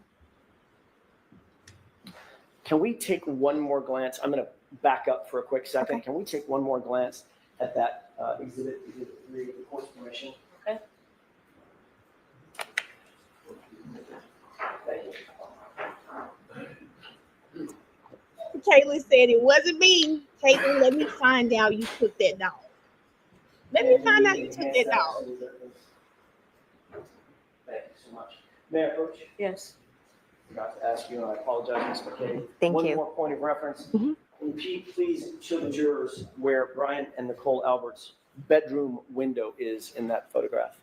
Speaker 10: Can we take one more glance? I'm going to back up for a quick second.
Speaker 9: Okay.
Speaker 10: Can we take one more glance at that exhibit 3, the court's permission?
Speaker 1: Okay.
Speaker 10: Thank you.
Speaker 1: Caitlin said it wasn't me. Caitlin, let me find out you took that dog. Let me find out you took that dog.
Speaker 10: Thank you so much. May I approach?
Speaker 5: Yes.
Speaker 10: Forgot to ask you, and I apologize, Ms. McCabe.
Speaker 9: Thank
Speaker 10: One
Speaker 9: you.
Speaker 10: more point of reference.
Speaker 9: Mhm.
Speaker 10: Can you please show the jurors where Brian and Nicole Albert's bedroom window is in that photograph?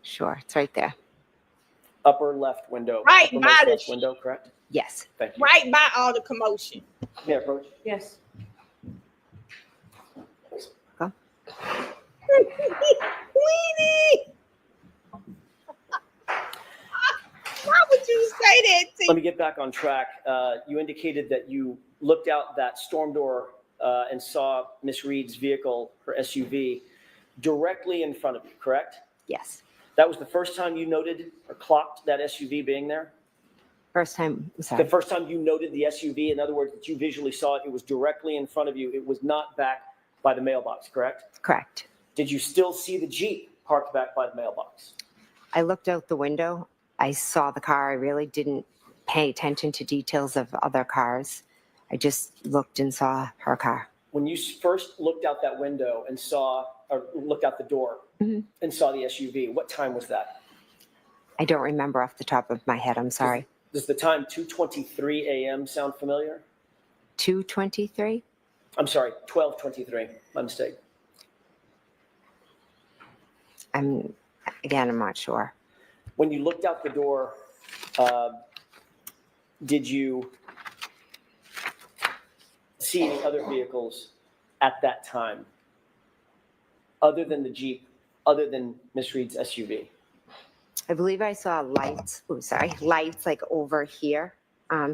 Speaker 9: Sure, it's right there.
Speaker 10: Upper left window.
Speaker 1: Right
Speaker 10: uppermost
Speaker 1: by the
Speaker 10: left window, correct?
Speaker 9: Yes.
Speaker 10: Thank you.
Speaker 1: Right by all the commotion.
Speaker 10: May I approach?
Speaker 5: Yes.
Speaker 1: Weenie! Why would you say that to
Speaker 10: Let me get back on track. You indicated that you looked out that storm door and saw Miss Reed's vehicle, her SUV, directly in front of you, correct?
Speaker 9: Yes.
Speaker 10: That was the first time you noted or clocked that SUV being there?
Speaker 9: First time,
Speaker 10: The
Speaker 9: sorry.
Speaker 10: first time you noted the SUV, in other words, that you visually saw it, it was directly in front of you. It was not back by the mailbox, correct?
Speaker 9: Correct.
Speaker 10: Did you still see the Jeep parked back by the mailbox?
Speaker 9: I looked out the window. I saw the car. I really didn't pay attention to details of other cars. I just looked and saw her car.
Speaker 10: When you first looked out that window and saw, or looked out the door
Speaker 9: Mhm.
Speaker 10: and saw the SUV, what time was that?
Speaker 9: I don't remember off the top of my head. I'm sorry.
Speaker 10: Does the time 2:23 a.m. sound familiar?
Speaker 9: 2:23?
Speaker 10: I'm sorry, 12:23. My mistake.
Speaker 9: I'm not sure.
Speaker 10: When you looked out the door, did you see any other vehicles at that time, other than the Jeep, other than Miss Reed's SUV?
Speaker 9: I believe I saw lights. Oh, sorry, lights like over here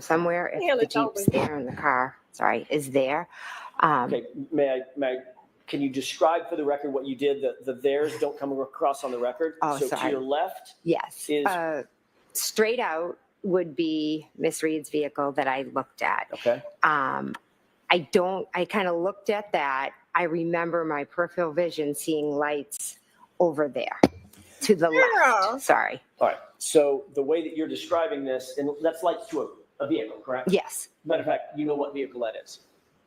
Speaker 9: somewhere.
Speaker 1: Yeah,
Speaker 9: If the
Speaker 1: it's over
Speaker 9: Jeep's there and the car, sorry, is there.
Speaker 10: Okay, can you describe for the record what you did? The theirs don't come across on the record.
Speaker 9: Oh,
Speaker 10: so
Speaker 9: sorry.
Speaker 10: to your left
Speaker 9: Yes.
Speaker 10: is
Speaker 9: Straight out would be Miss Reed's vehicle that I looked at.
Speaker 10: okay.
Speaker 9: I kind of looked at that. I remember my peripheral vision seeing lights over there to the
Speaker 1: Yeah.
Speaker 9: left. Sorry.
Speaker 10: All right. So the way that you're describing this, and that's lights to a vehicle, correct?
Speaker 9: Yes,
Speaker 10: Matter of fact, you know what vehicle that is.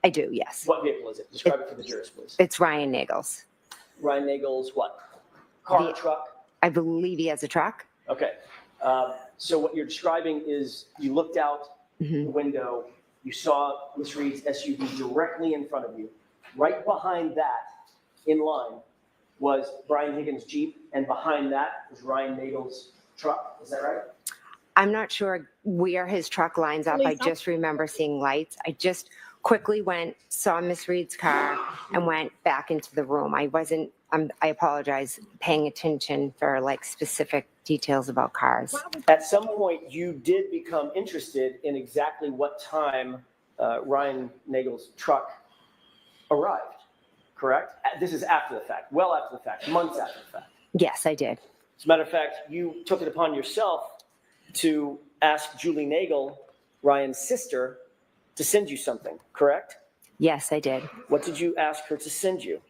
Speaker 9: I do. Yes.
Speaker 10: What vehicle is it? Describe it for the jurors, please.
Speaker 9: It's Ryan Nagel's.
Speaker 10: Ryan Nagel's what? Car,
Speaker 9: The-
Speaker 10: truck?
Speaker 9: I believe he has a truck.
Speaker 10: Okay. So what you're describing is you looked out
Speaker 9: Mhm.
Speaker 10: the window, you saw Miss Reed's SUV directly in front of you. Right behind that, in line, was Brian Higgins' Jeep, and behind that was Ryan Nagel's truck. Is that right?
Speaker 9: I'm not sure where his truck lines up. I
Speaker 1: Lisa?
Speaker 9: just remember seeing lights. I just quickly saw Miss Reed's car and went back into the room. I wasn't, I apologize, paying attention for like specific details about cars.
Speaker 10: At some point, you did become interested in exactly what time Ryan Nagel's truck arrived, correct? This is after the fact, well after the fact, months after the fact.
Speaker 9: Yes, I did.
Speaker 10: As a matter of fact, you took it upon yourself to ask Julie Nagel, Ryan's sister, to send you something, correct?
Speaker 9: Yes, I did.
Speaker 10: What did you ask her to send you?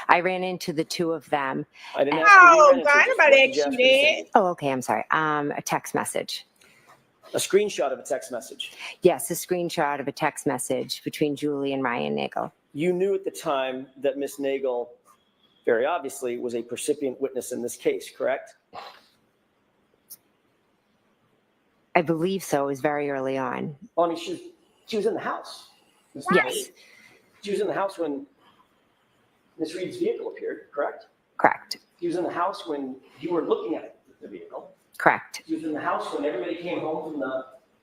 Speaker 9: I ran into the two of them.
Speaker 10: I didn't
Speaker 9: And-
Speaker 10: ask you who you
Speaker 1: Oh,
Speaker 10: ran into,
Speaker 1: God,
Speaker 10: just
Speaker 1: nobody
Speaker 10: what did
Speaker 1: asked
Speaker 10: you
Speaker 1: you
Speaker 10: ask her to send
Speaker 1: that.
Speaker 10: you?
Speaker 9: Oh, okay, I'm sorry. A text message.
Speaker 10: A screenshot of a text message.
Speaker 9: Yes, a screenshot of a text message between Julie and Ryan Nagel.
Speaker 10: You knew at the time that Miss Nagel, very obviously, was a percipient witness in this case, correct?
Speaker 9: I believe so. It was very early on.
Speaker 10: Well, I mean, she was in the house.
Speaker 9: Yes,
Speaker 10: She was in the house when Miss Reed's vehicle appeared, correct?
Speaker 9: correct,
Speaker 10: She was in the house when you were looking at the vehicle.
Speaker 9: correct,
Speaker 10: She was in the house when everybody came home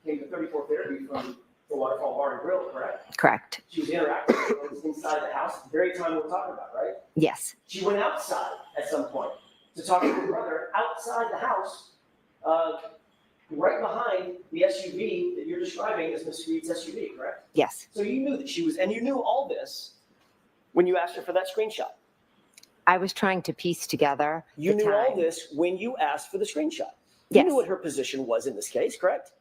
Speaker 10: came to 34th Avenue from the Waterfall Bar and Grill, correct?
Speaker 9: correct.
Speaker 10: She was interacting with those inside the house at the very time we're talking about, right?
Speaker 9: Yes,
Speaker 10: She went outside at some point to talk to her brother outside the house, right behind the SUV that you're describing as Miss Reed's SUV, correct?
Speaker 9: yes.
Speaker 10: So you knew that she was, and you knew all this when you asked her for that screenshot.
Speaker 9: I was trying to piece together.
Speaker 10: You
Speaker 9: the
Speaker 10: knew all
Speaker 9: time.
Speaker 10: this when you asked for the screenshot. You
Speaker 9: Yes.
Speaker 10: knew what her position was in this case, correct?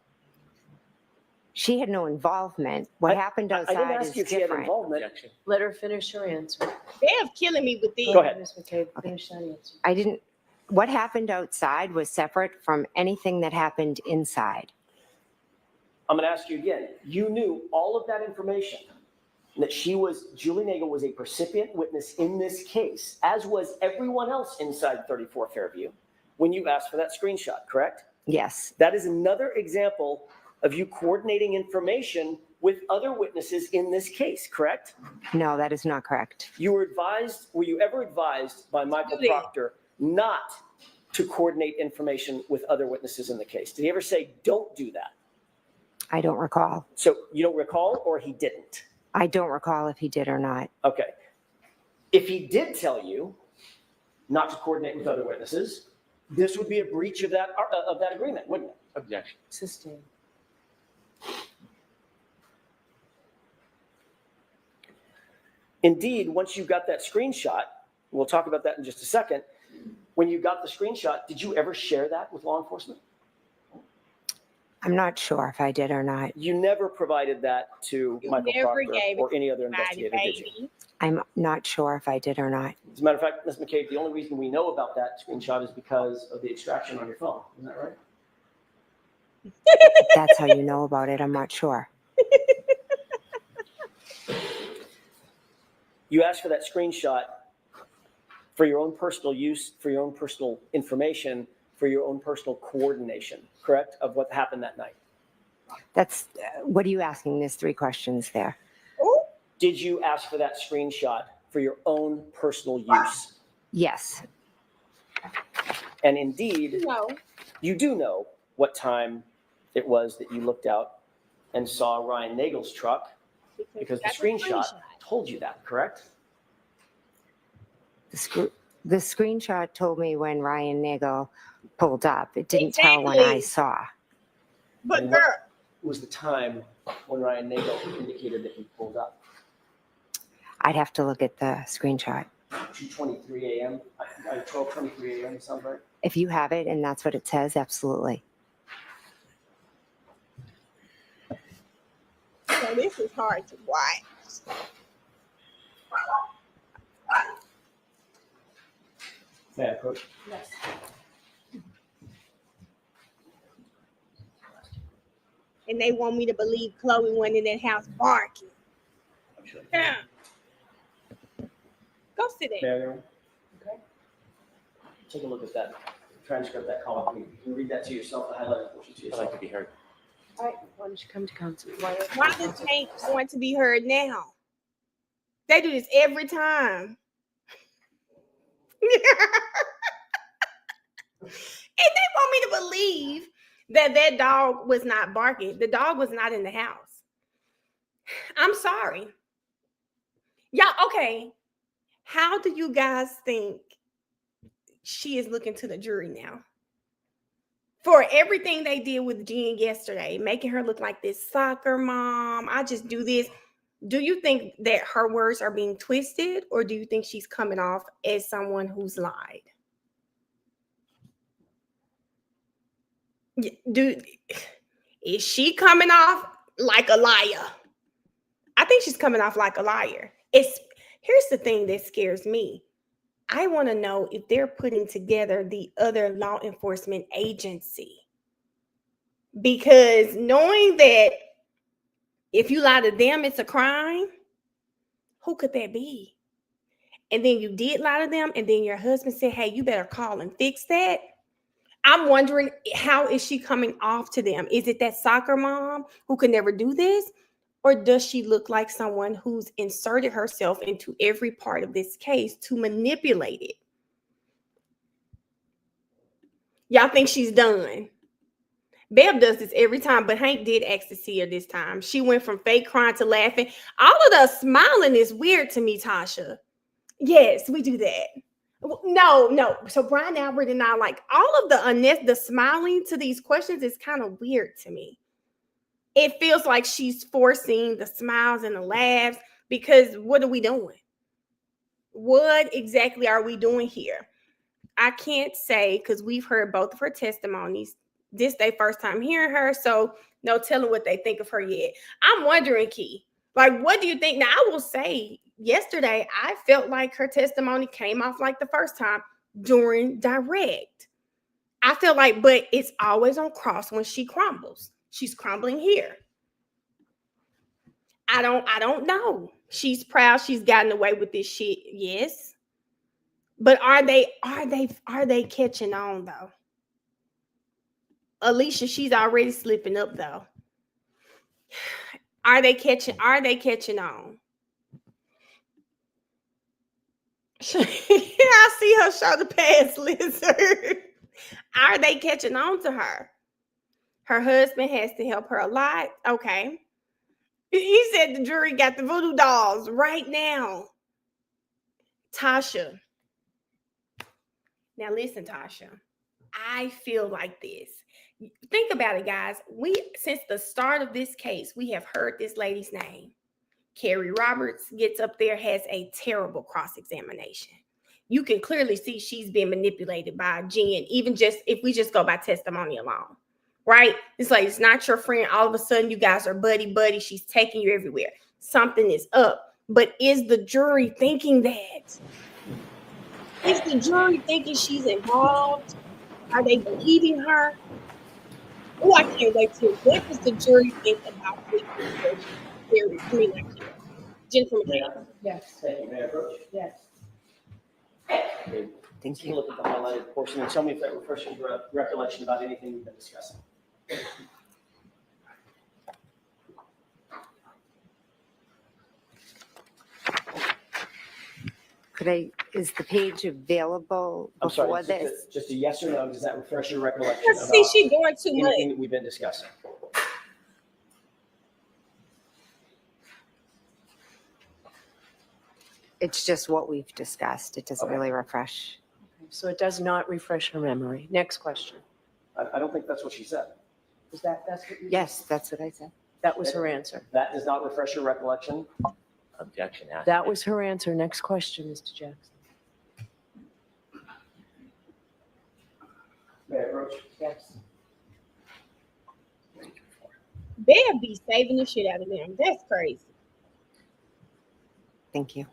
Speaker 9: She had no involvement. What happened
Speaker 10: I didn't
Speaker 9: outside
Speaker 10: ask
Speaker 9: is
Speaker 10: you if she had
Speaker 9: different.
Speaker 10: involvement.
Speaker 4: Objection.
Speaker 5: Let her finish her answer.
Speaker 1: They're killing me with this.
Speaker 10: Go ahead.
Speaker 5: Ms. McCabe, finish that answer.
Speaker 9: I didn't. What happened outside was separate from anything that happened inside.
Speaker 10: I'm going to ask you again. You knew all of that information, that Julie Nagel was a recipient witness in this case, as was everyone else inside 34 Fairview, when you asked for that screenshot, correct?
Speaker 9: Yes,
Speaker 10: That is another example of you coordinating information with other witnesses in this case, correct?
Speaker 9: no, that is not correct.
Speaker 10: Were you ever advised by Michael Proctor not to coordinate information with other witnesses in the case? Did he ever say, don't do that?
Speaker 9: I don't recall.
Speaker 10: So you don't recall, or he didn't?
Speaker 9: I don't recall if he did or not.
Speaker 10: Okay. If he did tell you not to coordinate with other witnesses, this would be a breach of that agreement, wouldn't it?
Speaker 4: Objection.
Speaker 5: Sustained.
Speaker 10: Indeed, once you got that screenshot, we'll talk about that in just a second. When you got the screenshot, did you ever share that with law enforcement?
Speaker 9: I'm not sure if I did or not.
Speaker 10: You never provided that to
Speaker 1: You
Speaker 10: Michael
Speaker 1: never
Speaker 10: Proctor
Speaker 1: gave it
Speaker 10: or any other
Speaker 1: to
Speaker 10: investigator, did you?
Speaker 1: baby.
Speaker 9: I'm not sure if I did or not.
Speaker 10: As a matter of fact, Ms. McCabe, the only reason we know about that screenshot is because of the extraction on your phone. Isn't that right?
Speaker 9: If that's how you know about it, I'm not sure.
Speaker 10: You asked for that screenshot for your own personal use, for your own personal information, for your own personal coordination, correct, of what happened that night.
Speaker 9: That's what are you asking? There's 3 questions there.
Speaker 10: Did you ask for that screenshot for your own personal use?
Speaker 9: Yes,
Speaker 10: And indeed,
Speaker 1: No.
Speaker 10: you do know what time it was that you looked out and saw Ryan Nagel's truck, because the
Speaker 1: that's a
Speaker 10: screenshot told you that, correct?
Speaker 9: the screenshot told me when Ryan Nagel pulled up. It didn't tell when I
Speaker 1: Exactly.
Speaker 9: saw.
Speaker 1: But
Speaker 10: And
Speaker 1: girl,
Speaker 10: what was the time when Ryan Nagel indicated that he pulled up?
Speaker 9: I'd have to look at the screenshot.
Speaker 10: 2:23 a.m., 12:23 a.m., sound right?
Speaker 9: If you have it and that's what it says, absolutely.
Speaker 1: so this is hard to watch.
Speaker 10: May I approach?
Speaker 1: Yes. And they want me to believe Chloe went in that house barking.
Speaker 10: I'm sure.
Speaker 1: Yeah. Go sit
Speaker 10: May
Speaker 1: there.
Speaker 10: I go? Okay. Take a look at that transcript, that column. You can read that to yourself, the highlighted portion to
Speaker 4: I'd
Speaker 10: yourself.
Speaker 4: like to be heard.
Speaker 5: All right, why don't you come to council?
Speaker 1: Why the tape want to be heard now? They do this every time. And they want me to believe that that dog was not barking. The dog was not in the house. I'm sorry. Y'all, okay. How do you guys think she is looking to the jury now? For everything they did with Jen yesterday, making her look like this soccer mom. I just do this. Do you think that her words are being twisted, or do you think she's coming off as someone who's lied? Is she coming off like a liar? I think she's coming off like a liar. Here's the thing that scares me. I want to know if they're putting together the other law enforcement agency. Because knowing that if you lie to them, it's a crime, who could that be? And then you did lie to them, and then your husband said, hey, you better call and fix that. I'm wondering, how is she coming off to them? Is it that soccer mom who could never do this? Or does she look like someone who's inserted herself into every part of this case to manipulate it? Y'all think she's done? Bev does this every time, but Hank did ask to see her this time. She went from fake crying to laughing. All of the smiling is weird to me, Tasha. Yes, we do that. No. So Brian Albert and I, like, all of the smiling to these questions is kind of weird to me. It feels like she's forcing the smiles and the laughs, because what are we doing? What exactly are we doing here? I can't say, because we've heard both of her testimonies. This their first time hearing her, so no telling what they think of her yet. I'm wondering, Key, like, what do you think? Now, I will say, yesterday, I felt like her testimony came off like the first time during direct. I feel like, but it's always on cross when she crumbles. She's crumbling here. I don't know. She's proud she's gotten away with this shit. Yes. But are they catching on though? Alicia, she's already slipping up though. Are they catching on? I see her shoulder pads, Lizard. Are they catching on to her? Her husband has to help her a lot. Okay. He said the jury got the voodoo dolls right now. Tasha. Now listen, Tasha. I feel like this. Think about it, guys. Since the start of this case, we have heard this lady's name. Carrie Roberts gets up there, has a terrible cross-examination. You can clearly see she's been manipulated by Jen, even just if we just go by testimony alone, right? It's like, it's not your friend. All of a sudden, you guys are buddy. She's taking you everywhere. Something is up. But is the jury thinking that? Is the jury thinking she's involved? Are they believing her? Oh, I can't wait to. What does the jury think about this? Jennifer McCabe.
Speaker 6: Yes. Thank you. May I approach? Yes.
Speaker 9: Thank
Speaker 10: You look at the highlighted portion and tell me if that refreshes your recollection about anything we've been discussing.
Speaker 9: Is the page available
Speaker 10: I'm sorry,
Speaker 9: before this?
Speaker 10: just a yes or no, does that refresh your recollection
Speaker 1: Let's see,
Speaker 10: about
Speaker 1: she's doing too much.
Speaker 10: anything that we've been discussing?
Speaker 9: It's just what we've discussed. It doesn't really refresh.
Speaker 5: So it does not refresh her memory. Next question.
Speaker 10: I don't think that's what she said.
Speaker 5: That's what you?
Speaker 9: Yes, that's what I said.
Speaker 5: That was her answer.
Speaker 10: That does not refresh your recollection?
Speaker 4: Objection. Asked.
Speaker 5: That was her answer. Next question, Mr. Jackson.
Speaker 10: May I approach?
Speaker 5: Yes.
Speaker 1: They'll be saving the shit out of them. That's crazy.
Speaker 9: Thank you.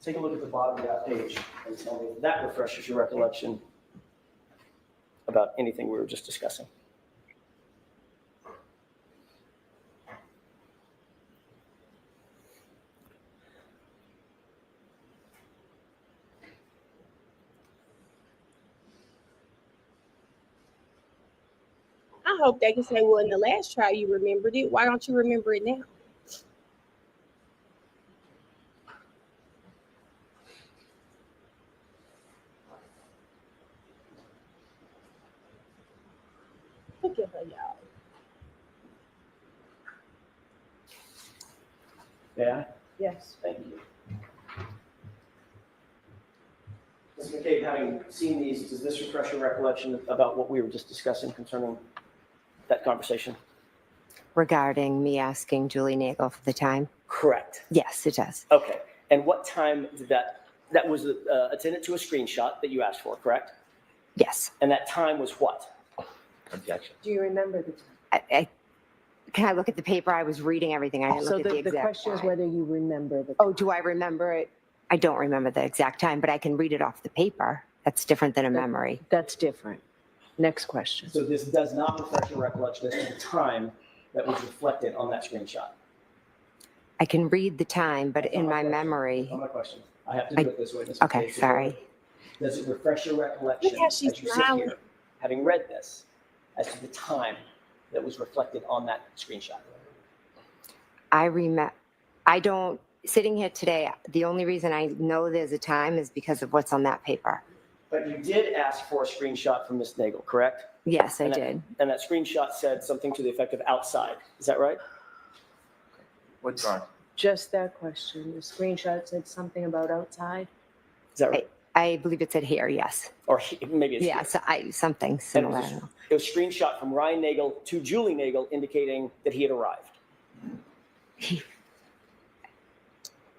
Speaker 10: Take a look at the bottom of that page and tell me if that refreshes your recollection about anything we were just discussing.
Speaker 1: I hope they can say, well, in the last trial you remembered it. Why don't you remember it now? Look at her, y'all.
Speaker 10: Yeah?
Speaker 5: Yes.
Speaker 10: Thank you. Ms. McCabe, having seen these, does this refresh your recollection about what we were just discussing concerning that conversation?
Speaker 9: Regarding me asking Julie Nagel for the time?
Speaker 10: Correct.
Speaker 9: Yes, it does.
Speaker 10: Okay. And what time did that was attendant to a screenshot that you asked for, correct?
Speaker 9: Yes.
Speaker 10: And that time was what?
Speaker 4: Objection.
Speaker 5: Do you remember the time?
Speaker 9: Can I look at the paper? I was reading everything. I didn't
Speaker 5: So
Speaker 9: look at the
Speaker 5: the
Speaker 9: exact
Speaker 5: question is
Speaker 9: time.
Speaker 5: whether you remember the.
Speaker 9: Oh, do I remember it? I don't remember the exact time, but I can read it off the paper. That's different than a memory.
Speaker 5: That's different. Next question.
Speaker 10: So this does not refresh your recollection as to the time that was reflected on that screenshot.
Speaker 9: I can read the time, but in my memory.
Speaker 10: That's not my question. I have to do it this way. Ms.
Speaker 9: Okay,
Speaker 10: McCabe.
Speaker 9: sorry.
Speaker 10: Does it refresh your recollection
Speaker 1: Look how
Speaker 10: as
Speaker 1: she's
Speaker 10: you sit
Speaker 1: smiling.
Speaker 10: here having read this, as to the time that was reflected on that screenshot?
Speaker 9: Sitting here today, the only reason I know there's a time is because of what's on that paper.
Speaker 10: But you did ask for a screenshot from Ms. Nagel, correct?
Speaker 9: Yes, I
Speaker 10: And that-
Speaker 9: did.
Speaker 10: And that screenshot said something to the effect of outside. Is that right?
Speaker 4: What's wrong?
Speaker 5: Just that question. The screenshot said something about outside.
Speaker 10: Is that right?
Speaker 9: I believe it said here, yes.
Speaker 10: Or maybe it's
Speaker 9: Yeah, something
Speaker 10: And it
Speaker 9: similar.
Speaker 10: was it was a screenshot from Ryan Nagel to Julie Nagel indicating that he had arrived.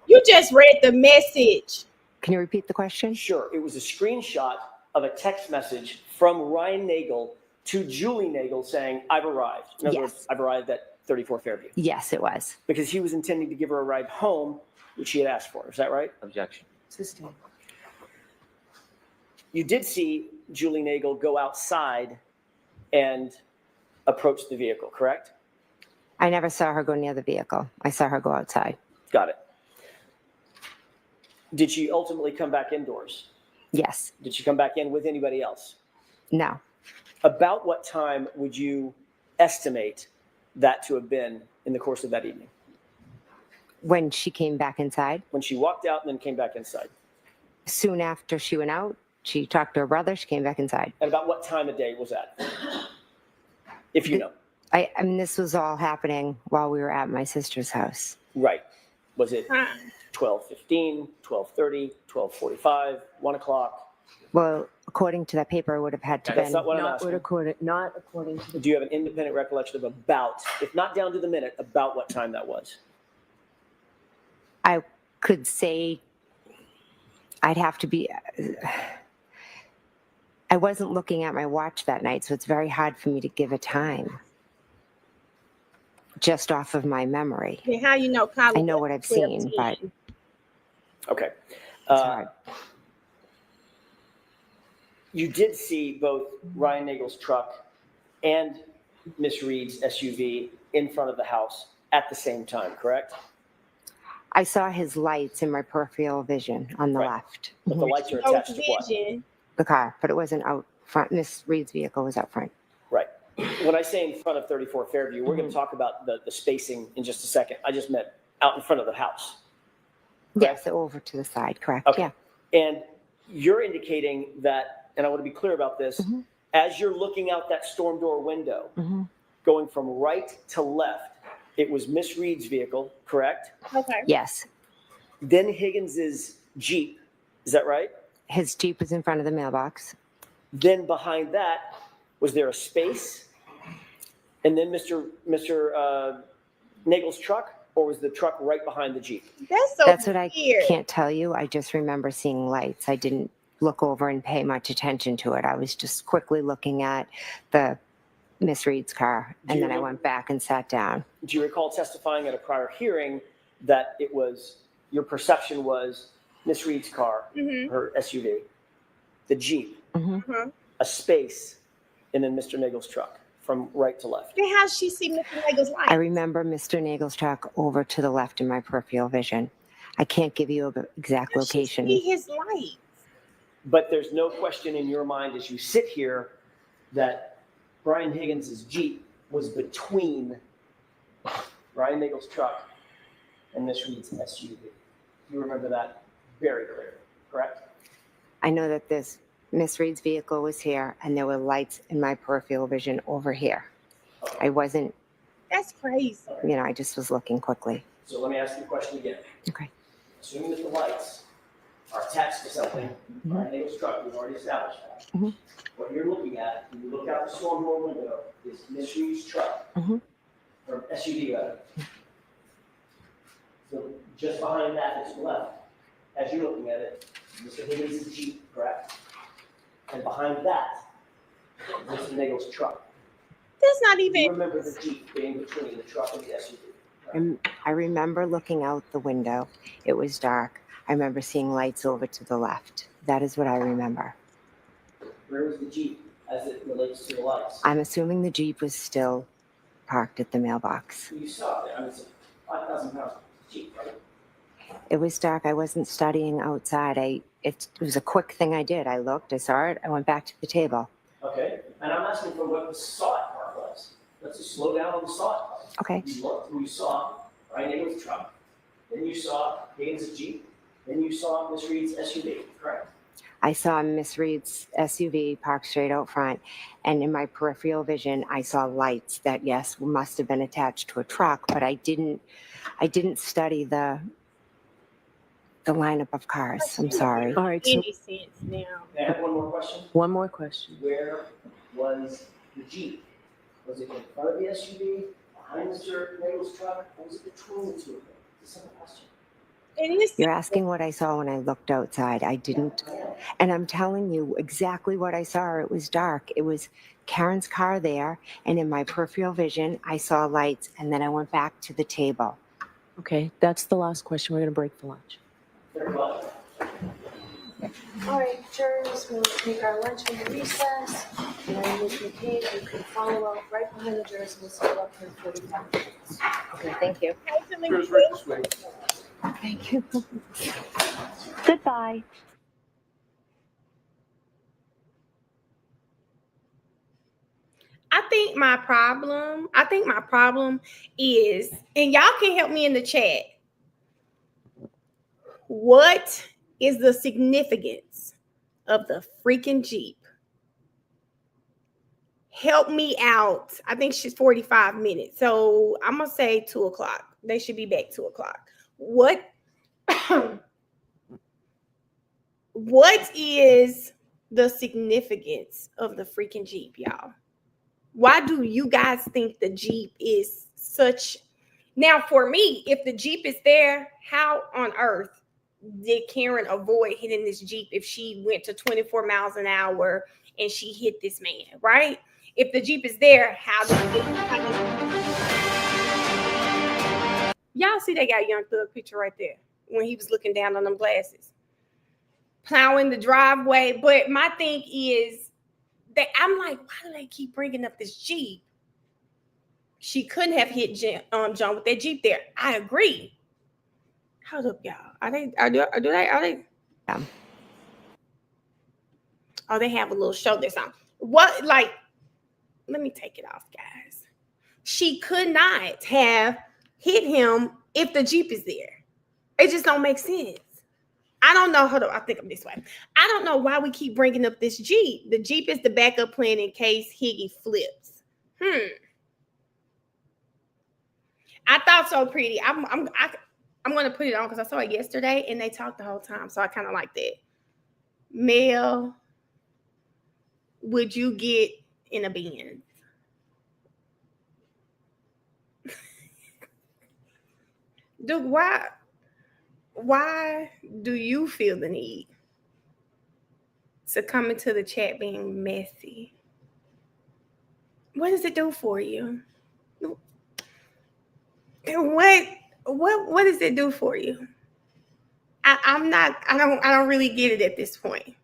Speaker 1: You just read the message.
Speaker 9: Can you repeat the question?
Speaker 10: Sure, it was a screenshot of a text message from Ryan Nagel to Julie Nagel saying, I've arrived. In other words, I've arrived at 34 Fairview.
Speaker 9: Yes, it was.
Speaker 10: Because he was intending to give her a ride home, which he had asked for. Is that right?
Speaker 4: Objection.
Speaker 5: Sustained.
Speaker 10: You did see Julie Nagel go outside and approach the vehicle, correct?
Speaker 9: I never saw her go near the vehicle. I saw her go outside.
Speaker 10: Got it. Did she ultimately come back indoors?
Speaker 9: Yes.
Speaker 10: Did she come back in with anybody else?
Speaker 9: No.
Speaker 10: About what time would you estimate that to have been in the course of that evening?
Speaker 9: When she came back inside?
Speaker 10: When she walked out and then came back inside?
Speaker 9: Soon after she went out, she talked to her brother. She came back inside.
Speaker 10: And about what time of day was that? If you know.
Speaker 9: I mean, this was all happening while we were at my sister's house.
Speaker 10: Right. Was it 12:15, 12:30, 12:45, 1 o'clock?
Speaker 9: Well, according to that paper, it would have had to
Speaker 10: That's
Speaker 9: been.
Speaker 10: not what I'm
Speaker 5: Not
Speaker 10: asking.
Speaker 5: according to the.
Speaker 10: Do you have an independent recollection of about, if not down to the minute, about what time that was?
Speaker 9: I could say I'd have to be. I wasn't looking at my watch that night, so it's very hard for me to give a time just off of my memory.
Speaker 1: And how you know Colin
Speaker 9: I know what I've seen, but
Speaker 10: Okay.
Speaker 9: it's hard.
Speaker 10: You did see both Ryan Nagel's truck and Miss Reed's SUV in front of the house at the same time, correct?
Speaker 9: I saw his lights in my peripheral vision on the
Speaker 10: Right.
Speaker 9: left.
Speaker 10: But the lights are attached to what?
Speaker 1: vision.
Speaker 9: The car, but it wasn't out front. Miss Reed's vehicle was out front.
Speaker 10: Right. When I say in front of 34 Fairview, we're going to talk about the spacing in just a second. I just meant out in front of the house.
Speaker 9: Yes, over to the side, correct?
Speaker 10: Okay.
Speaker 9: Yeah.
Speaker 10: And you're indicating that, and I want to be clear about this, as you're looking out that storm door window, going from right to left, it was Miss Reed's vehicle, correct?
Speaker 1: Okay.
Speaker 9: Yes.
Speaker 10: Then Higgins's Jeep. Is that right?
Speaker 9: His Jeep was in front of the mailbox.
Speaker 10: Then behind that, was there a space? And then Mr. Nagel's truck, or was the truck right behind the Jeep?
Speaker 9: That's what I can't tell you. I just remember seeing lights. I didn't look over and pay much attention to it. I was just quickly looking at the Miss Reed's car, and then I went back and sat down.
Speaker 10: Do you recall testifying at a prior hearing that it was, your perception was Miss Reed's car, her SUV, the Jeep, a space, and then Mr. Nagel's truck from right to left?
Speaker 1: Then how she see Mr. Nagel's light?
Speaker 9: I remember Mr. Nagel's truck over to the left in my peripheral vision. I can't give you an exact location.
Speaker 1: See his light.
Speaker 10: But there's no question in your mind as you sit here that Brian Higgins' Jeep was between Brian Nagel's truck and Miss Reed's SUV. You remember that very clearly, correct?
Speaker 9: I know that this Miss Reed's vehicle was here, and there were lights in my peripheral vision over here. I wasn't,
Speaker 1: That's crazy.
Speaker 9: I just was looking quickly.
Speaker 10: So let me ask you a question again.
Speaker 9: Okay.
Speaker 10: Assuming that the lights are attached to something, Brian Nagel's truck, we've already established that. What you're looking at, when you look out the storm door window, is Miss Reed's truck, or SUV rather. So just behind that is left, as you're looking at it, Mr. Higgins' Jeep, correct? And behind that, Mr. Nagel's truck.
Speaker 1: That's not
Speaker 10: You
Speaker 1: even.
Speaker 10: remember the Jeep being between the truck and the SUV?
Speaker 9: And I remember looking out the window. It was dark. I remember seeing lights over to the left. That is what I remember.
Speaker 10: Where was the Jeep as it relates to the lights?
Speaker 9: I'm assuming the Jeep was still parked at the mailbox.
Speaker 10: You saw it there. I mean, it's a 5,000-pound Jeep, right?
Speaker 9: It was dark. I wasn't studying outside. It was a quick thing I did. I looked, I saw it, I went back to the table.
Speaker 6: Okay, and I'm asking for what the saw it part was. Let's just slow down on the saw it part.
Speaker 9: Okay.
Speaker 6: You looked and you saw Brian Higgins' truck, then you saw Higgins' Jeep, then you saw Miss Reed's SUV, correct?
Speaker 9: I saw Miss Reed's SUV parked straight out front, and in my peripheral vision, I saw lights that, yes, must have been attached to a truck, but I didn't study the lineup of cars. I'm sorry.
Speaker 5: All right, so
Speaker 1: Any sense now?
Speaker 6: May I have one more question?
Speaker 5: one more question.
Speaker 6: Where was the Jeep? Was it in front of the SUV, behind Mr. Nagel's truck, or was it between the two of them? It's a simple question.
Speaker 9: You're asking what I saw when I looked outside. I didn't. And I'm telling you exactly what I saw. It was dark. It was Karen's car there. And in my peripheral vision, I saw lights. And then I went back to the table.
Speaker 5: Okay, that's the last question. We're going to break for lunch.
Speaker 6: Very well.
Speaker 5: All right, jurors, we'll take our lunch in the recess. And Ms. McCabe, you can follow up right behind the jurors. We'll stay up for 45 minutes.
Speaker 9: Okay, thank you.
Speaker 8: Jurors, right this way.
Speaker 9: Thank you. Goodbye.
Speaker 1: I think my problem is, and y'all can help me in the chat. What is the significance of the freaking Jeep? Help me out. I think she's 45 minutes. So I'm going to say 2 o'clock. They should be back 2 o'clock. What is the significance of the freaking Jeep, y'all? Why do you guys think the Jeep is such? Now, for me, if the Jeep is there, how on earth did Karen avoid hitting this Jeep if she went to 24 miles an hour and she hit this man, right? If the Jeep is there, how did y'all see that guy Young Thug picture right there when he was looking down on them glasses, plowing the driveway? But my thing is that I'm like, why do they keep bringing up this Jeep? She couldn't have hit John with that Jeep there. I agree. Hold up, y'all. Are they?
Speaker 9: Yeah.
Speaker 1: Oh, they have a little show this on. What, like, let me take it off, guys. She could not have hit him if the Jeep is there. It just don't make sense. I don't know. Hold on. I think I'm this way. I don't know why we keep bringing up this Jeep. The Jeep is the backup plan in case Higgy flips. I thought so pretty. I'm going to put it on because I saw it yesterday and they talked the whole time. So I kind of like that. Mel, would you get in a Benz? Dude, why do you feel the need to come into the chat being messy? What does it do for you? What does it do for you? I don't really get it at this point.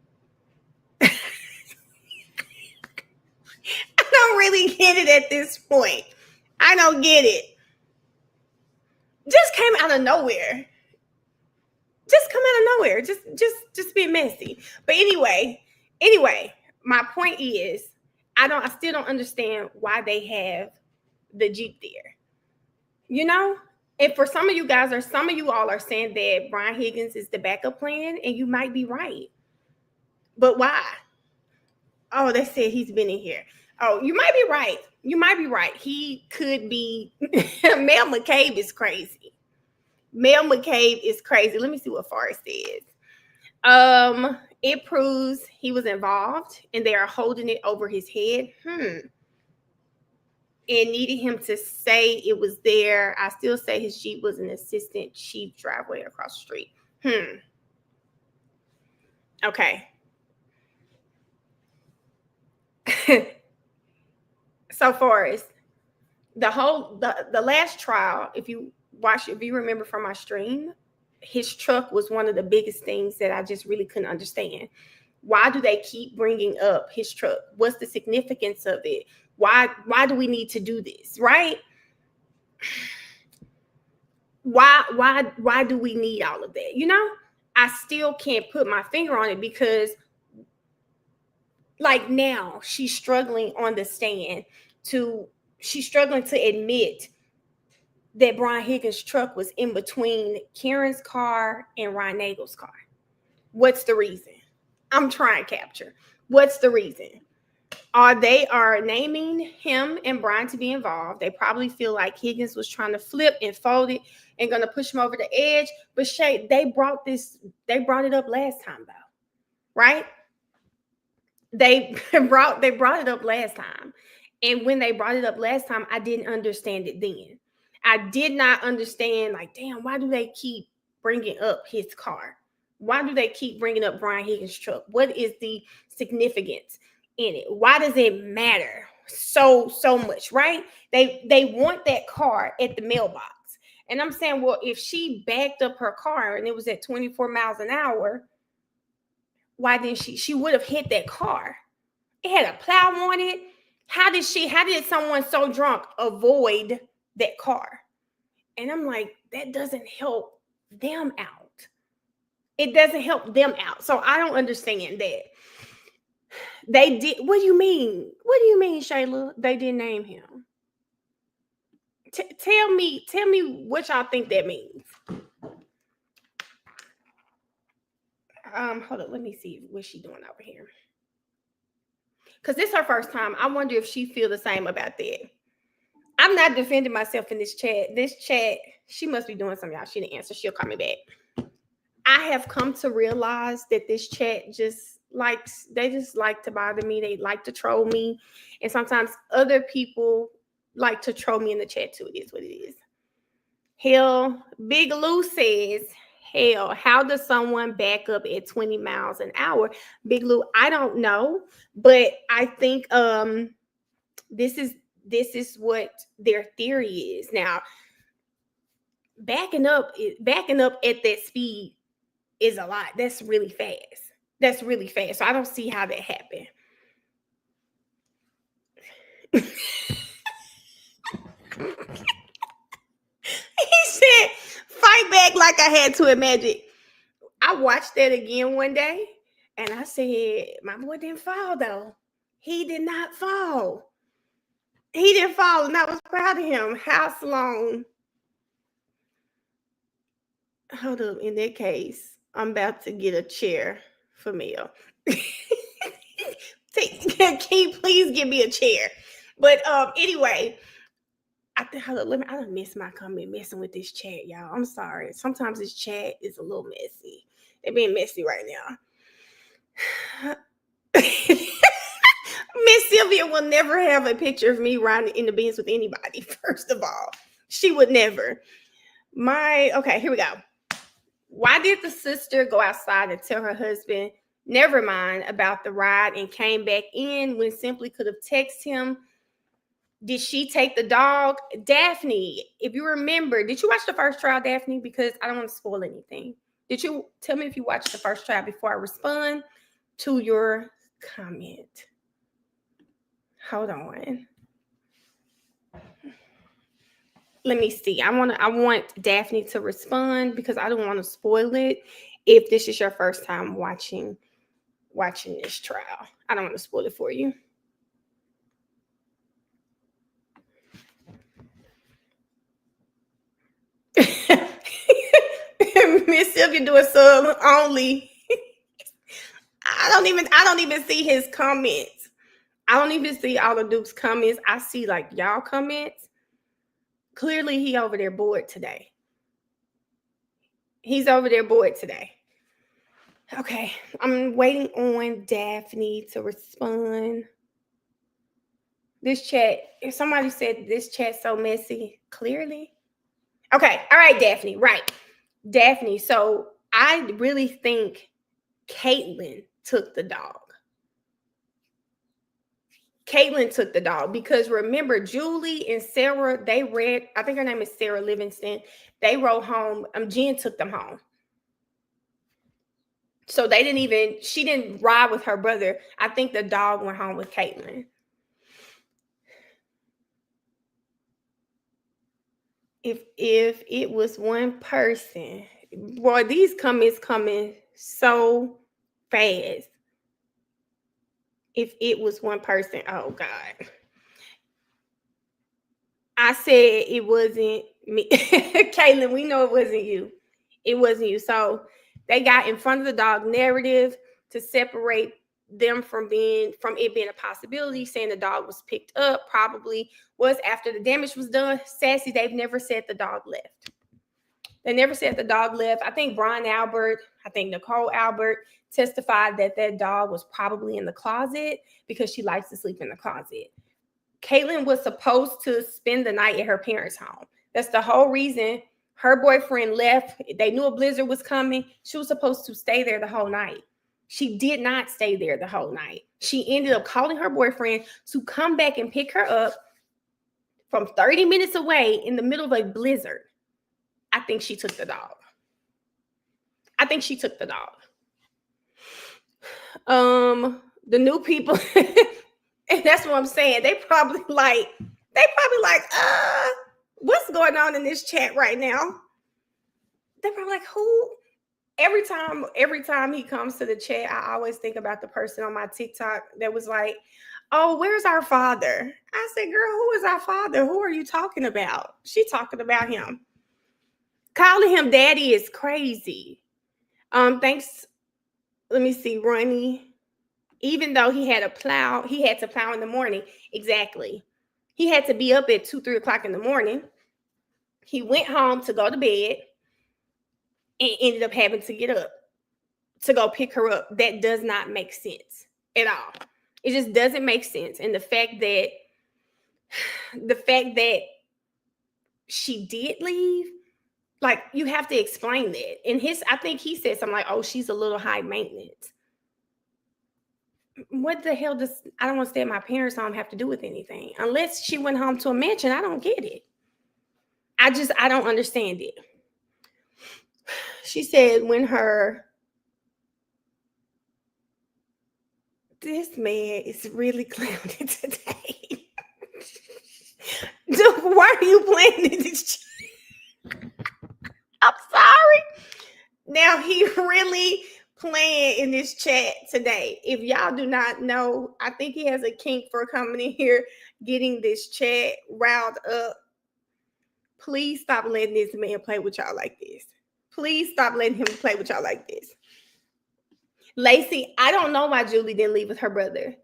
Speaker 1: I don't really get it at this point. I don't get it. Just came out of nowhere. Just being messy. But anyway, my point is, I still don't understand why they have the Jeep there. You know? And for some of you all are saying that Brian Higgins is the backup plan, and you might be right. But why? Oh, they said he's been in here. Oh, you might be right. He could be. Mel McCabe is crazy. Let me see what Forrest says. It proves he was involved, and they are holding it over his head. And needed him to say it was there. I still say his Jeep was an assistant chief driveway across the street. Okay. So Forrest, the last trial, if you remember from my stream, his truck was one of the biggest things that I just really couldn't understand. Why do they keep bringing up his truck? What's the significance of it? Why do we need to do this, right? Why do we need all of that? You know, I still can't put my finger on it because like now she's struggling on the stand she's struggling to admit that Brian Higgins' truck was in between Karen's car and Ryan Nagel's car. What's the reason? I'm trying to capture. What's the reason? They are naming him and Brian to be involved. They probably feel like Higgins was trying to flip and fold it and going to push him over the edge. But Shay, they brought it up last time though, right? They brought it up last time. And when they brought it up last time, I didn't understand it then. I did not understand, like, damn, why do they keep bringing up his car? Why do they keep bringing up Brian Higgins' truck? What is the significance in it? Why does it matter so much, right? They want that car at the mailbox. And I'm saying, well, if she backed up her car and it was at 24 miles an hour, why didn't she would have hit that car? It had a plow on it. How did someone so drunk avoid that car? And I'm like, that doesn't help them out. It doesn't help them out. So I don't understand that. They did. What do you mean? What do you mean, Shayla? They didn't name him. Tell me what y'all think that means. Hold on. Let me see what she's doing over here. Because this is her first time. I wonder if she feel the same about that. I'm not defending myself in this chat. This chat, she must be doing something, y'all. She didn't answer. She'll call me back. I have come to realize that this chat they just like to bother me. They like to troll me. And sometimes other people like to troll me in the chat too. It is what it is. Hell, Big Lou says, hell, how does someone back up at 20 miles an hour? Big Lou, I don't know, but I think this is what their theory is. Now, backing up at that speed is a lot. That's really fast. So I don't see how that happened. He said, fight back like I had to imagine. I watched that again one day and I said, my boy didn't fall though. He did not fall. He didn't fall, and I was proud of him. How long? Hold up. In that case, I'm about to get a chair for Mel. Can you please give me a chair? But anyway, I don't miss my comment messing with this chat, y'all. I'm sorry. Sometimes this chat is a little messy. They're being messy right now. Miss Sylvia will never have a picture of me riding in the Benz with anybody. First of all, she would never. Okay, here we go. Why did the sister go outside and tell her husband, never mind about the ride, and came back in when Simply could have texted him? Did she take the dog? Daphne, if you remember, did you watch the first trial, Daphne? Because I don't want to spoil anything. Did you tell me if you watched the first trial before I respond to your comment? Hold on. Let me see. I want Daphne to respond because I don't want to spoil it. If this is your first time watching this trial, I don't want to spoil it for you. Miss Sylvia doing sub only. I don't even see his comments. I don't even see all of Duke's comments. I see like y'all comments. Clearly he over there bored today. He's over there bored today. Okay, I'm waiting on Daphne to respond. This chat, if somebody said this chat's so messy, clearly. Okay, all right, Daphne, right. Daphne, so I really think Caitlin took the dog. Caitlin took the dog because remember, Julie and Sarah, I think her name is Sarah Livingston. They rode home. Jen took them home. So she didn't ride with her brother. I think the dog went home with Caitlin. If it was one person, boy, these comments coming so fast. If it was one person, oh God. I said it wasn't me. Caitlin, we know it wasn't you. It wasn't you. So they got in front of the dog narrative to separate them from it being a possibility, saying the dog was picked up, probably was after the damage was done. Sassy, they've never said the dog left. They never said the dog left. I think Brian Albert, I think Nicole Albert testified that dog was probably in the closet because she likes to sleep in the closet. Caitlin was supposed to spend the night at her parents' home. That's the whole reason her boyfriend left. They knew a blizzard was coming. She was supposed to stay there the whole night. She did not stay there the whole night. She ended up calling her boyfriend to come back and pick her up from 30 minutes away in the middle of a blizzard. I think she took the dog. The new people, and that's what I'm saying. They probably like, what's going on in this chat right now? They're probably like, who? Every time he comes to the chat, I always think about the person on my TikTok that was like, oh, where's our father? I said, girl, who is our father? Who are you talking about? She talking about him. Calling him daddy is crazy. Thanks. Let me see, Ronnie. Even though he had to plow in the morning. Exactly. He had to be up at 2-3 o'clock in the morning. He went home to go to bed and ended up having to get up to go pick her up. That does not make sense at all. It just doesn't make sense. And the fact that she did leave, like, you have to explain that. And I think he said something like, oh, she's a little high maintenance. What the hell does I don't want to stay at my parents' home have to do with anything? Unless she went home to a mansion, I don't get it. I don't understand it. She said this man is really clowning today. Dude, why are you playing in this? I'm sorry. Now he really playing in this chat today. If y'all do not know, I think he has a kink for coming in here, getting this chat riled up. Please stop letting this man play with y'all like this. Please stop letting him play with y'all like this. Lacey, I don't know why Julie didn't leave with her brother.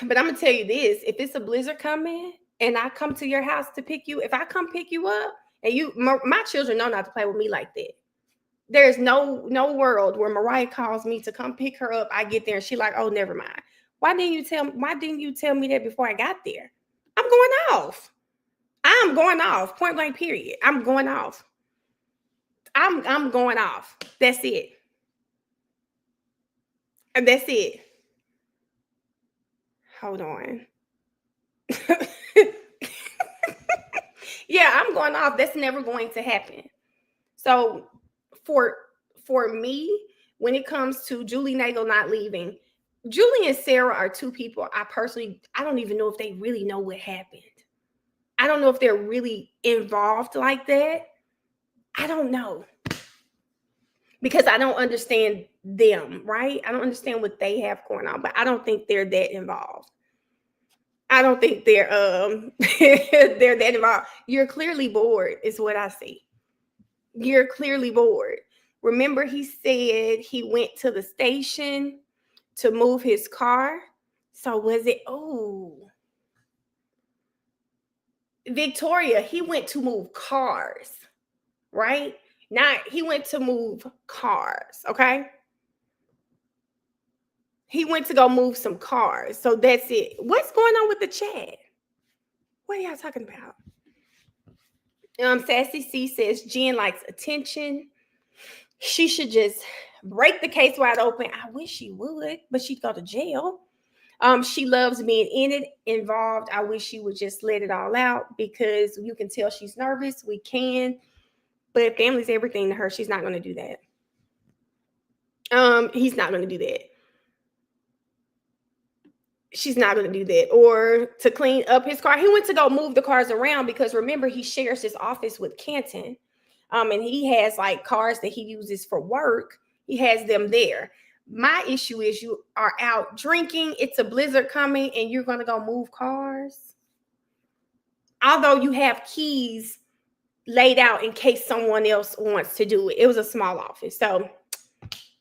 Speaker 1: But I'm going to tell you this. If it's a blizzard coming and I come to your house to pick you, if I come pick you up and my children know not to play with me like that. There's no world where Mariah calls me to come pick her up. I get there and she like, oh, never mind. Why didn't you tell me that before I got there? I'm going off. I'm going off. Point blank, period. I'm going off. I'm going off. That's it. And that's it. Hold on. Yeah, I'm going off. That's never going to happen. So for me, when it comes to Julie Nagel not leaving, Julie and Sarah are two people I don't even know if they really know what happened. I don't know if they're really involved like that. I don't know. Because I don't understand them, right? I don't understand what they have going on, but I don't think they're that involved. I don't think they're they're that involved. You're clearly bored, is what I see. You're clearly bored. Remember, he said he went to the station to move his car. So was it, Victoria, he went to move cars, right? He went to move cars, okay? He went to go move some cars. So that's it. What's going on with the chat? What are y'all talking about? Sassy C says Jen likes attention. She should just break the case wide open. I wish she would, but she'd go to jail. She loves being in it, involved. I wish she would just let it all out because you can tell she's nervous. We can, but family's everything to her. She's not going to do that. He's not going to do that. She's not going to do that. Or to clean up his car. He went to go move the cars around because remember, he shares his office with Canton. And he has like cars that he uses for work. He has them there. My issue is you are out drinking, it's a blizzard coming, and you're going to go move cars. Although you have keys laid out in case someone else wants to do it. It was a small office. So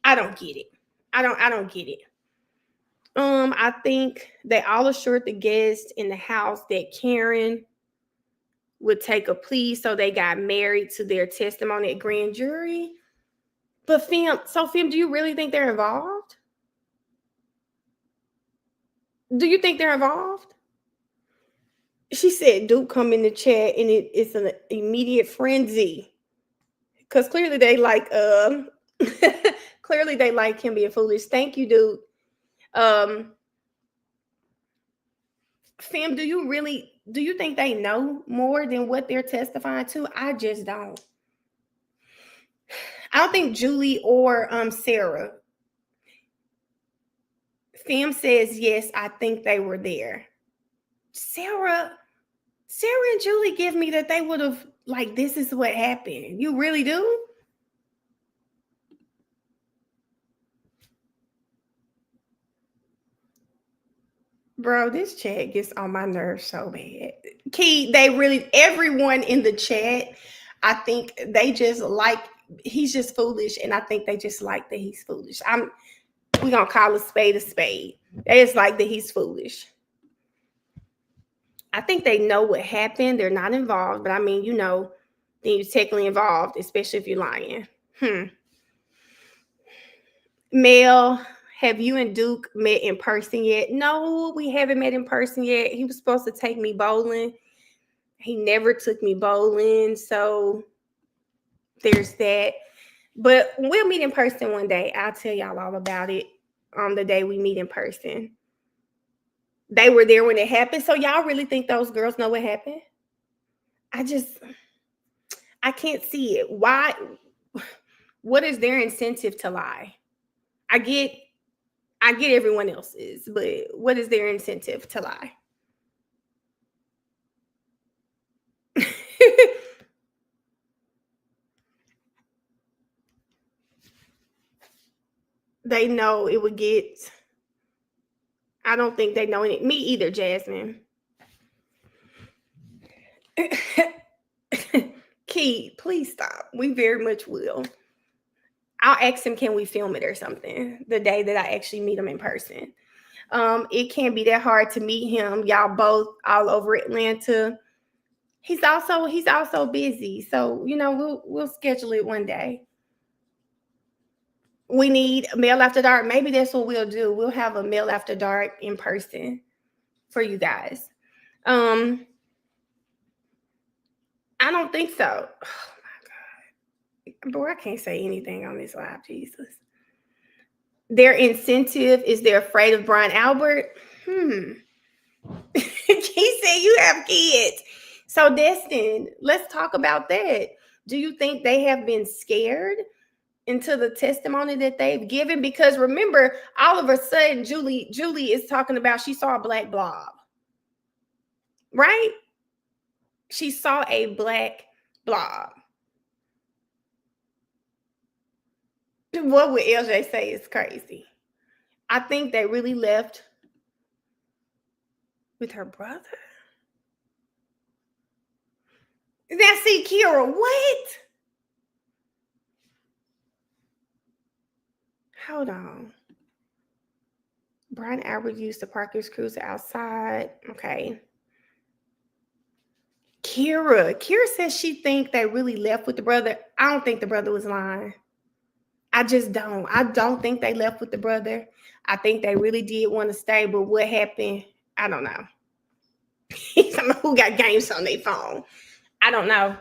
Speaker 1: I don't get it. I don't get it. I think they all assured the guests in the house that Karen would take a plea, so they got married to their testimony at grand jury. But Fem, do you really think they're involved? Do you think they're involved? She said, Duke come in the chat and it's an immediate frenzy. Because clearly they like clearly they like him being foolish. Thank you, Duke. Fem, do you think they know more than what they're testifying to? I just don't. I don't think Julie or Sarah. Fem says, yes, I think they were there. Sarah and Julie give me that they would have, like, this is what happened. You really do? Bro, this chat gets on my nerves so bad. Key, everyone in the chat, I think they just like, he's just foolish, and I think they just like that he's foolish. We're going to call a spade a spade. They just like that he's foolish. I think they know what happened. They're not involved, but I mean, then you're technically involved, especially if you're lying. Mel, have you and Duke met in person yet? No, we haven't met in person yet. He was supposed to take me bowling. He never took me bowling, so there's that. But we'll meet in person one day. I'll tell y'all all about it on the day we meet in person. They were there when it happened, so y'all really think those girls know what happened? I can't see it. Why? What is their incentive to lie? I get everyone else's, but what is their incentive to lie? They know it would get. I don't think they know me either, Jasmine. Key, please stop. We very much will. I'll ask him, can we film it or something the day that I actually meet him in person? It can't be that hard to meet him. Y'all both all over Atlanta. He's also busy. So, we'll schedule it one day. We need Mail After Dark. Maybe that's what we'll do. We'll have a Mail After Dark in person for you guys. I don't think so. Oh my God. Boy, I can't say anything on this live, Jesus. Their incentive is they're afraid of Brian Albert. He said you have kids. So, Destin, let's talk about that. Do you think they have been scared into the testimony that they've given? Because remember, all of a sudden, Julie is talking about she saw a black blob. Right? She saw a black blob. What would LJ say is crazy? I think they really left with her brother. Now, see, Kira, what? Hold on. Brian Albert used to park his cruiser outside. Okay. Kira says she think they really left with the brother. I don't think the brother was lying. I just don't. I don't think they left with the brother. I think they really did want to stay, but what happened? I don't know. Who got games on their phone? I don't know.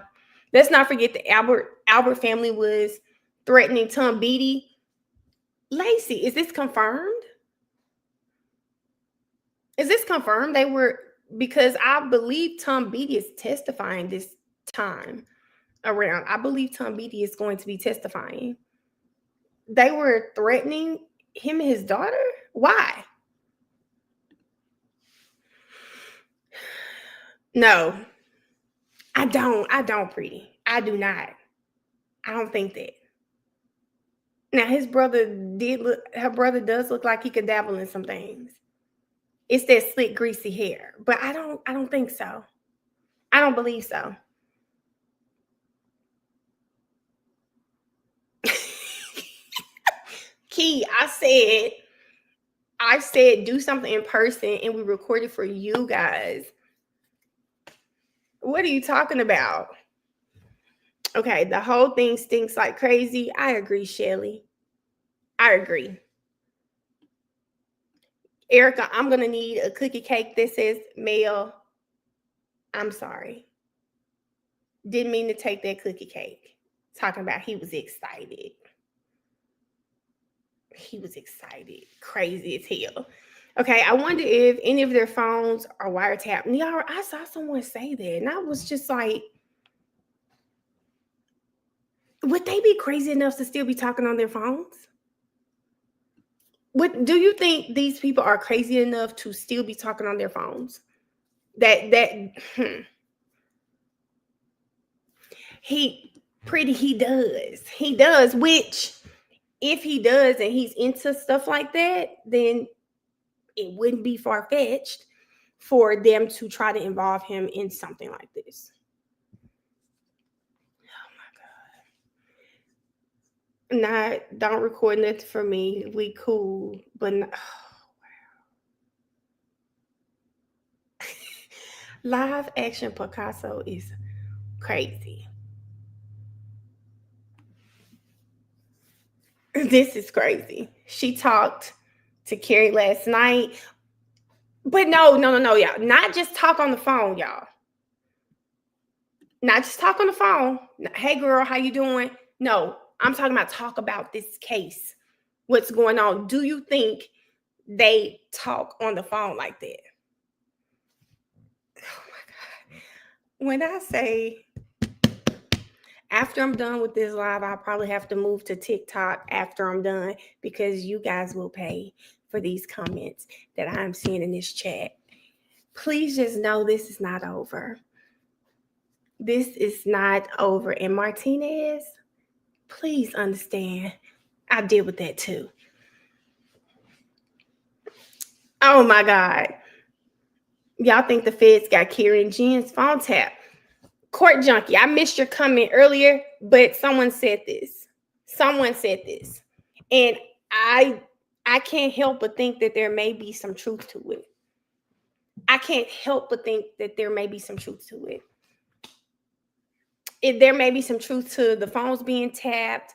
Speaker 1: Let's not forget the Albert family was threatening Tom Beatty. Lacey, is this confirmed? Is this confirmed? They were, because I believe Tom Beatty is testifying this time around. I believe Tom Beatty is going to be testifying. They were threatening him and his daughter? Why? No, I don't, Pretty. I do not. I don't think that. Now her brother does look like he could dabble in some things. It's that slick, greasy hair. But I don't think so. I don't believe so. Key, I said do something in person and we recorded for you guys. What are you talking about? Okay, the whole thing stinks like crazy. I agree, Shelly. I agree. Erica, I'm going to need a cookie cake that says male. I'm sorry. Didn't mean to take that cookie cake. Talking about he was excited. He was excited. Crazy as hell. Okay, I wonder if any of their phones are wiretapped. Y'all, I saw someone say that, and I was just like, would they be crazy enough to still be talking on their phones? What do you think these people are crazy enough to still be talking on their phones? He does, which if he does and he's into stuff like that, then it wouldn't be far-fetched for them to try to involve him in something like this. Don't record nothing for me. We cool, but wow. Live action Picasso is crazy. This is crazy. She talked to Carrie last night, but no, y'all. Not just talk on the phone, y'all. Not just talk on the phone. Hey, girl, how you doing? No. I'm talking about talk about this case. What's going on? Do you think they talk on the phone like that? Oh my God. When I say after I'm done with this live, I'll probably have to move to TikTok after I'm done because you guys will pay for these comments that I'm seeing in this chat. Please just know this is not over. This is not over. And Martinez, please understand, I deal with that too. Oh my God. Y'all think the feds got Carrie and Jen's phone tapped. Court Junkie, I missed your comment earlier, but someone said this. And I can't help but think that there may be some truth to it. There may be some truth to the phones being tapped.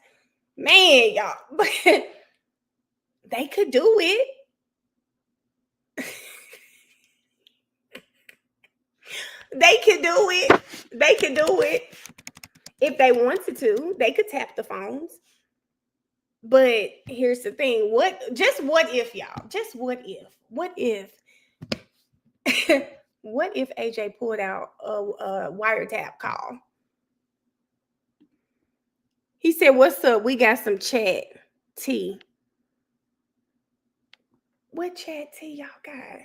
Speaker 1: Man, y'all, but they could do it. They could do it. If they wanted to, they could tap the phones. But here's the thing. What if, y'all? What if AJ pulled out a wiretap call? He said, "What's up? We got some chat tea." What chat tea y'all got?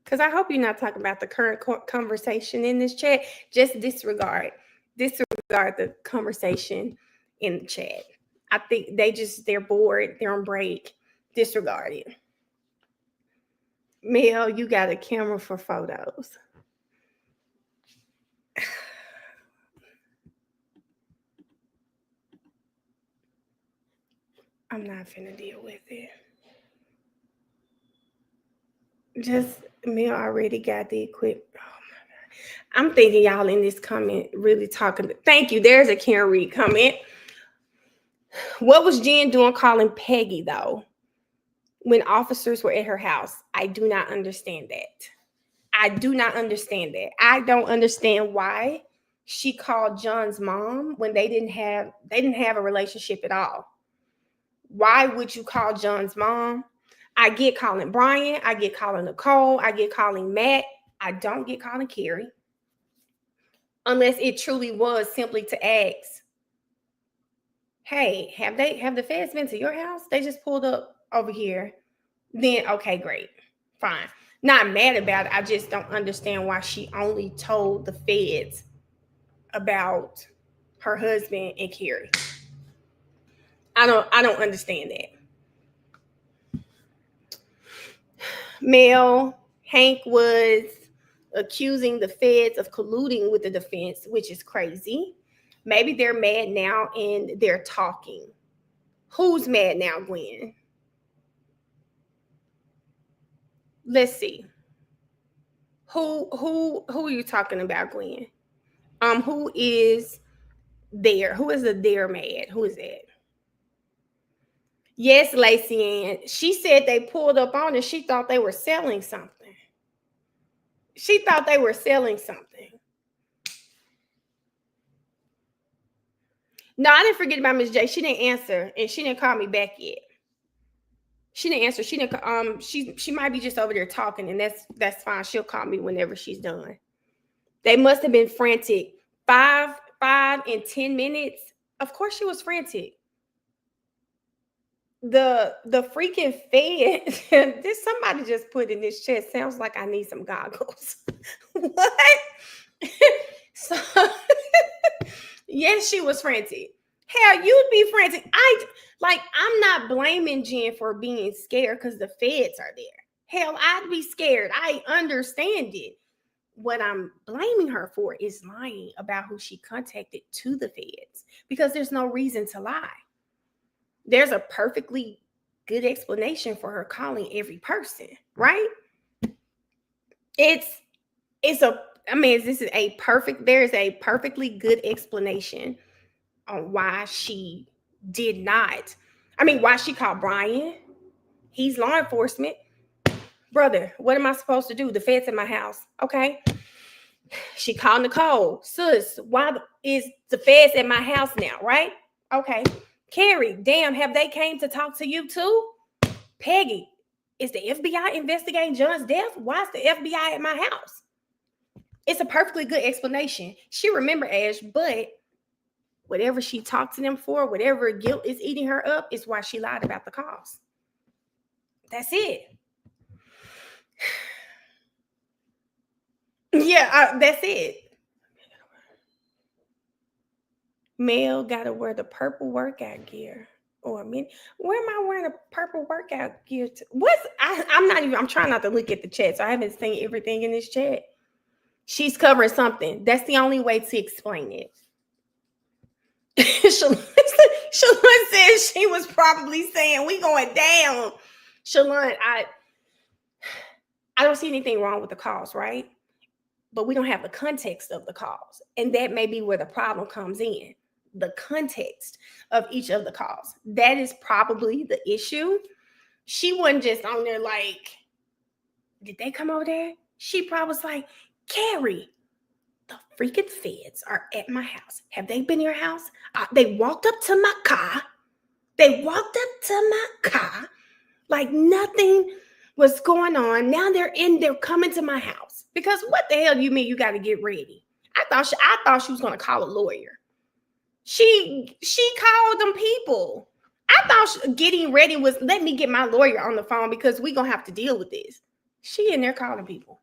Speaker 1: Because I hope you're not talking about the current conversation in this chat. Just disregard the conversation in the chat. I think they're bored. They're on break. Disregard it. Mel, you got a camera for photos. I'm not finna deal with it. Just Mel already got the equipment. Oh my God. I'm thinking y'all in this comment really talking. Thank you. There's a Karen Reed comment. What was Jen doing calling Peggy though when officers were at her house? I do not understand that. I don't understand why she called John's mom when they didn't have a relationship at all. Why would you call John's mom? I get calling Brian. I get calling Nicole. I get calling Matt. I don't get calling Carrie. Unless it truly was simply to ask, hey, have the feds been to your house? They just pulled up over here. Then, okay, great. Fine. Not mad about it. I just don't understand why she only told the feds about her husband and Carrie. I don't understand that. Mel, Hank was accusing the feds of colluding with the defense, which is crazy. Maybe they're mad now and they're talking. Who's mad now, Gwen? Let's see. Who are you talking about, Gwen? Who is there? Who is the there mad? Who is that? Yes, Lacey Ann. She said they pulled up on her. She thought they were selling something. She thought they were selling something. No, I didn't forget about Miss J. She didn't answer, and she didn't call me back yet. She didn't answer. She didn't. She might be just over there talking, and that's fine. She'll call me whenever she's done. They must have been frantic. 5 and 10 minutes. Of course, she was frantic. The freaking Fed. This somebody just put in this chat. Sounds like I need some goggles. What? So yes, she was frantic. Hell, you'd be frantic. I'm not blaming Jen for being scared because the feds are there. Hell, I'd be scared. I understand it. What I'm blaming her for is lying about who she contacted to the feds because there's no reason to lie. There's a perfectly good explanation for her calling every person, right? There's a perfectly good explanation on why she did not. Why she called Brian. He's law enforcement. Brother, what am I supposed to do? The feds in my house. Okay. She called Nicole. Sis, why is the feds at my house now, right? Okay. Carrie, damn, have they came to talk to you too? Peggy, is the FBI investigating John's death? Why is the FBI at my house? It's a perfectly good explanation. She remembered Ash, but whatever she talked to them for, whatever guilt is eating her up, is why she lied about the cause. That's it. Yeah, that's it. Mel gotta wear the purple workout gear. Where am I wearing a purple workout gear to? I'm trying not to look at the chat, so I haven't seen everything in this chat. She's covering something. That's the only way to explain it. Shalon says she was probably saying we going down. Shalon, I don't see anything wrong with the cause, right? But we don't have the context of the cause. And that may be where the problem comes in. The context of each of the calls. That is probably the issue. She wasn't just on there like, did they come over there? She probably was like, Carrie, the freaking feds are at my house. Have they been in your house? They walked up to my car. Like nothing was going on. Now they're coming to my house. Because what the hell do you mean you got to get ready? I thought she was going to call a lawyer. She called them people. I thought getting ready was, let me get my lawyer on the phone because we're going to have to deal with this. She in there calling people.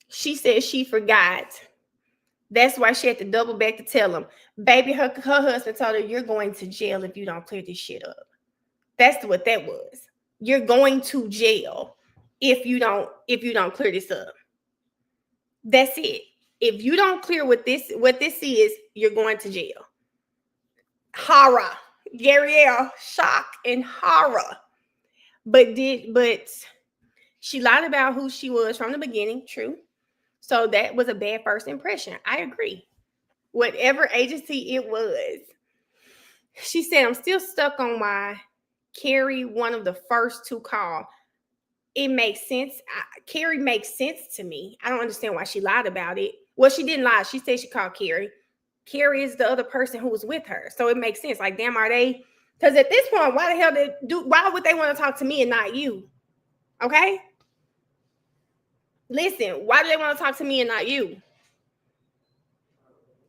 Speaker 1: She said she forgot. That's why she had to double back to tell him. Baby, her husband told her, you're going to jail if you don't clear this shit up. That's what that was. You're going to jail if you don't clear this up. That's it. If you don't clear what this is, you're going to jail. Horror. Gabrielle, shock and horror. But she lied about who she was from the beginning, true. So that was a bad first impression. I agree. Whatever agency it was. She said, I'm still stuck on why Carrie, one of the first to call. It makes sense. Carrie makes sense to me. I don't understand why she lied about it. Well, she didn't lie. She said she called Carrie. Carrie is the other person who was with her. So it makes sense. Like, damn, are they? Because at this point, why would they want to talk to me and not you? Okay? Listen, why do they want to talk to me and not you?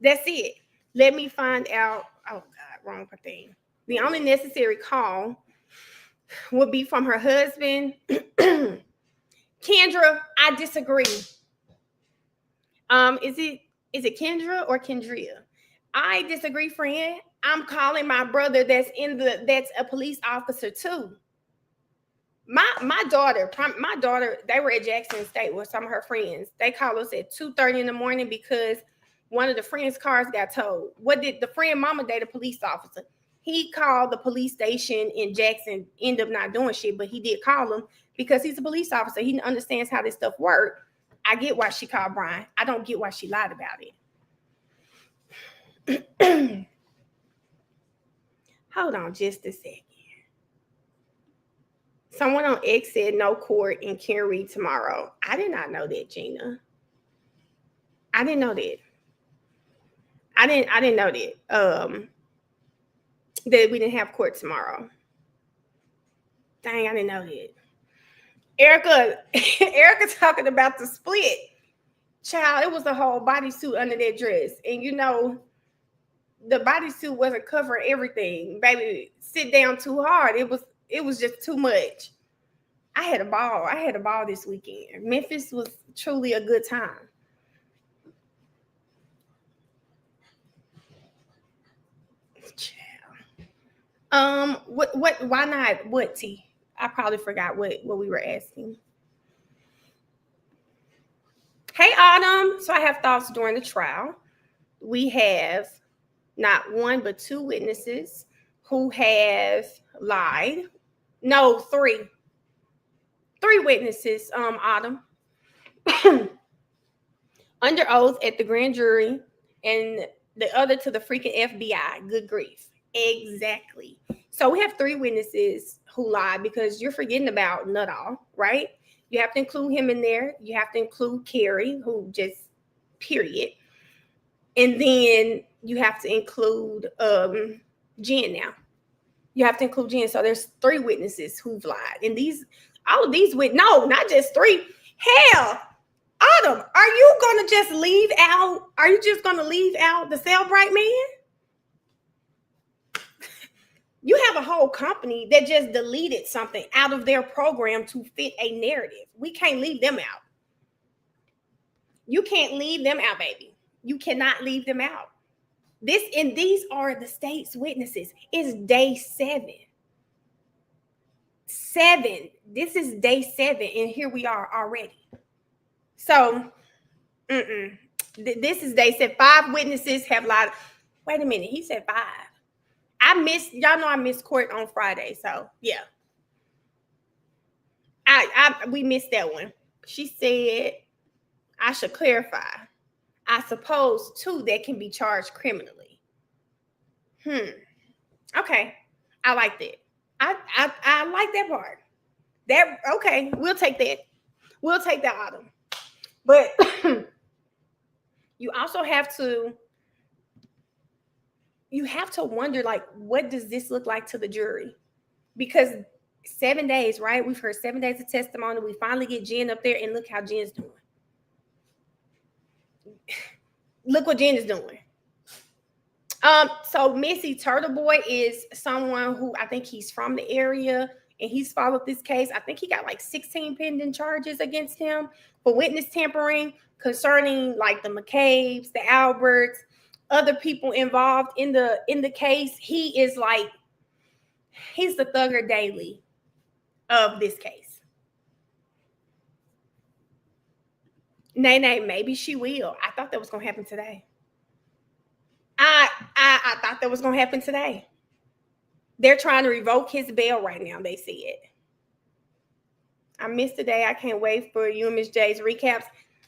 Speaker 1: That's it. Let me find out. Oh, God, wrong thing. The only necessary call would be from her husband. Kendra, I disagree. Is it Kendra or Kendria? I disagree, friend. I'm calling my brother that's a police officer too. My daughter, they were at Jackson State with some of her friends. They called us at 2:30 in the morning because one of the friends' cars got towed. What did the friend mama date a police officer? He called the police station in Jackson, ended up not doing shit, but he did call him because he's a police officer. He understands how this stuff works. I get why she called Brian. I don't get why she lied about it. Hold on just a second. Someone on X said no court in Cary tomorrow. I did not know that, Gina. I didn't know that. I didn't know that. That we didn't have court tomorrow. Dang, I didn't know that. Erica talking about the split. Child, it was a whole bodysuit under that dress. And you know, the bodysuit wasn't covering everything. Baby, sit down too hard. It was just too much. I had a ball this weekend. Memphis was truly a good time. Why not? What, T? I probably forgot what we were asking. Hey, Autumn. So I have thoughts during the trial. We have not one, but two witnesses who have lied. No, three. Three witnesses, Autumn. Under oath at the grand jury, and the other to the freaking FBI. Good grief. Exactly. So we have three witnesses who lied because you're forgetting about Nuttall, right? You have to include him in there. You have to include Carrie, who just period. And then you have to include Jen now. You have to include Jen. So there's three witnesses who've lied. And all of these no, not just three. Hell, Autumn, are you going to just leave out? Are you just going to leave out the Cellbrite man? You have a whole company that just deleted something out of their program to fit a narrative. We can't leave them out. You can't leave them out, baby. You cannot leave them out. These are the state's witnesses. It's day 7. This is day 7, and here we are already. So, this is day 7. 5 witnesses have lied. Wait a minute, he said 5. Y'all know I missed court on Friday, so yeah. We missed that one. She said I should clarify. I suppose 2 that can be charged criminally. Okay, I like that. I like that part. Okay, we'll take that. We'll take that, Autumn. But you also have to wonder, like, what does this look like to the jury? Because 7 days, right? We've heard 7 days of testimony. We finally get Jen up there, and look how Jen's doing. Look what Jen is doing. So Missy Turtle Boy is someone who I think he's from the area, and he's followed this case. I think he got like 16 pending charges against him for witness tampering concerning like the McCabes, the Alberts, other people involved in the case. He's the Thugger Daily of this case. Nay, maybe she will. I thought that was gonna happen today. I thought that was gonna happen today. They're trying to revoke his bail right now, they said. I missed the day. I can't wait for you and Miss J's recaps.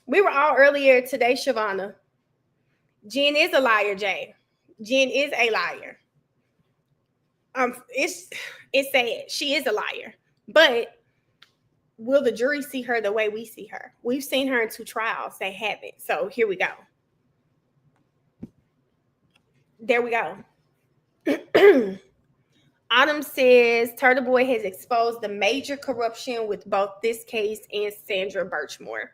Speaker 1: We were all earlier today, Shavonna. Jen is a liar, Jay. Jen is a liar. It's sad. She is a liar. But will the jury see her the way we see her? We've seen her in 2 trials. They haven't. So here we go. There we go. Autumn says Turtle Boy has exposed the major corruption with both this case and Sandra Birchmore.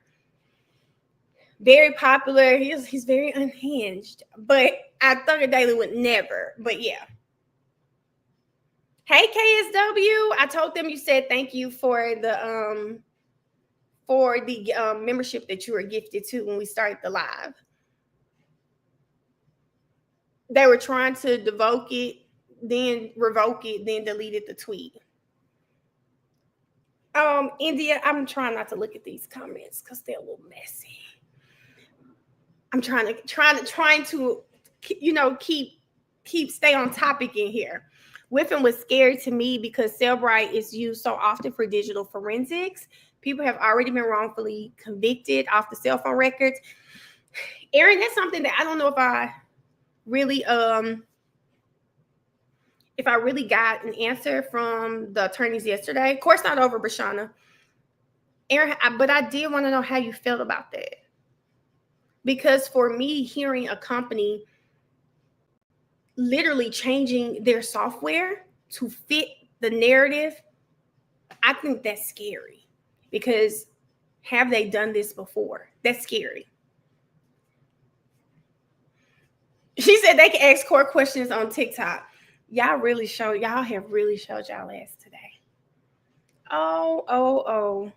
Speaker 1: Very popular. He's very unhinged. But I thought Daily would never. But yeah. Hey KSW. I told them you said thank you for the membership that you were gifted to when we started the live. They were trying to revoke it, then deleted the tweet. India, I'm trying not to look at these comments because they're a little messy. I'm trying to keep stay on topic in here. Whiffen was scary to me because Cellbrite is used so often for digital forensics. People have already been wrongfully convicted off the cell phone records. Aaron, that's something that I don't know if I really got an answer from the attorneys yesterday. Of course, not over Brashana. Aaron, but I did want to know how you felt about that. Because for me, hearing a company literally changing their software to fit the narrative, I think that's scary. Because have they done this before? That's scary. She said they can ask court questions on TikTok. Y'all have really showed y'all ass today. Oh.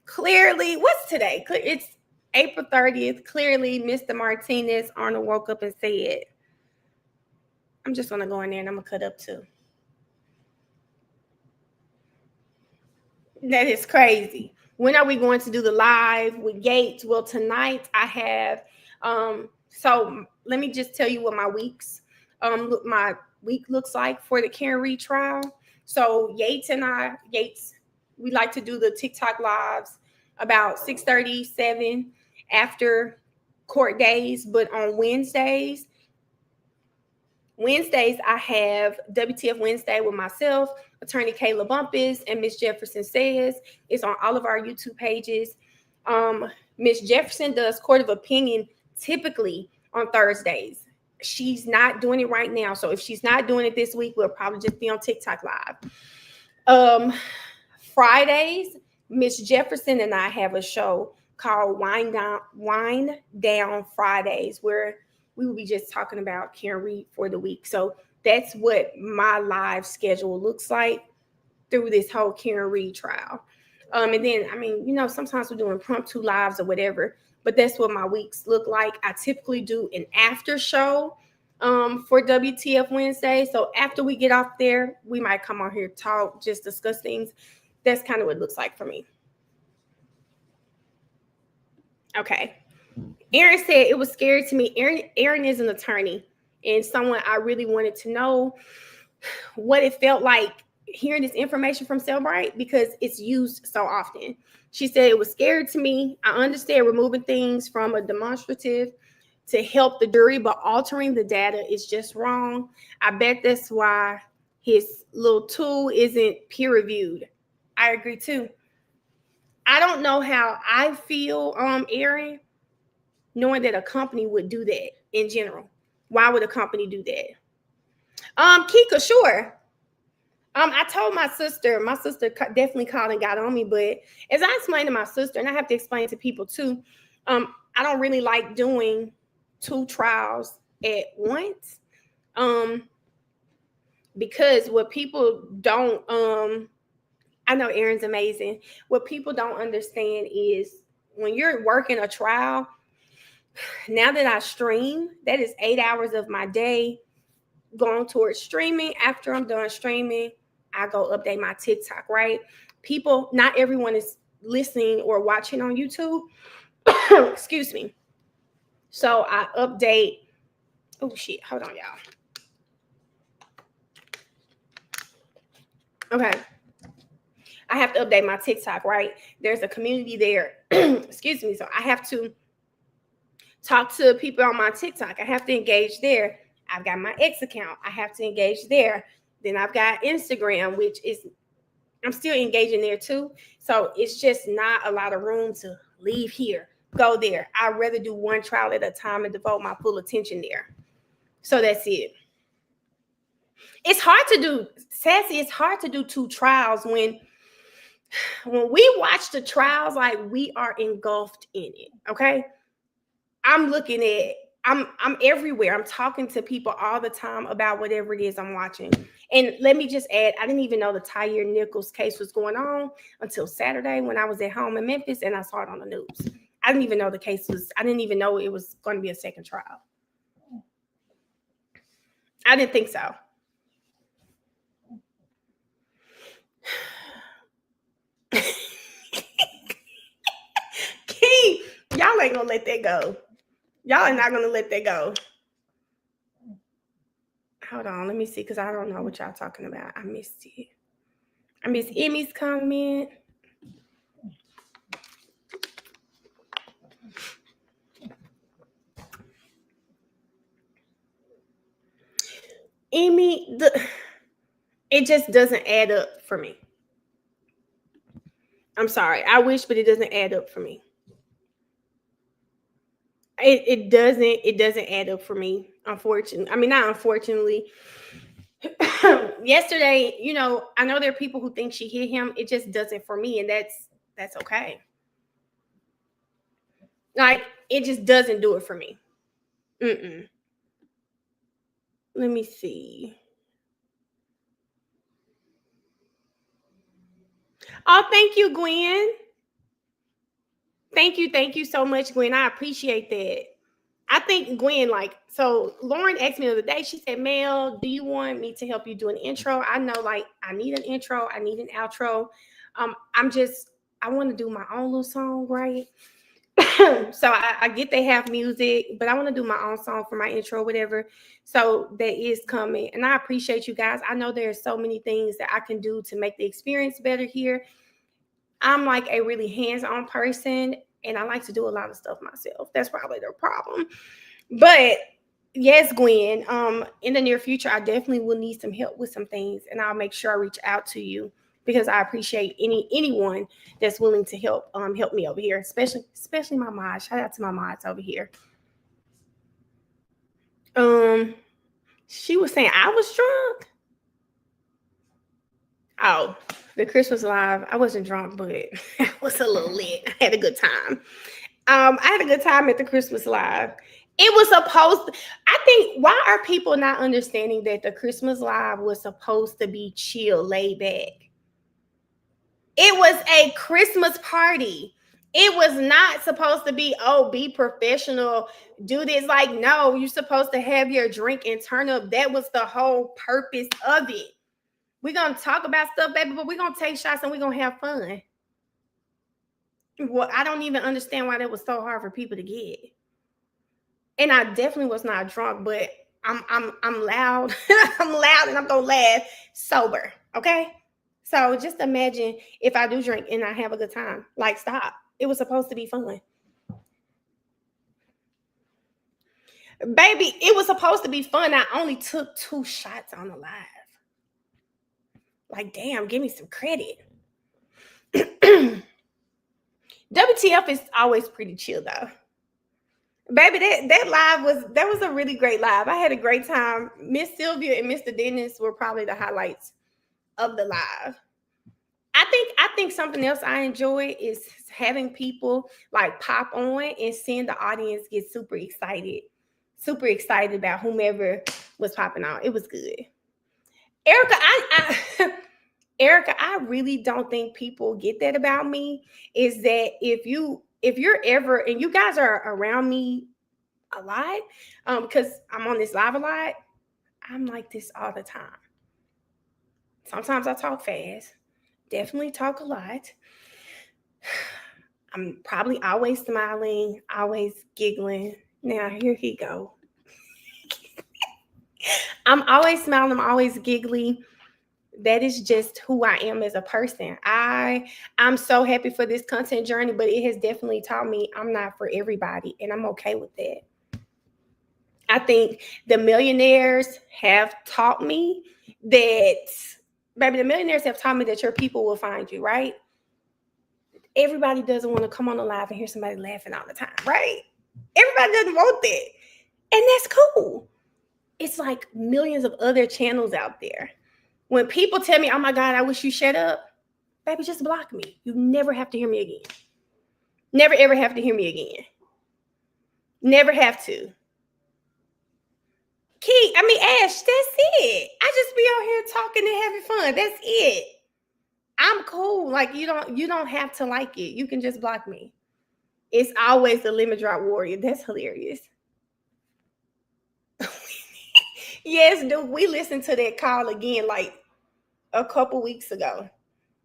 Speaker 1: Clearly, what's today? It's April 30th. Clearly, Mr. Martinez Arnold woke up and said, I'm just going to go in there and I'm going to cut up too. That is crazy. When are we going to do the live with Gates? Well, tonight I have, so let me just tell you what my week looks like for the Karen Reed trial. So Yates, we like to do the TikTok lives about 6:30, 7 after court days. But on Wednesdays, I have WTF Wednesday with myself, Attorney Kayla Bumpus, and Miss Jefferson Says. It's on all of our YouTube pages. Miss Jefferson does Court of Opinion typically on Thursdays. She's not doing it right now. So if she's not doing it this week, we'll probably just be on TikTok Live. Fridays, Miss Jefferson and I have a show called Wind Down Fridays, where we will be just talking about Karen Reed for the week. So that's what my live schedule looks like through this whole Karen Reed trial. And then, sometimes we're doing impromptu lives or whatever, but that's what my weeks look like. I typically do an after show for WTF Wednesday. So after we get off there, we might come on here, talk, just discuss things. That's kind of what it looks like for me. Okay. Aaron said it was scary to me. Aaron is an attorney and someone I really wanted to know what it felt like hearing this information from Cellbrite because it's used so often. She said it was scary to me. I understand removing things from a demonstrative to help the jury, but altering the data is just wrong. I bet that's why his little tool isn't peer reviewed. I agree too. I don't know how I feel, Aaron, knowing that a company would do that in general. Why would a company do that? Kika, sure. I told my sister definitely called and got on me, but as I explained to my sister, and I have to explain to people too, I don't really like doing 2 trials at once. Because what people don't, I know Aaron's amazing. What people don't understand is when you're working a trial, now that I stream, that is 8 hours of my day going towards streaming. After I'm done streaming, I go update my TikTok, right? People, not everyone is listening or watching on YouTube. Excuse me. So I update. Oh, shit. Hold on, y'all. Okay. I have to update my TikTok, right? There's a community there. Excuse me. So I have to talk to people on my TikTok. I have to engage there. I've got my X account. I have to engage there. Then I've got Instagram, which is, I'm still engaging there too. So it's just not a lot of room to leave here, go there. I'd rather do one trial at a time and devote my full attention there. So that's it. It's hard to do, Sassy, it's hard to do 2 trials when we watch the trials, like we are engulfed in it. Okay. I'm everywhere. I'm talking to people all the time about whatever it is I'm watching. And let me just add, I didn't even know the Tyre Nichols case was going on until Saturday when I was at home in Memphis and I saw it on the news. I didn't even know the case was, I didn't even know it was going to be a second trial. I didn't think so. King, y'all ain't gonna let that go. Y'all are not gonna let that go. Hold on, let me see, because I don't know what y'all talking about. I missed it. I missed Emmy's comment. Emmy, it just doesn't add up for me. I'm sorry. I wish, but it doesn't add up for me. It doesn't add up for me, unfortunately. I mean, not unfortunately. Yesterday, you know, I know there are people who think she hit him. It just doesn't for me, and that's okay. Like, it just doesn't do it for me. Let me see. Oh, thank you, Gwen. Thank you so much, Gwen. I appreciate that. I think Gwen, like, so Lauren asked me the other day, she said, Mel, do you want me to help you do an intro? I know, like, I need an intro, I need an outro. I want to do my own little song, right? So I get they have music, but I want to do my own song for my intro, whatever. So that is coming. And I appreciate you guys. I know there's so many things that I can do to make the experience better here. I'm like a really hands-on person, and I like to do a lot of stuff myself. That's probably the problem. But yes, Gwen, in the near future, I definitely will need some help with some things, and I'll make sure I reach out to you because I appreciate anyone that's willing to help me over here, especially my mods. Shout out to my mods over here. She was saying I was drunk. Oh, the Christmas live. I wasn't drunk, but I was a little lit. I had a good time. I had a good time at the Christmas live. It was supposed to, I think, why are people not understanding that the Christmas live was supposed to be chill, laid back? It was a Christmas party. It was not supposed to be, oh, be professional, do this. Like, no, you're supposed to have your drink and turn up. That was the whole purpose of it. We're going to talk about stuff, baby, but we're going to take shots and we're going to have fun. Well, I don't even understand why that was so hard for people to get. And I definitely was not drunk, but I'm loud. I'm loud and I'm going to laugh sober, okay? So just imagine if I do drink and I have a good time. Like, stop. It was supposed to be fun. Baby, it was supposed to be fun. I only took 2 shots on the live. Like, damn, give me some credit. WTF is always pretty chill, though. Baby, that was a really great live. I had a great time. Miss Sylvia and Mr. Dennis were probably the highlights of the live. I think something else I enjoy is having people like pop on and seeing the audience get super excited about whomever was popping on. It was good. Erica, I really don't think people get that about me, is that if you're ever, and you guys are around me a lot, because I'm on this live a lot, I'm like this all the time. Sometimes I talk fast, definitely talk a lot. I'm probably always smiling, always giggling. Now, here he go. I'm always smiling, I'm always giggly. That is just who I am as a person. I'm so happy for this content journey, but it has definitely taught me I'm not for everybody, and I'm okay with that. I think the millionaires have taught me that, baby, the millionaires have taught me that your people will find you, right? Everybody doesn't want to come on the live and hear somebody laughing all the time, right? Everybody doesn't want that. And that's cool. It's like millions of other channels out there. When people tell me, oh my God, I wish you shut up, baby, just block me. You never have to hear me again. Never, ever have to hear me again. Never have to. Ash, that's it. I just be out here talking and having fun. That's it. I'm cool. Like, you don't have to like it. You can just block me. It's always the lemon drop warrior. That's hilarious. Yes, dude, we listened to that call again like a couple weeks ago.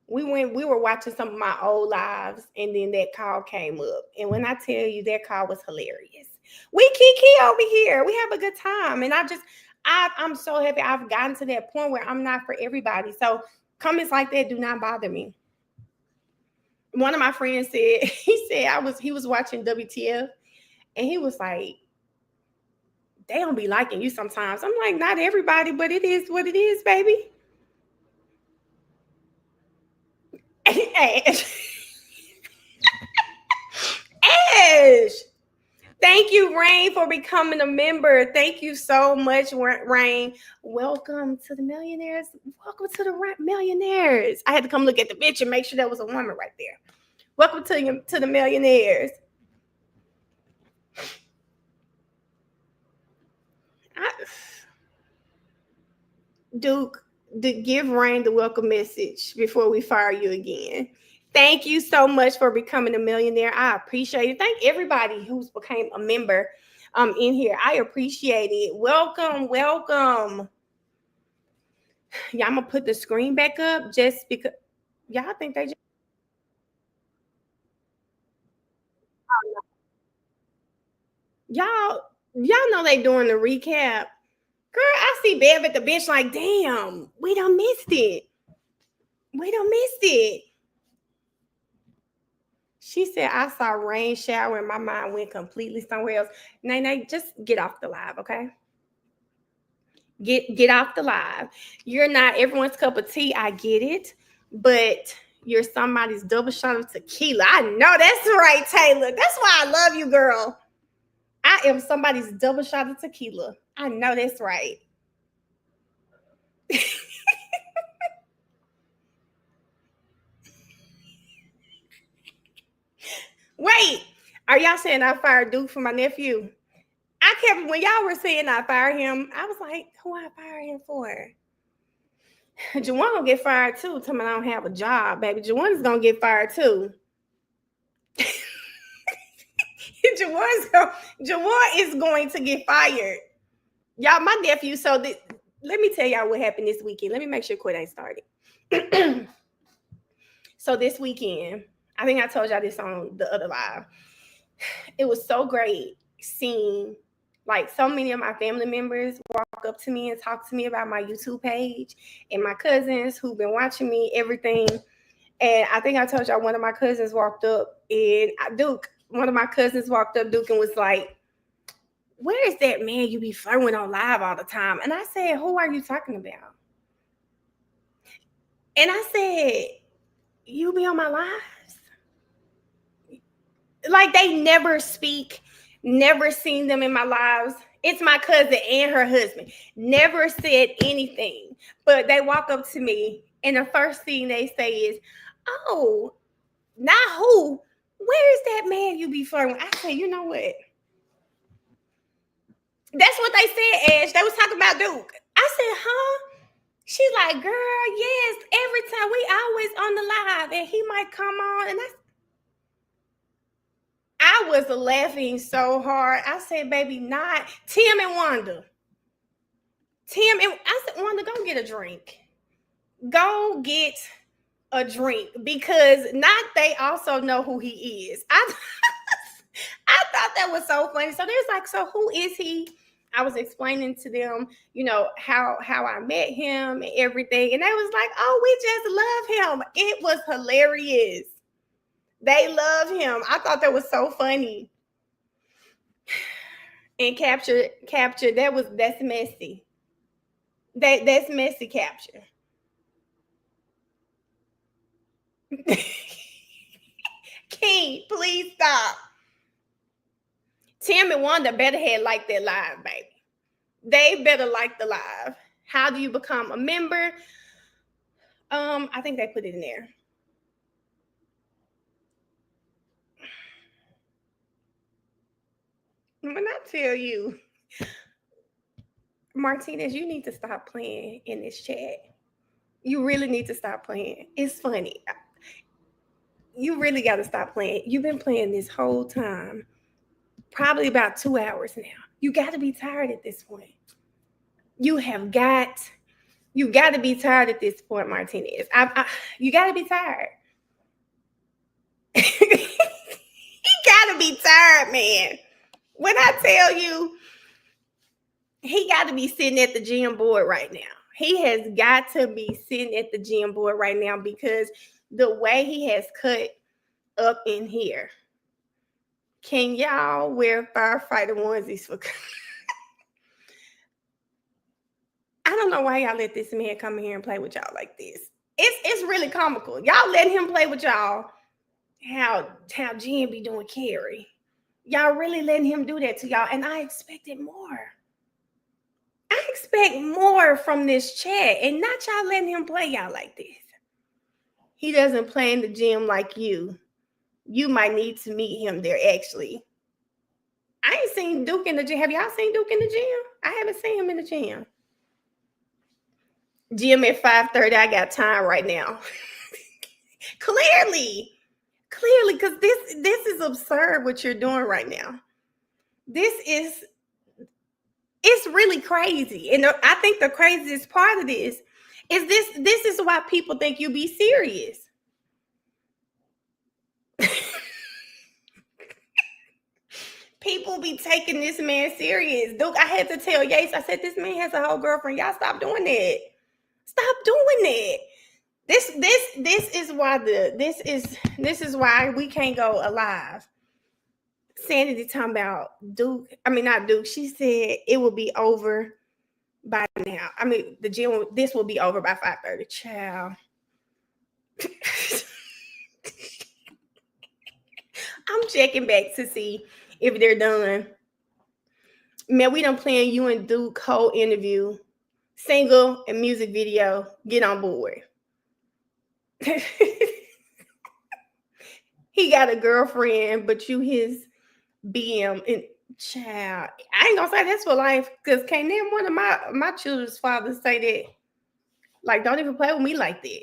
Speaker 1: We were watching some of my old lives, and then that call came up. And when I tell you, that call was hilarious. We kiki over here. We have a good time. And I'm so happy I've gotten to that point where I'm not for everybody. So comments like that do not bother me. One of my friends said, he was watching WTF, and he was like, they don't be liking you sometimes. I'm like, not everybody, but it is what it is, baby. Ash, thank you, Rain, for becoming a member. Thank you so much, Rain. Welcome to the millionaires. Welcome to the millionaires. I had to come look at the bitch and make sure that was a woman right there. Welcome to the millionaires. Duke, give Rain the welcome message before we fire you again. Thank you so much for becoming a millionaire. I appreciate it. Thank everybody who's became a member in here. I appreciate it. Welcome. Yeah, I'm gonna put the screen back up just because y'all think they just y'all know they doing the recap. Girl, I see Bev at the bench like, damn, we done missed it. She said, I saw rain shower and my mind went completely somewhere else. Nay, just get off the live, okay? Get off the live. You're not everyone's cup of tea. I get it, but you're somebody's double shot of tequila. I know that's right, Taylor. That's why I love you, girl. I am somebody's double shot of tequila. I know that's right. Wait, are y'all saying I fired Duke for my nephew? When y'all were saying I fired him, I was like, who I fired him for? Jawan gonna get fired too. Tell me I don't have a job, baby. Jawan is gonna get fired too. Jawan is going to get fired. Y'all, my nephew. So let me tell y'all what happened this weekend. Let me make sure Quit ain't started. So this weekend, I think I told y'all this on the other live. It was so great seeing like so many of my family members walk up to me and talk to me about my YouTube page, and my cousins who've been watching me, everything. And I think I told y'all one of my cousins walked up, and one of my cousins walked up, Duke, and was like, where is that man you be flirting on live all the time? And I said, who are you talking about? And I said, you be on my lives? Like, they never speak, never seen them in my lives. It's my cousin and her husband. Never said anything. But they walk up to me, and the first thing they say is, oh, not who? Where is that man you be flirting with? I say, you know what? That's what they said, Ash. They was talking about Duke. I said, huh? She's like, girl, yes. Every time we always on the live, and he might come on, and I was laughing so hard. I said, baby, not Tim and Wanda. I said, Wanda, go get a drink. Go get a drink, because not they also know who he is. I thought that was so funny. So there's like, so who is he? I was explaining to them, how I met him and everything. And they was like, oh, we just love him. It was hilarious. They love him. I thought that was so funny. And capture, that's messy. That's messy capture. King, please stop. Tim and Wanda better had liked that live, baby. They better like the live. How do you become a member? I think they put it in there. When I tell you, Martinez, you need to stop playing in this chat. You really need to stop playing. It's funny. You really got to stop playing. You've been playing this whole time, probably about 2 hours now. You got to be tired at this point. You got to be tired at this point, Martinez. You got to be tired. He got to be tired, man. When I tell you, he got to be sitting at the gym board right now. He has got to be sitting at the gym board right now because the way he has cut up in here. Can y'all wear firefighter onesies for? I don't know why y'all let this man come in here and play with y'all like this. It's really comical. Y'all let him play with y'all. How Jen be doing Carrie. Y'all really letting him do that to y'all, and I expected more. I expect more from this chat, and not y'all letting him play y'all like this. He doesn't play in the gym like you. You might need to meet him there, actually. I ain't seen Duke in the gym. Have y'all seen Duke in the gym? I haven't seen him in the gym. Gym at 5:30. I got time right now. Clearly, because this is absurd what you're doing right now. It's really crazy. And I think the craziest part of this is why people think you be serious. People be taking this man serious. Duke, I had to tell Yates, I said, this man has a whole girlfriend. Y'all stop doing that. Stop doing that. This is why we can't go alive. Sanity talking about Duke. I mean, not Duke. She said it will be over by now. I mean, this will be over by 5:30. Child. I'm checking back to see if they're done. Man, we done playing you and Duke whole interview, single and music video. Get on board. He got a girlfriend, but you his BM and child. I ain't gonna say that's for life, because can't name one of my children's fathers say that. Like, don't even play with me like that.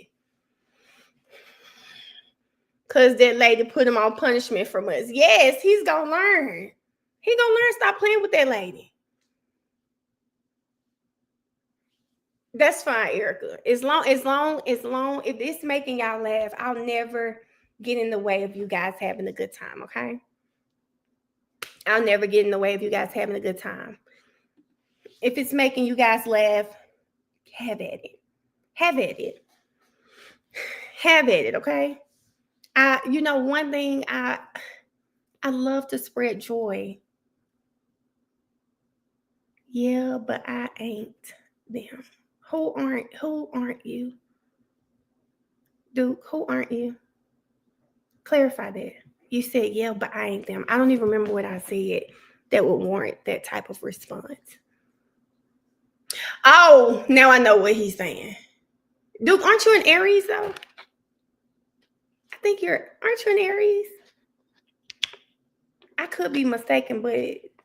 Speaker 1: Because that lady put him on punishment from us. Yes, he's gonna learn. He's gonna learn. Stop playing with that lady. That's fine, Erica. As long if it's making y'all laugh, I'll never get in the way of you guys having a good time, okay? I'll never get in the way of you guys having a good time. If it's making you guys laugh, have at it. Have at it. Have at it, okay? One thing I love to spread joy. Yeah, but I ain't them. Who aren't you? Duke, who aren't you? Clarify that. You said, yeah, but I ain't them. I don't even remember what I said that would warrant that type of response. Oh, now I know what he's saying. Duke, aren't you an Aries, though? I think aren't you an Aries? I could be mistaken, but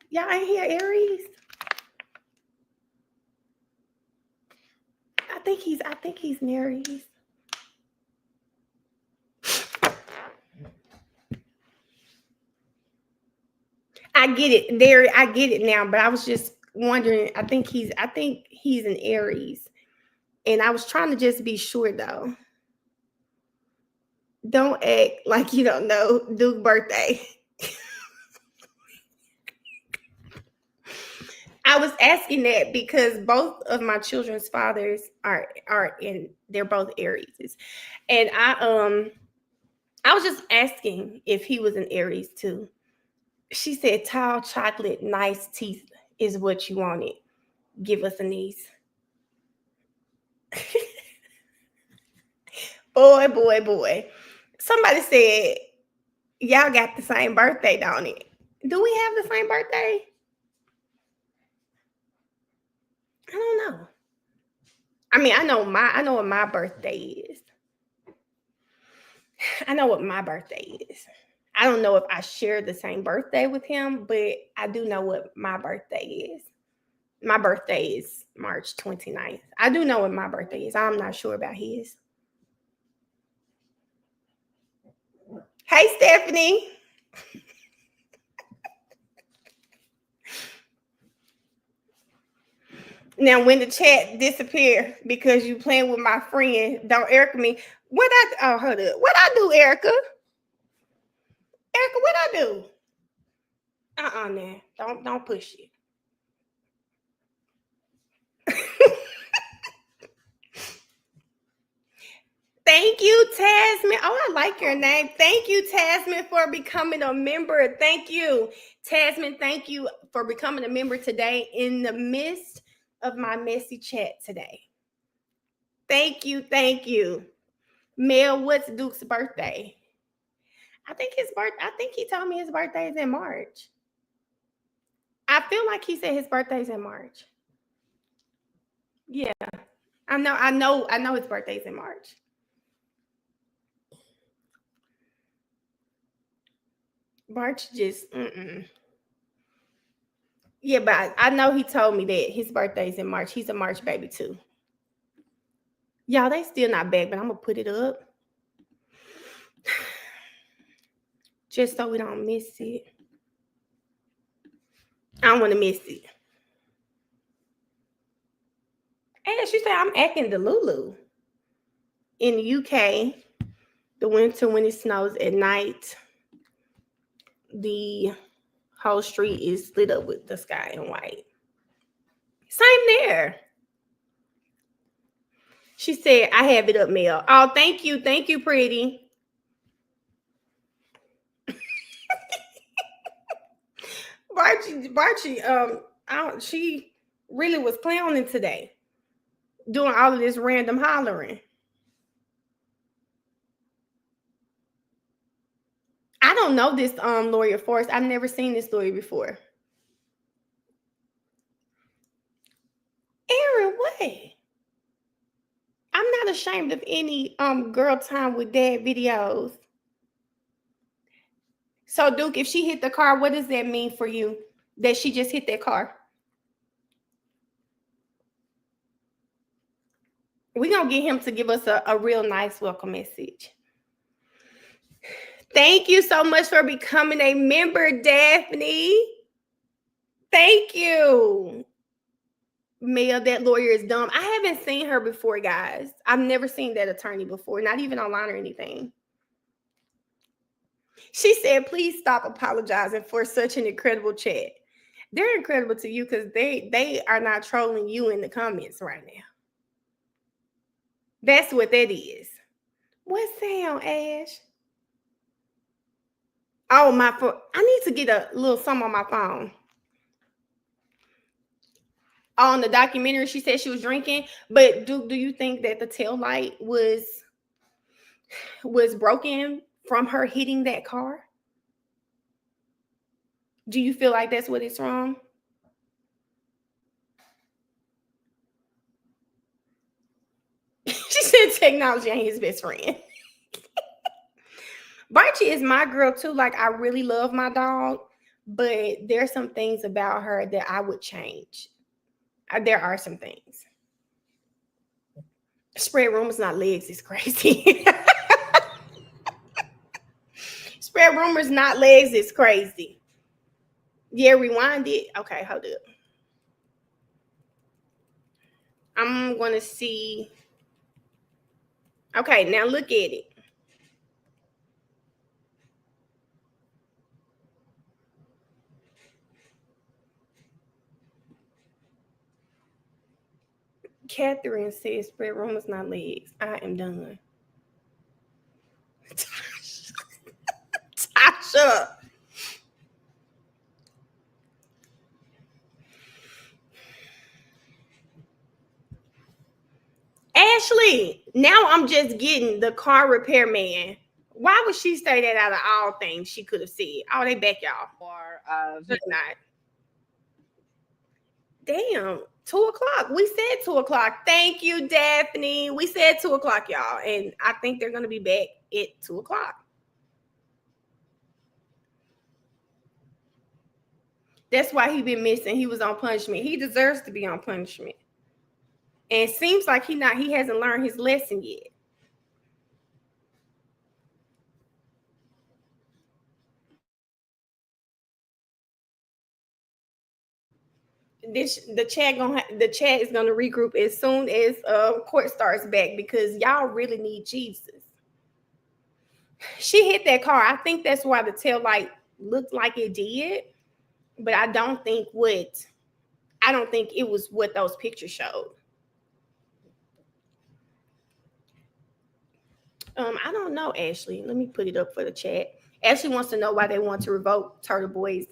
Speaker 1: y'all ain't here Aries? I think he's an Aries. I get it. I get it now, but I was just wondering. I think he's an Aries. And I was trying to just be sure, though. Don't act like you don't know Duke's birthday. I was asking that because both of my children's fathers are in. They're both Aries, and I was just asking if he was an Aries too. She said, "Tall chocolate, nice teeth is what you wanted. Give us a niece." Boy. Somebody said, y'all got the same birthday, don't it? Do we have the same birthday? I don't know. I mean, I know what my birthday is. I know what my birthday is. I don't know if I share the same birthday with him, but I do know what my birthday is. My birthday is March 29th. I do know what my birthday is. I'm not sure about his. Hey, Stephanie. Now, when the chat disappear because you playing with my friend, don't Erica me. Hold up. What I do, Erica? Erica, what I do? Now. Don't push it. Thank you, Tasman. Oh, I like your name. Thank you, Tasman, for becoming a member. Thank you, Tasman. Thank you for becoming a member today in the midst of my messy chat today. Thank you. Thank you. Mel, what's Duke's birthday? I think he told me his birthday is in March. I feel like he said his birthday's in March. Yeah. I know his birthday's in March. March just Yeah, but I know he told me that his birthday's in March. He's a March baby too. Y'all, they still not back, but I'm gonna put it up. Just so we don't miss it. I don't want to miss it. And she said I'm acting Delulu. In the UK, the winter when it snows at night, the whole street is lit up with the sky and white. Same there. She said, I have it up, Mel. Oh, thank you. Thank you, pretty. Barchi, she really was clowning today, doing all of this random hollering. I don't know this lawyer Forrest. I've never seen this lawyer before. Aaron, what? I'm not ashamed of any girl time with dad videos. So Duke, if she hit the car, what does that mean for you? That she just hit that car? We're gonna get him to give us a real nice welcome message. Thank you so much for becoming a member, Daphne. Thank you. Mel, that lawyer is dumb. I haven't seen her before, guys. I've never seen that attorney before, not even online or anything. She said, please stop apologizing for such an incredible chat. They're incredible to you because they are not trolling you in the comments right now. That's what that is. What sound, Ash? Oh, my phone. I need to get a little something on my phone. On the documentary, she said she was drinking, but do you think that the tail light was broken from her hitting that car? Do you feel like that's what it's from? She said technology ain't his best friend. Barchi is my girl too. Like, I really love my dog, but there's some things about her that I would change. There are some things. Spread rumors, not legs, is crazy. Spread rumors, not legs, is crazy. Yeah, rewind it. Okay, hold up. I'm going to see. Okay, now look at it. Catherine says spread rumors, not legs. I am done. Tasha. Ashley, now I'm just getting the car repairman. Why would she say that out of all things she could have said? Oh, they back y'all.
Speaker 13: More of
Speaker 1: Not. Damn, 2:00. We said 2:00. Thank you, Daphne. We said 2:00, y'all. And I think they're gonna be back at 2:00. That's why he been missing. He was on punishment. He deserves to be on punishment. And it seems like he hasn't learned his lesson yet. the chat is gonna regroup as soon as court starts back because y'all really need Jesus. She hit that car. I think that's why the tail light looked like it did, but I don't think it was what those pictures showed. I don't know, Ashley. Let me put it up for the chat. Ashley wants to know why they want to revoke Turtle Boy's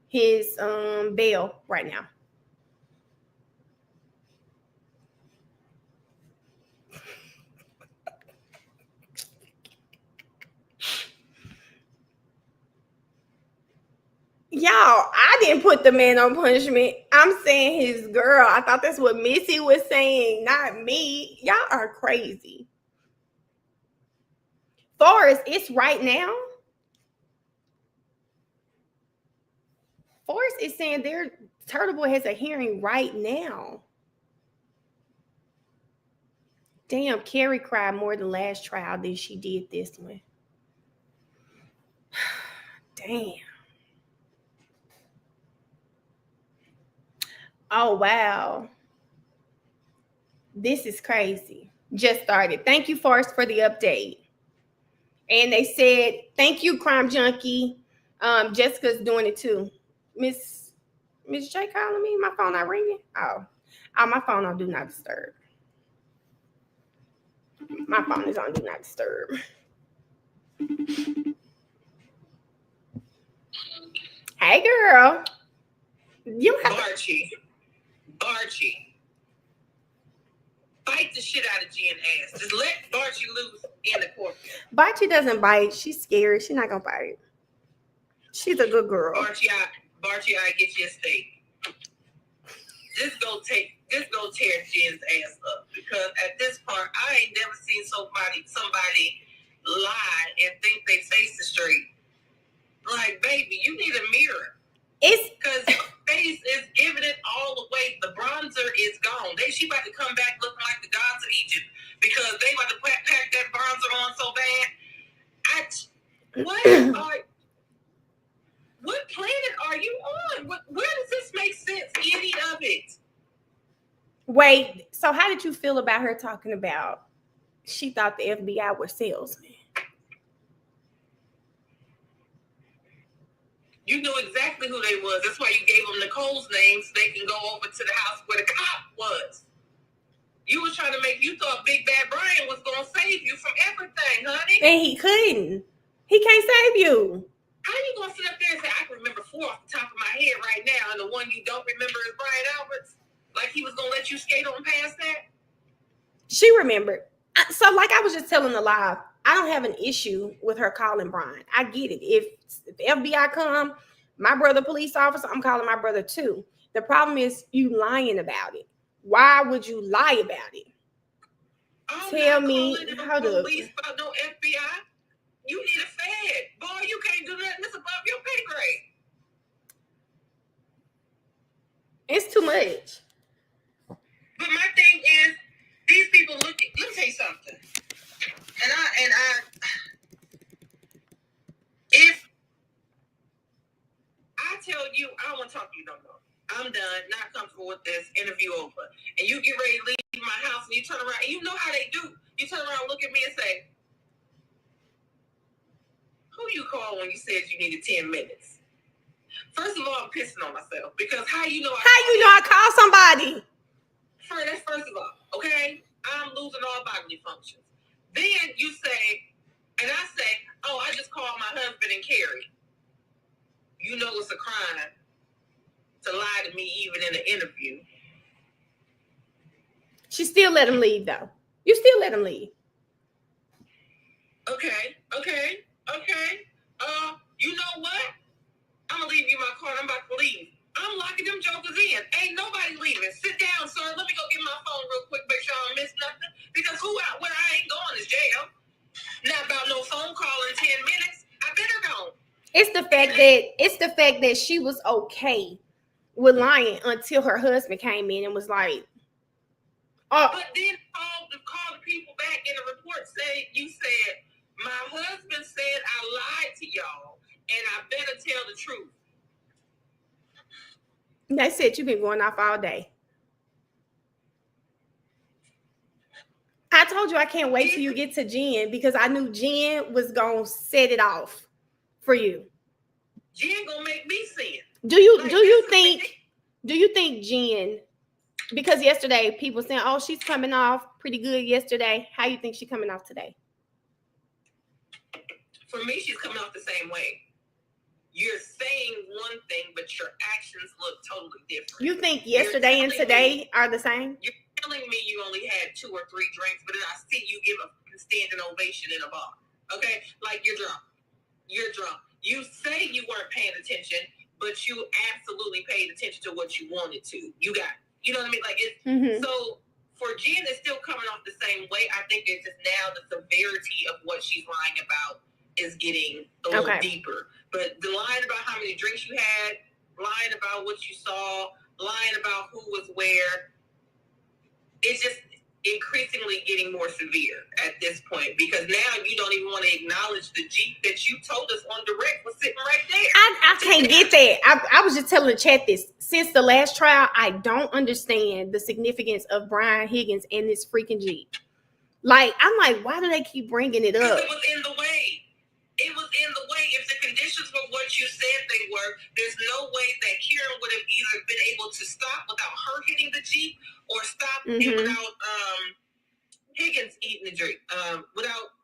Speaker 1: his bail right now. Y'all, I didn't put the man on punishment. I'm saying his girl. I thought that's what Missy was saying, not me. Y'all are crazy. Forrest, it's right now. Forrest is saying Turtle Boy has a hearing right now. Damn, Carrie cried more the last trial than she did this one. Damn. Oh, wow. This is crazy. Just started. Thank you, Forrest, for the update. And they said, thank you, Crime Junkie. Jessica's doing it too. Miss J calling me. My phone not ringing. Oh, my phone on Do Not Disturb. My phone is on Do Not Disturb. Hey, girl. You have
Speaker 11: Barchie. Bite the shit out of Jen ass. Just let Barchie loose in the court.
Speaker 1: Barchie doesn't bite. She's scared. She's not gonna bite. She's a good girl.
Speaker 11: Barchie, I get you a steak. Just go tear Jen's ass up because at this part, I ain't never seen somebody lie and think they face is straight. Like, baby, you need a mirror.
Speaker 1: It's
Speaker 11: because your face is giving it all away. The bronzer is gone. She about to come back looking like the gods of Egypt because they about to pack that bronzer on so bad. What planet are you on? Where does this make sense? Any of it?
Speaker 1: Wait, so how did you feel about her talking about she thought the FBI were salesmen?
Speaker 11: You knew exactly who they was. That's why you gave them Nicole's name so they can go over to the house where the cop was. You was trying to you thought Big Bad Brian was going to save you from everything, honey.
Speaker 1: And he couldn't. He can't save you.
Speaker 11: How are you going to sit up there and say, I can remember 4 off the top of my head right now, and the one you don't remember is Brian Alberts? Like he was going to let you skate on past that?
Speaker 1: She remembered. So like I was just telling the live, I don't have an issue with her calling Brian. I get it. If the FBI come, my brother police officer, I'm calling my brother too. The problem is you lying about it. Why would you lie about it? Tell me how to.
Speaker 11: Police about no FBI. You need a Fed. Boy, you can't do nothing that's above your pay grade.
Speaker 1: It's too much.
Speaker 11: But my thing is, these people let me tell you something. If I tell you, I don't want to talk to you no more. I'm done, not comfortable with this, interview over. And you get ready to leave my house and you turn around, and you know how they do. You turn around, look at me and say, who you call when you said you needed 10 minutes? First of all, I'm pissing on myself because how you know I
Speaker 1: call somebody?
Speaker 11: That's first of all, okay? I'm losing all bodily functions. Then you say, and I say, oh, I just called my husband and Carrie. You know it's a crime to lie to me even in an interview.
Speaker 1: She still let him leave though. You still let him leave.
Speaker 11: Okay. You know what? I'm gonna leave you my car and I'm about to leave. I'm locking them jokers in. Ain't nobody leaving. Sit down, sir. Let me go get my phone real quick, make sure I don't miss nothing. Because where I ain't going is jail. Not about no phone call in 10 minutes. I better go.
Speaker 1: It's the fact that she was okay with lying until her husband came in and was like,
Speaker 11: oh. But then call the people back in the report you said, my husband said I lied to y'all and I better tell the truth.
Speaker 1: They said you've been going off all day. I told you I can't wait till you get to Jen because I knew Jen was gonna set it off for you.
Speaker 11: Jen gonna make me sin.
Speaker 1: Do you think Jen? Because yesterday people saying, "Oh, she's coming off pretty good yesterday." How you think she's coming off today?
Speaker 11: For me, she's coming off the same way. You're saying one thing, but your actions look totally different.
Speaker 1: You think yesterday and today are the same?
Speaker 11: You're telling me you only had 2 or 3 drinks, but then I see you give a standing ovation in a bar. Okay? Like you're drunk. You're drunk. You say you weren't paying attention, but you absolutely paid attention to what you wanted to. You got, you know what I mean? Like it's so for Jen, it's still coming off the same way. I think it's just now the severity of what she's lying about is getting a little deeper. But the lying about how many drinks you had, lying about what you saw, lying about who was where, it's just increasingly getting more severe at this point because now you don't even want to acknowledge the Jeep that you told us on direct was sitting right there.
Speaker 1: I can't get that. I was just telling the chat this. Since the last trial, I don't understand the significance of Brian Higgins and this freaking Jeep. Like, I'm like, why do they keep bringing it up?
Speaker 11: Because it was in the way. It was in the way. If the conditions were what you said they were, there's no way that Kieran would have either been able to stop without her hitting the Jeep or stop it without Higgins eating the drink, without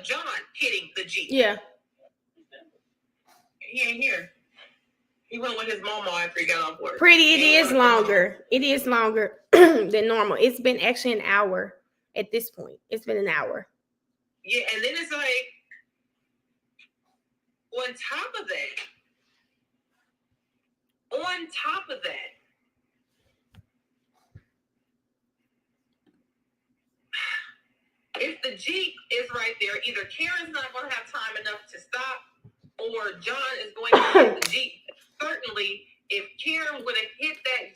Speaker 11: John hitting the Jeep.
Speaker 1: Yeah.
Speaker 11: He ain't here. He went with his mama after he got off work.
Speaker 1: Pretty, it is longer. It is longer than normal. It's been actually an hour at this point. It's been an hour.
Speaker 11: Yeah, and then it's like, on top of that, if the Jeep is right there, either Karen's not going to have time enough to stop or John is going to hit the Jeep. Certainly, if Karen would have hit that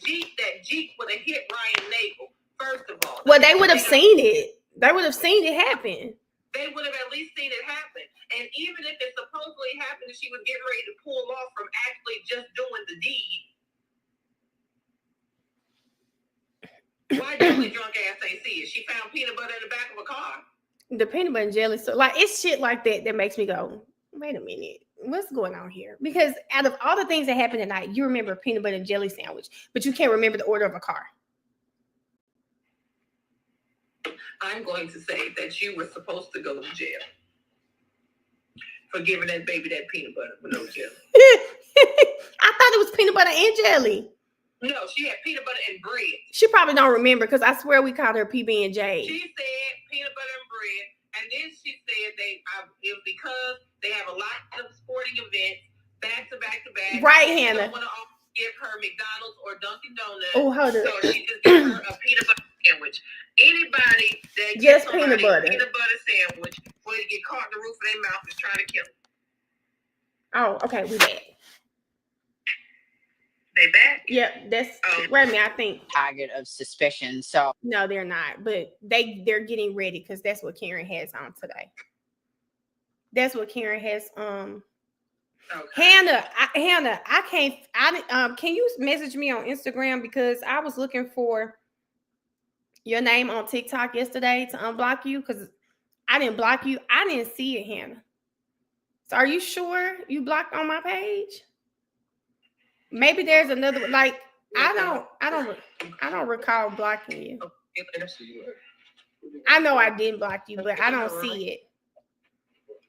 Speaker 11: Jeep would have hit Ryan Nagel, first of all.
Speaker 1: Well, they would have seen it. They would have seen it happen.
Speaker 11: They would have at least seen it happen. And even if it supposedly happened and she was getting ready to pull off from actually just doing the deed, why Jelly drunk ass ain't see it? She found peanut butter in the back of a car.
Speaker 1: The peanut butter and jelly. So, like, it's shit like that that makes me go, wait a minute. What's going on here? Because out of all the things that happened tonight, you remember a peanut butter and jelly sandwich, but you can't remember the order of a car.
Speaker 11: I'm going to say that you were supposed to go to jail for giving that baby that peanut butter with no jelly.
Speaker 1: I thought it was peanut butter and jelly.
Speaker 11: No, she had peanut butter and bread.
Speaker 1: She probably don't remember because I swear we called her PB and J.
Speaker 11: She said peanut butter and bread, and then she said it was because they have a lot of sporting events back to back to back.
Speaker 1: Right,
Speaker 11: and
Speaker 1: Hannah.
Speaker 11: They don't want to give her McDonald's or Dunkin' Donuts.
Speaker 1: Oh, hold up.
Speaker 11: So she just gave her a peanut butter sandwich. Anybody that
Speaker 1: Just
Speaker 11: gets somebody
Speaker 1: peanut butter.
Speaker 11: a peanut butter sandwich before they get caught in the roof of their mouth is trying to kill them.
Speaker 1: Oh, okay, we back.
Speaker 11: They back?
Speaker 1: Yep, that's wait a minute, I think.
Speaker 13: Target of suspicion. So
Speaker 1: No, they're not, but they're getting ready because that's what Karen has on today. That's what Karen has.
Speaker 11: Okay.
Speaker 1: Hannah, I can't. Can you message me on Instagram because I was looking for your name on TikTok yesterday to unblock you because I didn't block you. I didn't see it, Hannah. So are you sure you blocked on my page? Maybe there's another. Like I don't recall blocking you. I know I didn't block you, but I don't see it.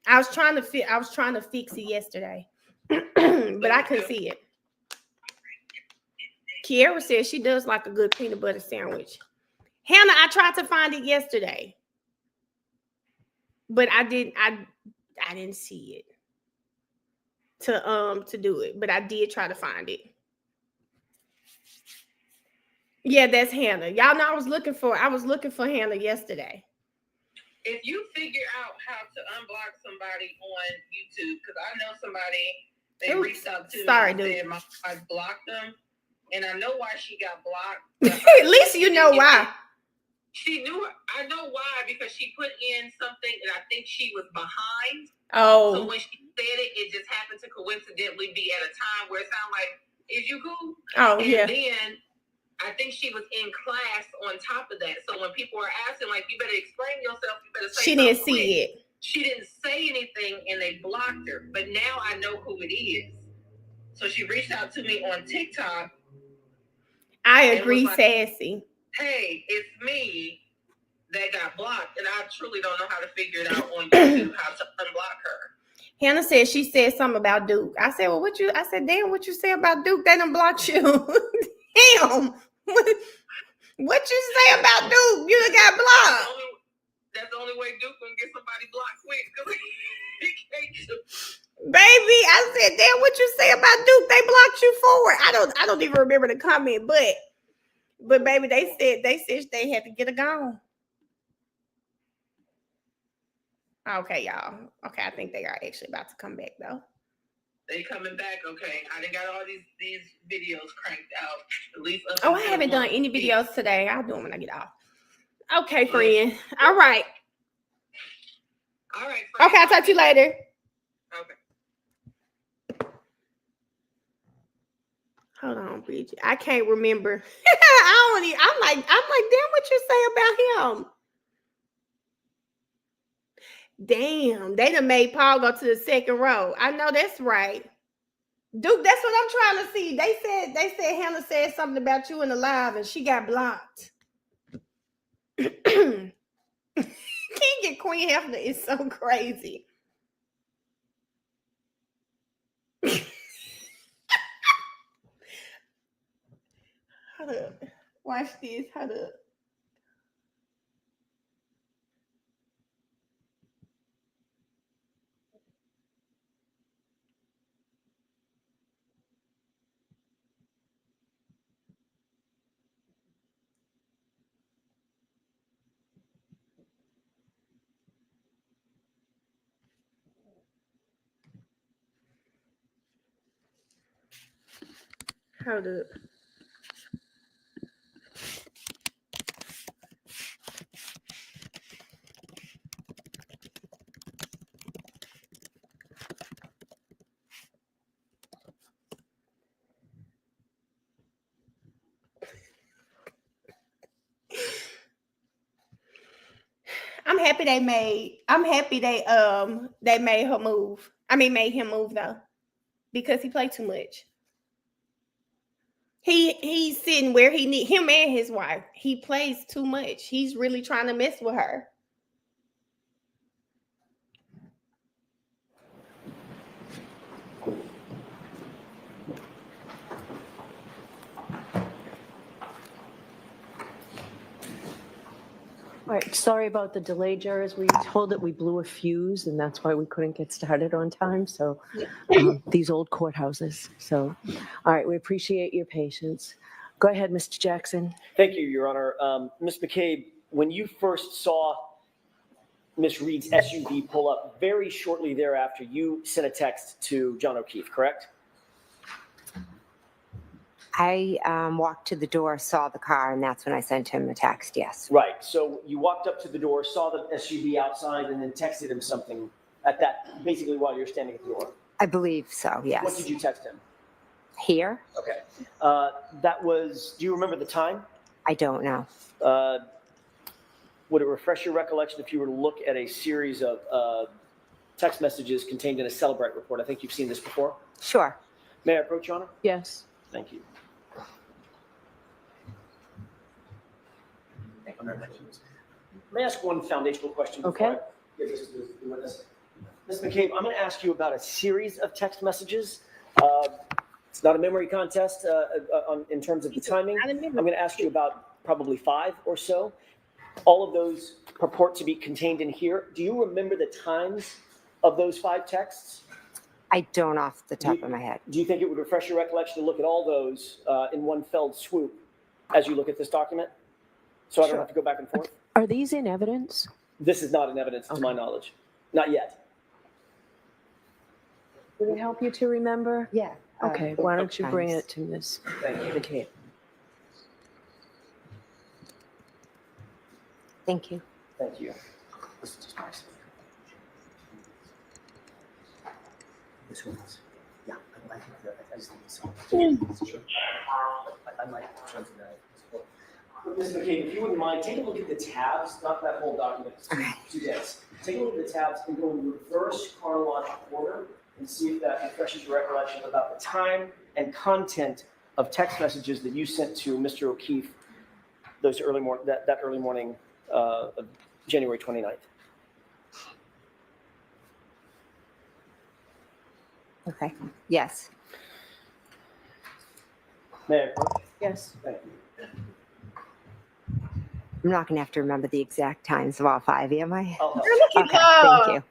Speaker 1: I was trying to fix it yesterday, but I couldn't see it. Kiara says she does like a good peanut butter sandwich. Hannah, I tried to find it yesterday, but I didn't see it to do it, but I did try to find it. Yeah, that's Hannah. Y'all know I was looking for Hannah yesterday.
Speaker 11: If you figure out how to unblock somebody on YouTube, because I know somebody, they reached out to me and said I blocked them, and I know why she got blocked.
Speaker 1: At least you know why.
Speaker 11: She knew. I know why, because she put in something, and I think she was behind.
Speaker 1: Oh.
Speaker 11: So when she said it, it just happened to coincidentally be at a time where it sounded like is you cool?
Speaker 1: Oh,
Speaker 11: And
Speaker 1: yeah.
Speaker 11: then I think she was in class on top of that. So when people were asking, like, you better explain yourself, you better say
Speaker 1: She
Speaker 11: something
Speaker 1: didn't see
Speaker 11: quick.
Speaker 1: it.
Speaker 11: She didn't say anything and they blocked her. But now I know who it is. So she reached out to me on TikTok.
Speaker 1: I
Speaker 11: and
Speaker 1: agree,
Speaker 11: was like,
Speaker 1: Sassy.
Speaker 11: hey, it's me that got blocked. And I truly don't know how to figure it out on YouTube, how to unblock her.
Speaker 1: Hannah said she said something about Duke. I said, well, I said, damn, what you say about Duke? They done blocked you. Damn. What you say about Duke? You done got blocked.
Speaker 11: That's the only way Duke can get somebody blocked quick.
Speaker 1: Baby, I said, damn, what you say about Duke? They blocked you forward. I don't even remember the comment, but baby, they said they had to get a gone. Okay, y'all. Okay, I think they are actually about to come back though.
Speaker 11: They coming back, okay. I done got all these videos cranked out. At least
Speaker 1: I haven't done any videos today. I'll do them when I get off. Okay, friend. All right.
Speaker 11: All right, friend.
Speaker 1: Okay, I'll talk to you later.
Speaker 11: Okay.
Speaker 1: Hold on, Bridget. I can't remember. I'm like, damn, what you say about him? Damn, they done made Paul go to the second row. I know that's right. Duke, that's what I'm trying to see. They said Hannah said something about you in the live and she got blocked. Can't get Queen Hefner is so crazy. Hold up. Watch this. Hold up. Hold up. I'm happy they made her move. I mean made him move though. Because he played too much. He's sitting where he need him and his wife. He plays too much. He's really trying to mess with her.
Speaker 5: All right, sorry about the delay, Jairus. We were told that we blew a fuse, and that's why we couldn't get started on time. So these old courthouses. So, all right, we appreciate your patience. Go ahead, Mr. Jackson.
Speaker 10: Thank you, Your Honor. Ms. McCabe, when you first saw Ms. Reed's SUV pull up, very shortly thereafter, you sent a text to John O'Keefe, correct?
Speaker 9: I walked to the door, saw the car, and that's when I sent him a text, yes.
Speaker 10: Right. So you walked up to the door, saw the SUV outside, and then texted him something at that, basically while you're standing at the door.
Speaker 9: I believe so, yes.
Speaker 10: What did you text him?
Speaker 9: Here?
Speaker 10: Okay. That was, do you remember the time?
Speaker 9: I don't know.
Speaker 10: Would it refresh your recollection if you were to look at a series of text messages contained in a Celebrate report? I think you've seen this before.
Speaker 9: Sure.
Speaker 10: May I approach, Your Honor?
Speaker 5: Yes.
Speaker 10: Thank you. May I ask one foundational question?
Speaker 5: Okay.
Speaker 10: I give this to the witness? Ms. McCabe, I'm going to ask you about a series of text messages. It's not a memory contest in terms of the timing. I'm going to ask you about probably 5 or so. All of those purport to be contained in here. Do you remember the times of those 5 texts?
Speaker 9: I don't off the top of my head.
Speaker 10: Do you think it would refresh your recollection to look at all those in one felled swoop as you look at this document? So I don't have to go back and forth?
Speaker 5: Are these in evidence?
Speaker 10: This is not in evidence to my knowledge. Not yet.
Speaker 5: Would it help you to remember?
Speaker 9: Yeah.
Speaker 5: Okay, why don't you bring it to Ms. McCabe?
Speaker 9: Thank you.
Speaker 10: Thank you.
Speaker 6: Yeah, I think that, I just think so. I might turn to that. Ms. McCabe, if you wouldn't mind, take a look at the tabs, not that whole document, it's too dense. Take a look at the tabs and go in reverse chronological order and see if that refreshes your recollection about the time and content of text messages that you sent to Mr. O'Keefe those early that early morning of January 29th.
Speaker 9: Okay. Yes.
Speaker 10: May I approach?
Speaker 5: Yes.
Speaker 10: Thank you.
Speaker 9: I'm not going to have to remember the exact times of all 5, am I?
Speaker 10: I'll help.
Speaker 1: Girl, look at
Speaker 9: Okay.
Speaker 1: love.
Speaker 9: Thank you.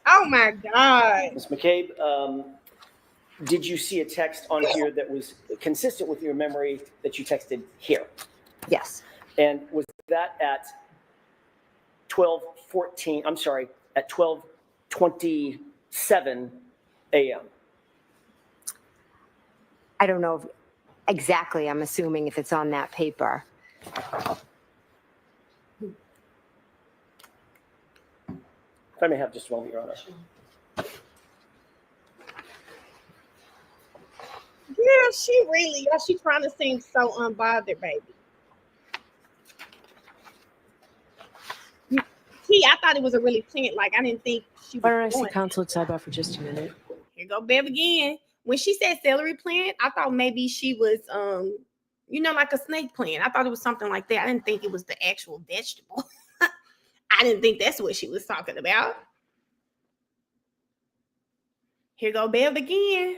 Speaker 1: Oh my God.
Speaker 10: Ms. McCabe, did you see a text on here that was consistent with your memory that you texted here?
Speaker 9: Yes.
Speaker 10: And was that at 12:14, I'm sorry, at 12:27 a.m.?
Speaker 9: I don't know exactly. I'm assuming if it's on that paper.
Speaker 10: If I may have just a moment, Your Honor.
Speaker 1: Yeah, she trying to seem so unbothered, baby. I thought it was a really planned, like I didn't think she
Speaker 5: Why don't I
Speaker 1: was
Speaker 5: see
Speaker 1: doing.
Speaker 5: counsel at sidebar for just a minute?
Speaker 1: Here go Bev again. When she said celery plant, I thought maybe she was like a snake plant. I thought it was something like that. I didn't think it was the actual vegetable. I didn't think that's what she was talking about. Here go Bev again.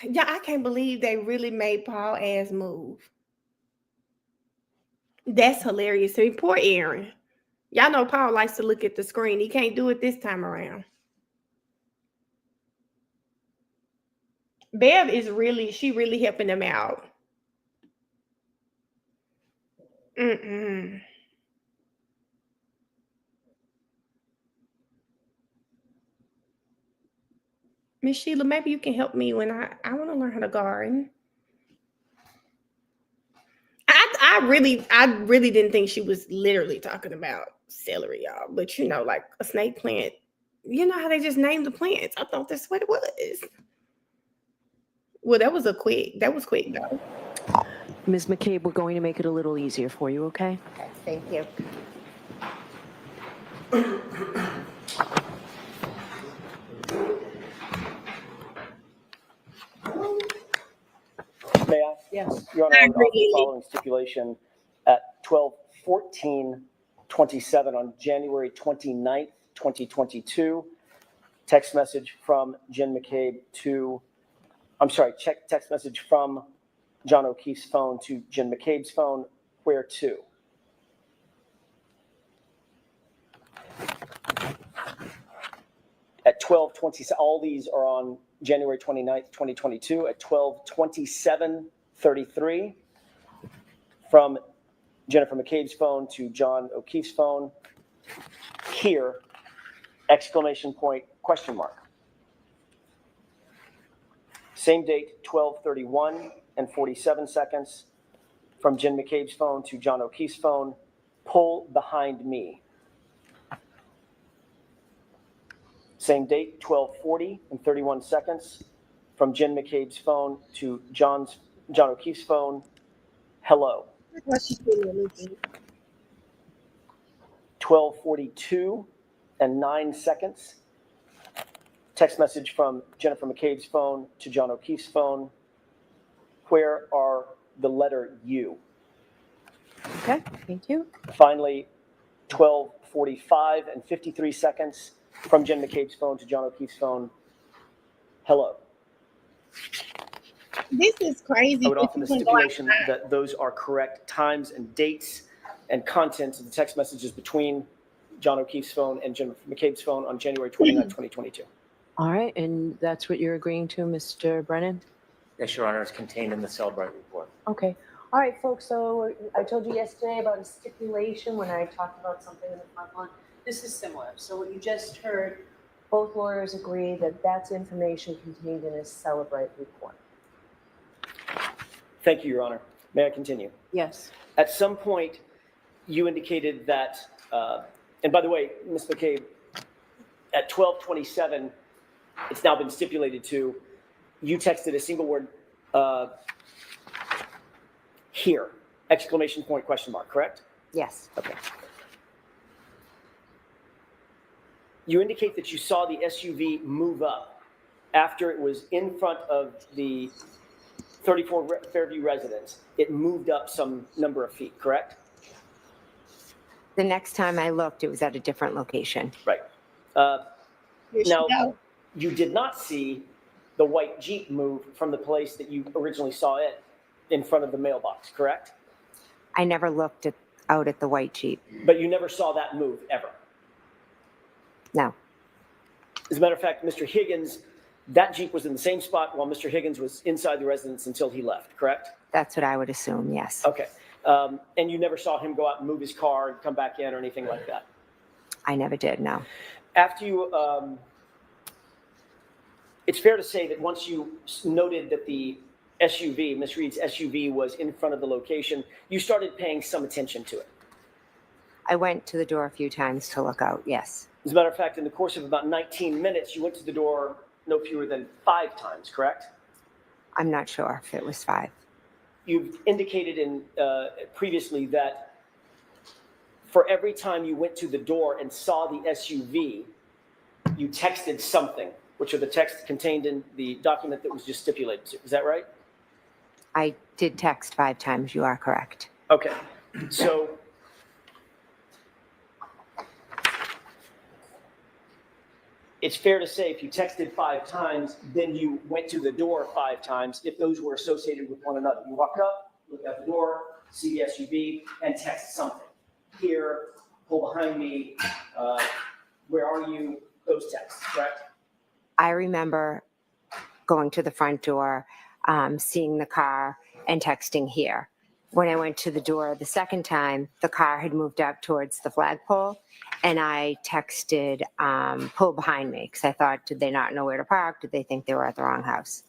Speaker 1: Yeah, I can't believe they really made Paul ass move. That's hilarious. I mean, poor Aaron. Y'all know Paul likes to look at the screen. He can't do it this time around. Bev is really helping them out. Miss Sheila, maybe you can help me when I want to learn how to garden. I really didn't think she was literally talking about celery, y'all. But like a snake plant. You know how they just named the plants. I thought that's what it was. Well, that was quick though.
Speaker 5: Ms. McCabe, we're going to make it a little easier for you, okay?
Speaker 9: Okay. Thank you.
Speaker 10: May I?
Speaker 5: Yes.
Speaker 10: Your Honor, I would offer the following stipulation at 12:14:27 on January 29th, 2022. Text message from Jen McCabe text message from John O'Keefe's phone to Jen McCabe's phone. Where to? At 12:27, all these are on January 29th, 2022 at 12:27:33 from Jennifer McCabe's phone to John O'Keefe's phone. Here, exclamation point, question mark. Same date, 12:31:47 from Jen McCabe's phone to John O'Keefe's phone. Pull behind me. Same date, 12:40:31 from Jen McCabe's phone to John O'Keefe's phone. Hello. 12:42:09. Text message from Jennifer McCabe's phone to John O'Keefe's phone. Where are the letter U?
Speaker 5: Okay, thank you.
Speaker 10: Finally, 12:45:53 from Jen McCabe's phone to John O'Keefe's phone. Hello.
Speaker 1: This is crazy.
Speaker 10: I would offer the stipulation that those are correct times and dates and contents of the text messages between John O'Keefe's phone and Jen McCabe's phone on January 29, 2022.
Speaker 5: All right, and that's what you're agreeing to, Mr. Brennan?
Speaker 4: Yes, Your Honor, it's contained in the Cellbrite report.
Speaker 5: Okay. All right, folks, so I told you yesterday about a stipulation when I talked about something in the front line. This is similar. So what you just heard, both lawyers agree that that's information contained in a Cellbrite report.
Speaker 10: Thank you, Your Honor. May I continue?
Speaker 5: Yes.
Speaker 10: At some point, you indicated that, and by the way, Ms. McCabe, at 12:27, it's now been stipulated to, you texted a single word, here, exclamation point, question mark, correct?
Speaker 9: Yes.
Speaker 10: Okay. You indicate that you saw the SUV move up after it was in front of the 34 Fairview residence. It moved up some number of feet, correct?
Speaker 9: The next time I looked, it was at a different location.
Speaker 10: Right.
Speaker 1: Here she
Speaker 10: Now,
Speaker 1: go.
Speaker 10: you did not see the white Jeep move from the place that you originally saw it in front of the mailbox, correct?
Speaker 9: I never looked out at the white Jeep.
Speaker 10: But you never saw that move ever.
Speaker 9: No.
Speaker 10: As a matter of fact, Mr. Higgins, that Jeep was in the same spot while Mr. Higgins was inside the residence until he left, correct?
Speaker 9: That's what I would assume, yes.
Speaker 10: Okay. And you never saw him go out and move his car and come back in or anything like that?
Speaker 9: I never did, no.
Speaker 10: After you, it's fair to say that once you noted that the SUV, Ms. Reed's SUV, was in front of the location, you started paying some attention to it.
Speaker 9: I went to the door a few times to look out, yes.
Speaker 10: As a matter of fact, in the course of about 19 minutes, you went to the door no fewer than 5 times, correct?
Speaker 9: I'm not sure if it was 5.
Speaker 10: You've indicated previously that for every time you went to the door and saw the SUV, you texted something, which are the texts contained in the document that was just stipulated to. Is that right?
Speaker 9: I did text 5 times, you are correct.
Speaker 10: Okay. So it's fair to say if you texted 5 times, then you went to the door 5 times, if those were associated with one another. You walk up, look at the door, see the SUV, and text something. Here, pull behind me, where are you? Those texts, correct?
Speaker 9: I remember going to the front door, seeing the car, and texting here. When I went to the door the second time, the car had moved up towards the flagpole, and I texted, pull behind me, because I thought, did they not know where to park? Did they think they were at the wrong house?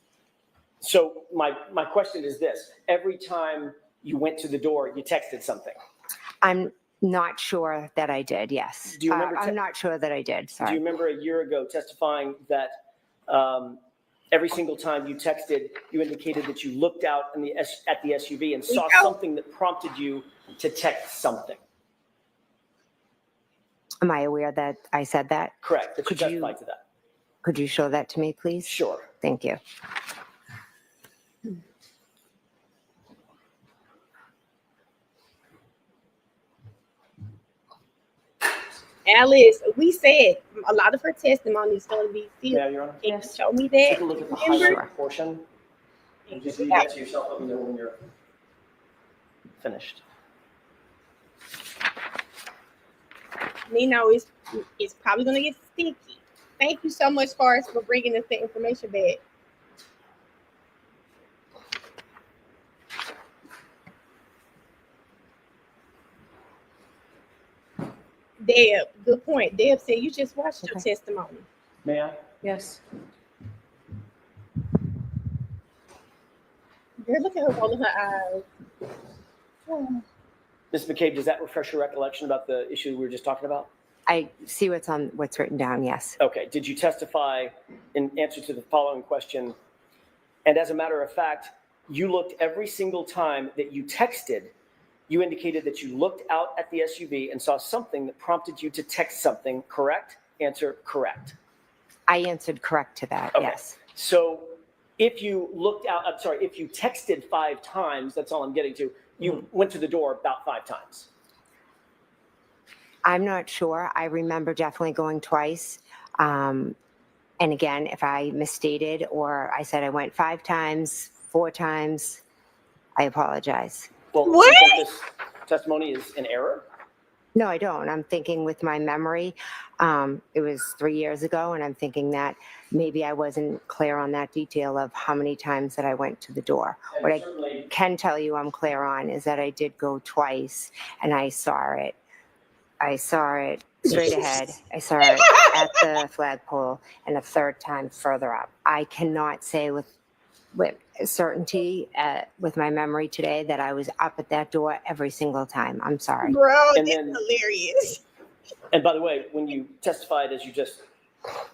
Speaker 10: So my question is this. Every time you went to the door, you texted something.
Speaker 9: I'm not sure that I did, yes.
Speaker 10: Do you remember
Speaker 9: I'm not sure that I did, sorry.
Speaker 10: Do you remember a year ago testifying that every single time you texted, you indicated that you looked out at the SUV and saw something that prompted you to text something?
Speaker 9: Am I aware that I said that?
Speaker 10: Correct, that you testified to that.
Speaker 9: Could you show that to me, please?
Speaker 10: Sure.
Speaker 9: Thank you.
Speaker 1: Alice, we said a lot of her testimony is going to be filled.
Speaker 10: Yeah, Your Honor.
Speaker 1: Can you show me that?
Speaker 10: Take a look at the
Speaker 1: Remember?
Speaker 10: highlight portion. And just read that to yourself, let me know when you're finished.
Speaker 1: Nino, it's probably going to get sticky. Thank you so much, Forrest, for bringing us the information back. Deb, good point. Deb said you just watched your testimony.
Speaker 10: May I?
Speaker 5: Yes.
Speaker 1: Girl, look at her rolling her eyes. Oh.
Speaker 10: Ms. McCabe, does that refresh your recollection about the issue we were just talking about?
Speaker 9: I see what's written down, yes.
Speaker 10: Okay, did you testify in answer to the following question? And as a matter of fact, you looked every single time that you texted, you indicated that you looked out at the SUV and saw something that prompted you to text something, correct? Answer, correct.
Speaker 9: I answered correct to that,
Speaker 10: Okay.
Speaker 9: yes.
Speaker 10: So if you looked out, I'm sorry, if you texted 5 times, that's all I'm getting to, you went to the door about 5 times.
Speaker 9: I'm not sure. I remember definitely going twice. And again, if I misstated or I said I went 5 times, 4 times, I apologize.
Speaker 10: Well, do you think this testimony is in error?
Speaker 9: No, I don't. I'm thinking with my memory, it was 3 years ago, and I'm thinking that maybe I wasn't clear on that detail of how many times that I went to the door.
Speaker 10: And
Speaker 9: What I
Speaker 10: certainly,
Speaker 9: can tell you I'm clear on is that I did go twice, and I saw it. I saw it straight ahead. I saw it at the flagpole, and a third time further up. I cannot say with certainty with my memory today that I was up at that door every single time. I'm sorry.
Speaker 1: Bro,
Speaker 10: And
Speaker 1: that's
Speaker 10: then-
Speaker 1: hilarious.
Speaker 10: and by the way, when you testified, as you just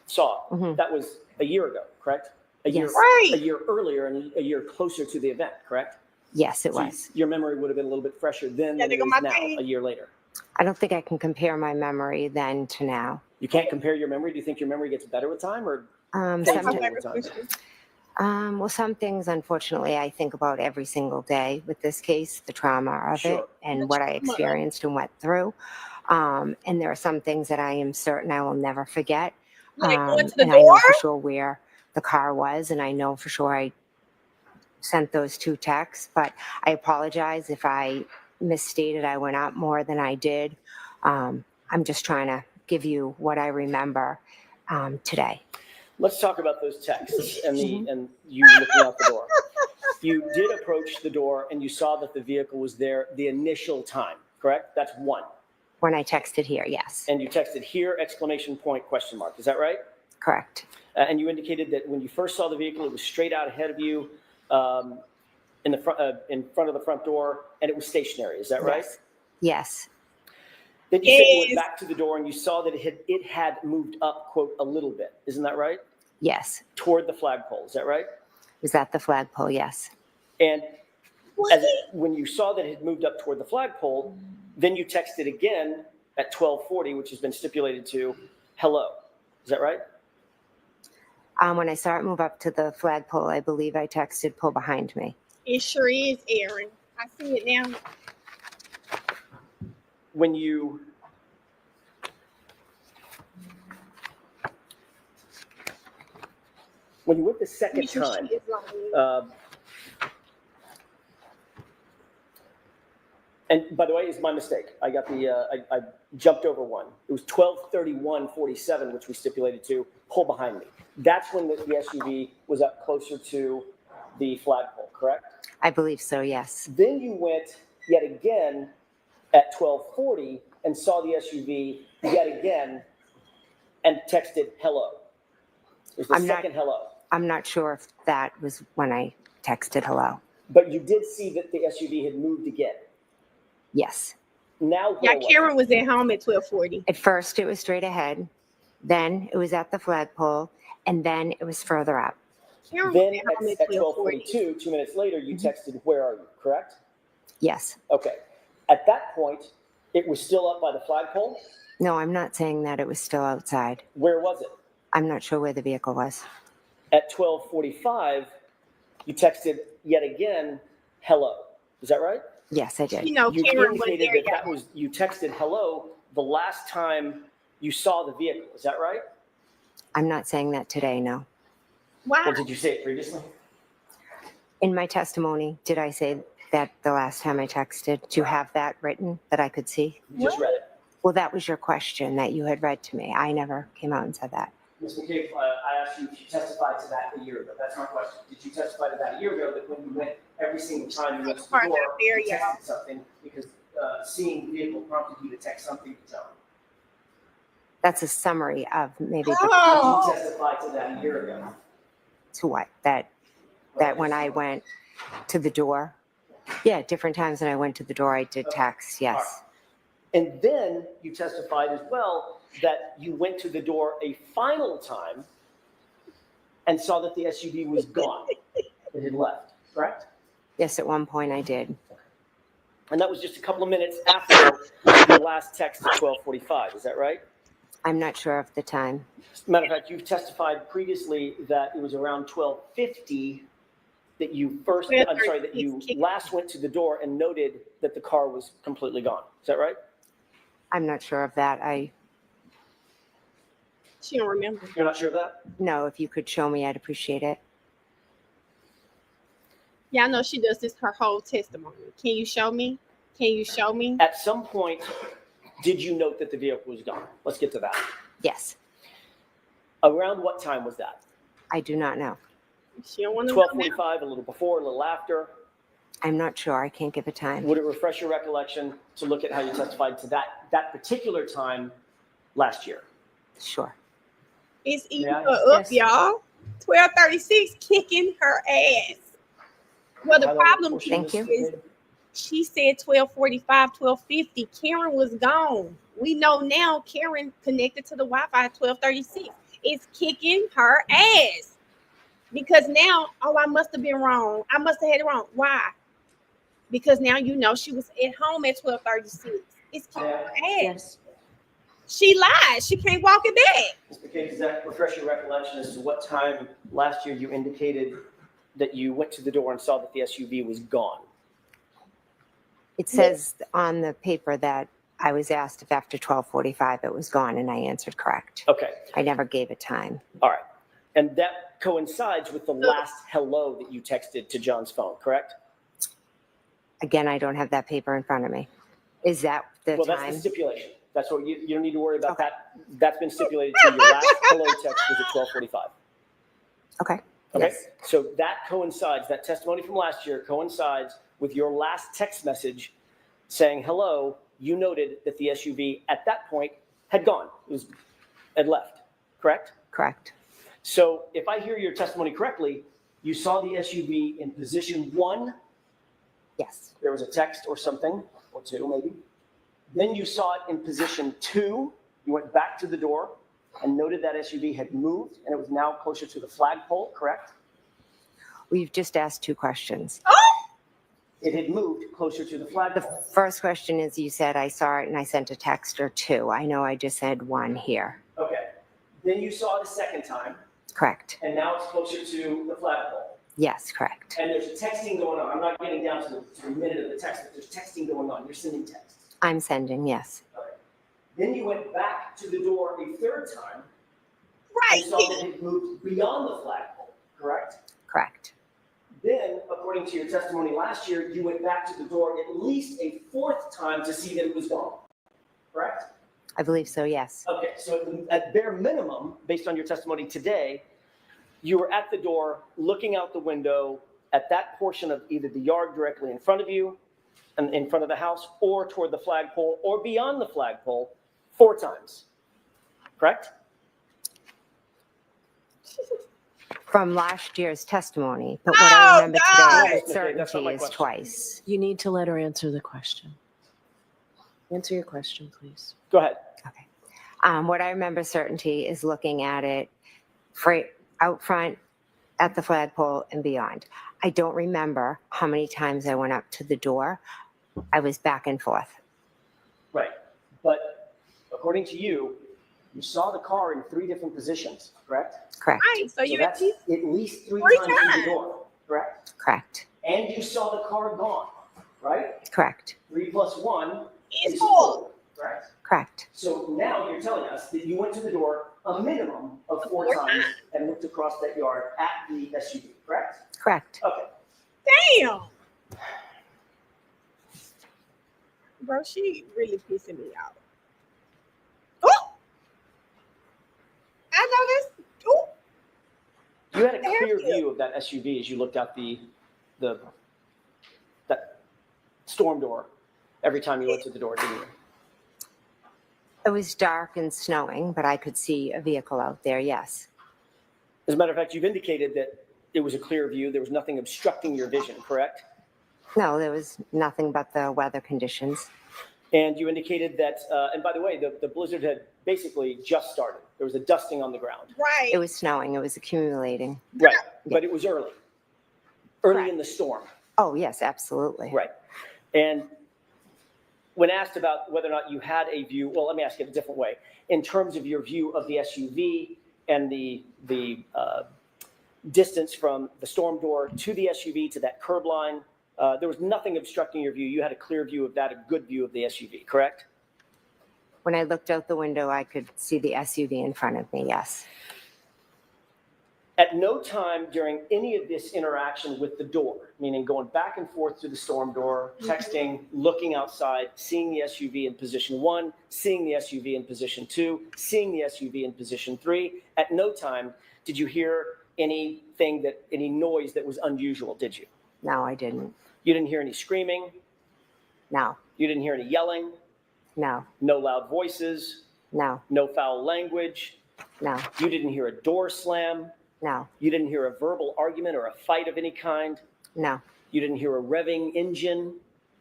Speaker 10: saw.
Speaker 5: Mhm.
Speaker 10: That was a year ago, correct? A year,
Speaker 5: Yes.
Speaker 1: Right.
Speaker 10: a year earlier and a year closer to the event, correct?
Speaker 5: Yes, it
Speaker 10: So
Speaker 5: was.
Speaker 10: your memory would have been a little bit fresher then
Speaker 1: Yeah,
Speaker 10: than
Speaker 1: they
Speaker 10: it
Speaker 1: got
Speaker 10: is
Speaker 1: my
Speaker 10: now,
Speaker 1: thing.
Speaker 10: a year later.
Speaker 5: I don't think I can compare my memory then to now.
Speaker 10: You can't compare your memory. Do you think your memory gets better with time or
Speaker 1: That's
Speaker 10: fades
Speaker 1: my
Speaker 10: away
Speaker 5: Sometimes,
Speaker 10: with
Speaker 1: favorite
Speaker 10: time?
Speaker 1: question.
Speaker 5: well, some things, unfortunately, I think about every single day with this case, the trauma of
Speaker 10: Sure.
Speaker 5: it and what I experienced and went through. And there are some things that I am certain I will never forget.
Speaker 1: Like going to the
Speaker 5: And I know
Speaker 1: door?
Speaker 5: for sure where the car was, and I know for sure I sent those 2 texts, but I apologize if I misstated. I went out more than I did. I'm just trying to give you what I remember today.
Speaker 10: Let's talk about those texts and
Speaker 5: Mhm.
Speaker 10: and you looking out the door. You did approach the door and you saw that the vehicle was there the initial time, correct? That's one.
Speaker 5: When I texted here, yes,
Speaker 10: And you texted here, exclamation point, question mark. Is that right?
Speaker 5: correct.
Speaker 10: And you indicated that when you first saw the vehicle, it was straight out ahead of you in front of the front door, and it was stationary. Is that right?
Speaker 5: Yes. Yes.
Speaker 10: Then you said you went
Speaker 1: Yes.
Speaker 10: back to the door and you saw that it had moved up, quote, a little bit. Isn't that right?
Speaker 5: Yes.
Speaker 10: Toward the flagpole. Is that right?
Speaker 5: Was that the flagpole? Yes.
Speaker 10: And when you saw that it had moved up toward the flagpole, then you texted again at 12:40, which has been stipulated to hello. Is that right?
Speaker 5: When I saw it move up to the flagpole, I believe I texted pull behind me.
Speaker 1: It sure is, Aaron. I see it now.
Speaker 10: When you went the second time, and by the way, it's my mistake. I got I jumped over one. It was 12:31:47, which we stipulated to pull behind me. That's when the SUV was up closer to the flagpole, correct?
Speaker 5: I believe so, yes.
Speaker 10: Then you went yet again at 12:40 and saw the SUV yet again and texted hello. It was the second hello.
Speaker 5: I'm not sure if that was when I texted hello.
Speaker 10: But you did see that the SUV had moved again.
Speaker 5: Yes.
Speaker 10: Now,
Speaker 1: Yeah,
Speaker 10: where was
Speaker 1: Karen was at home at 12:40.
Speaker 5: At first, it was straight ahead. Then it was at the flagpole, and then it was further up.
Speaker 1: Karen
Speaker 10: Then
Speaker 1: was at home
Speaker 10: at
Speaker 1: at 12:40.
Speaker 10: 12:42, 2 minutes later, you texted, where are you, correct?
Speaker 5: Yes.
Speaker 10: Okay. At that point, it was still up by the flagpole?
Speaker 5: No, I'm not saying that it was still outside.
Speaker 10: Where was it?
Speaker 5: I'm not sure where the vehicle was.
Speaker 10: At 12:45, you texted yet again, hello. Is that right?
Speaker 5: Yes, I did.
Speaker 1: You know,
Speaker 10: You
Speaker 1: Karen was
Speaker 10: indicated
Speaker 1: there,
Speaker 10: that
Speaker 1: y'all.
Speaker 10: you texted hello the last time you saw the vehicle. Is that right?
Speaker 5: I'm not saying that today, no.
Speaker 1: Why?
Speaker 10: Or did you say it previously?
Speaker 5: In my testimony, did I say that the last time I texted? Do you have that written that I could see?
Speaker 10: You just read it.
Speaker 5: Well, that was your question that you had read to me. I never came out and said that.
Speaker 10: Ms. McCabe, I asked you if you testified to that a year ago. That's my question. Did you testify to that a year ago, that when you went every single time you went to the
Speaker 1: Part
Speaker 10: door,
Speaker 1: out there,
Speaker 10: you
Speaker 1: y'all.
Speaker 10: texted something because seeing the vehicle prompted you to text something to John?
Speaker 5: That's a summary of maybe
Speaker 10: Did
Speaker 1: Oh.
Speaker 10: you testify to that a year ago?
Speaker 5: to what? That when I went to the door. Yeah, different times when I went to the door, I did text, yes.
Speaker 10: And then you testified as well that you went to the door a final time and saw that the SUV was gone. It had left, correct?
Speaker 5: Yes, at one point I did.
Speaker 10: And that was just a couple of minutes after your last text at 12:45. Is that right?
Speaker 5: I'm not sure of the time.
Speaker 10: Matter of fact, you've testified previously that it was around 12:50 that you last went to the door and noted that the car was completely gone. Is that right?
Speaker 5: I'm not sure of that.
Speaker 1: She don't remember.
Speaker 10: You're not sure of that?
Speaker 5: No, if you could show me, I'd appreciate it.
Speaker 1: Yeah, I know she does this her whole testimony. Can you show me? Can you show me?
Speaker 10: At some point, did you note that the vehicle was gone? Let's get to that.
Speaker 5: Yes.
Speaker 10: Around what time was that?
Speaker 5: I do not know.
Speaker 1: She don't want to know now.
Speaker 10: 12:45, a little before, a little after?
Speaker 5: I'm not sure. I can't give a time.
Speaker 10: Would it refresh your recollection to look at how you testified to that particular time last year?
Speaker 5: Sure.
Speaker 1: It's eating
Speaker 10: Yeah.
Speaker 1: her up,
Speaker 5: Yes.
Speaker 1: y'all. 12:36, kicking her ass. Well, the
Speaker 10: Highlight
Speaker 1: problem
Speaker 10: portion
Speaker 5: Thank
Speaker 10: of
Speaker 5: you.
Speaker 10: this.
Speaker 1: is she said 12:45, 12:50. Karen was gone. We know now Karen connected to the Wi-Fi at 12:36. is kicking her ass. Because now, oh, I must have been wrong. I must have had it wrong. Why? Because now you know she was at home at 12:36. It's kicking her ass.
Speaker 5: Yes.
Speaker 1: She lied. She can't walk it back.
Speaker 10: Ms. McCabe, does that refresh your recollection as to what time last year you indicated that you went to the door and saw that the SUV was gone?
Speaker 9: It says on the paper that I was asked if after 12:45 it was gone, and I answered correct.
Speaker 10: Okay,
Speaker 9: I never gave a time.
Speaker 10: all right. And that coincides with the last hello that you texted to John's phone, correct?
Speaker 9: Again, I don't have that paper in front of me. Is that the
Speaker 10: Well,
Speaker 9: time?
Speaker 10: that's the stipulation. That's what you don't need to worry about
Speaker 9: Okay.
Speaker 10: that. That's been stipulated to your last hello text was at 12:45.
Speaker 9: Okay.
Speaker 10: Okay,
Speaker 9: Yes.
Speaker 10: so that coincides, that testimony from last year coincides with your last text message saying hello. You noted that the SUV at that point had gone, had left, correct?
Speaker 9: Correct.
Speaker 10: So if I hear your testimony correctly, you saw the SUV in position 1.
Speaker 9: Yes.
Speaker 10: There was a text or something, or 2 maybe. Then you saw it in position 2. You went back to the door and noted that SUV had moved and it was now closer to the flagpole, correct?
Speaker 9: We've just asked 2 questions.
Speaker 10: It had moved closer to the
Speaker 9: The
Speaker 10: flagpole.
Speaker 9: first question is you said I saw it and I sent a text or 2. I know I just said 1 here.
Speaker 10: Okay. Then you saw it a second time,
Speaker 9: Correct.
Speaker 10: and now it's closer to the flagpole.
Speaker 9: Yes, correct.
Speaker 10: And there's texting going on. I'm not getting down to the minute of the text, but there's texting going on. You're sending texts.
Speaker 9: I'm sending, yes.
Speaker 10: Okay. Then you went back to the door a third time.
Speaker 1: Right.
Speaker 10: And saw that it moved beyond the flagpole, correct?
Speaker 9: Correct.
Speaker 10: Then, according to your testimony last year, you went back to the door at least a 4th time to see that it was gone, correct?
Speaker 9: I believe so, yes.
Speaker 10: Okay, so at bare minimum, based on your testimony today, you were at the door looking out the window at that portion of either the yard directly in front of you and in front of the house or toward the flagpole or beyond the flagpole 4 times, correct?
Speaker 9: From last year's testimony, but what I remember
Speaker 1: God.
Speaker 9: today with
Speaker 10: Okay, that's not
Speaker 9: certainty
Speaker 10: my
Speaker 9: is
Speaker 10: question.
Speaker 9: twice.
Speaker 5: You need to let her answer the question. Answer your question, please.
Speaker 10: Go ahead.
Speaker 9: Okay. What I remember certainty is looking at it out front at the flagpole and beyond. I don't remember how many times I went up to the door. I was back and forth.
Speaker 10: Right, but according to you, you saw the car in 3 different positions, correct?
Speaker 9: Correct.
Speaker 1: Right. So you
Speaker 10: that's at least 3
Speaker 1: 3
Speaker 10: times through
Speaker 1: times.
Speaker 10: the door, correct?
Speaker 9: Correct.
Speaker 10: And you saw the car gone, right?
Speaker 9: Correct.
Speaker 10: 3 plus 1
Speaker 1: It's
Speaker 10: is
Speaker 1: 4.
Speaker 10: 4, correct?
Speaker 9: Correct.
Speaker 10: So now you're telling us that you went to the door a minimum of 4 times and looked across that yard at the SUV, correct?
Speaker 9: Correct.
Speaker 10: Okay.
Speaker 1: Damn. Bro, she really pissing me off. Oh! I know this. Oh!
Speaker 10: You had a clear view of that SUV as you looked out that storm door every time you went to the door, didn't you?
Speaker 9: It was dark and snowing, but I could see a vehicle out there, yes.
Speaker 10: As a matter of fact, you've indicated that it was a clear view. There was nothing obstructing your vision, correct?
Speaker 9: No, there was nothing but the weather conditions.
Speaker 10: And you indicated that, and by the way, the blizzard had basically just started. There was a dusting on the ground.
Speaker 1: Right.
Speaker 9: It was snowing. It was accumulating.
Speaker 10: Right, but it was early
Speaker 9: Correct.
Speaker 10: in the storm.
Speaker 9: Oh, yes, absolutely.
Speaker 10: Right. And when asked about whether or not you had a view, well, let me ask it a different way. In terms of your view of the SUV and the distance from the storm door to the SUV to that curb line, there was nothing obstructing your view. You had a clear view of that, a good view of the SUV, correct?
Speaker 9: When I looked out the window, I could see the SUV in front of me, yes.
Speaker 10: At no time during any of this interaction with the door, meaning going back and forth to the storm door, texting, looking outside, seeing the SUV in position 1, seeing the SUV in position 2, seeing the SUV in position 3, at no time did you hear any noise that was unusual, did you?
Speaker 9: No, I didn't.
Speaker 10: You didn't hear any screaming?
Speaker 9: No,
Speaker 10: You didn't hear any yelling?
Speaker 9: no,
Speaker 10: No loud voices?
Speaker 9: no,
Speaker 10: No foul language?
Speaker 9: no,
Speaker 10: You didn't hear a door slam?
Speaker 9: no,
Speaker 10: You didn't hear a verbal argument or a fight of any kind?
Speaker 9: no,
Speaker 10: You didn't hear a revving engine?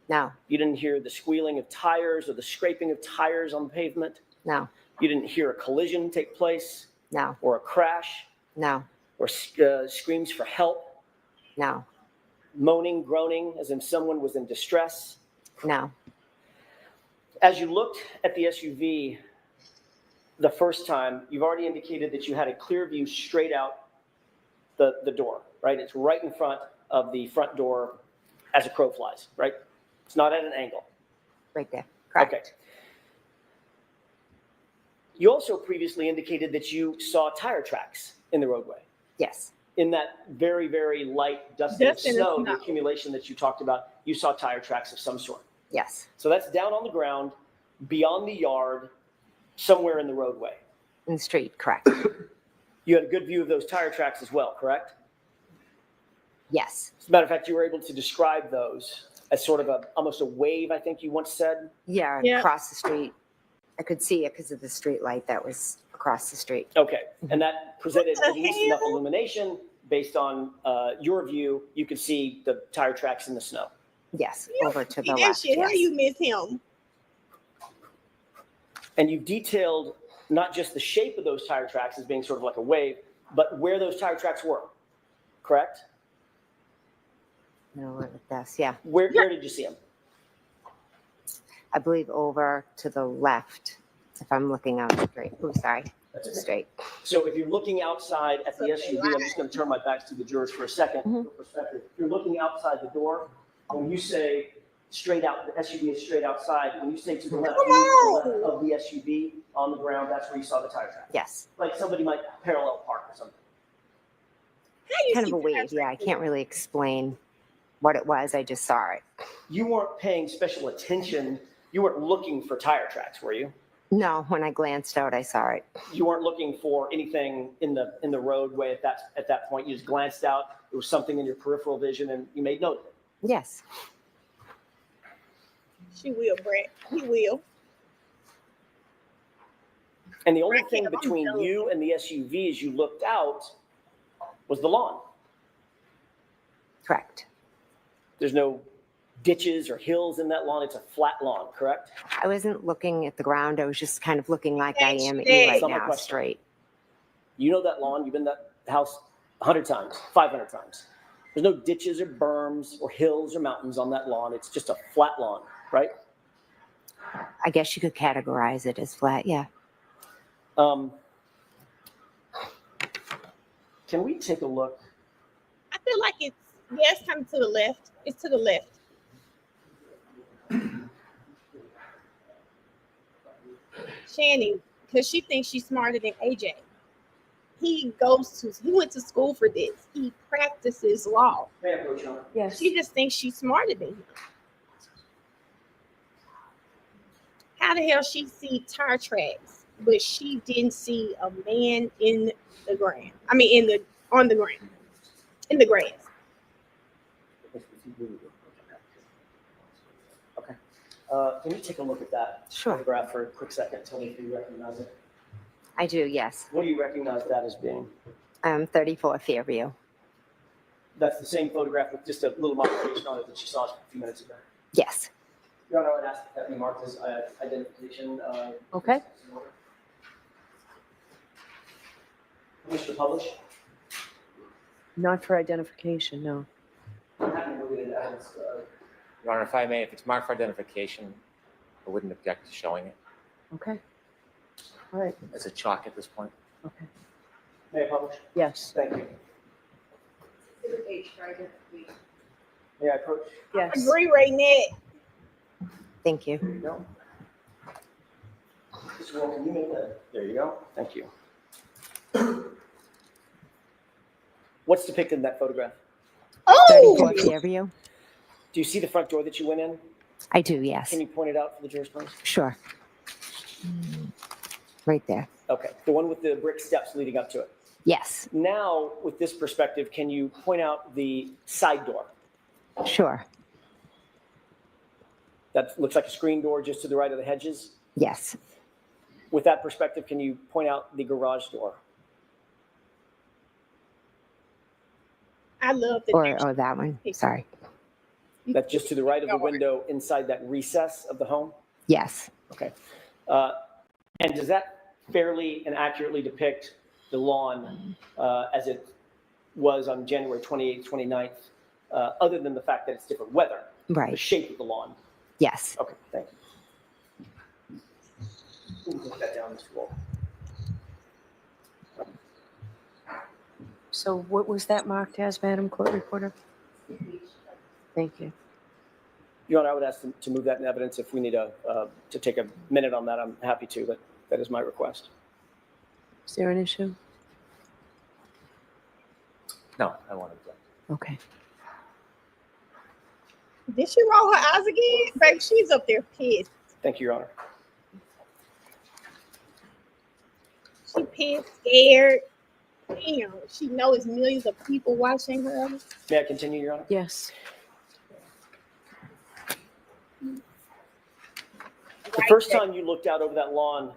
Speaker 9: no,
Speaker 10: You didn't hear the squealing of tires or the scraping of tires on the pavement?
Speaker 9: no,
Speaker 10: You didn't hear a collision take place?
Speaker 9: No,
Speaker 10: or a crash,
Speaker 9: no,
Speaker 10: or screams for help,
Speaker 9: no,
Speaker 10: moaning, groaning, as in someone was in distress.
Speaker 9: no,
Speaker 10: As you looked at the SUV the first time, you've already indicated that you had a clear view straight out the door, right? It's right in front of the front door as a crow flies, right? It's not at an angle.
Speaker 9: right there. Correct.
Speaker 10: Okay. You also previously indicated that you saw tire tracks in the roadway.
Speaker 9: Yes,
Speaker 10: In that very, very light dusting of
Speaker 1: Dust in the
Speaker 10: snow, the
Speaker 1: snow.
Speaker 10: accumulation that you talked about, you saw tire tracks of some sort.
Speaker 9: yes,
Speaker 10: So that's down on the ground, beyond the yard, somewhere in the roadway.
Speaker 9: in the street, correct.
Speaker 10: You had a good view of those tire tracks as well, correct?
Speaker 9: Yes,
Speaker 10: As a matter of fact, you were able to describe those as sort of almost a wave, I think you once said.
Speaker 9: yeah,
Speaker 1: Yeah.
Speaker 9: across the street. I could see it because of the street light that was across the street.
Speaker 10: Okay, and that presented
Speaker 1: What
Speaker 10: at
Speaker 1: the
Speaker 10: least
Speaker 1: hell?
Speaker 10: enough illumination based on your view. You could see the tire tracks in the snow.
Speaker 9: Yes,
Speaker 1: You
Speaker 9: over to
Speaker 1: see
Speaker 9: the
Speaker 1: that
Speaker 9: left.
Speaker 1: shit. How
Speaker 9: Yes.
Speaker 1: you miss him?
Speaker 10: And you detailed not just the shape of those tire tracks as being sort of like a wave, but where those tire tracks were, correct?
Speaker 9: No, with this, yeah.
Speaker 10: Where did you see them?
Speaker 9: I believe over to the left, if I'm looking out straight. Oh, sorry,
Speaker 10: That's okay.
Speaker 9: straight.
Speaker 10: So if you're looking outside at the SUV, I'm just going to turn my back to the jurors for a second. For perspective. If you're looking outside the door, when you say straight out, the SUV is straight outside. When you say to the left,
Speaker 1: Come
Speaker 10: you mean to the
Speaker 1: on.
Speaker 10: left of the SUV on the ground, that's where you saw the tire tracks.
Speaker 9: Yes,
Speaker 10: Like somebody might parallel park or something.
Speaker 1: How you
Speaker 9: kind
Speaker 1: see
Speaker 9: of a wave.
Speaker 1: tire
Speaker 9: Yeah, I
Speaker 1: tracks?
Speaker 9: can't really explain what it was. I just saw it.
Speaker 10: You weren't paying special attention. You weren't looking for tire tracks, were you?
Speaker 9: No, when I glanced out, I saw it.
Speaker 10: You weren't looking for anything in the roadway at that point. You just glanced out. There was something in your peripheral vision, and you made note of it.
Speaker 9: Yes,
Speaker 1: She will, Brett. He will.
Speaker 10: And the only
Speaker 1: Right,
Speaker 10: thing
Speaker 1: I'm
Speaker 10: between
Speaker 1: telling
Speaker 10: you and the SUV as you looked out was the lawn.
Speaker 9: correct.
Speaker 10: There's no ditches or hills in that lawn. It's a flat lawn, correct?
Speaker 9: I wasn't looking at the ground. I was just kind of looking like I am at
Speaker 1: That's
Speaker 9: you right
Speaker 10: not my
Speaker 9: now,
Speaker 10: question.
Speaker 9: straight.
Speaker 10: You know that lawn. You've been to that house 100 times, 500 times. There's no ditches or berms or hills or mountains on that lawn. It's just a flat lawn, right?
Speaker 9: I guess you could categorize it as flat. Yeah.
Speaker 10: Can we take a look?
Speaker 1: I feel like it's coming to the left. It's to the left. Shanny, because she thinks she's smarter than AJ. He went to school for this. He practices law.
Speaker 10: May I approach you?
Speaker 5: Yes.
Speaker 1: She just thinks she's smarter than him. How the hell she see tire tracks, but she didn't see a man in the ground? I mean, on the ground, in the grass.
Speaker 10: Okay. Can you take a look at that
Speaker 9: Sure.
Speaker 10: photograph for a quick second? Tell me if you recognize it.
Speaker 9: I do. Yes.
Speaker 10: What do you recognize that as being?
Speaker 9: 34 Fairview.
Speaker 10: That's the same photograph with just a little modification on it that you saw a few minutes ago.
Speaker 9: Yes.
Speaker 10: Your Honor, I would ask that that be marked as identification.
Speaker 5: Okay.
Speaker 10: Wish to publish?
Speaker 5: Not for identification, no.
Speaker 10: I'm happy to look at it as,
Speaker 4: Your Honor, if I may, if it's marked for identification, I wouldn't object to showing it
Speaker 5: Okay. All right.
Speaker 4: as a chalk at this point.
Speaker 5: Okay.
Speaker 10: may I publish?
Speaker 5: Yes.
Speaker 10: Thank you. May I approach?
Speaker 5: Yes.
Speaker 1: Agree right now.
Speaker 9: Thank you.
Speaker 10: There you go. Mr. Wall, can you make that? There you go. Thank you. What's depicted in that photograph?
Speaker 9: 34 Fairview.
Speaker 10: Do you see the front door that you went in?
Speaker 9: I do. Yes.
Speaker 10: Can you point it out for the jurors, please?
Speaker 9: Sure. Right there.
Speaker 10: Okay, the one with the brick steps leading up to it.
Speaker 9: Yes.
Speaker 10: Now, with this perspective, can you point out the side door?
Speaker 9: Sure.
Speaker 10: That looks like a screen door just to the right of the hedges.
Speaker 9: Yes.
Speaker 10: With that perspective, can you point out the garage door?
Speaker 1: I love the
Speaker 9: Or that one. Sorry.
Speaker 10: That's just to the right of the window inside that recess of the home?
Speaker 9: Yes.
Speaker 10: Okay. And does that fairly and accurately depict the lawn as it was on January 28th, 29th, other than the fact that it's different weather? The
Speaker 9: Right.
Speaker 10: shape of the lawn?
Speaker 9: Yes.
Speaker 10: Okay, thank you. We'll put that down, Mr. Wolf.
Speaker 5: So what was that marked as, Madam Court Reporter? Thank you.
Speaker 10: Your Honor, I would ask to move that in evidence. If we need to take a minute on that, I'm happy to, but that is my request.
Speaker 5: Is there an issue?
Speaker 4: No, I want to.
Speaker 5: Okay.
Speaker 14: Did she roll her eyes again? Baby, she's up there pissed.
Speaker 10: Thank you, Your Honor.
Speaker 14: She pissed, scared. Damn, she knows millions of people watching her.
Speaker 10: May I continue, Your Honor?
Speaker 5: Yes.
Speaker 10: The first time you looked out over that lawn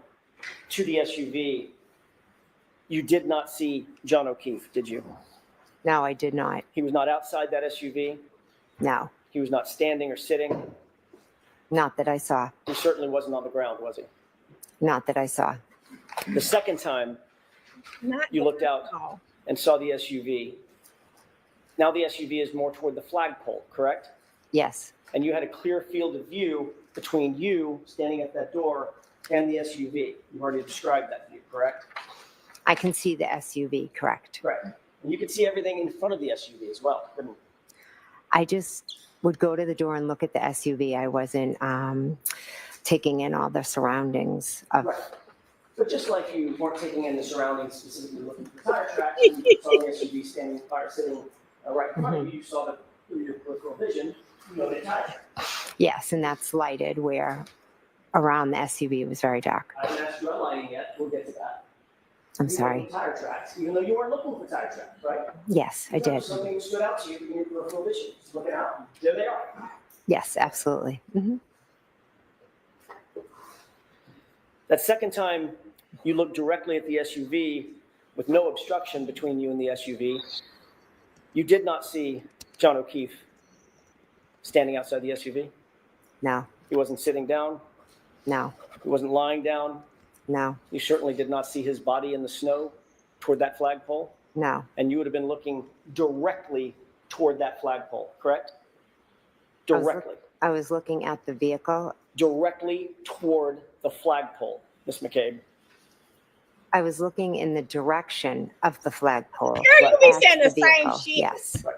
Speaker 10: to the SUV, you did not see John O'Keefe, did you?
Speaker 9: No, I did not.
Speaker 10: He was not outside that SUV?
Speaker 9: No,
Speaker 10: He was not standing or sitting?
Speaker 9: not that I saw.
Speaker 10: He certainly wasn't on the ground, was he?
Speaker 9: Not that I saw.
Speaker 10: The second time you looked out and saw the SUV, now the SUV is more toward the flagpole, correct?
Speaker 9: Yes.
Speaker 10: And you had a clear field of view between you standing at that door and the SUV. You've already described that view, correct?
Speaker 9: I can see the SUV, correct.
Speaker 10: Correct. And you could see everything in front of the SUV as well, couldn't you?
Speaker 9: I just would go to the door and look at the SUV. I wasn't taking in all the surroundings of.
Speaker 10: Right. But just like you weren't taking in the surroundings, specifically looking for tire tracks, you saw the SUV standing or sitting right in front of you, you saw that through your peripheral vision, you know, the tire tracks.
Speaker 9: Yes, and that's lighted where around the SUV it was very dark.
Speaker 10: I haven't asked you about lighting yet. We'll get to that.
Speaker 9: I'm
Speaker 10: You
Speaker 9: sorry.
Speaker 10: looked at tire tracks, even though you weren't looking for tire tracks, right?
Speaker 9: Yes, I did.
Speaker 10: Something stood out to you in your peripheral vision. Just looking out. There they are.
Speaker 9: Yes, absolutely.
Speaker 10: That second time you looked directly at the SUV with no obstruction between you and the SUV, you did not see John O'Keefe standing outside the SUV?
Speaker 9: No.
Speaker 10: He wasn't sitting down?
Speaker 9: No.
Speaker 10: He wasn't lying down?
Speaker 9: No.
Speaker 10: You certainly did not see his body in the snow toward that flagpole?
Speaker 9: No.
Speaker 10: And you would have been looking directly toward that flagpole, correct? Directly.
Speaker 9: I was looking at the vehicle.
Speaker 10: Directly toward the flagpole, Ms. McCabe.
Speaker 9: I was looking in the direction of the flagpole.
Speaker 14: Girl, you be
Speaker 9: at
Speaker 14: saying the same
Speaker 9: vehicle.
Speaker 14: shit.
Speaker 9: Yes.
Speaker 10: Right.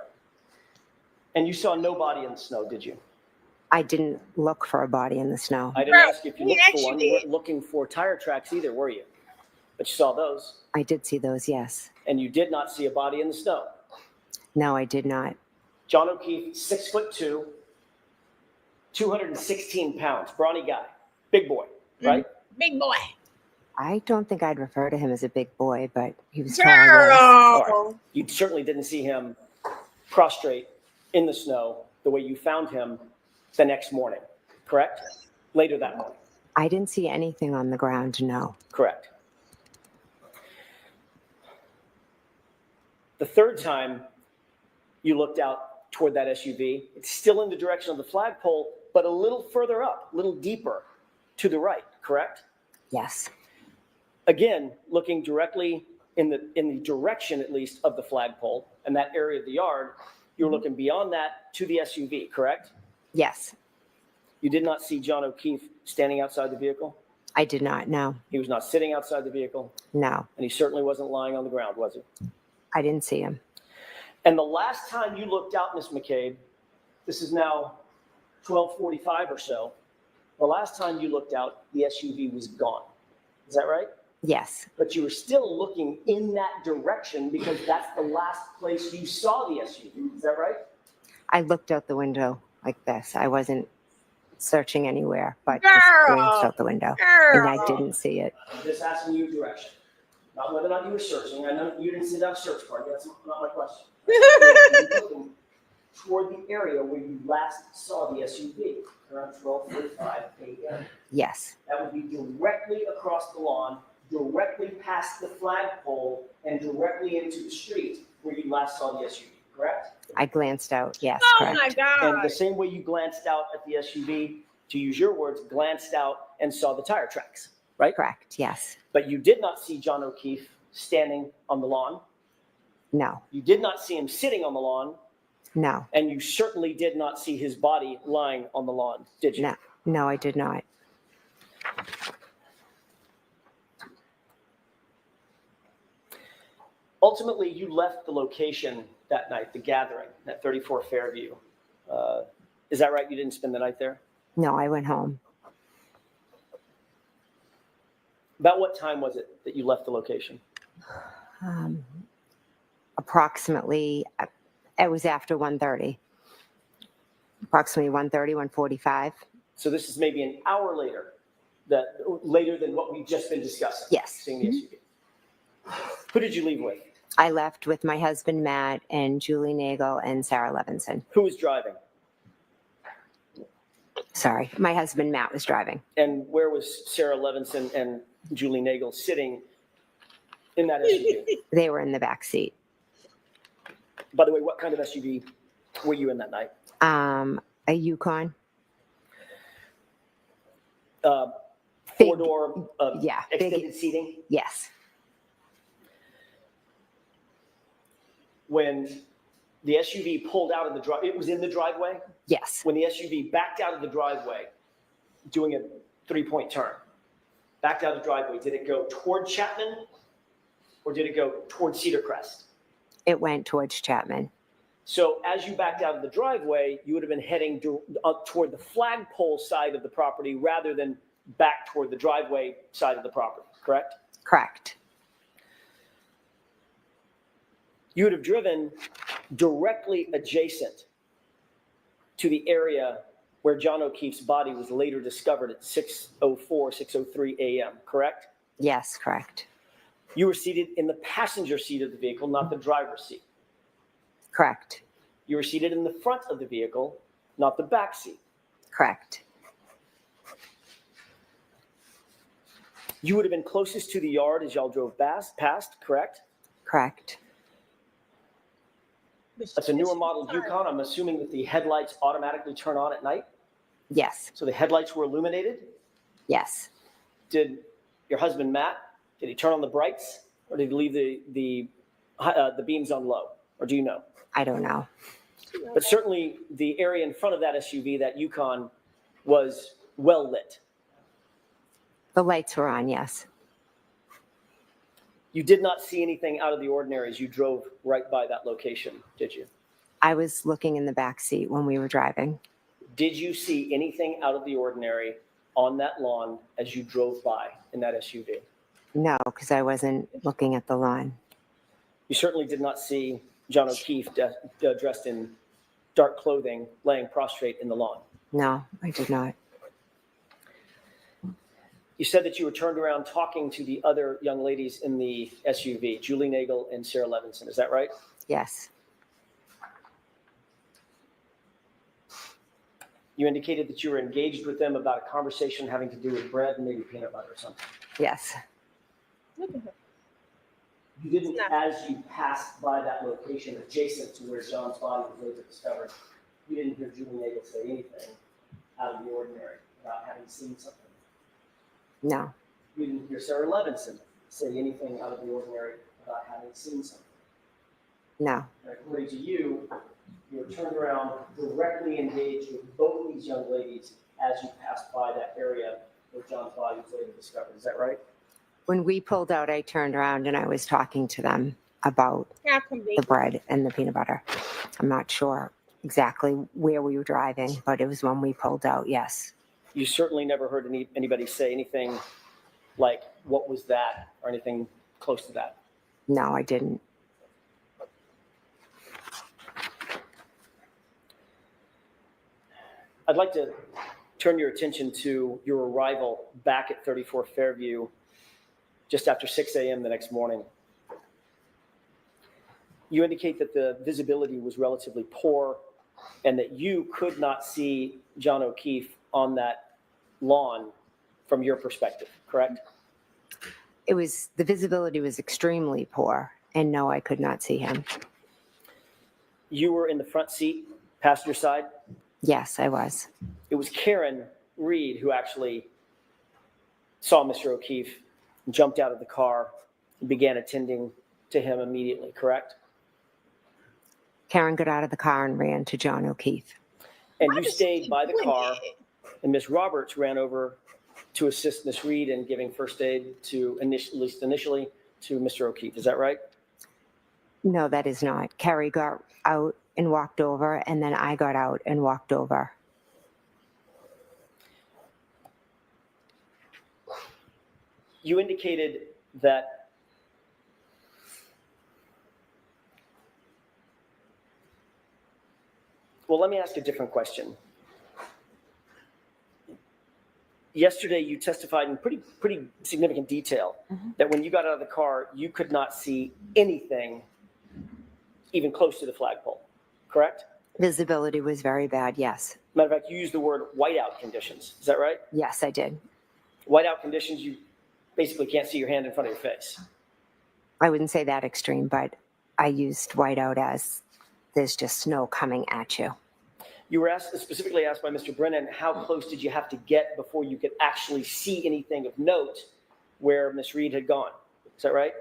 Speaker 10: And you saw no body in the snow, did you?
Speaker 9: I didn't look for a body in the snow.
Speaker 10: I didn't
Speaker 14: Girl,
Speaker 10: ask if you
Speaker 14: he
Speaker 10: looked for
Speaker 14: actually
Speaker 10: one. You
Speaker 14: did.
Speaker 10: weren't looking for tire tracks either, were you? But you saw those.
Speaker 9: I did see those, yes.
Speaker 10: And you did not see a body in the snow.
Speaker 9: No, I did not.
Speaker 10: John O'Keefe, 6'2", 216 pounds, brawny guy, big boy, right?
Speaker 14: Big boy.
Speaker 9: I don't think I'd refer to him as a big boy, but he was tall.
Speaker 14: Girl.
Speaker 9: Yes.
Speaker 10: All right. You certainly didn't see him prostrate in the snow the way you found him the next morning, correct? Later that morning.
Speaker 9: I didn't see anything on the ground, no.
Speaker 10: Correct. The third time you looked out toward that SUV, it's still in the direction of the flagpole, but a little further up, a little deeper to the right, correct?
Speaker 9: Yes.
Speaker 10: Again, looking directly in the direction, at least, of the flagpole and that area of the yard, you were looking beyond that to the SUV, correct?
Speaker 9: Yes.
Speaker 10: You did not see John O'Keefe standing outside the vehicle?
Speaker 9: I did not, no.
Speaker 10: He was not sitting outside the vehicle,
Speaker 9: No.
Speaker 10: and he certainly wasn't lying on the ground, was he?
Speaker 9: I didn't see him.
Speaker 10: And the last time you looked out, Ms. McCabe, this is now 12:45 or so, the last time you looked out, the SUV was gone. Is that right?
Speaker 9: Yes.
Speaker 10: But you were still looking in that direction because that's the last place you saw the SUV. Is that right?
Speaker 9: I looked out the window like this. I wasn't searching anywhere, but
Speaker 14: Girl.
Speaker 9: just glanced out the window. And I
Speaker 14: Girl.
Speaker 9: didn't see it.
Speaker 10: I'm just asking you direction. Not whether or not you were searching. I know you didn't sit down search party. That's not my question. You're looking toward the area where you last saw the SUV around 12:45 a.m.
Speaker 9: Yes.
Speaker 10: That would be directly across the lawn, directly past the flagpole, and directly into the street where you last saw the SUV, correct?
Speaker 9: I glanced out. Yes,
Speaker 14: Oh
Speaker 9: correct.
Speaker 14: my
Speaker 10: And
Speaker 14: God.
Speaker 10: the same way you glanced out at the SUV, to use your words, glanced out and saw the tire tracks, right?
Speaker 9: Correct. Yes.
Speaker 10: But you did not see John O'Keefe standing on the lawn.
Speaker 9: No,
Speaker 10: You did not see him sitting on the lawn,
Speaker 9: no,
Speaker 10: and you certainly did not see his body lying on the lawn, did you?
Speaker 9: no, no, I did not.
Speaker 10: Ultimately, you left the location that night, the gathering at 34 Fairview. Is that right? You didn't spend the night there?
Speaker 9: No, I went home.
Speaker 10: About what time was it that you left the location?
Speaker 9: Approximately, it was after 1:30. Approximately 1:30, 1:45.
Speaker 10: So this is maybe an hour later, later than what we've just been discussing.
Speaker 9: Yes.
Speaker 10: Seeing the SUV. Who did you leave with?
Speaker 9: I left with my husband, Matt, and Julie Nagel and Sarah Levinson.
Speaker 10: Who was driving?
Speaker 9: Sorry, my husband, Matt, was driving.
Speaker 10: And where was Sarah Levinson and Julie Nagel sitting in that SUV?
Speaker 9: They were in the back seat.
Speaker 10: By the way, what kind of SUV were you in that night?
Speaker 9: A Yukon.
Speaker 10: Four-door,
Speaker 9: yeah,
Speaker 10: extended
Speaker 9: big,
Speaker 10: seating?
Speaker 9: Yes.
Speaker 10: When the SUV pulled out of the driveway, it was in the driveway?
Speaker 9: Yes.
Speaker 10: When the SUV backed out of the driveway, doing a three-point turn, backed out of the driveway, did it go toward Chapman or did it go toward Cedar Crest?
Speaker 9: It went towards Chapman.
Speaker 10: So as you backed out of the driveway, you would have been heading toward the flagpole side of the property rather than back toward the driveway side of the property, correct?
Speaker 9: Correct.
Speaker 10: You would have driven directly adjacent to the area where John O'Keefe's body was later discovered at 6:04, 6:03 a.m., correct?
Speaker 9: Yes, correct.
Speaker 10: You were seated in the passenger seat of the vehicle, not the driver's seat.
Speaker 9: Correct.
Speaker 10: You were seated in the front of the vehicle, not the back seat.
Speaker 9: Correct.
Speaker 10: You would have been closest to the yard as y'all drove past, correct?
Speaker 9: Correct.
Speaker 10: That's a newer model Yukon. I'm assuming that the headlights automatically turn on at night?
Speaker 9: Yes.
Speaker 10: So the headlights were illuminated?
Speaker 9: Yes.
Speaker 10: Did your husband, Matt, did he turn on the brights or did he leave the beams on low? Or do you know?
Speaker 9: I don't know.
Speaker 10: But certainly the area in front of that SUV, that Yukon, was well lit.
Speaker 9: The lights were on, yes.
Speaker 10: You did not see anything out of the ordinary as you drove right by that location, did you?
Speaker 9: I was looking in the back seat when we were driving.
Speaker 10: Did you see anything out of the ordinary on that lawn as you drove by in that SUV?
Speaker 9: No, because I wasn't looking at the lawn.
Speaker 10: You certainly did not see John O'Keefe dressed in dark clothing laying prostrate in the lawn.
Speaker 9: No, I did not.
Speaker 10: You said that you were turned around talking to the other young ladies in the SUV, Julie Nagel and Sarah Levinson. Is that right?
Speaker 9: Yes.
Speaker 10: You indicated that you were engaged with them about a conversation having to do with bread and maybe peanut butter or something.
Speaker 9: Yes.
Speaker 14: Look at her.
Speaker 10: You didn't, as you passed by that location adjacent to where John's body was later discovered, you didn't hear Julie Nagel say anything out of the ordinary about having seen something.
Speaker 9: No.
Speaker 10: You didn't hear Sarah Levinson say anything out of the ordinary about having seen something.
Speaker 9: No.
Speaker 10: And according to you, you were turned around, directly engaged with both these young ladies as you passed by that area where John's body was later discovered. Is that right?
Speaker 9: When we pulled out, I turned around and I was talking to them about
Speaker 14: How come they
Speaker 9: the bread and the peanut butter. I'm not sure exactly where we were driving, but it was when we pulled out, yes.
Speaker 10: You certainly never heard anybody say anything like, what was that, or anything close to that.
Speaker 9: No, I didn't.
Speaker 10: I'd like to turn your attention to your arrival back at 34 Fairview just after 6 a.m. the next morning. You indicate that the visibility was relatively poor and that you could not see John O'Keefe on that lawn from your perspective, correct?
Speaker 9: The visibility was extremely poor, and no, I could not see him.
Speaker 10: You were in the front seat, passenger side?
Speaker 9: Yes, I was.
Speaker 10: It was Karen Reed who actually saw Mr. O'Keefe, jumped out of the car, and began attending to him immediately, correct?
Speaker 9: Karen got out of the car and ran to John O'Keefe.
Speaker 10: And
Speaker 14: Why
Speaker 10: you
Speaker 14: does she
Speaker 10: stayed
Speaker 14: keep
Speaker 10: by the
Speaker 14: doing
Speaker 10: car,
Speaker 14: that?
Speaker 10: and Miss Roberts ran over to assist Miss Reed in giving first aid to, at least initially, to Mr. O'Keefe. Is that right?
Speaker 9: No, that is not. Carrie got out and walked over, and then I got out and walked over.
Speaker 10: You indicated that well, let me ask a different question. Yesterday, you testified in pretty significant detail that when you got out of the car, you could not see anything even close to the flagpole, correct?
Speaker 9: Visibility was very bad, yes.
Speaker 10: Matter of fact, you used the word whiteout conditions. Is that right?
Speaker 9: Yes, I did.
Speaker 10: Whiteout conditions, you basically can't see your hand in front of your face.
Speaker 9: I wouldn't say that extreme, but I used whiteout as there's just snow coming at you.
Speaker 10: You were specifically asked by Mr. Brennan, how close did you have to get before you could actually see anything of note where Miss Reed had gone? Is that right?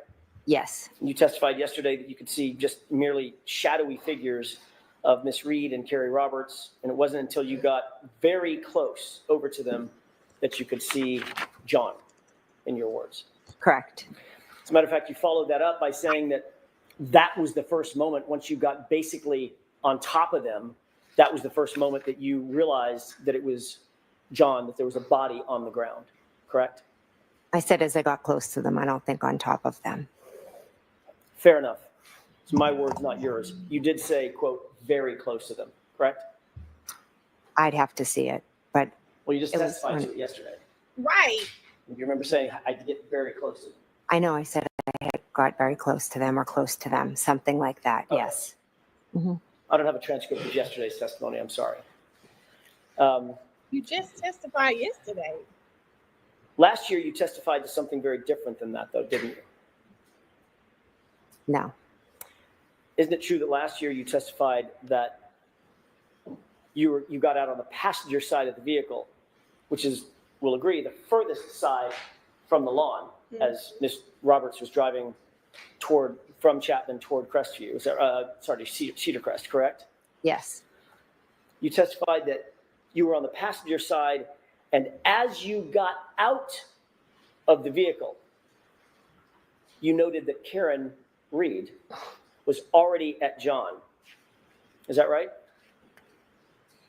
Speaker 9: Yes.
Speaker 10: You testified yesterday that you could see just merely shadowy figures of Miss Reed and Carrie Roberts, and it wasn't until you got very close over to them that you could see John, in your words.
Speaker 9: Correct.
Speaker 10: As a matter of fact, you followed that up by saying that that was the first moment, once you got basically on top of them, that was the first moment that you realized that it was John, that there was a body on the ground, correct?
Speaker 9: I said as I got close to them, I don't think on top of them.
Speaker 10: Fair enough. It's my words, not yours. You did say, quote, very close to them, correct?
Speaker 9: I'd have to see it, but
Speaker 10: Well, you just
Speaker 9: it
Speaker 10: testified
Speaker 9: was
Speaker 10: to it yesterday.
Speaker 14: Right.
Speaker 10: You remember saying, I did get very close to them.
Speaker 9: I know I said I had got very close to them or close to them, something like that,
Speaker 10: Okay.
Speaker 9: yes. Mm-hmm.
Speaker 10: I don't have a transcript of yesterday's testimony, I'm sorry.
Speaker 14: You just testified yesterday.
Speaker 10: Last year, you testified to something very different than that, though, didn't you?
Speaker 9: No.
Speaker 10: Isn't it true that last year you testified that you got out on the passenger side of the vehicle, which is, we'll agree, the furthest side from the lawn, as Ms. Roberts was driving from Chapman toward Crestview, Cedar Crest, correct?
Speaker 9: Yes.
Speaker 10: You testified that you were on the passenger side, and as you got out of the vehicle, you noted that Karen Reed was already at John. Is that right?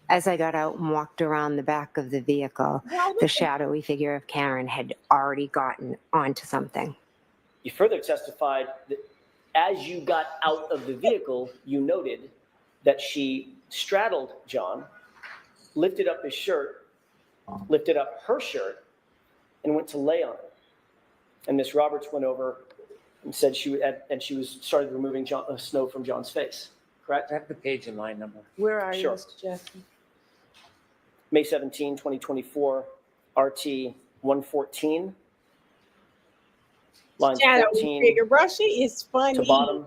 Speaker 9: As I got out and walked around the back of the vehicle, the shadowy figure of Karen had already gotten onto something.
Speaker 10: You further testified that as you got out of the vehicle, you noted that she straddled John, lifted up his shirt, lifted up her shirt, and went to lay on it. And Miss Roberts went over and said started removing snow from John's face. Correct?
Speaker 4: I have the page and line number.
Speaker 5: Where are you,
Speaker 10: Sure.
Speaker 5: Mr. Jackson?
Speaker 10: May 17, 2024, RT 114. Lines
Speaker 14: Shadow
Speaker 10: 14
Speaker 14: figure, bro. She is funny.
Speaker 10: to bottom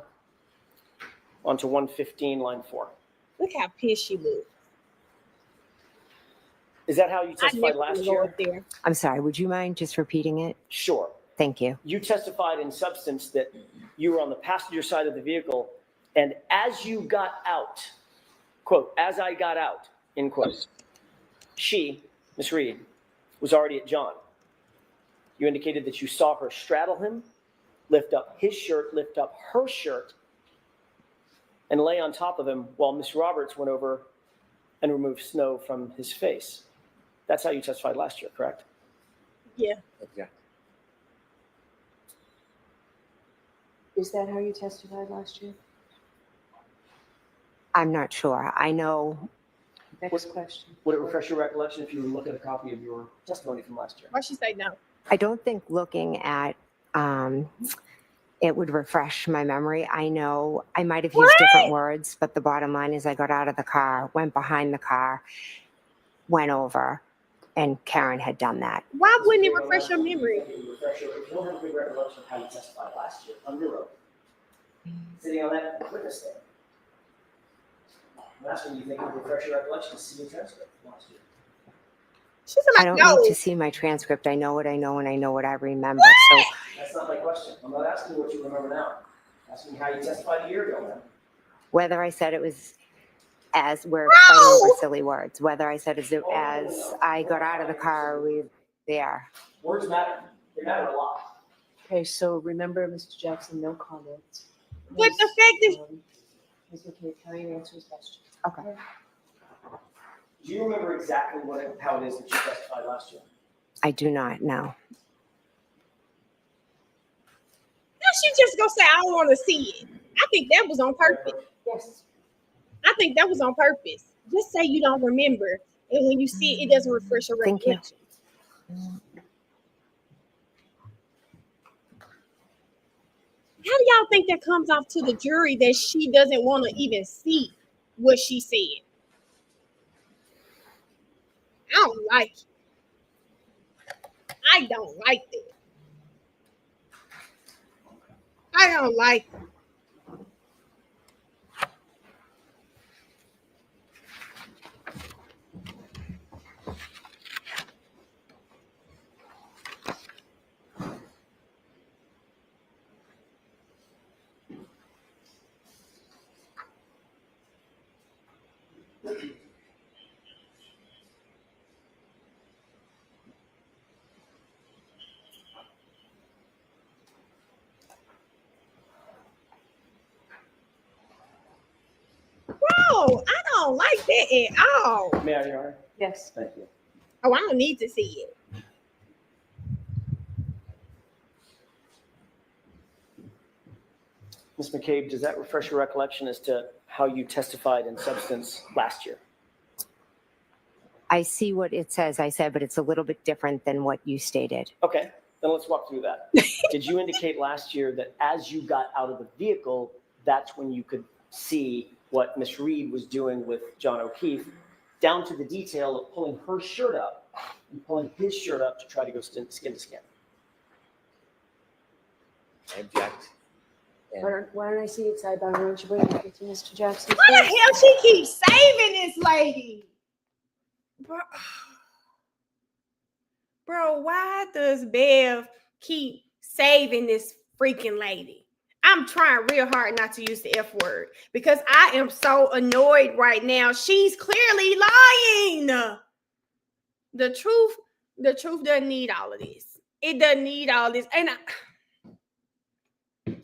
Speaker 10: onto 115, line 4.
Speaker 14: Look how pissed she looks.
Speaker 10: Is that how you
Speaker 14: I
Speaker 10: testified
Speaker 14: never
Speaker 10: last
Speaker 14: would go
Speaker 10: year?
Speaker 14: up there.
Speaker 9: I'm sorry, would you mind just repeating it?
Speaker 10: Sure.
Speaker 9: Thank you.
Speaker 10: You testified in substance that you were on the passenger side of the vehicle, and as you got out, quote, as I got out, end quote, she, Miss Reed, was already at John. You indicated that you saw her straddle him, lift up his shirt, lift up her shirt, and lay on top of him while Miss Roberts went over and removed snow from his face. That's how you testified last year, correct?
Speaker 14: Yeah.
Speaker 4: Yeah.
Speaker 5: Is that how you testified last year?
Speaker 9: I'm not sure. I know.
Speaker 5: Next question.
Speaker 10: Would it refresh your recollection if you were looking at a copy of your testimony from last year?
Speaker 14: Why she say no?
Speaker 9: I don't think looking at it would refresh my memory. I know I might have used different words, but the bottom line is I got out of the car, went behind the car, went over, and Karen had done that.
Speaker 14: Why wouldn't it refresh your memory?
Speaker 10: If you don't have a good recollection of how you testified last year, on your own, sitting on that witness stand, I'm asking you think it would refresh your recollection to see your transcript from last year.
Speaker 14: She's
Speaker 9: I
Speaker 14: like,
Speaker 9: don't
Speaker 14: no.
Speaker 9: need to see my transcript. I know what I know and I know what I remember. So
Speaker 6: That's not my question. I'm not asking you what you remember now. I'm asking how you testified a year ago, man.
Speaker 9: Whether I said it was as we're
Speaker 14: Bro!
Speaker 9: fighting over silly words, whether I said as I got out of the car, we there.
Speaker 6: Words matter. They matter a lot.
Speaker 5: Okay, so remember, Mr. Jackson, no comments.
Speaker 14: But the fact is,
Speaker 5: Ms. McCabe, can I answer his question?
Speaker 9: Okay.
Speaker 6: Do you remember exactly how it is that you testified last year?
Speaker 9: I do not know.
Speaker 14: now she just gonna say, I don't want to see it. I think that was on purpose.
Speaker 5: Yes.
Speaker 14: I think that was on purpose. Just say you don't remember, and when you see it, it doesn't refresh your
Speaker 9: Thank you.
Speaker 14: recollection. How do y'all think that comes off to the jury that she doesn't want to even see what she said? I don't like it. I don't like that. I don't like it. Bro, I don't like that at all.
Speaker 6: May I, Your Honor?
Speaker 5: Yes.
Speaker 6: Thank you.
Speaker 14: Oh, I don't need to see it.
Speaker 10: Ms. McCabe, does that refresh your recollection as to how you testified in substance last year?
Speaker 9: I see what it says I said, but it's a little bit different than what you stated.
Speaker 10: Okay, then let's walk through that. Did you indicate last year that as you got out of the vehicle, that's when you could see what Ms. Reed was doing with John O'Keefe, down to the detail of pulling her shirt up and pulling his shirt up to try to go skin to skin?
Speaker 4: I object. And
Speaker 5: Why don't I see it sidebar? Why don't you bring it to Mr. Jackson?
Speaker 14: Why the hell she keeps saving this lady? Bro, why does Bev keep saving this freaking lady? I'm trying real hard not to use the F word because I am so annoyed right now. She's clearly lying. The truth doesn't need all of this. It doesn't need all this. And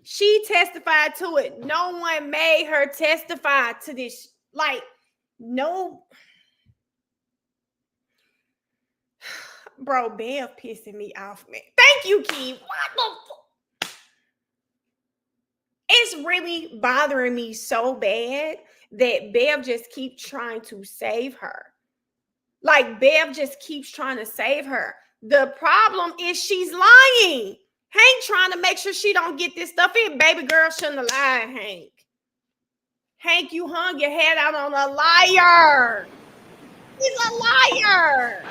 Speaker 14: she testified to it. No one made her testify to this. Like, no. Bro, Bev pissing me off, man. Thank you, Keith. What the It's really bothering me so bad that Bev just keeps trying to save her. Like, Bev just keeps trying to save her. The problem is she's lying. Hank trying to make sure she don't get this stuff in. Baby girl shouldn't have lied, Hank. Hank, you hung your head out on a liar. He's a liar.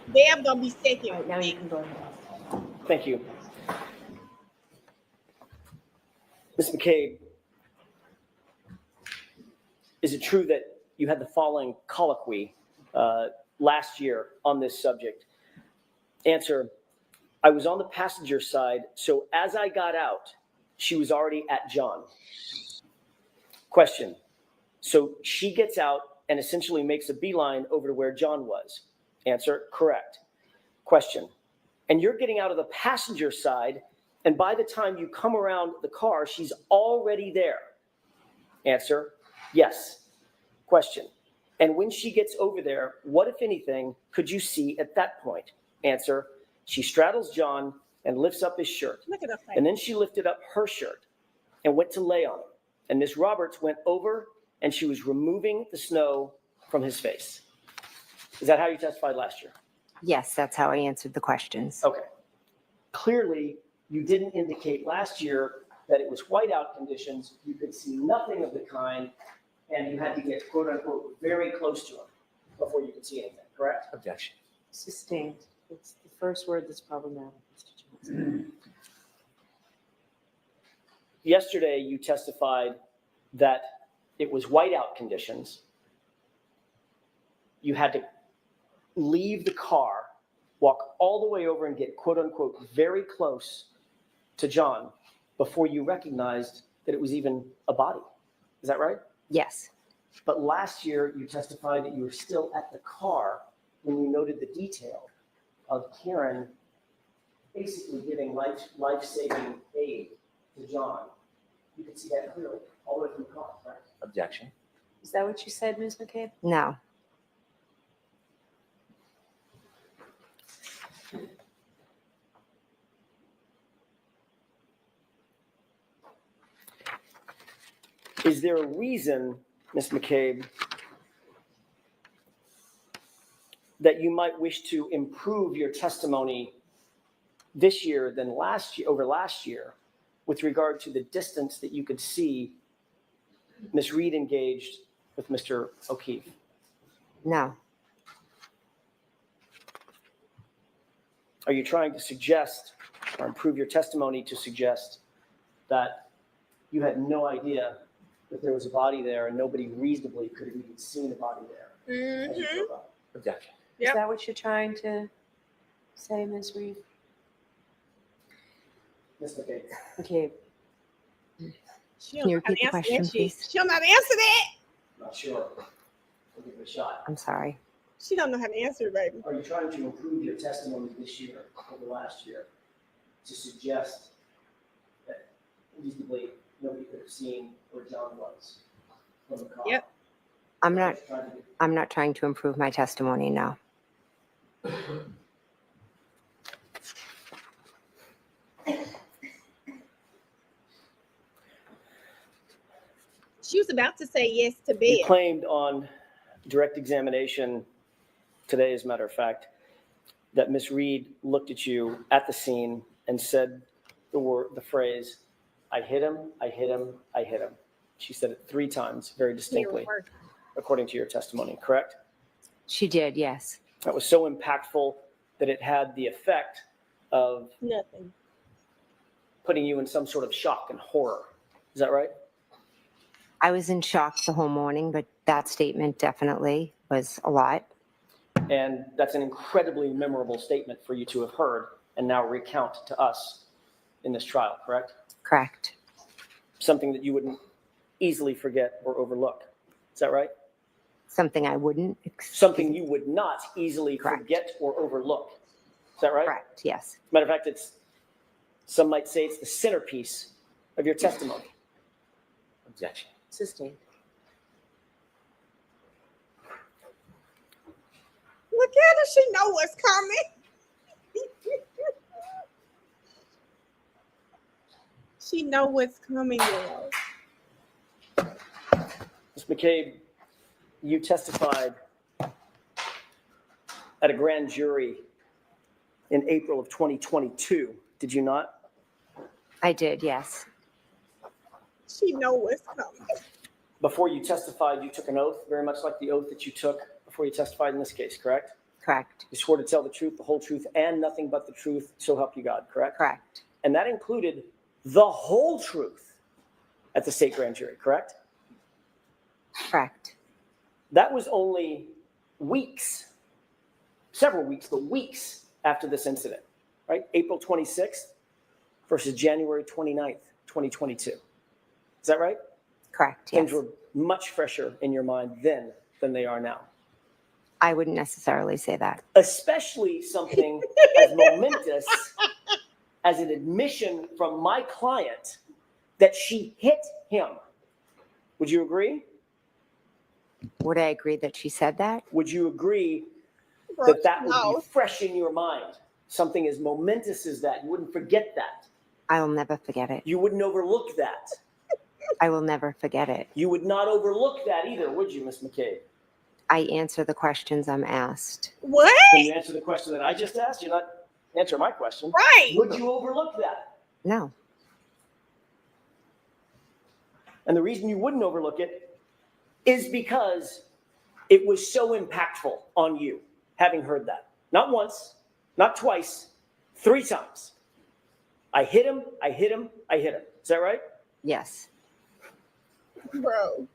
Speaker 14: Bev gonna be second.
Speaker 5: All right, now you can go ahead.
Speaker 10: Thank you. Ms. McCabe, is it true that you had the following colloquy last year on this subject? Answer, I was on the passenger side, so as I got out, she was already at John. Question, so she gets out and essentially makes a beeline over to where John was. Answer, correct. Question, and you're getting out of the passenger side, and by the time you come around the car, she's already there. Answer, yes. Question, and when she gets over there, what, if anything, could you see at that point? Answer, she straddles John and lifts up his shirt.
Speaker 14: Look at her face.
Speaker 10: And then she lifted up her shirt and went to lay on him. And Miss Roberts went over and she was removing the snow from his face. Is that how you testified last year?
Speaker 9: Yes, that's how I answered the questions.
Speaker 10: Okay. Clearly, you didn't indicate last year that it was whiteout conditions. You could see nothing of the kind, and you had to get, quote unquote, very close to him before you could see anything, correct?
Speaker 4: objection.
Speaker 5: Sustained. It's the first word that's problematic, Mr. Johnson.
Speaker 10: Yesterday, you testified that it was whiteout conditions. You had to leave the car, walk all the way over and get quote unquote very close to John before you recognized that it was even a body. Is that right?
Speaker 9: Yes.
Speaker 10: But last year you testified that you were still at the car when you noted the detail of Karen basically giving life-saving aid to John. You could see that clearly all the way from the car, right?
Speaker 4: Objection.
Speaker 5: Is that what you said, Ms. McCabe?
Speaker 9: No.
Speaker 10: Is there a reason, Ms. McCabe, that you might wish to improve your testimony this year than last year, over last year, with regard to the distance that you could see Ms. Reed engaged with Mr. O'Keefe?
Speaker 9: No.
Speaker 10: Are you trying to suggest or improve your testimony to suggest that you had no idea that there was a body there and nobody reasonably could have even seen a body there? As you drove up?
Speaker 4: Objection.
Speaker 5: Is that what you're trying to say, Ms. Reed?
Speaker 10: Ms. McCabe.
Speaker 5: Okay.
Speaker 9: Can you repeat the question, please?
Speaker 14: She'll not answer that.
Speaker 10: Not sure. We'll give it a shot.
Speaker 9: I'm sorry.
Speaker 14: She don't know how to answer it, baby.
Speaker 10: Are you trying to improve your testimony this year over last year to suggest that reasonably nobody could have seen where John was from the car?
Speaker 14: Yep.
Speaker 9: I'm not trying to improve my testimony, no.
Speaker 14: She was about to say yes to
Speaker 10: You
Speaker 14: bed.
Speaker 10: claimed on direct examination today, as a matter of fact, that Ms. Reed looked at you at the scene and said the phrase, "I hit him, I hit him, I hit him." She said it 3 times, very distinctly, according to your testimony, correct?
Speaker 9: She did, yes.
Speaker 10: That was so impactful that it had the effect of
Speaker 14: Nothing.
Speaker 10: putting you in some sort of shock and horror. Is that right?
Speaker 9: I was in shock the whole morning, but that statement definitely was a lot.
Speaker 10: And that's an incredibly memorable statement for you to have heard and now recount to us in this trial, correct?
Speaker 9: Correct.
Speaker 10: Something that you wouldn't easily forget or overlook. Is that right?
Speaker 9: Something I wouldn't.
Speaker 10: Something you would not easily
Speaker 9: Correct.
Speaker 10: forget or overlook. Is that right?
Speaker 9: Correct, yes.
Speaker 10: Matter of fact, some might say it's the centerpiece of your testimony.
Speaker 4: Objection.
Speaker 5: Sustained.
Speaker 14: Look at her. She know what's coming. She know what's coming, girl.
Speaker 10: Ms. McCabe, you testified at a grand jury in April of 2022, did you not?
Speaker 9: I did, yes.
Speaker 14: She know what's coming.
Speaker 10: Before you testified, you took an oath, very much like the oath that you took before you testified in this case, correct?
Speaker 9: Correct.
Speaker 10: You swore to tell the truth, the whole truth, and nothing but the truth, so help you God, correct?
Speaker 9: Correct.
Speaker 10: And that included the whole truth at the state grand jury, correct?
Speaker 9: Correct.
Speaker 10: That was only weeks, several weeks, but weeks after this incident, right? April 26th versus January 29th, 2022. Is that right?
Speaker 9: Correct, yes.
Speaker 10: Things were much fresher in your mind then than they are now.
Speaker 9: I wouldn't necessarily say that.
Speaker 10: Especially something as momentous as an admission from my client that she hit him. Would you agree?
Speaker 9: Would I agree that she said that?
Speaker 10: Would you agree
Speaker 14: Girl,
Speaker 10: that would
Speaker 14: no.
Speaker 10: be fresh in your mind? Something as momentous as that. You wouldn't forget that.
Speaker 9: I will never forget it.
Speaker 10: You wouldn't overlook that.
Speaker 9: I will never forget it.
Speaker 10: You would not overlook that either, would you, Ms. McCabe?
Speaker 9: I answer the questions I'm asked.
Speaker 14: What?
Speaker 10: Can you answer the question that I just asked? You're not answering my question.
Speaker 14: Right.
Speaker 10: Would you overlook that?
Speaker 9: No.
Speaker 10: And the reason you wouldn't overlook it is because it was so impactful on you, having heard that. Not once, not twice, 3 times. I hit him, I hit him, I hit him. Is that right?
Speaker 9: Yes.
Speaker 14: Bro.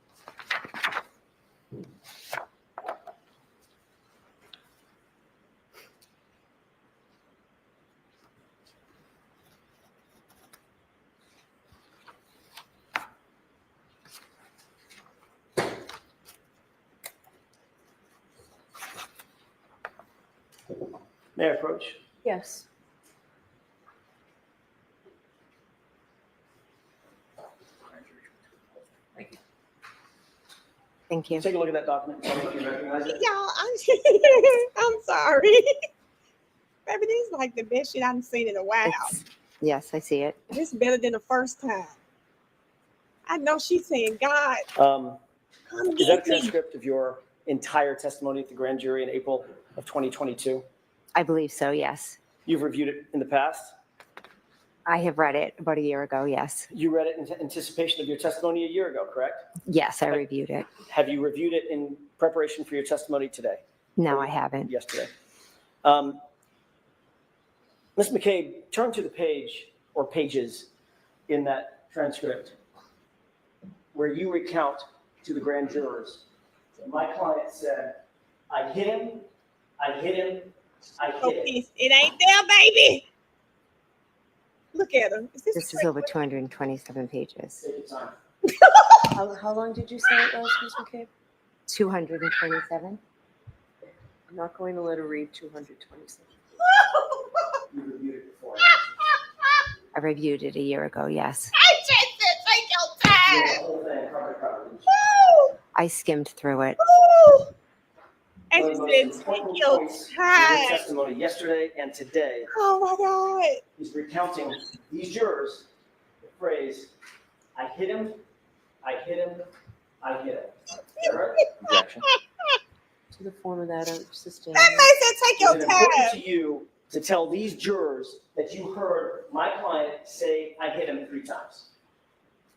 Speaker 10: May I approach?
Speaker 5: Yes.
Speaker 9: Thank you.
Speaker 10: Take a look at that document. Tell me if you recognize it.
Speaker 14: Y'all, I'm sorry. Baby, this is like the best shit I've seen in a while.
Speaker 9: Yes, I see it.
Speaker 14: This is better than the first time. I know she's saying, God, come
Speaker 10: Is that a
Speaker 14: get me.
Speaker 10: transcript of your entire testimony at the grand jury in April of 2022?
Speaker 9: I believe so, yes.
Speaker 10: You've reviewed it in the past?
Speaker 9: I have read it about a year ago, yes.
Speaker 10: You read it in anticipation of your testimony a year ago, correct?
Speaker 9: Yes, I reviewed it.
Speaker 10: Have you reviewed it in preparation for your testimony today?
Speaker 9: No, I haven't.
Speaker 10: Yesterday. Ms. McCabe, turn to the page or pages in that transcript where you recount to the grand jurors that my client said, I hit him, I hit him, I hit him.
Speaker 14: It ain't there, baby. Look at her.
Speaker 9: This is over 227 pages.
Speaker 10: Take your time.
Speaker 5: How long did you say it was, Ms. McCabe?
Speaker 9: 227?
Speaker 5: I'm not going to let her read 227.
Speaker 10: You reviewed it before.
Speaker 9: I reviewed it a year ago, yes.
Speaker 14: I just said, take your time.
Speaker 10: The whole thing, cover to cover.
Speaker 9: I skimmed through it.
Speaker 14: And
Speaker 10: One
Speaker 14: she
Speaker 10: of the
Speaker 14: said,
Speaker 10: most
Speaker 14: take
Speaker 10: important
Speaker 14: your
Speaker 10: points in your
Speaker 14: time.
Speaker 10: testimony yesterday and today
Speaker 14: Oh my God.
Speaker 10: is recounting these jurors the phrase, I hit him, I hit him, I hit him. All right?
Speaker 4: Objection.
Speaker 5: To the form of that, I would sustain.
Speaker 14: That man said, take
Speaker 10: Is
Speaker 14: your
Speaker 10: it important
Speaker 14: time.
Speaker 10: to you to tell these jurors that you heard my client say, I hit him 3 times?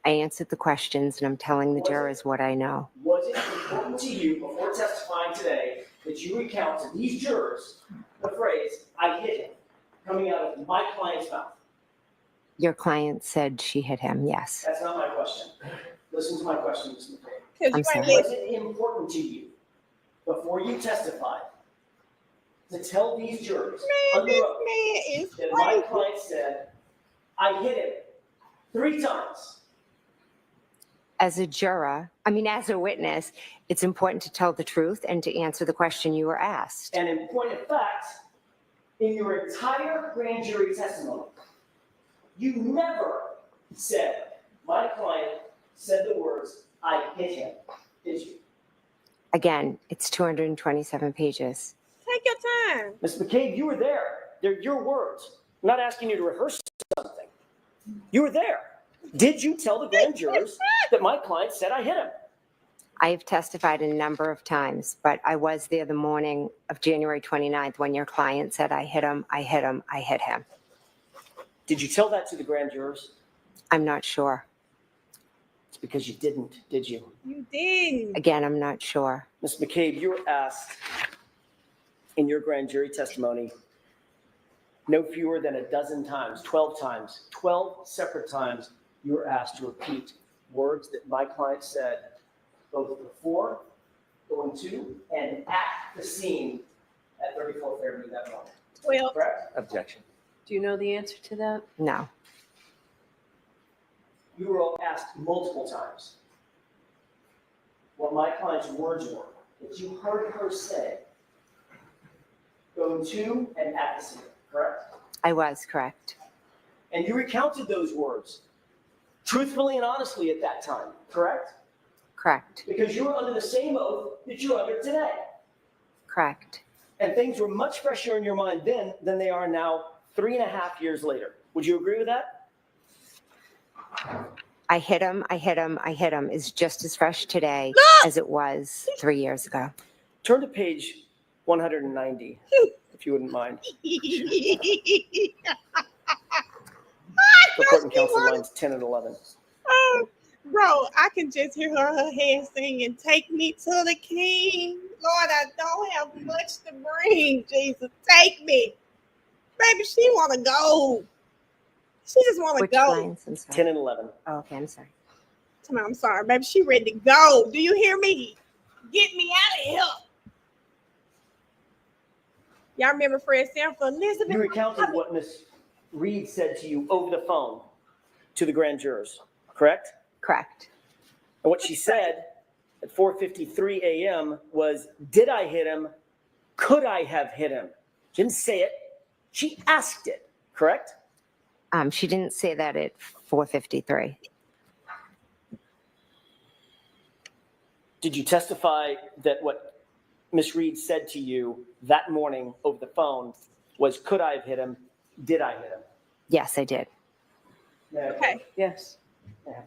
Speaker 9: I answered the questions and I'm telling the jurors what I know.
Speaker 10: Was it important to you before testifying today that you recount to these jurors the phrase, I hit him, coming out of my client's mouth?
Speaker 9: Your client said she hit him, yes.
Speaker 10: That's not my question. Listen to my question, Ms. McCabe.
Speaker 14: Because
Speaker 9: I'm
Speaker 14: you
Speaker 9: sorry.
Speaker 14: ain't
Speaker 10: Was it important to you before you testified to tell these jurors
Speaker 14: Man,
Speaker 10: under
Speaker 14: this
Speaker 10: oath
Speaker 14: man is
Speaker 10: that my
Speaker 14: crazy.
Speaker 10: client said, I hit him 3 times?
Speaker 9: As a witness, it's important to tell the truth and to answer the question you were asked.
Speaker 10: And in point of fact, in your entire grand jury testimony, you never said, my client said the words, I hit him, did you?
Speaker 9: Again, it's 227 pages.
Speaker 14: Take your time.
Speaker 10: Ms. McCabe, you were there. They're your words. I'm not asking you to rehearse something. You were there. Did you tell the grand jurors that my client said I hit him?
Speaker 9: I have testified a number of times, but I was there the morning of January 29th when your client said, I hit him, I hit him, I hit him.
Speaker 10: Did you tell that to the grand jurors?
Speaker 9: I'm not sure.
Speaker 10: It's because you didn't, did you?
Speaker 14: You did.
Speaker 9: Again, I'm not sure.
Speaker 10: Ms. McCabe, you were asked in your grand jury testimony no fewer than 12 times, 12 separate times, you were asked to repeat words that my client said both before, going to, and at the scene at 34th Avenue that moment.
Speaker 14: 12.
Speaker 10: Correct?
Speaker 4: Objection.
Speaker 5: Do you know the answer to that?
Speaker 9: No.
Speaker 10: You were all asked multiple times what my client's words were that you heard her say going to and at the scene, correct?
Speaker 9: I was correct.
Speaker 10: And you recounted those words truthfully and honestly at that time, correct?
Speaker 9: Correct.
Speaker 10: Because you were under the same oath that you're under today.
Speaker 9: Correct.
Speaker 10: And things were much fresher in your mind then than they are now 3.5 years later. Would you agree with that?
Speaker 9: I hit him, I hit him, I hit him is just as fresh today as it was 3 years ago.
Speaker 10: Turn to page 190, if you wouldn't mind. Report and counsel lines 10 and 11.
Speaker 14: Bro, I can just hear her head singing, take me to the king. Lord, I don't have much to bring. Jesus, take me. Baby, she want to go. She just want to
Speaker 9: Which
Speaker 14: go.
Speaker 9: lines? I'm sorry.
Speaker 10: 10 and 11.
Speaker 9: Oh, okay, I'm sorry.
Speaker 14: Come on, I'm sorry, baby. She ready to go. Do you hear me? Get me out of here. Y'all remember Fred Sanford? Elizabeth?
Speaker 10: You recounted what Ms. Reed said to you over the phone to the grand jurors, correct?
Speaker 9: Correct.
Speaker 10: And what she said at 4:53 a.m. was, did I hit him? Could I have hit him? She didn't say it. She asked it, correct?
Speaker 9: She didn't say that at 4:53.
Speaker 10: Did you testify that what Ms. Reed said to you that morning over the phone was, could I have hit him? Did I hit him?
Speaker 9: Yes, I did.
Speaker 14: Okay.
Speaker 5: Yes.
Speaker 10: Yeah.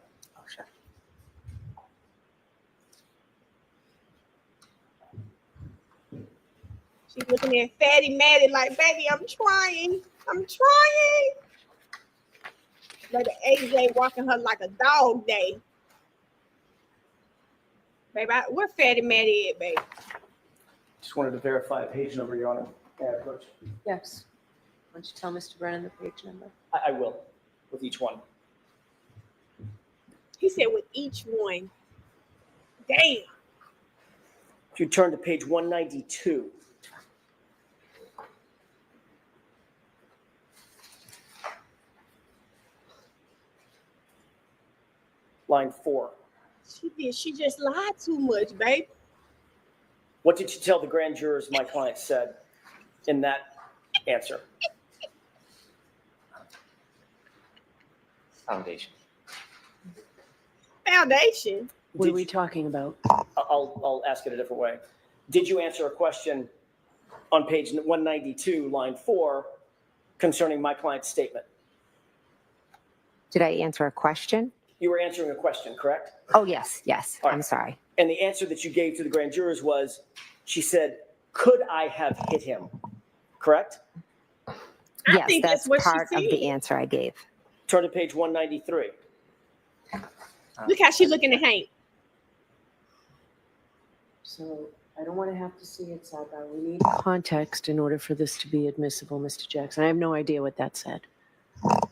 Speaker 14: She's looking at Fatty Maddie like, baby, I'm trying. I'm trying. Like AJ walking her like a dog day. Baby, where Fatty Maddie at, baby?
Speaker 10: Just wanted to verify a page number, Your Honor. Coach.
Speaker 5: Yes. Why don't you tell Mr. Brennan the page number?
Speaker 10: I will, with each one.
Speaker 14: He said with each one. Damn.
Speaker 10: If you turn to page 192. Line 4.
Speaker 14: She just lied too much, babe.
Speaker 10: What did you tell the grand jurors my client said in that answer?
Speaker 4: Foundation.
Speaker 14: Foundation.
Speaker 5: What are we talking about?
Speaker 10: I'll ask it a different way. Did you answer a question on page 192, line 4, concerning my client's statement?
Speaker 9: Did I answer a question?
Speaker 10: You were answering a question, correct?
Speaker 9: Oh, yes, yes.
Speaker 10: All right.
Speaker 9: I'm sorry.
Speaker 10: And the answer that you gave to the grand jurors was, she said, could I have hit him? Correct?
Speaker 9: Yes,
Speaker 14: think
Speaker 9: that's
Speaker 14: that's what she
Speaker 9: part of the
Speaker 14: said.
Speaker 9: answer I gave.
Speaker 10: Turn to page 193.
Speaker 14: Look how she's looking at Hank.
Speaker 5: So I don't want to have to see it sidebar. We need context in order for this to be admissible, Mr. Jackson. I have no idea what that said.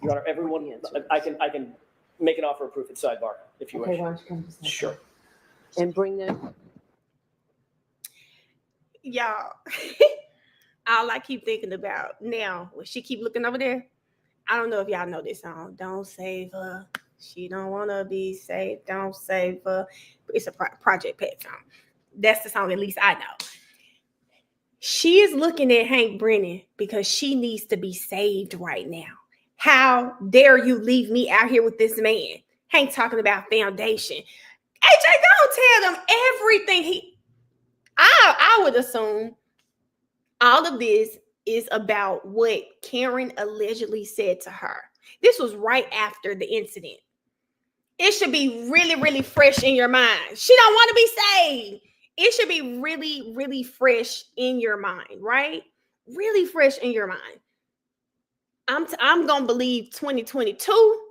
Speaker 10: Your Honor, everyone, I can make an offer of proof at sidebar if you
Speaker 5: Okay,
Speaker 10: wish.
Speaker 5: why don't you come to sidebar?
Speaker 10: Sure.
Speaker 5: And bring the
Speaker 14: Y'all. All I keep thinking about now, when she keep looking over there, I don't know if y'all know this song. Don't save her. She don't want to be saved. Don't save her. It's a Project Pet song. That's the song at least I know. She is looking at Hank Brennan because she needs to be saved right now. How dare you leave me out here with this man? Hank talking about foundation. AJ, don't tell them everything I would assume all of this is about what Karen allegedly said to her. This was right after the incident. It should be really, really fresh in your mind. She don't want to be saved. It should be really, really fresh in your mind, right? Really fresh in your mind. I'm going to believe 2022.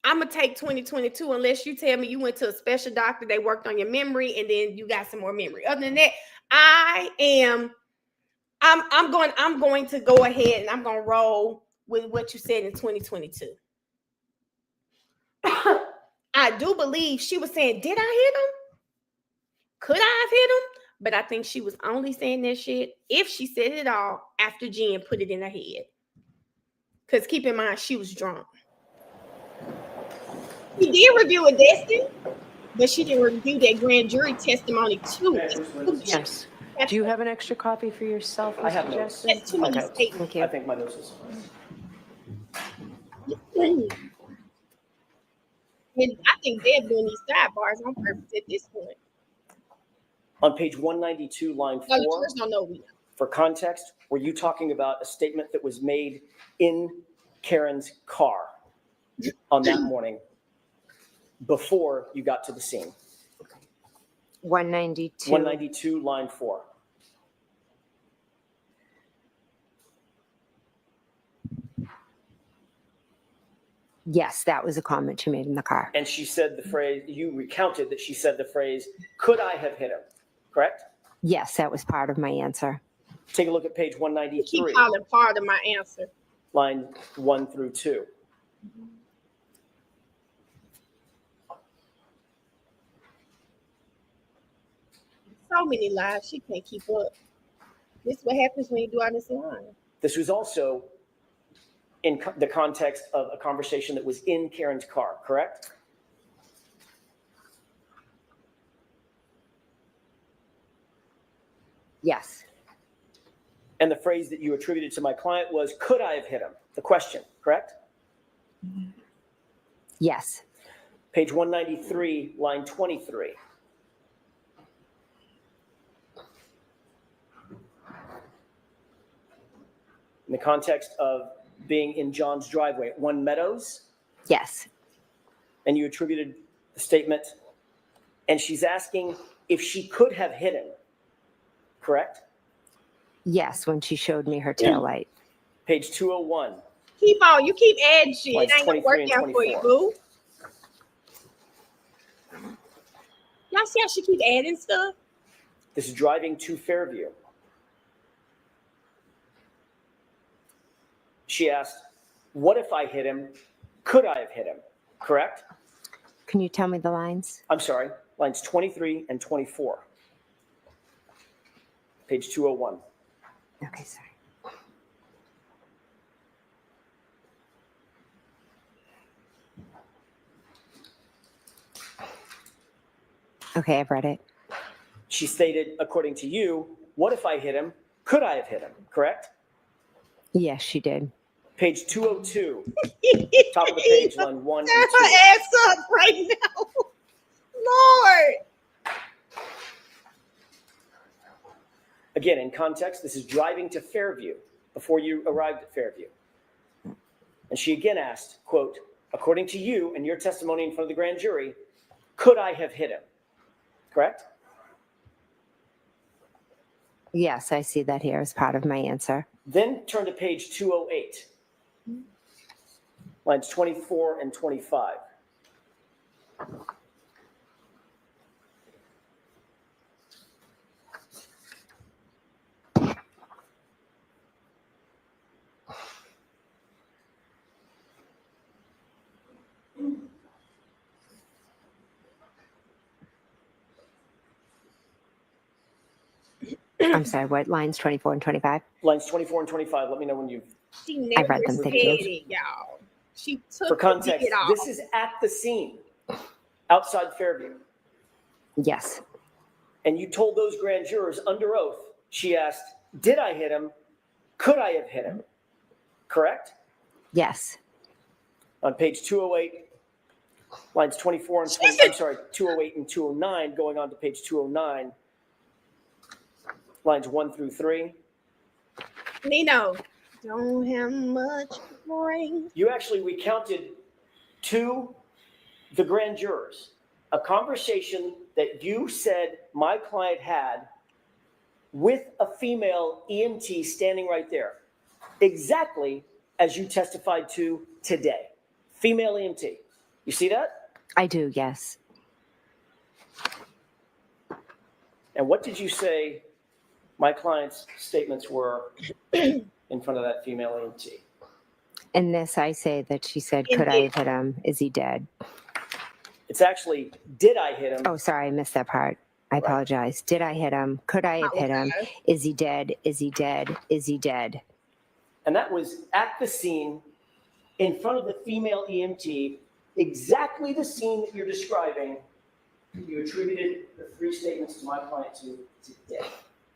Speaker 14: I'm going to take 2022 unless you tell me you went to a special doctor, they worked on your memory, and then you got some more memory. Other than that, I'm going to go ahead and I'm going to roll with what you said in 2022. I do believe she was saying, did I hit him? Could I have hit him? But I think she was only saying that shit, if she said it all, after Jen put it in her head. Because keep in mind, she was drunk. She did review a Destin, but she didn't review that grand jury testimony too.
Speaker 5: Yes. Do you have an extra copy for yourself, Mr.
Speaker 10: I have notes.
Speaker 5: Jackson?
Speaker 14: That's too many
Speaker 10: Okay.
Speaker 14: statements.
Speaker 9: Thank you.
Speaker 10: I think my notes is.
Speaker 14: And I think they're doing these sidebars on purpose at this point.
Speaker 10: On page 192, line 4,
Speaker 14: No, you just don't know we know.
Speaker 10: for context, were you talking about a statement that was made in Karen's car on that morning before you got to the scene?
Speaker 9: 192.
Speaker 10: 192, line 4.
Speaker 9: Yes, that was a comment she made in the car.
Speaker 10: And she said the phrase, you recounted that she said the phrase, could I have hit him? Correct?
Speaker 9: Yes, that was part of my answer.
Speaker 10: Take a look at page
Speaker 14: You
Speaker 10: 193,
Speaker 14: keep calling part of my answer.
Speaker 10: line 1 through 2.
Speaker 14: So many lies, she can't keep up. This is what happens when you do all this lying.
Speaker 10: This was also in the context of a conversation that was in Karen's car, correct?
Speaker 9: Yes.
Speaker 10: And the phrase that you attributed to my client was, could I have hit him? The question, correct?
Speaker 9: Yes.
Speaker 10: Page 193, line 23. In the context of being in John's driveway at One Meadows,
Speaker 9: Yes.
Speaker 10: and you attributed the statement, and she's asking if she could have hit him, correct?
Speaker 9: Yes, when she showed me her tail light.
Speaker 10: Page 201.
Speaker 14: Keep on. You keep adding shit.
Speaker 10: Lines
Speaker 14: It ain't gonna
Speaker 10: 23
Speaker 14: work
Speaker 10: and
Speaker 14: out for you,
Speaker 10: 24.
Speaker 14: boo. Y'all see how she keep adding stuff?
Speaker 10: This is driving to Fairview. She asked, what if I hit him? Could I have hit him? Correct?
Speaker 9: Can you tell me the lines?
Speaker 10: I'm sorry, lines 23 and 24. Page 201.
Speaker 9: Okay, sorry. Okay, I've read it.
Speaker 10: She stated, according to you, what if I hit him? Could I have hit him? Correct?
Speaker 9: Yes, she did.
Speaker 10: Page 202. Top of the page, line 1 and 2.
Speaker 14: Tear her ass up right now. Lord.
Speaker 10: Again, in context, this is driving to Fairview before you arrived at Fairview. And she again asked, quote, according to you and your testimony in front of the grand jury, could I have hit him? Correct?
Speaker 9: Yes, I see that here as part of my answer.
Speaker 10: Then turn to page 208, lines 24 and 25.
Speaker 9: I'm sorry, what lines 24 and 25?
Speaker 10: Lines 24 and 25, let me know when you've...
Speaker 14: She never
Speaker 9: read them,
Speaker 14: said
Speaker 9: thank you.
Speaker 14: it, y'all. She took
Speaker 10: For context,
Speaker 14: it off.
Speaker 10: this is at the scene, outside Fairview.
Speaker 9: Yes.
Speaker 10: And you told those grand jurors under oath, she asked, did I hit him? Could I have hit him? Correct?
Speaker 9: Yes.
Speaker 10: On page 208, lines 24 and 20, I'm sorry, 208 and 209, going on to page 209, lines 1 through 3.
Speaker 14: Nino, don't have much brain.
Speaker 10: You actually recounted to the grand jurors a conversation that you said my client had with a female EMT standing right there, exactly as you testified to today. Female EMT. You see that?
Speaker 9: I do, yes.
Speaker 10: And what did you say my client's statements were in front of that female EMT?
Speaker 9: In this, I say that she said, could I have hit him? Is he dead?
Speaker 10: It's actually, did I hit him?
Speaker 9: Oh, sorry, I missed that part. I apologize. Did I hit him? Could I have hit him? Is he dead? Is he dead? Is he dead?
Speaker 10: And that was at the scene in front of the female EMT, exactly the scene that you're describing. You attributed the 3 statements to my client to today,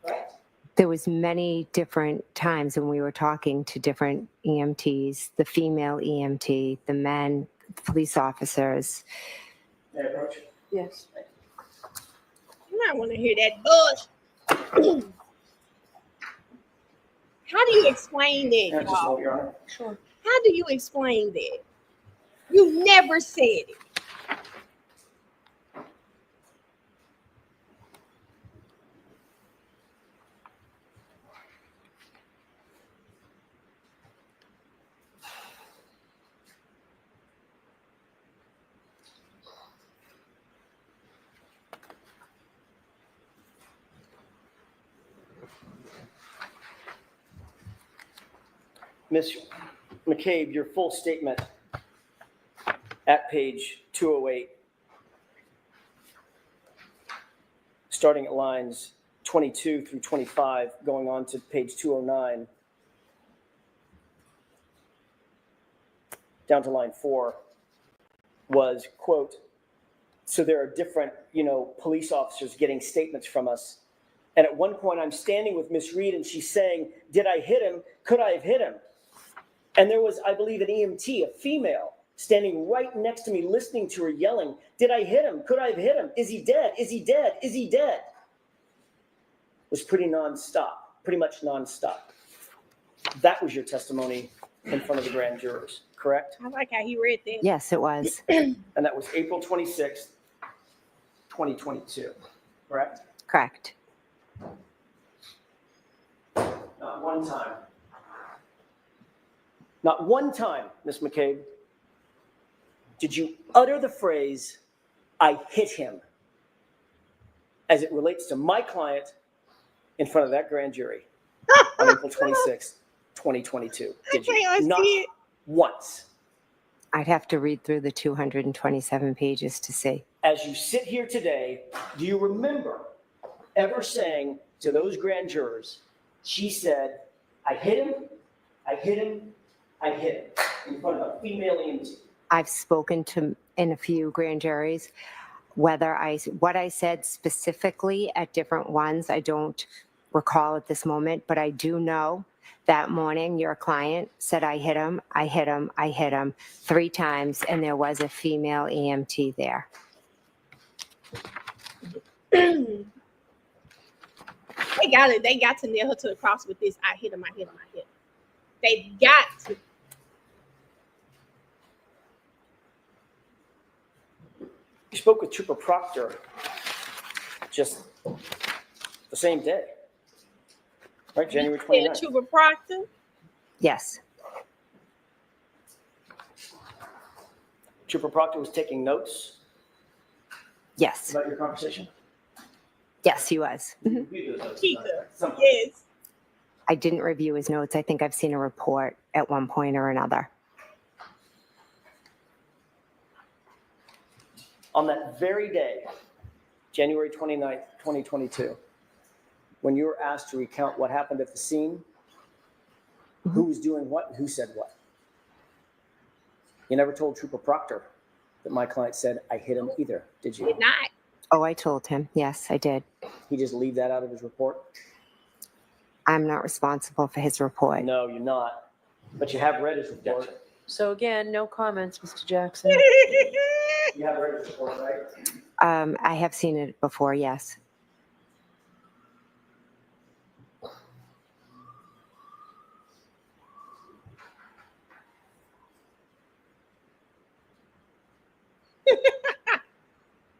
Speaker 10: right?
Speaker 9: There was many different times when we were talking to different EMTs, the female EMT, the men, police officers.
Speaker 10: May I approach?
Speaker 9: Yes.
Speaker 14: You might want to hear that bush. How do you explain that,
Speaker 10: Yeah, just
Speaker 14: y'all?
Speaker 10: hold your honor.
Speaker 9: Sure.
Speaker 14: How do you explain that? You never said it.
Speaker 10: Ms. McCabe, your full statement at page 208, starting at lines 22 through 25, going on to page 209, down to line 4, was, quote, so there are different, police officers getting statements from us And at one point, I'm standing with Miss Reed, and she's saying, "Did I hit him? Could I have hit him?" And there was, I believe, an EMT, a female, standing right next to me, listening to her yelling, "Did I hit him? Could I have hit him? Is he dead? Is he dead? Is he dead?" It was pretty nonstop, pretty much nonstop. That was your testimony in front of the grand jurors, correct?
Speaker 14: I like how he read that.
Speaker 9: Yes, it was.
Speaker 10: And that was April 26th, 2022, correct?
Speaker 9: Correct.
Speaker 10: Not one time. Not one time, Ms. McCabe, did you utter the phrase, "I hit him," as it relates to my client in front of that grand jury on April 26th, 2022. Did you? Not once.
Speaker 9: I'd have to read through the 227 pages to see.
Speaker 10: As you sit here today, do you remember ever saying to those grand jurors, she said, "I hit him, I hit him, I hit him," in front of a female EMT?
Speaker 9: I've spoken to in a few grand juries. What I said specifically at different ones, I don't recall at this moment, but I do know that morning your client said, "I hit him, I hit him, I hit him" 3 times, and there was a female EMT there.
Speaker 14: They got to nail her to the cross with this. I hit him, I hit him, I hit him. They got to.
Speaker 10: You spoke with Trooper Proctor just the same day, right? January 29th.
Speaker 14: Trooper Proctor?
Speaker 9: Yes.
Speaker 10: Trooper Proctor was taking notes
Speaker 9: Yes.
Speaker 10: about your conversation?
Speaker 9: Yes, he was.
Speaker 14: Keita. Yes.
Speaker 9: I didn't review his notes. I think I've seen a report at one point or another.
Speaker 10: On that very day, January 29th, 2022, when you were asked to recount what happened at the scene, who was doing what and who said what, you never told Trooper Proctor that my client said, "I hit him" either, did you?
Speaker 14: Did not.
Speaker 9: Oh, I told him. Yes, I did.
Speaker 10: He just leave that out of his report?
Speaker 9: I'm not responsible for his report.
Speaker 10: No, you're not. But you have read his report.
Speaker 5: So again, no comments, Mr. Jackson.
Speaker 10: You have read his report, right?
Speaker 9: I have seen it before, yes.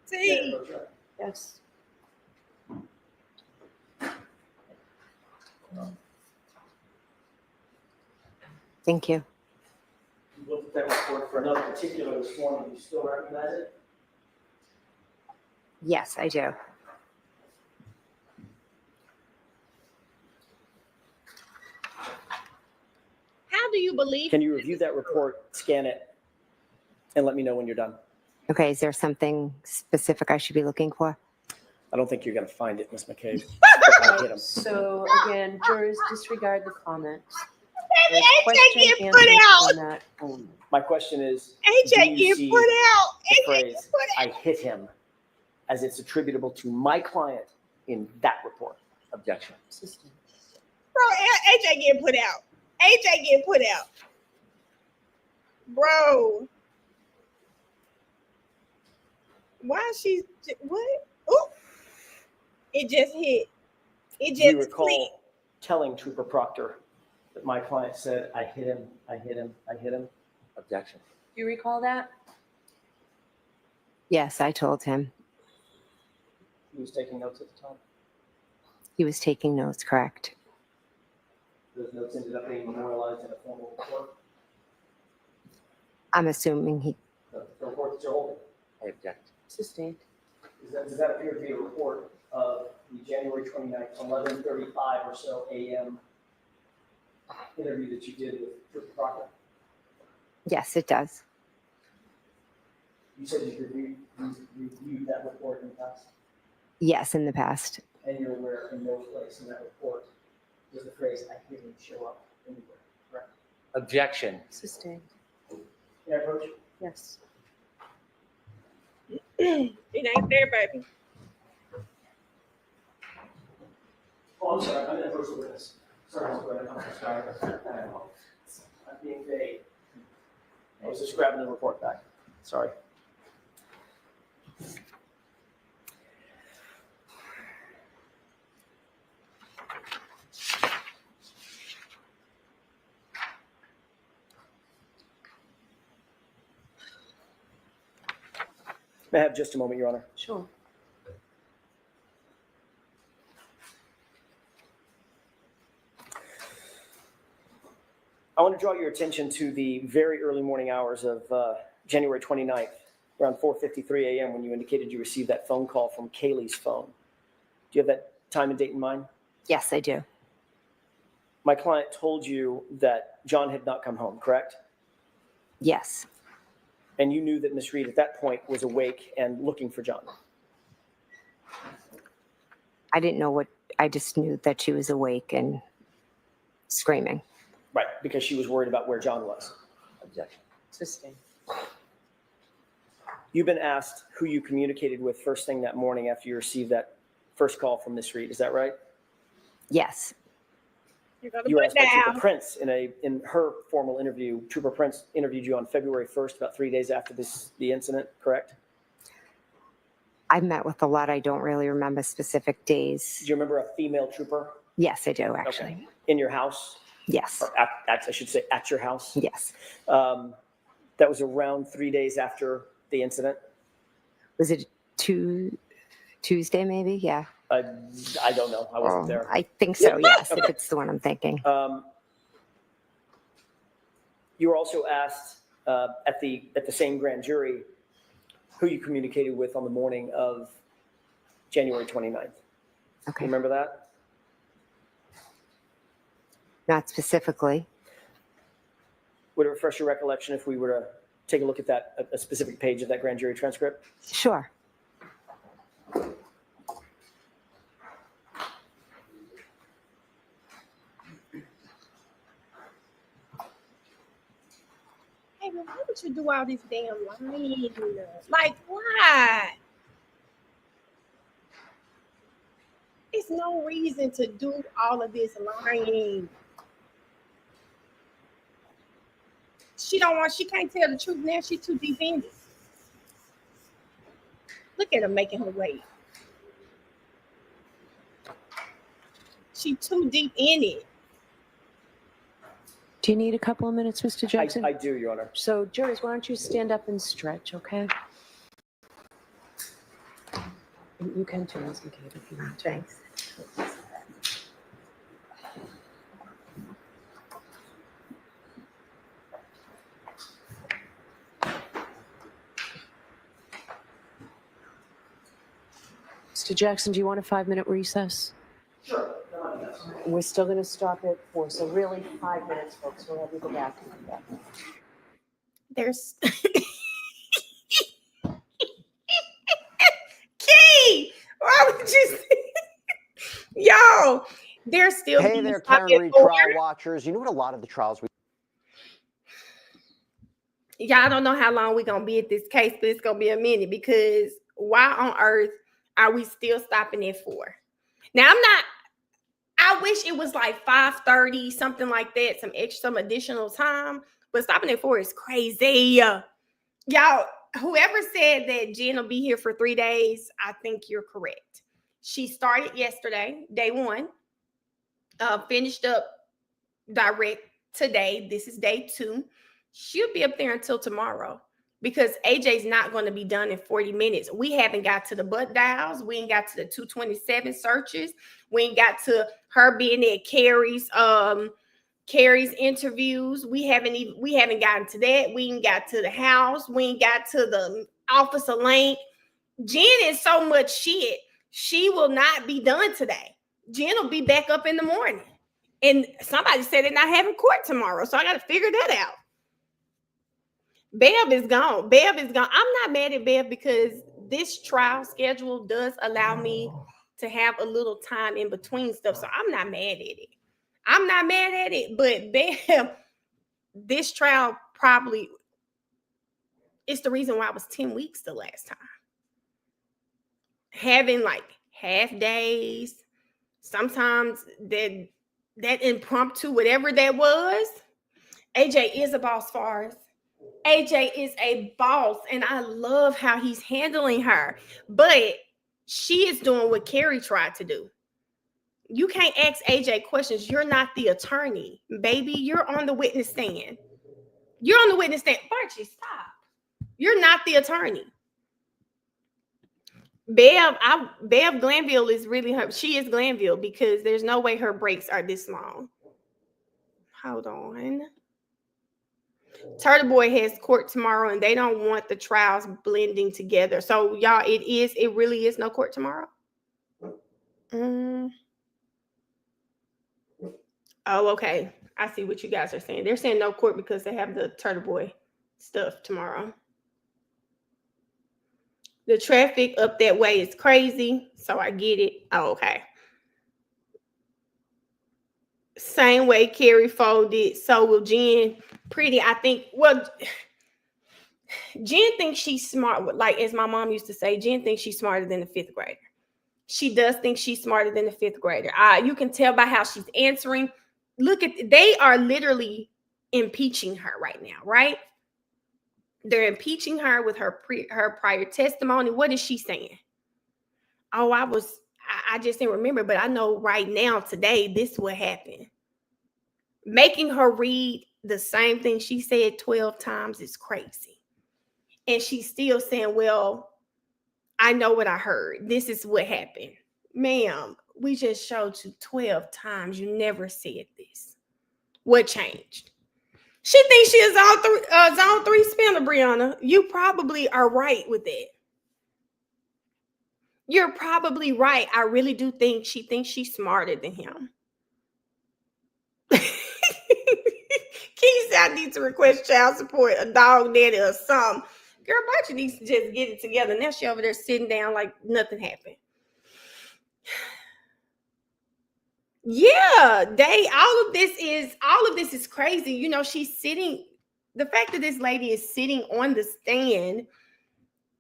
Speaker 14: See?
Speaker 5: Yes.
Speaker 9: Thank you.
Speaker 10: You looked at that report for another particular this morning. You still recognize it?
Speaker 9: Yes, I do.
Speaker 14: How do you believe?
Speaker 10: Can you review that report, scan it, and let me know when you're done?
Speaker 9: Okay, is there something specific I should be looking for?
Speaker 10: I don't think you're going to find it, Ms. McCabe.
Speaker 5: So again, jurors disregard the comments.
Speaker 14: Baby,
Speaker 5: There's
Speaker 14: AJ
Speaker 5: question
Speaker 14: getting
Speaker 5: and
Speaker 14: put
Speaker 5: answer
Speaker 14: out.
Speaker 5: on that only.
Speaker 10: My question is,
Speaker 14: AJ
Speaker 10: do you
Speaker 14: getting
Speaker 10: see
Speaker 14: put out.
Speaker 10: the
Speaker 14: AJ
Speaker 10: phrase,
Speaker 14: getting put out.
Speaker 10: "I hit him," as it's attributable to my client in that report?
Speaker 4: Objection.
Speaker 14: Bro, AJ getting put out. AJ getting put out. Bro. Why is she, what? Oh, it just hit. It
Speaker 10: Do you
Speaker 14: just
Speaker 10: recall
Speaker 14: clicked.
Speaker 10: telling Trooper Proctor that my client said, "I hit him, I hit him, I hit him"?
Speaker 4: Objection.
Speaker 5: Do you recall that?
Speaker 9: Yes, I told him.
Speaker 10: He was taking notes at the time.
Speaker 9: He was taking notes, correct?
Speaker 10: Those notes ended up being memorialized in a formal report.
Speaker 9: I'm assuming he,
Speaker 10: The report that you're holding.
Speaker 4: I object.
Speaker 5: Sustained.
Speaker 10: Does that appear to be a report of the January 29th, 11:35 or so a.m. interview that you did with Trooper Proctor?
Speaker 9: yes, it does.
Speaker 10: You said you reviewed that report in the past,
Speaker 9: Yes, in the past.
Speaker 10: and you're aware in no place in that report does the phrase "I hit him" show up anywhere, correct?
Speaker 4: Objection.
Speaker 5: Sustained.
Speaker 10: Can I approach?
Speaker 5: Yes.
Speaker 14: It ain't there, baby.
Speaker 6: Oh, I'm sorry, I'm in a first witness. Sorry, I'm sorry. I'm being vague. I was just grabbing the report back. Sorry. May I have just a moment, Your Honor?
Speaker 5: Sure.
Speaker 6: I want to draw your attention to the very early morning hours of January 29th, around 4:53 a.m. when you indicated you received that phone call from Kaylee's phone. Do you have that time and date in mind?
Speaker 9: Yes, I do.
Speaker 6: My client told you that John had not come home, correct?
Speaker 9: Yes.
Speaker 6: And you knew that Miss Reed at that point was awake and looking for John.
Speaker 9: I didn't know what, I just knew that she was awake and screaming.
Speaker 6: Right, because she was worried about where John was.
Speaker 5: Objection. Sustained.
Speaker 6: You've been asked who you communicated with first thing that morning after you received that first call from Miss Reed. Is that right?
Speaker 9: Yes.
Speaker 6: You were asked by Trooper Prince in her formal interview. Trooper Prince interviewed you on February 1st, about 3 days after the incident, correct?
Speaker 9: I met with a lot. I don't really remember specific days.
Speaker 6: Do you remember a female trooper?
Speaker 9: Yes, I do, actually.
Speaker 6: Okay. In your house?
Speaker 9: Yes.
Speaker 6: Or I should say at your house?
Speaker 9: Yes.
Speaker 6: That was around 3 days after the incident?
Speaker 9: Was it Tuesday, maybe? Yeah.
Speaker 6: I don't know. I wasn't there.
Speaker 9: I think so, yes,
Speaker 6: Okay.
Speaker 9: if it's the one I'm thinking.
Speaker 6: You were also asked at the same grand jury who you communicated with on the morning of January 29th.
Speaker 9: Okay.
Speaker 6: Remember that?
Speaker 9: Not specifically.
Speaker 6: Would it refresh your recollection if we were to take a look at that, a specific page of that grand jury transcript?
Speaker 9: Sure.
Speaker 14: Hey, man, why would you do all this damn lying? Like, why? It's no reason to do all of this lying. She can't tell the truth now. She's too deep in it. Look at her making her wait. She too deep in it.
Speaker 5: Do you need a couple of minutes, Mr. Jackson?
Speaker 6: I do, Your Honor.
Speaker 5: So, jurors, why don't you stand up and stretch, okay? You can too, Ms. McCabe, if you want to.
Speaker 9: Thanks.
Speaker 5: Mr. Jackson, do you want a 5-minute recess?
Speaker 6: Sure.
Speaker 5: We're still going to stop at 4, so really 5 minutes, folks. We'll have you go back and come back.
Speaker 14: There's Key! Why would you Yo, there's still
Speaker 2: Hey
Speaker 14: being
Speaker 2: there,
Speaker 14: stopped
Speaker 2: Karen
Speaker 14: at
Speaker 2: Reed
Speaker 14: 4.
Speaker 2: trial watchers. You know what a lot of the trials we
Speaker 14: Y'all don't know how long we're gonna be at this case, but it's gonna be a minute because why on earth are we still stopping at 4? Now I wish it was like 5:30, something like that, some additional time, but stopping at 4 is crazy. Y'all, whoever said that Jen will be here for 3 days, I think you're correct. She started yesterday, day 1, finished up direct today. This is day 2. She'll be up there until tomorrow because AJ's not going to be done in 40 minutes. We haven't got to the butt dials. We ain't got to the 227 searches. We ain't got to her being at Carrie's interviews. We haven't gotten to that. We ain't got to the house. We ain't got to the officer link. Jen is so much shit. She will not be done today. Jen will be back up in the morning. And somebody said they're not having court tomorrow. So I got to figure that out. Bev is gone. Bev is gone. I'm not mad at Bev because this trial schedule does allow me to have a little time in between stuff. So I'm not mad at it. I'm not mad at it. But Bev, this trial probably is the reason why it was 10 weeks the last time. Having like half days, Sometimes that impromptu, whatever that was, AJ is a boss for us. AJ is a boss, and I love how he's handling her. But she is doing what Carrie tried to do. You can't ask AJ questions. You're not the attorney, baby. You're on the witness stand. You're on the witness stand. Barchi, stop. You're not the attorney. Bev Glanville is really her. She is Glanville because there's no way her breaks are this long. Hold on. Turtle Boy has court tomorrow, and they don't want the trials blending together. So y'all, it really is no court tomorrow. Oh, okay. I see what you guys are saying. They're saying no court because they have the Turtle Boy stuff tomorrow. The traffic up that way is crazy, so I get it. Oh, okay. Same way Carrie folded, so will Jen. Pretty, I think. Well, Jen thinks she's smart. Like as my mom used to say, Jen thinks she's smarter than the fifth grader. She does think she's smarter than the fifth grader. You can tell by how she's answering. Look at, they are literally impeaching her right now, right? They're impeaching her with her prior testimony. What is she saying? Oh, I just didn't remember, but I know right now, today, this will happen. Making her read the same thing she said 12 times is crazy. And she's still saying, well, I know what I heard. This is what happened. Ma'am, we just showed you 12 times. You never said this. What changed? She thinks she is zone 3 spinner, Brianna. You probably are right with that. You're probably right. I really do think she thinks she's smarter than him. Keith said I need to request child support, a dog daddy or something. Girl, Barchi needs to just get it together. Now she over there sitting down like nothing happened. Yeah, all of this is crazy. You know, she's sitting, the fact that this lady is sitting on the stand,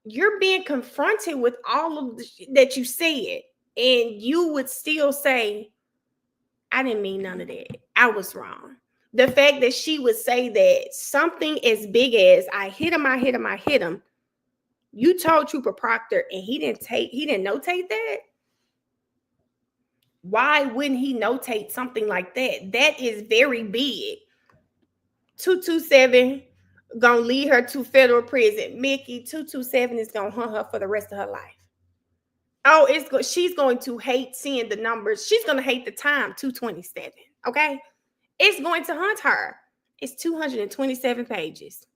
Speaker 14: you're being confronted with all of that you said, and you would still say, I didn't mean none of that. I was wrong. The fact that she would say that something as big as I hit him. You told Trooper Proctor and he didn't notate that. Why wouldn't he notate something like that? That is very big. 227 gonna lead her to federal prison. Mickey, 227 is gonna hunt her for the rest of her life. Oh, she's going to hate seeing the numbers. She's gonna hate the time 227. Okay, it's going to hunt her. It's 227 pages.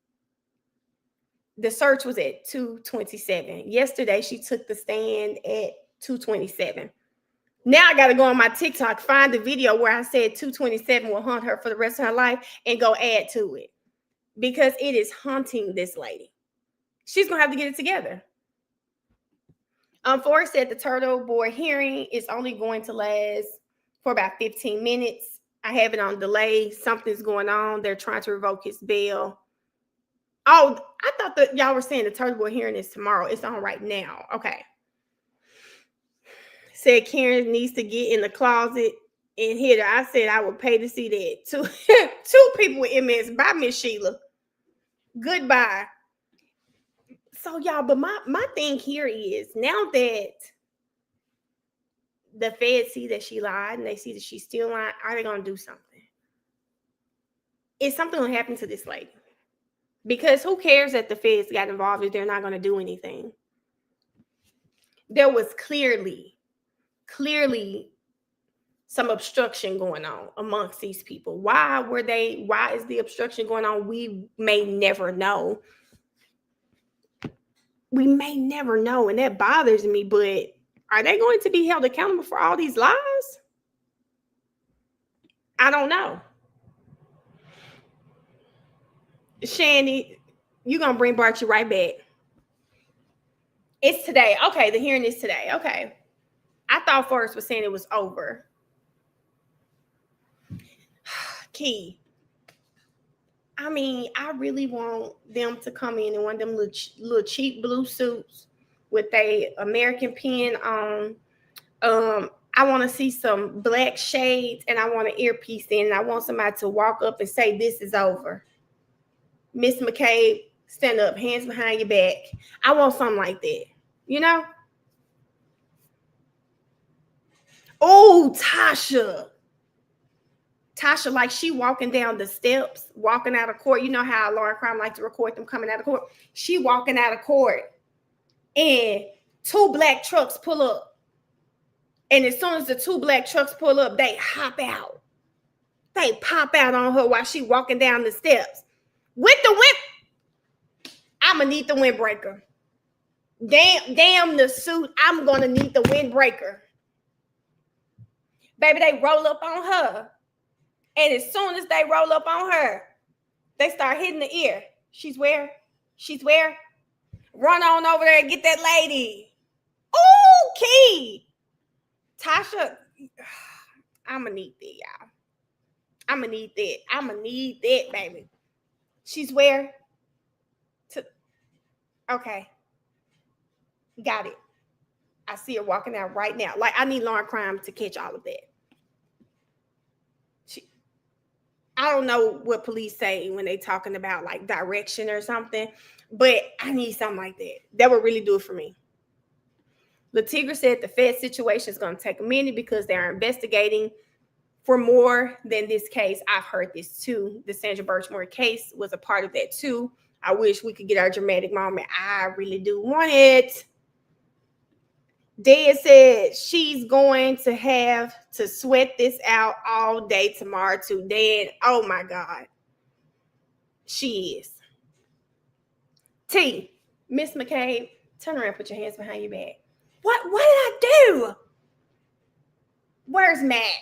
Speaker 14: The search was at 227. Yesterday, she took the stand at 227. Now I got to go on my TikTok, find the video where I said 227 will hunt her for the rest of her life and go add to it. Because it is haunting this lady. She's going to have to get it together. Forrest said the Turtle Boy hearing is only going to last for about 15 minutes. I have it on delay. Something's going on. They're trying to revoke his bail. Oh, I thought that y'all were saying the Turtle Boy hearing is tomorrow. It's on right now. Okay. Said Karen needs to get in the closet and hit her. I said I would pay to see that. Two people with MS. Bye, Miss Sheila. Goodbye. So y'all, but my thing here is, now that the feds see that she lied and they see that she's still lying, are they going to do something? Is something going to happen to this lady? Because who cares that the feds got involved if they're not going to do anything? There was clearly some obstruction going on amongst these people. Why is the obstruction going on? We may never know. We may never know, and that bothers me, but are they going to be held accountable for all these lies? I don't know. Shandy, you're going to bring Barchi right back. It's today. Okay, the hearing is today. Okay. I thought Forrest was saying it was over. Key. I mean, I really want them to come in one of them little cheap blue suits with a American pen on. I want to see some black shades and I want an earpiece in, and I want somebody to walk up and say, this is over. Miss McCabe, stand up, hands behind your back. I want something like that, you know? Oh, Tasha, like she walking down the steps, walking out of court. You know how law and crime like to record them coming out of court. She walking out of court and 2 black trucks pull up. And as soon as the 2 black trucks pull up, they hop out. They pop out on her while she walking down the steps. With the whip, I'ma need the windbreaker. Damn the suit, I'm gonna need the windbreaker. Baby, they roll up on her. And as soon as they roll up on her, they start hitting the ear. She's where? Run on over there and get that lady. Ooh, Key. Tasha, I'ma need that, y'all. I'ma need that, baby. She's where? Okay. Got it. I see her walking out right now. Like, I need law and crime to catch all of that. I don't know what police say when they talking about like direction or something, but I need something like that. That would really do it for me. Latigra said the Fed situation is going to take a minute because they are investigating for more than this case. I've heard this too. The Sandra Birchmore case was a part of that too. I wish we could get our dramatic moment. I really do want it. Dad said she's going to have to sweat this out all day tomorrow too. Dad, oh my God. She is. T, Miss McCabe, turn around, put your hands behind your back. What did I do? Where's Matt?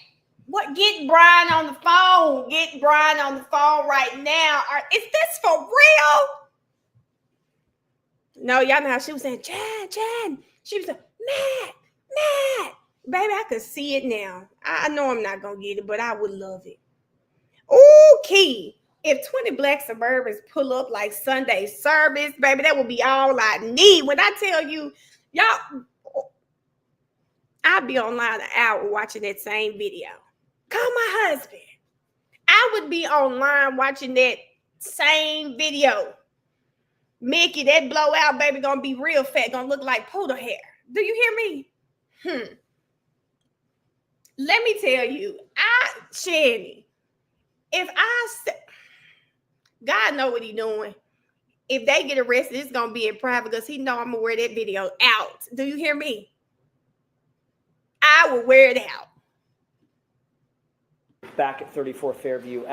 Speaker 14: Get Brian on the phone. Get Brian on the phone right now. Is this for real? No, y'all know how she was saying, Jan. She was like, Matt. Baby, I could see it now. I know I'm not going to get it, but I would love it. Ooh, Key. If 20 black Suburbans pull up like Sunday service, baby, that would be all I need. When I tell you, y'all, I'll be online an hour watching that same video. Call my husband. I would be online watching that same video. Mickey, that blowout baby gonna be real fat, gonna look like poodle hair. Do you hear me? Let me tell you, Shanny, God know what he doing. If they get arrested, it's gonna be in private because he know I'm gonna wear that video out. Do you hear me? I will wear it out.
Speaker 10: Back at 34 Fairview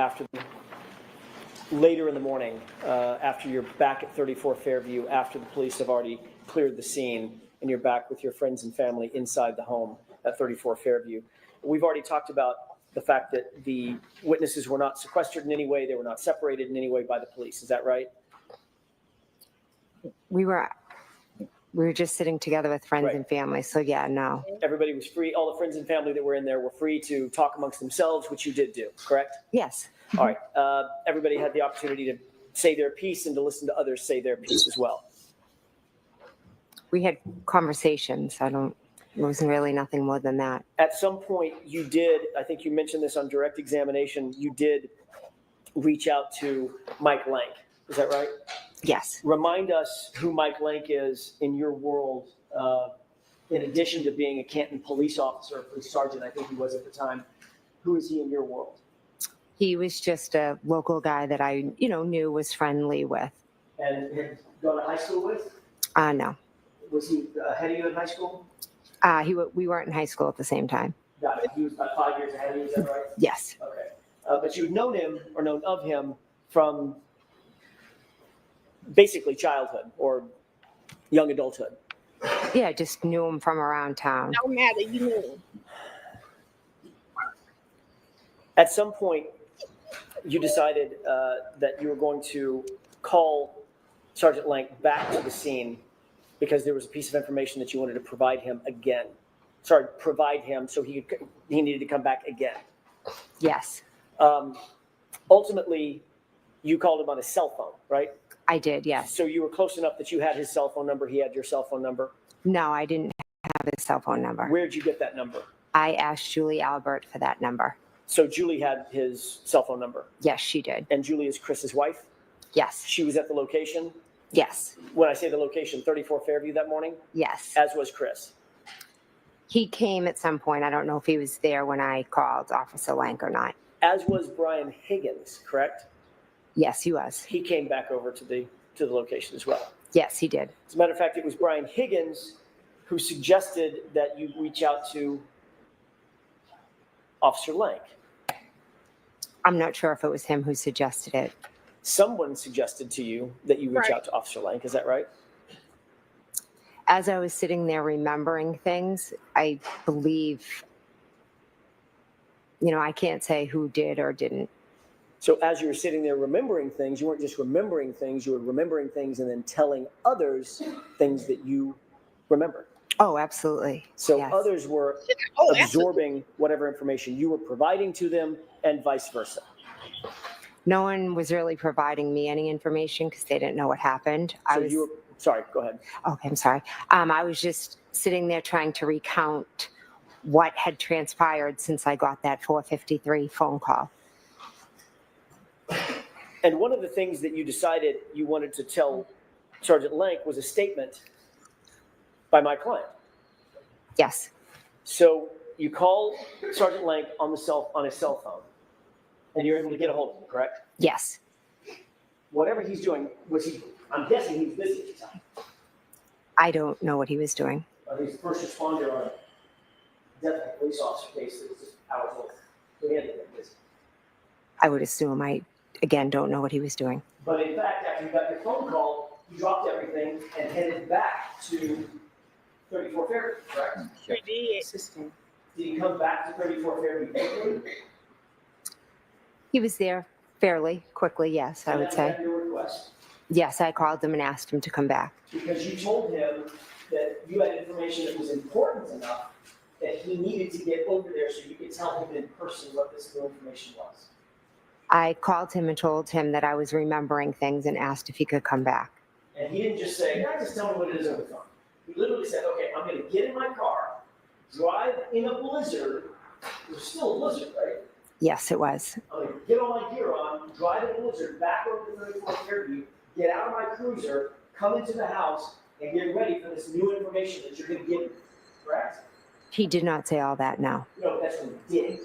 Speaker 10: later in the morning, after you're back at 34 Fairview, after the police have already cleared the scene and you're back with your friends and family inside the home at 34 Fairview. We've already talked about the fact that the witnesses were not sequestered in any way. They were not separated in any way by the police. Is that right?
Speaker 9: We were just sitting together with friends and family. So yeah, no.
Speaker 10: Everybody was free. All the friends and family that were in there were free to talk amongst themselves, which you did do, correct?
Speaker 9: Yes.
Speaker 10: All right. Everybody had the opportunity to say their piece and to listen to others say their piece as well.
Speaker 9: We had conversations. It wasn't really nothing more than that.
Speaker 10: At some point you did, I think you mentioned this on direct examination, you did reach out to Mike Lank. Is that right?
Speaker 9: Yes.
Speaker 10: Remind us who Mike Lank is in your world, in addition to being a Canton police officer, police sergeant, I think he was at the time. Who is he in your world?
Speaker 9: He was just a local guy that I, knew, was friendly with.
Speaker 10: And had gone to high school with?
Speaker 9: No.
Speaker 10: Was he ahead of you in high school?
Speaker 9: We weren't in high school at the same time.
Speaker 10: Got it. He was about 5 years ahead of you, is that right?
Speaker 9: Yes.
Speaker 10: Okay. But you'd known him or known of him from basically childhood or young adulthood.
Speaker 9: Yeah, I just knew him from around town.
Speaker 14: No matter, you knew him.
Speaker 10: At some point, you decided that you were going to call Sergeant Lank back to the scene because there was a piece of information that you wanted to provide him again. Provide him so he needed to come back again.
Speaker 9: Yes.
Speaker 10: Ultimately, you called him on his cell phone, right?
Speaker 9: I did, yes.
Speaker 10: So you were close enough that you had his cell phone number, he had your cell phone number?
Speaker 9: No, I didn't have his cell phone number.
Speaker 10: Where'd you get that number?
Speaker 9: I asked Julie Albert for that number.
Speaker 10: So Julie had his cell phone number.
Speaker 9: Yes, she did.
Speaker 10: And Julie is Chris's wife?
Speaker 9: Yes.
Speaker 10: She was at the location?
Speaker 9: Yes.
Speaker 10: When I say the location, 34 Fairview that morning?
Speaker 9: Yes.
Speaker 10: As was Chris.
Speaker 9: He came at some point. I don't know if he was there when I called Officer Lank or not.
Speaker 10: As was Brian Higgins, correct?
Speaker 9: Yes, he was.
Speaker 10: He came back over to the location as well.
Speaker 9: Yes, he did.
Speaker 10: As a matter of fact, it was Brian Higgins who suggested that you reach out to Officer Lank.
Speaker 9: I'm not sure if it was him who suggested it.
Speaker 10: Someone suggested to you that you reach
Speaker 14: Right.
Speaker 10: out to Officer Lank. Is that right?
Speaker 9: As I was sitting there remembering things, I believe, I can't say who did or didn't.
Speaker 10: So as you were sitting there remembering things, you weren't just remembering things, you were remembering things and then telling others things that you remembered.
Speaker 9: Oh, absolutely.
Speaker 10: So
Speaker 9: Yes.
Speaker 10: others were
Speaker 14: Oh,
Speaker 10: absorbing whatever information you were providing to them and vice versa.
Speaker 9: No one was really providing me any information because they didn't know what happened.
Speaker 10: Sorry, go ahead.
Speaker 9: Okay, I'm sorry. I was just sitting there trying to recount what had transpired since I got that 4:53 phone call.
Speaker 10: And one of the things that you decided you wanted to tell Sergeant Lank was a statement by my client.
Speaker 9: Yes.
Speaker 10: So you call Sergeant Lank on his cell phone, and you're able to get a hold of him, correct?
Speaker 9: Yes.
Speaker 10: Whatever he's doing, I'm guessing he's busy at the time.
Speaker 9: I don't know what he was doing.
Speaker 10: He's the first responder on a death of a police officer case that was just hours old. So he had to be busy.
Speaker 9: I would assume. I, again, don't know what he was doing.
Speaker 10: But in fact, after you got your phone call, you dropped everything and headed back to 34 Fairview, correct?
Speaker 14: Sure did.
Speaker 10: Did you come back to 34 Fairview quickly?
Speaker 9: He was there fairly quickly, yes, I would say.
Speaker 10: And your request?
Speaker 9: Yes, I called him and asked him to come back.
Speaker 10: Because you told him that you had information that was important enough that he needed to get over there so you could tell him in person what this new information was.
Speaker 9: I called him and told him that I was remembering things and asked if he could come back.
Speaker 10: And he didn't just say, "Yeah, just tell me what it is over the phone." He literally said, "Okay, I'm going to get in my car, drive in a blizzard." It was still a blizzard, right?
Speaker 9: Yes, it was.
Speaker 10: I'm going to get all my gear on, drive in a blizzard back over to 34 Fairview, get out of my cruiser, come into the house, and get ready for this new information that you're going to give me, correct?
Speaker 9: He did not say all that, no.
Speaker 10: No, that's what he did.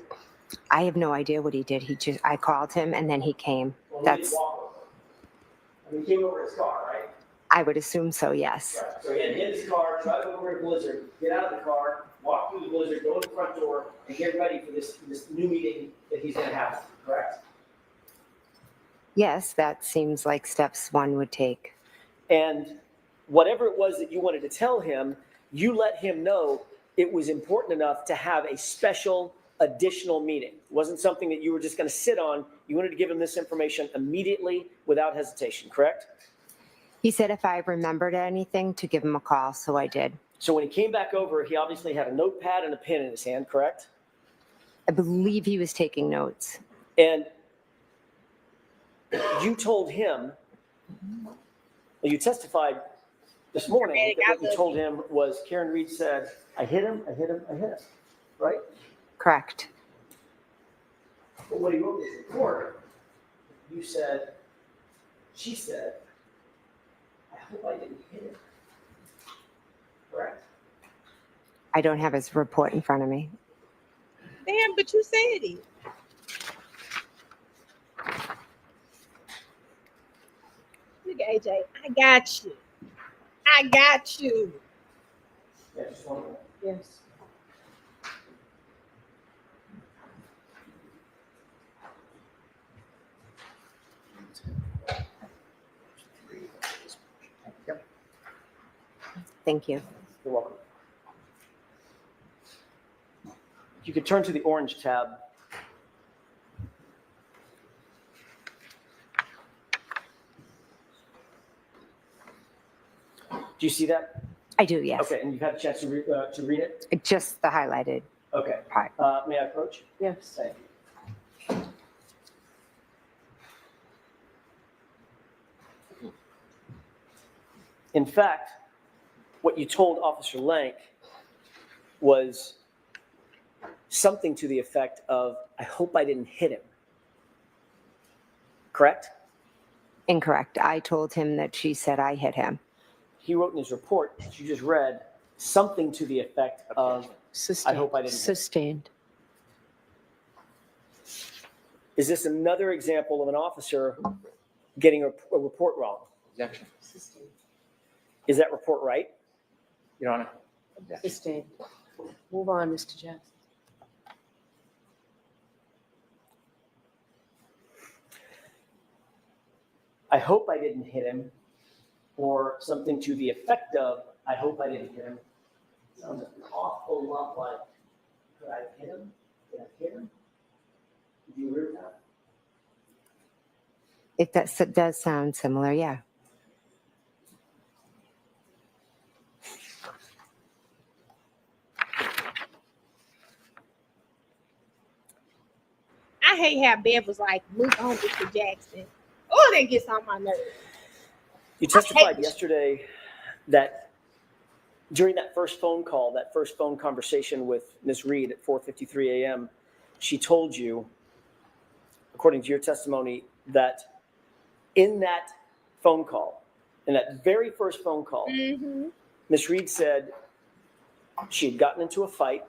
Speaker 9: I have no idea what he did. I called him and then he came.
Speaker 10: Well, he didn't walk over. I mean, he came over his car, right?
Speaker 9: I would assume so, yes.
Speaker 10: Right. So he had to get his car, drive over a blizzard, get out of the car, walk through the blizzard, go to the front door, and get ready for this new meeting that he's going to have, correct?
Speaker 9: Yes, that seems like steps one would take.
Speaker 10: And whatever it was that you wanted to tell him, you let him know it was important enough to have a special additional meeting. It wasn't something that you were just going to sit on. You wanted to give him this information immediately without hesitation, correct?
Speaker 9: He said if I remembered anything to give him a call, so I did.
Speaker 10: So when he came back over, he obviously had a notepad and a pen in his hand, correct?
Speaker 9: I believe he was taking notes.
Speaker 10: And you told him, you testified this morning that what you told him was Karen Reed said, I hit him, right?
Speaker 9: Correct.
Speaker 10: But when he wrote this report, you said, she said, I hope I didn't hit him. Correct?
Speaker 9: I don't have his report in front of me.
Speaker 14: Damn, but you said it. Look at AJ. I got you. I got you.
Speaker 10: Yeah, just one minute.
Speaker 14: Yes.
Speaker 9: Thank you.
Speaker 10: You're welcome. You could turn to the orange tab. Do you see that?
Speaker 9: I do, yes.
Speaker 10: Okay, and you've had a chance to read it?
Speaker 9: Just the highlighted
Speaker 10: Okay.
Speaker 9: part.
Speaker 10: May I approach?
Speaker 14: Yes.
Speaker 10: Thank you. In fact, what you told Officer Lank was something to the effect of, I hope I didn't hit him. Correct?
Speaker 9: Incorrect. I told him that she said I hit him.
Speaker 10: He wrote in his report that you just read something to the effect of,
Speaker 5: Sustained.
Speaker 10: I hope I didn't hit him.
Speaker 5: Sustained.
Speaker 10: Is this another example of an officer getting a report wrong?
Speaker 4: Objection.
Speaker 10: Is that report right?
Speaker 4: Your Honor.
Speaker 5: Sustained. Move on, Mr. Jackson.
Speaker 10: I hope I didn't hit him, or something to the effect of, I hope I didn't hit him. Sounds an awful lot like, could I hit him? Did I hit him? Do you agree with that?
Speaker 9: It does sound similar, yeah.
Speaker 14: I hate how Bev was like, move on, Mr. Jackson. Oh, that gets on my nerves.
Speaker 10: You testified yesterday that during that first phone call, that first phone conversation with Ms. Reed at 4:53 a.m., she told you, according to your testimony, that in that phone call, in that very first phone call, Ms. Reed said she had gotten into a fight.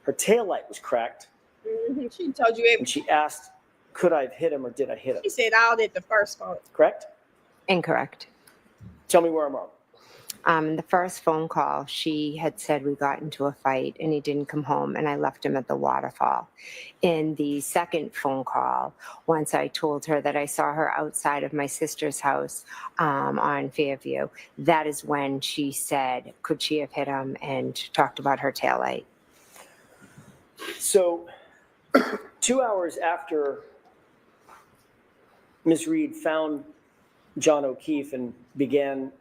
Speaker 10: Her taillight was cracked.
Speaker 14: She told you everything.
Speaker 10: And she asked, could I have hit him or did I hit him?
Speaker 14: She said all that the first phone.
Speaker 10: Correct?
Speaker 9: Incorrect.
Speaker 10: Tell me where I'm wrong.
Speaker 9: In the first phone call, she had said we got into a fight and he didn't come home and I left him at the waterfall. In the second phone call, once I told her that I saw her outside of my sister's house on Fairview, that is when she said, could she have hit him, and talked about her taillight.
Speaker 10: So 2 hours after Ms. Reed found John O'Keefe and began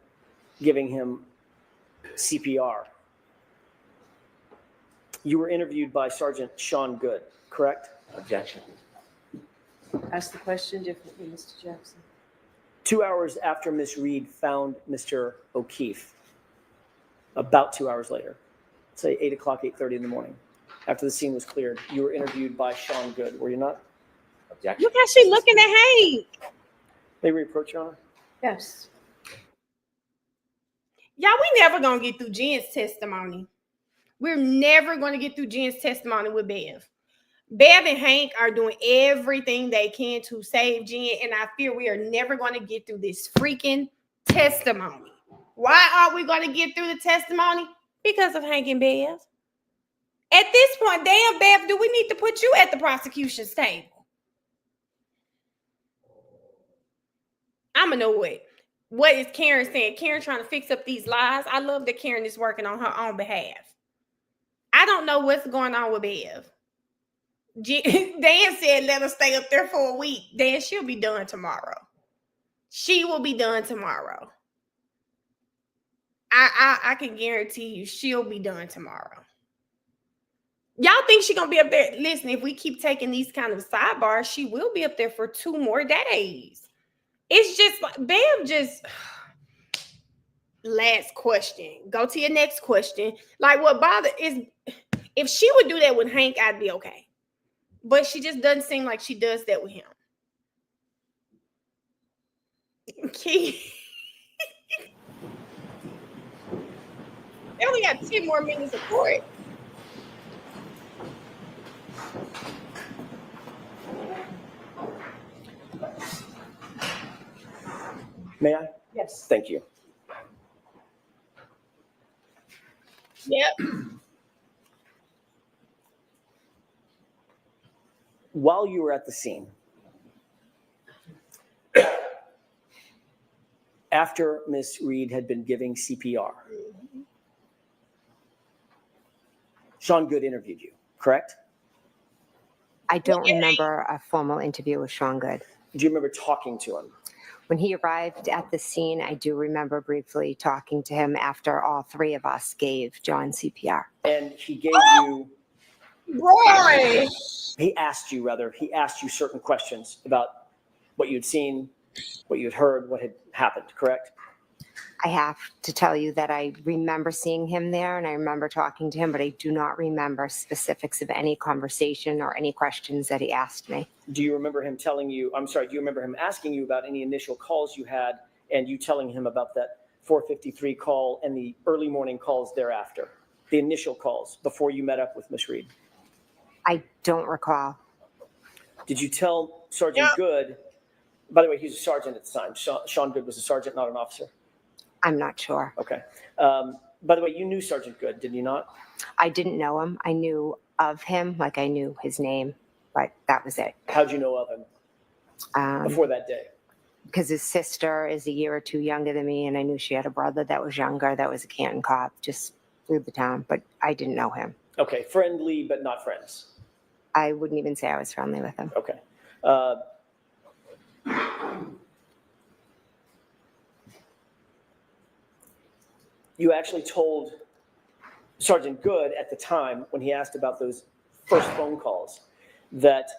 Speaker 10: giving him CPR, you were interviewed by Sergeant Sean Good, correct?
Speaker 4: Objection.
Speaker 5: Ask the question differently, Mr. Jackson.
Speaker 10: 2 hours after Ms. Reed found Mr. O'Keefe, about 2 hours later, say 8 o'clock, 8:30 in the morning, after the scene was cleared, you were interviewed by Sean Good, were you not?
Speaker 4: Objection.
Speaker 14: Look how she looking at Hank.
Speaker 10: May we approach, Your Honor?
Speaker 5: Yes.
Speaker 14: Y'all, we never gonna get through Jen's testimony. We're never gonna get through Jen's testimony with Bev. Bev and Hank are doing everything they can to save Jen, and I fear we are never gonna get through this freaking testimony. Why aren't we gonna get through the testimony? Because of Hank and Bev. At this point, damn, Bev, do we need to put you at the prosecution's table? I'm annoyed. What is Karen saying? Karen trying to fix up these lies. I love that Karen is working on her own behalf. I don't know what's going on with Bev. Dan said let her stay up there for a week. Dan, she'll be done tomorrow. She will be done tomorrow. I can guarantee you she'll be done tomorrow. Y'all think she's gonna be up there? Listen, if we keep taking these kind of sidebars, she will be up there for 2 more days. It's just like Bev just last question. Go to your next question. Like what bothers is if she would do that with Hank, I'd be okay. But she just doesn't seem like she does that with him. Okay. They only got 10 more minutes of court.
Speaker 10: May I?
Speaker 5: Yes.
Speaker 10: Thank you.
Speaker 14: Yep.
Speaker 10: While you were at the scene, after Ms. Reed had been giving CPR, Sean Good interviewed you, correct?
Speaker 9: I don't remember a formal interview with Sean Good.
Speaker 10: Do you remember talking to him?
Speaker 9: When he arrived at the scene, I do remember briefly talking to him after all 3 of us gave John CPR.
Speaker 10: And he gave you...
Speaker 14: Roy!
Speaker 10: He asked you certain questions about what you'd seen, what you'd heard, what had happened, correct?
Speaker 9: I have to tell you that I remember seeing him there and I remember talking to him, but I do not remember specifics of any conversation or any questions that he asked me.
Speaker 10: Do you remember him telling you, I'm sorry, do you remember him asking you about any initial calls you had and you telling him about that 4:53 call and the early morning calls thereafter? The initial calls before you met up with Miss Reed?
Speaker 9: I don't recall.
Speaker 10: Did you tell Sergeant Good, by the way, he was a sergeant at the time. Sean Good was a sergeant, not an officer?
Speaker 9: I'm not sure.
Speaker 10: Okay. By the way, you knew Sergeant Good, did you not?
Speaker 9: I didn't know him. I knew of him, like I knew his name, but that was it.
Speaker 10: How'd you know of him before that day?
Speaker 9: Because his sister is a year or two younger than me, and I knew she had a brother that was younger, that was a Canton cop, just through the town, but I didn't know him.
Speaker 10: Okay, friendly but not friends.
Speaker 9: I wouldn't even say I was friendly with him.
Speaker 10: Okay. You actually told Sergeant Good at the time when he asked about those first phone calls that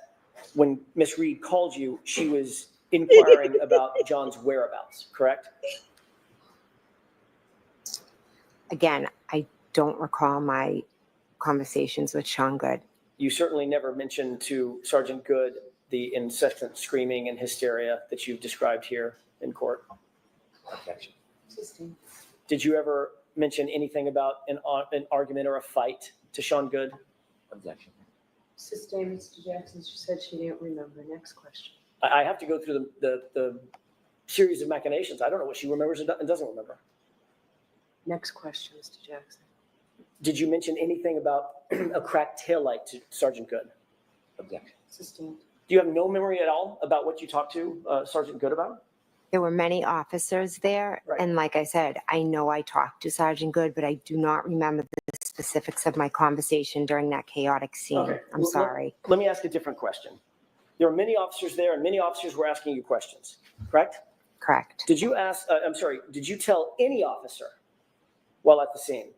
Speaker 10: when Miss Reed called you, she was inquiring about John's whereabouts, correct?
Speaker 9: Again, I don't recall my conversations with Sean Good.
Speaker 10: You certainly never mentioned to Sergeant Good the incessant screaming and hysteria that you've described here in court.
Speaker 4: Objection.
Speaker 10: Did you ever mention anything about an argument or a fight to Sean Good?
Speaker 4: Objection.
Speaker 5: Sustained, Mr. Jackson. She said she didn't remember. Next question.
Speaker 10: I have to go through the series of machinations. I don't know what she remembers and doesn't remember.
Speaker 5: Next question, Mr. Jackson.
Speaker 10: Did you mention anything about a cracked taillight to Sergeant Good?
Speaker 4: Objection.
Speaker 5: Sustained.
Speaker 10: Do you have no memory at all about what you talked to Sergeant Good about?
Speaker 9: There were many officers there,
Speaker 10: Right.
Speaker 9: and like I said, I know I talked to Sergeant Good, but I do not remember the specifics of my conversation during that chaotic scene.
Speaker 10: Okay.
Speaker 9: I'm
Speaker 10: Well,
Speaker 9: sorry.
Speaker 10: Let me ask a different question. There were many officers there, and many officers were asking you questions, correct?
Speaker 9: Correct.
Speaker 10: Did you did you tell any officer while at the scene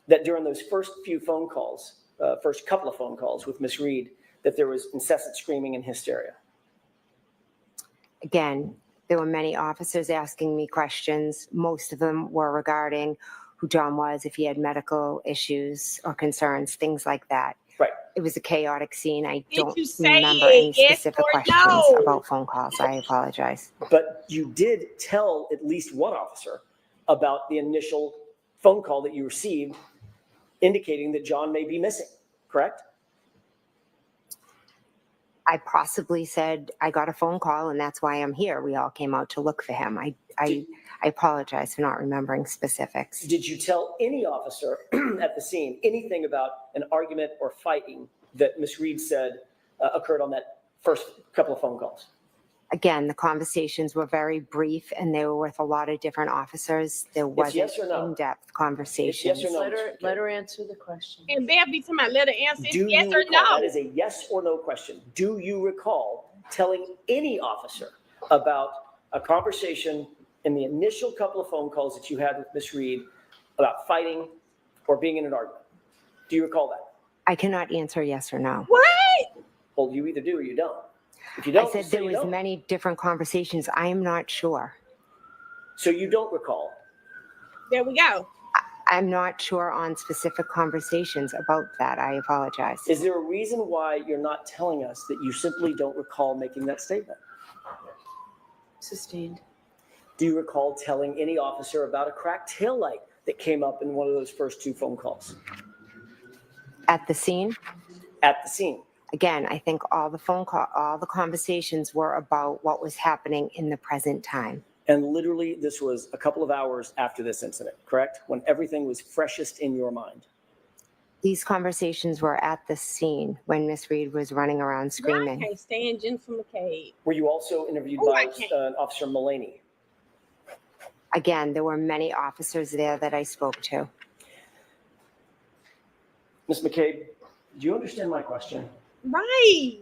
Speaker 10: that during those first few phone calls, first couple of phone calls with Miss Reed, that there was incessant screaming and hysteria?
Speaker 9: Again, there were many officers asking me questions. Most of them were regarding who John was, if he had medical issues or concerns, things like that.
Speaker 10: Right.
Speaker 9: It was a chaotic scene. I
Speaker 14: Did
Speaker 9: don't
Speaker 14: you say
Speaker 9: remember any
Speaker 14: yes
Speaker 9: specific
Speaker 14: or
Speaker 9: questions
Speaker 14: no?
Speaker 9: about phone calls. I apologize.
Speaker 10: But you did tell at least one officer about the initial phone call that you received indicating that John may be missing, correct?
Speaker 9: I possibly said I got a phone call and that's why I'm here. We all came out to look for him. I apologize for not remembering specifics.
Speaker 10: Did you tell any officer at the scene anything about an argument or fighting that Miss Reed said occurred on that first couple of phone calls?
Speaker 9: Again, the conversations were very brief and they were with a lot of different officers. There wasn't
Speaker 10: yes or no?
Speaker 9: in-depth conversations.
Speaker 10: Yes or no?
Speaker 5: Let her answer the question.
Speaker 14: And Bev be talking about let her answer
Speaker 10: Do
Speaker 14: yes
Speaker 10: you
Speaker 14: or
Speaker 10: recall?
Speaker 14: no.
Speaker 10: That is a yes or no question. Do you recall telling any officer about a conversation in the initial couple of phone calls that you had with Miss Reed about fighting or being in an argument? Do you recall that?
Speaker 9: I cannot answer yes or no.
Speaker 14: What?
Speaker 10: Well, you either do or you don't. If you don't,
Speaker 9: I said
Speaker 10: say
Speaker 9: there
Speaker 10: you
Speaker 9: was
Speaker 10: don't.
Speaker 9: many different conversations. I am not sure.
Speaker 10: So you don't recall.
Speaker 14: There we go.
Speaker 9: I'm not sure on specific conversations about that. I apologize.
Speaker 10: Is there a reason why you're not telling us that you simply don't recall making that statement?
Speaker 5: Sustained.
Speaker 10: Do you recall telling any officer about a cracked taillight that came up in one of those first two phone calls?
Speaker 9: At the scene?
Speaker 10: At the scene.
Speaker 9: Again, I think all the conversations were about what was happening in the present time.
Speaker 10: And literally, this was a couple of hours after this incident, correct? When everything was freshest in your mind.
Speaker 9: These conversations were at the scene when Miss Reed was running around
Speaker 14: I
Speaker 9: screaming.
Speaker 14: can't stand Jennifer McCabe.
Speaker 10: Were you also interviewed
Speaker 14: Oh,
Speaker 10: by
Speaker 14: I can't.
Speaker 10: Officer Mullaney?
Speaker 9: Again, there were many officers there that I spoke to.
Speaker 10: Ms. McCabe, do you understand my question?
Speaker 14: Right.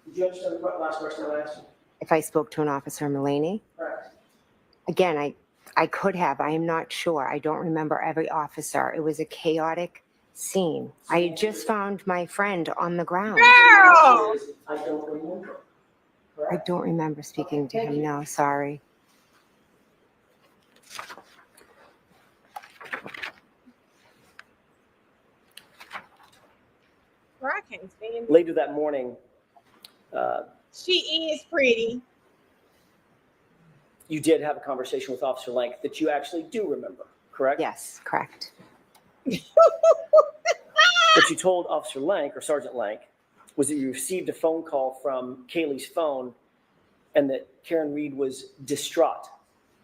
Speaker 10: Did you understand the last question I asked?
Speaker 9: If I spoke to an officer, Mullaney?
Speaker 10: Correct.
Speaker 9: Again, I could have. I am not sure. I don't remember every officer. It was a chaotic scene. I had just found my friend on the ground.
Speaker 14: Girl.
Speaker 10: I don't remember. correct?
Speaker 9: I don't remember speaking to
Speaker 10: Thank
Speaker 9: him.
Speaker 10: you.
Speaker 9: No, sorry.
Speaker 14: Girl, I can't stand it.
Speaker 10: Later that morning,
Speaker 14: She is pretty.
Speaker 10: you did have a conversation with Officer Lank that you actually do remember, correct?
Speaker 9: Yes, correct.
Speaker 10: What you told Officer Lank or Sergeant Lank was that you received a phone call from Kaylee's phone and that Karen Reed was distraught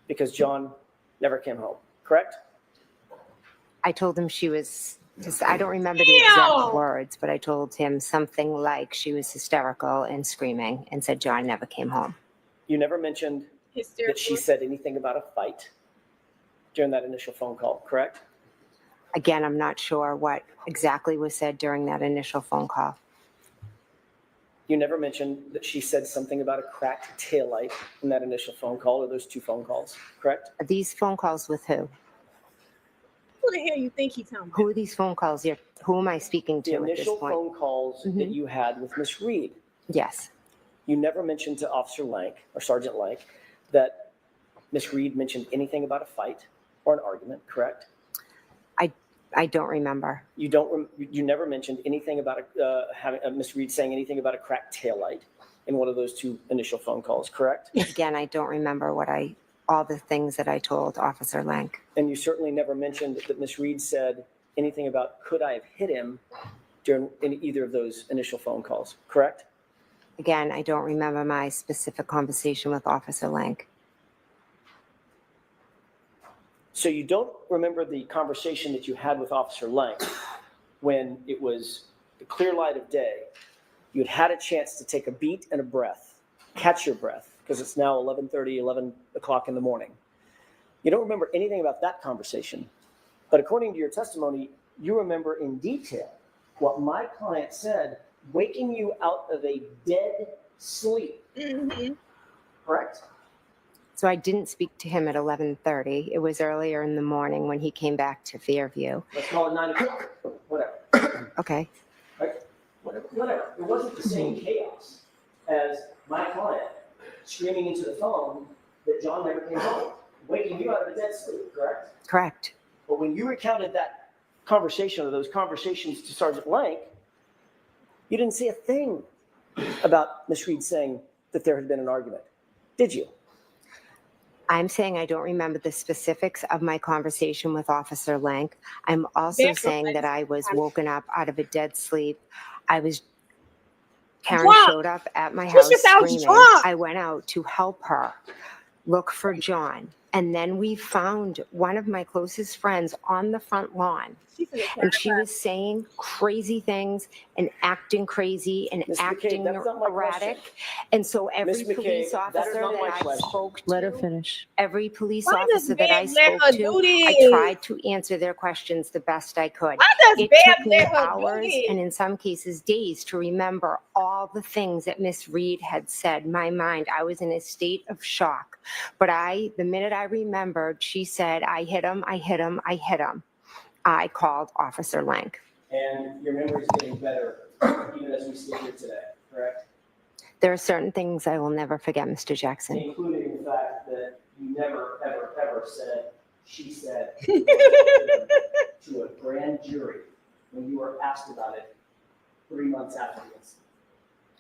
Speaker 10: because John never came home, correct?
Speaker 9: I told him she was, I don't remember the exact words, but I told him something like she was hysterical and screaming and said John never came home.
Speaker 10: You never mentioned that she said anything about a fight during that initial phone call, correct?
Speaker 9: Again, I'm not sure what exactly was said during that initial phone call.
Speaker 10: You never mentioned that she said something about a cracked taillight in that initial phone call or those two phone calls, correct?
Speaker 9: Are these phone calls with who?
Speaker 14: Who the hell you think he's talking about?
Speaker 9: Who are these phone calls? Who am I speaking
Speaker 10: The
Speaker 9: to at this
Speaker 10: initial
Speaker 9: point?
Speaker 10: phone calls that you had with Miss Reed,
Speaker 9: Yes.
Speaker 10: you never mentioned to Officer Lank or Sergeant Lank that Miss Reed mentioned anything about a fight or an argument, correct?
Speaker 9: I don't remember.
Speaker 10: You never mentioned anything about having Miss Reed saying anything about a cracked taillight in one of those two initial phone calls, correct?
Speaker 9: Again, I don't remember all the things that I told Officer Lank.
Speaker 10: And you certainly never mentioned that Miss Reed said anything about could I have hit him in either of those initial phone calls, correct?
Speaker 9: Again, I don't remember my specific conversation with Officer Lank.
Speaker 10: So you don't remember the conversation that you had with Officer Lank when it was the clear light of day. You'd had a chance to take a beat and a breath, catch your breath, because it's now 11:30, 11 o'clock in the morning. You don't remember anything about that conversation. But according to your testimony, you remember in detail what my client said, waking you out of a dead sleep. Correct?
Speaker 9: So I didn't speak to him at 11:30. It was earlier in the morning when he came back to Fairview.
Speaker 10: Let's call it 9 o'clock, whatever.
Speaker 9: Okay.
Speaker 10: Right? Whatever. It wasn't the same chaos as my client screaming into the phone that John never came home, waking you out of a dead sleep, correct?
Speaker 9: Correct.
Speaker 10: But when you recounted that conversation or those conversations to Sergeant Lank, you didn't say a thing about Miss Reed saying that there had been an argument, did you?
Speaker 9: I'm saying I don't remember the specifics of my conversation with Officer Lank. I'm also saying that I was woken up out of a dead sleep. Karen showed up at my house screaming. I went out to help her look for John. And then we found one of my closest friends on the front lawn. And she was saying crazy things and acting crazy and acting erratic. And so every police officer that I spoke to,
Speaker 5: Let her finish.
Speaker 9: every police officer that I spoke to, I tried to answer their questions the best I could. It took me hours and in some cases days to remember all the things that Miss Reed had said. My mind, I was in a state of shock. But the minute I remembered, she said, I hit him, I hit him, I hit him. I called Officer Lank.
Speaker 10: And your memory is getting better even as we sit here today, correct?
Speaker 9: There are certain things I will never forget, Mr. Jackson.
Speaker 10: Including the fact that you never, ever, ever said, she said, to a grand jury when you were asked about it 3 months after the incident,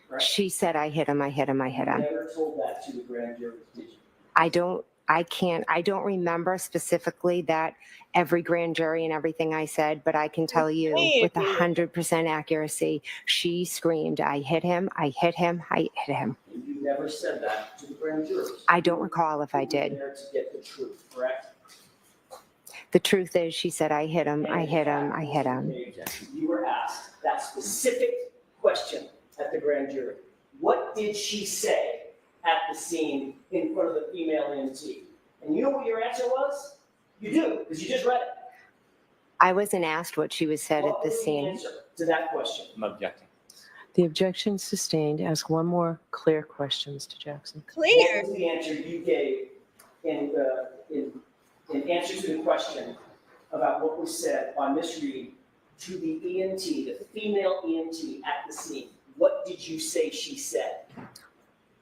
Speaker 10: correct?
Speaker 9: She said, I hit him, I hit him, I hit him.
Speaker 10: You never told that to the grand jury, did you?
Speaker 9: I don't remember specifically that every grand jury and everything I said, but I can tell you with 100% accuracy, she screamed, I hit him, I hit him, I hit him.
Speaker 10: You never said that to the grand jury.
Speaker 9: I don't recall if I
Speaker 10: You were
Speaker 9: did.
Speaker 10: there to get the truth, correct?
Speaker 9: The truth is, she said, I hit him, I hit him, I hit him.
Speaker 10: You were asked that specific question at the grand jury. What did she say at the scene in front of the female EMT? And you know what your answer was? You do, because you just read it.
Speaker 9: I wasn't asked what she was said at the
Speaker 10: What was the
Speaker 9: scene.
Speaker 10: answer to that question?
Speaker 4: I'm objecting.
Speaker 5: The objection sustained. Ask one more clear question, Mr. Jackson.
Speaker 10: What was the answer you gave in answer to the question about what was said by Miss Reed to the EMT, the female EMT at the scene? What did you say she said?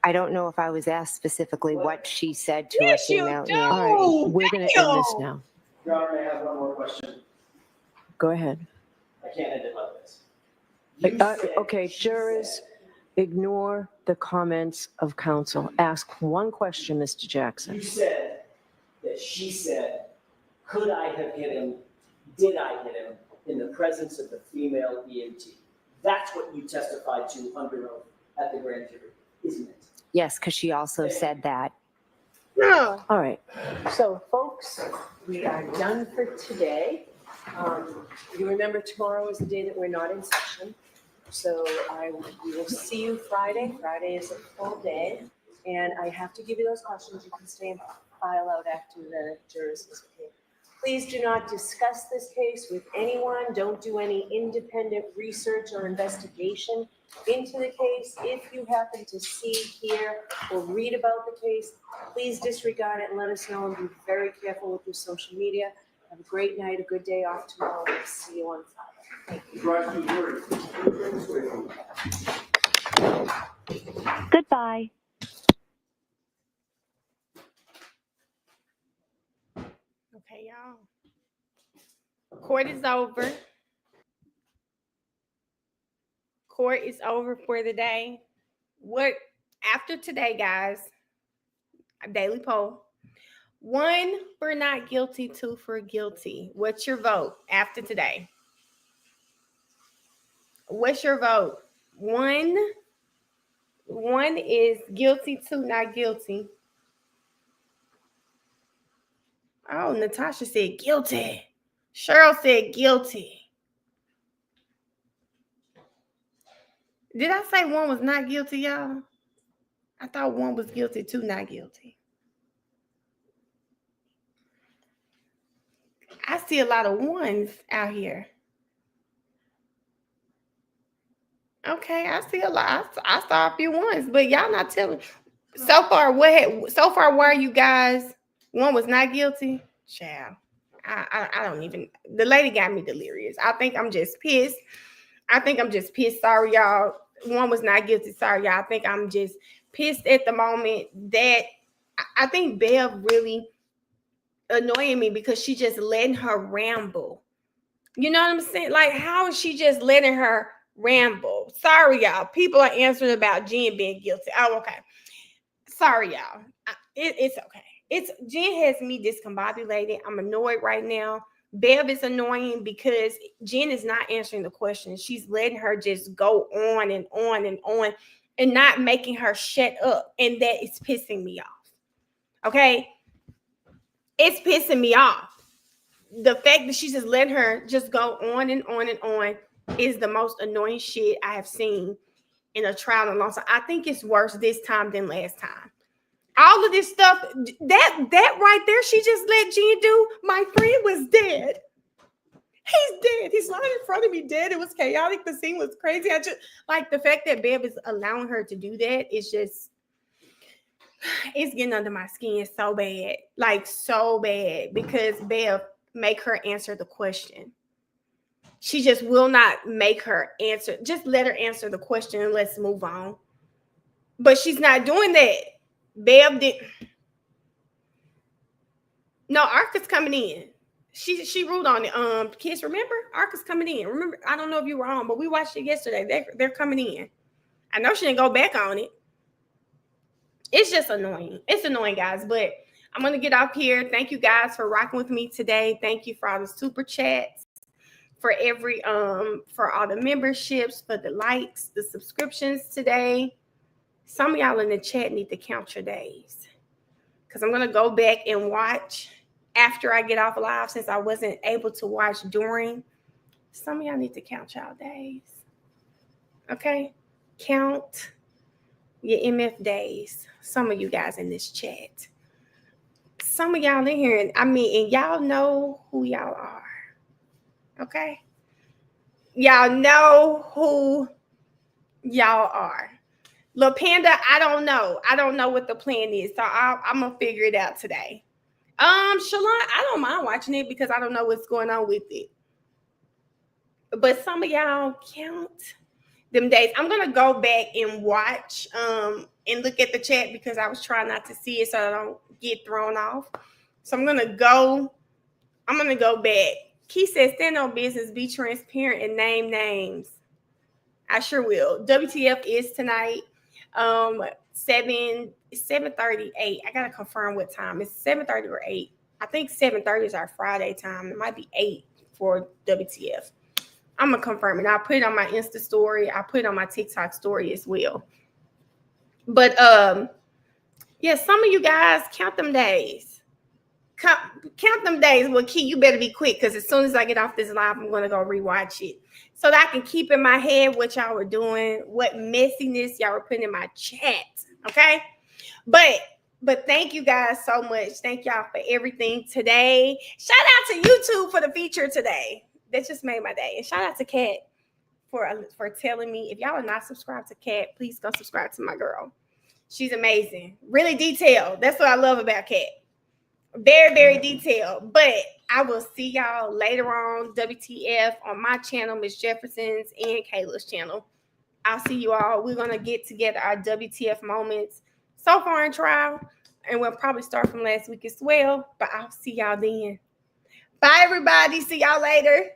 Speaker 9: I don't know if I was asked specifically what she said to
Speaker 14: Yes,
Speaker 9: a
Speaker 14: you
Speaker 9: female
Speaker 14: do.
Speaker 9: EMT.
Speaker 5: All right, we're going to end this
Speaker 14: Damn.
Speaker 5: now.
Speaker 6: Your Honor, may I have one more question?
Speaker 5: Go ahead.
Speaker 6: I can't end it like this. You said-
Speaker 5: Okay,
Speaker 6: she
Speaker 5: jurors,
Speaker 6: said-
Speaker 5: ignore the comments of counsel. Ask one question, Mr. Jackson.
Speaker 6: You said that she said, could I have hit him? Did I hit him in the presence of the female EMT? That's what you testified to under oath at the grand jury, isn't it?
Speaker 9: Yes, because she also said that.
Speaker 14: Yeah.
Speaker 5: All right. So, folks, we are done for today. You remember tomorrow is the day that we're not in session. So we will see you Friday. Friday is a full day. And I have to give you those questions. You can stay and file out after the jurors disappear. Please do not discuss this case with anyone. Don't do any independent research or investigation into the case. If you happen to see, hear, or read about the case, please disregard it and let us know, and be very careful with your social media. Have a great night, a good day off tomorrow. We'll see you on Friday.
Speaker 7: Goodbye.
Speaker 14: Okay, y'all. Court is over. Court is over for the day. What after today, guys? A daily poll. 1 for not guilty, 2 for guilty. What's your vote after today? What's your vote? One is guilty, 2 not guilty. Oh, Natasha said guilty. Cheryl said guilty. Did I say 1 was not guilty, y'all? I thought 1 was guilty, 2 not guilty. I see a lot of 1s out here. Okay, I see a lot. I saw a few 1s, but y'all not telling. So far, where are you guys? 1 was not guilty. Child, I don't even. The lady got me delirious. I think I'm just pissed. Sorry, y'all. 1 was not guilty. Sorry, y'all. I think I'm just pissed at the moment that I think Bev really annoying me because she just letting her ramble. You know what I'm saying? Like, how is she just letting her ramble? Sorry, y'all. People are answering about Jen being guilty. Oh, okay. Sorry, y'all. It's okay. Jen has me discombobulated. I'm annoyed right now. Bev is annoying because Jen is not answering the question. She's letting her just go on and on and on and not making her shut up. And that is pissing me off. Okay? It's pissing me off. The fact that she's just letting her just go on and on and on is the most annoying shit I have seen in a trial in a long time. I think it's worse this time than last time. All of this stuff, that right there, she just let Jen do. My friend was dead. He's dead. He's lying in front of me dead. It was chaotic. The scene was crazy. I just like the fact that Bev is allowing her to do that. It's getting under my skin so bad. Like so bad because Bev make her answer the question. She just will not make her answer. Just let her answer the question and let's move on. But she's not doing that. Bev did. No, Ark is coming in. She ruled on it. Kids, remember? Ark is coming in. Remember, I don't know if you were on, but we watched it yesterday. They're coming in. I know she didn't go back on it. It's just annoying. It's annoying, guys. But I'm gonna get off here. Thank you guys for rocking with me today. Thank you for all the super chats, for all the memberships, for the likes, the subscriptions today. Some of y'all in the chat need to count your days, because I'm gonna go back and watch after I get off live, since I wasn't able to watch during. Some of y'all need to count y'all days. Okay? Count your MF days. Some of you guys in this chat. Some of y'all in here, and y'all know who y'all are. Okay? Y'all know who y'all are. Lil Panda, I don't know. I don't know what the plan is. So I'm going to figure it out today. Shalon, I don't mind watching it because I don't know what's going on with it. But some of y'all count them days. I'm gonna go back and watch and look at the chat because I was trying not to see it so I don't get thrown off. So I'm gonna go back. Key says, stand on business, be transparent, and name names. I sure will. WTF is tonight. 7:38. I gotta confirm what time. It's 7:30 or 8. I think 7:30 is our Friday time. It might be 8 for WTF. I'm gonna confirm it. I'll put it on my Insta story. I'll put it on my TikTok story as well. But yeah, some of you guys count them days. Count them days. Well, Key, you better be quick because as soon as I get off this live, I'm gonna go rewatch it so that I can keep in my head what y'all were doing, what messiness y'all were putting in my chat. Okay, but thank you guys so much. Thank y'all for everything today. Shout out to YouTube for the feature today. That just made my day. And shout out to Kat for telling me. If y'all are not subscribed to Kat, please go subscribe to my girl. She's amazing. Really detailed. That's what I love about Kat. Very, very detailed. But I will see y'all later on WTF on my channel, Miss Jefferson's and Kayla's channel. I'll see you all. We're going to get together our WTF moments so far in trial. And we'll probably start from last week as well. But I'll see y'all then. Bye, everybody. See y'all later.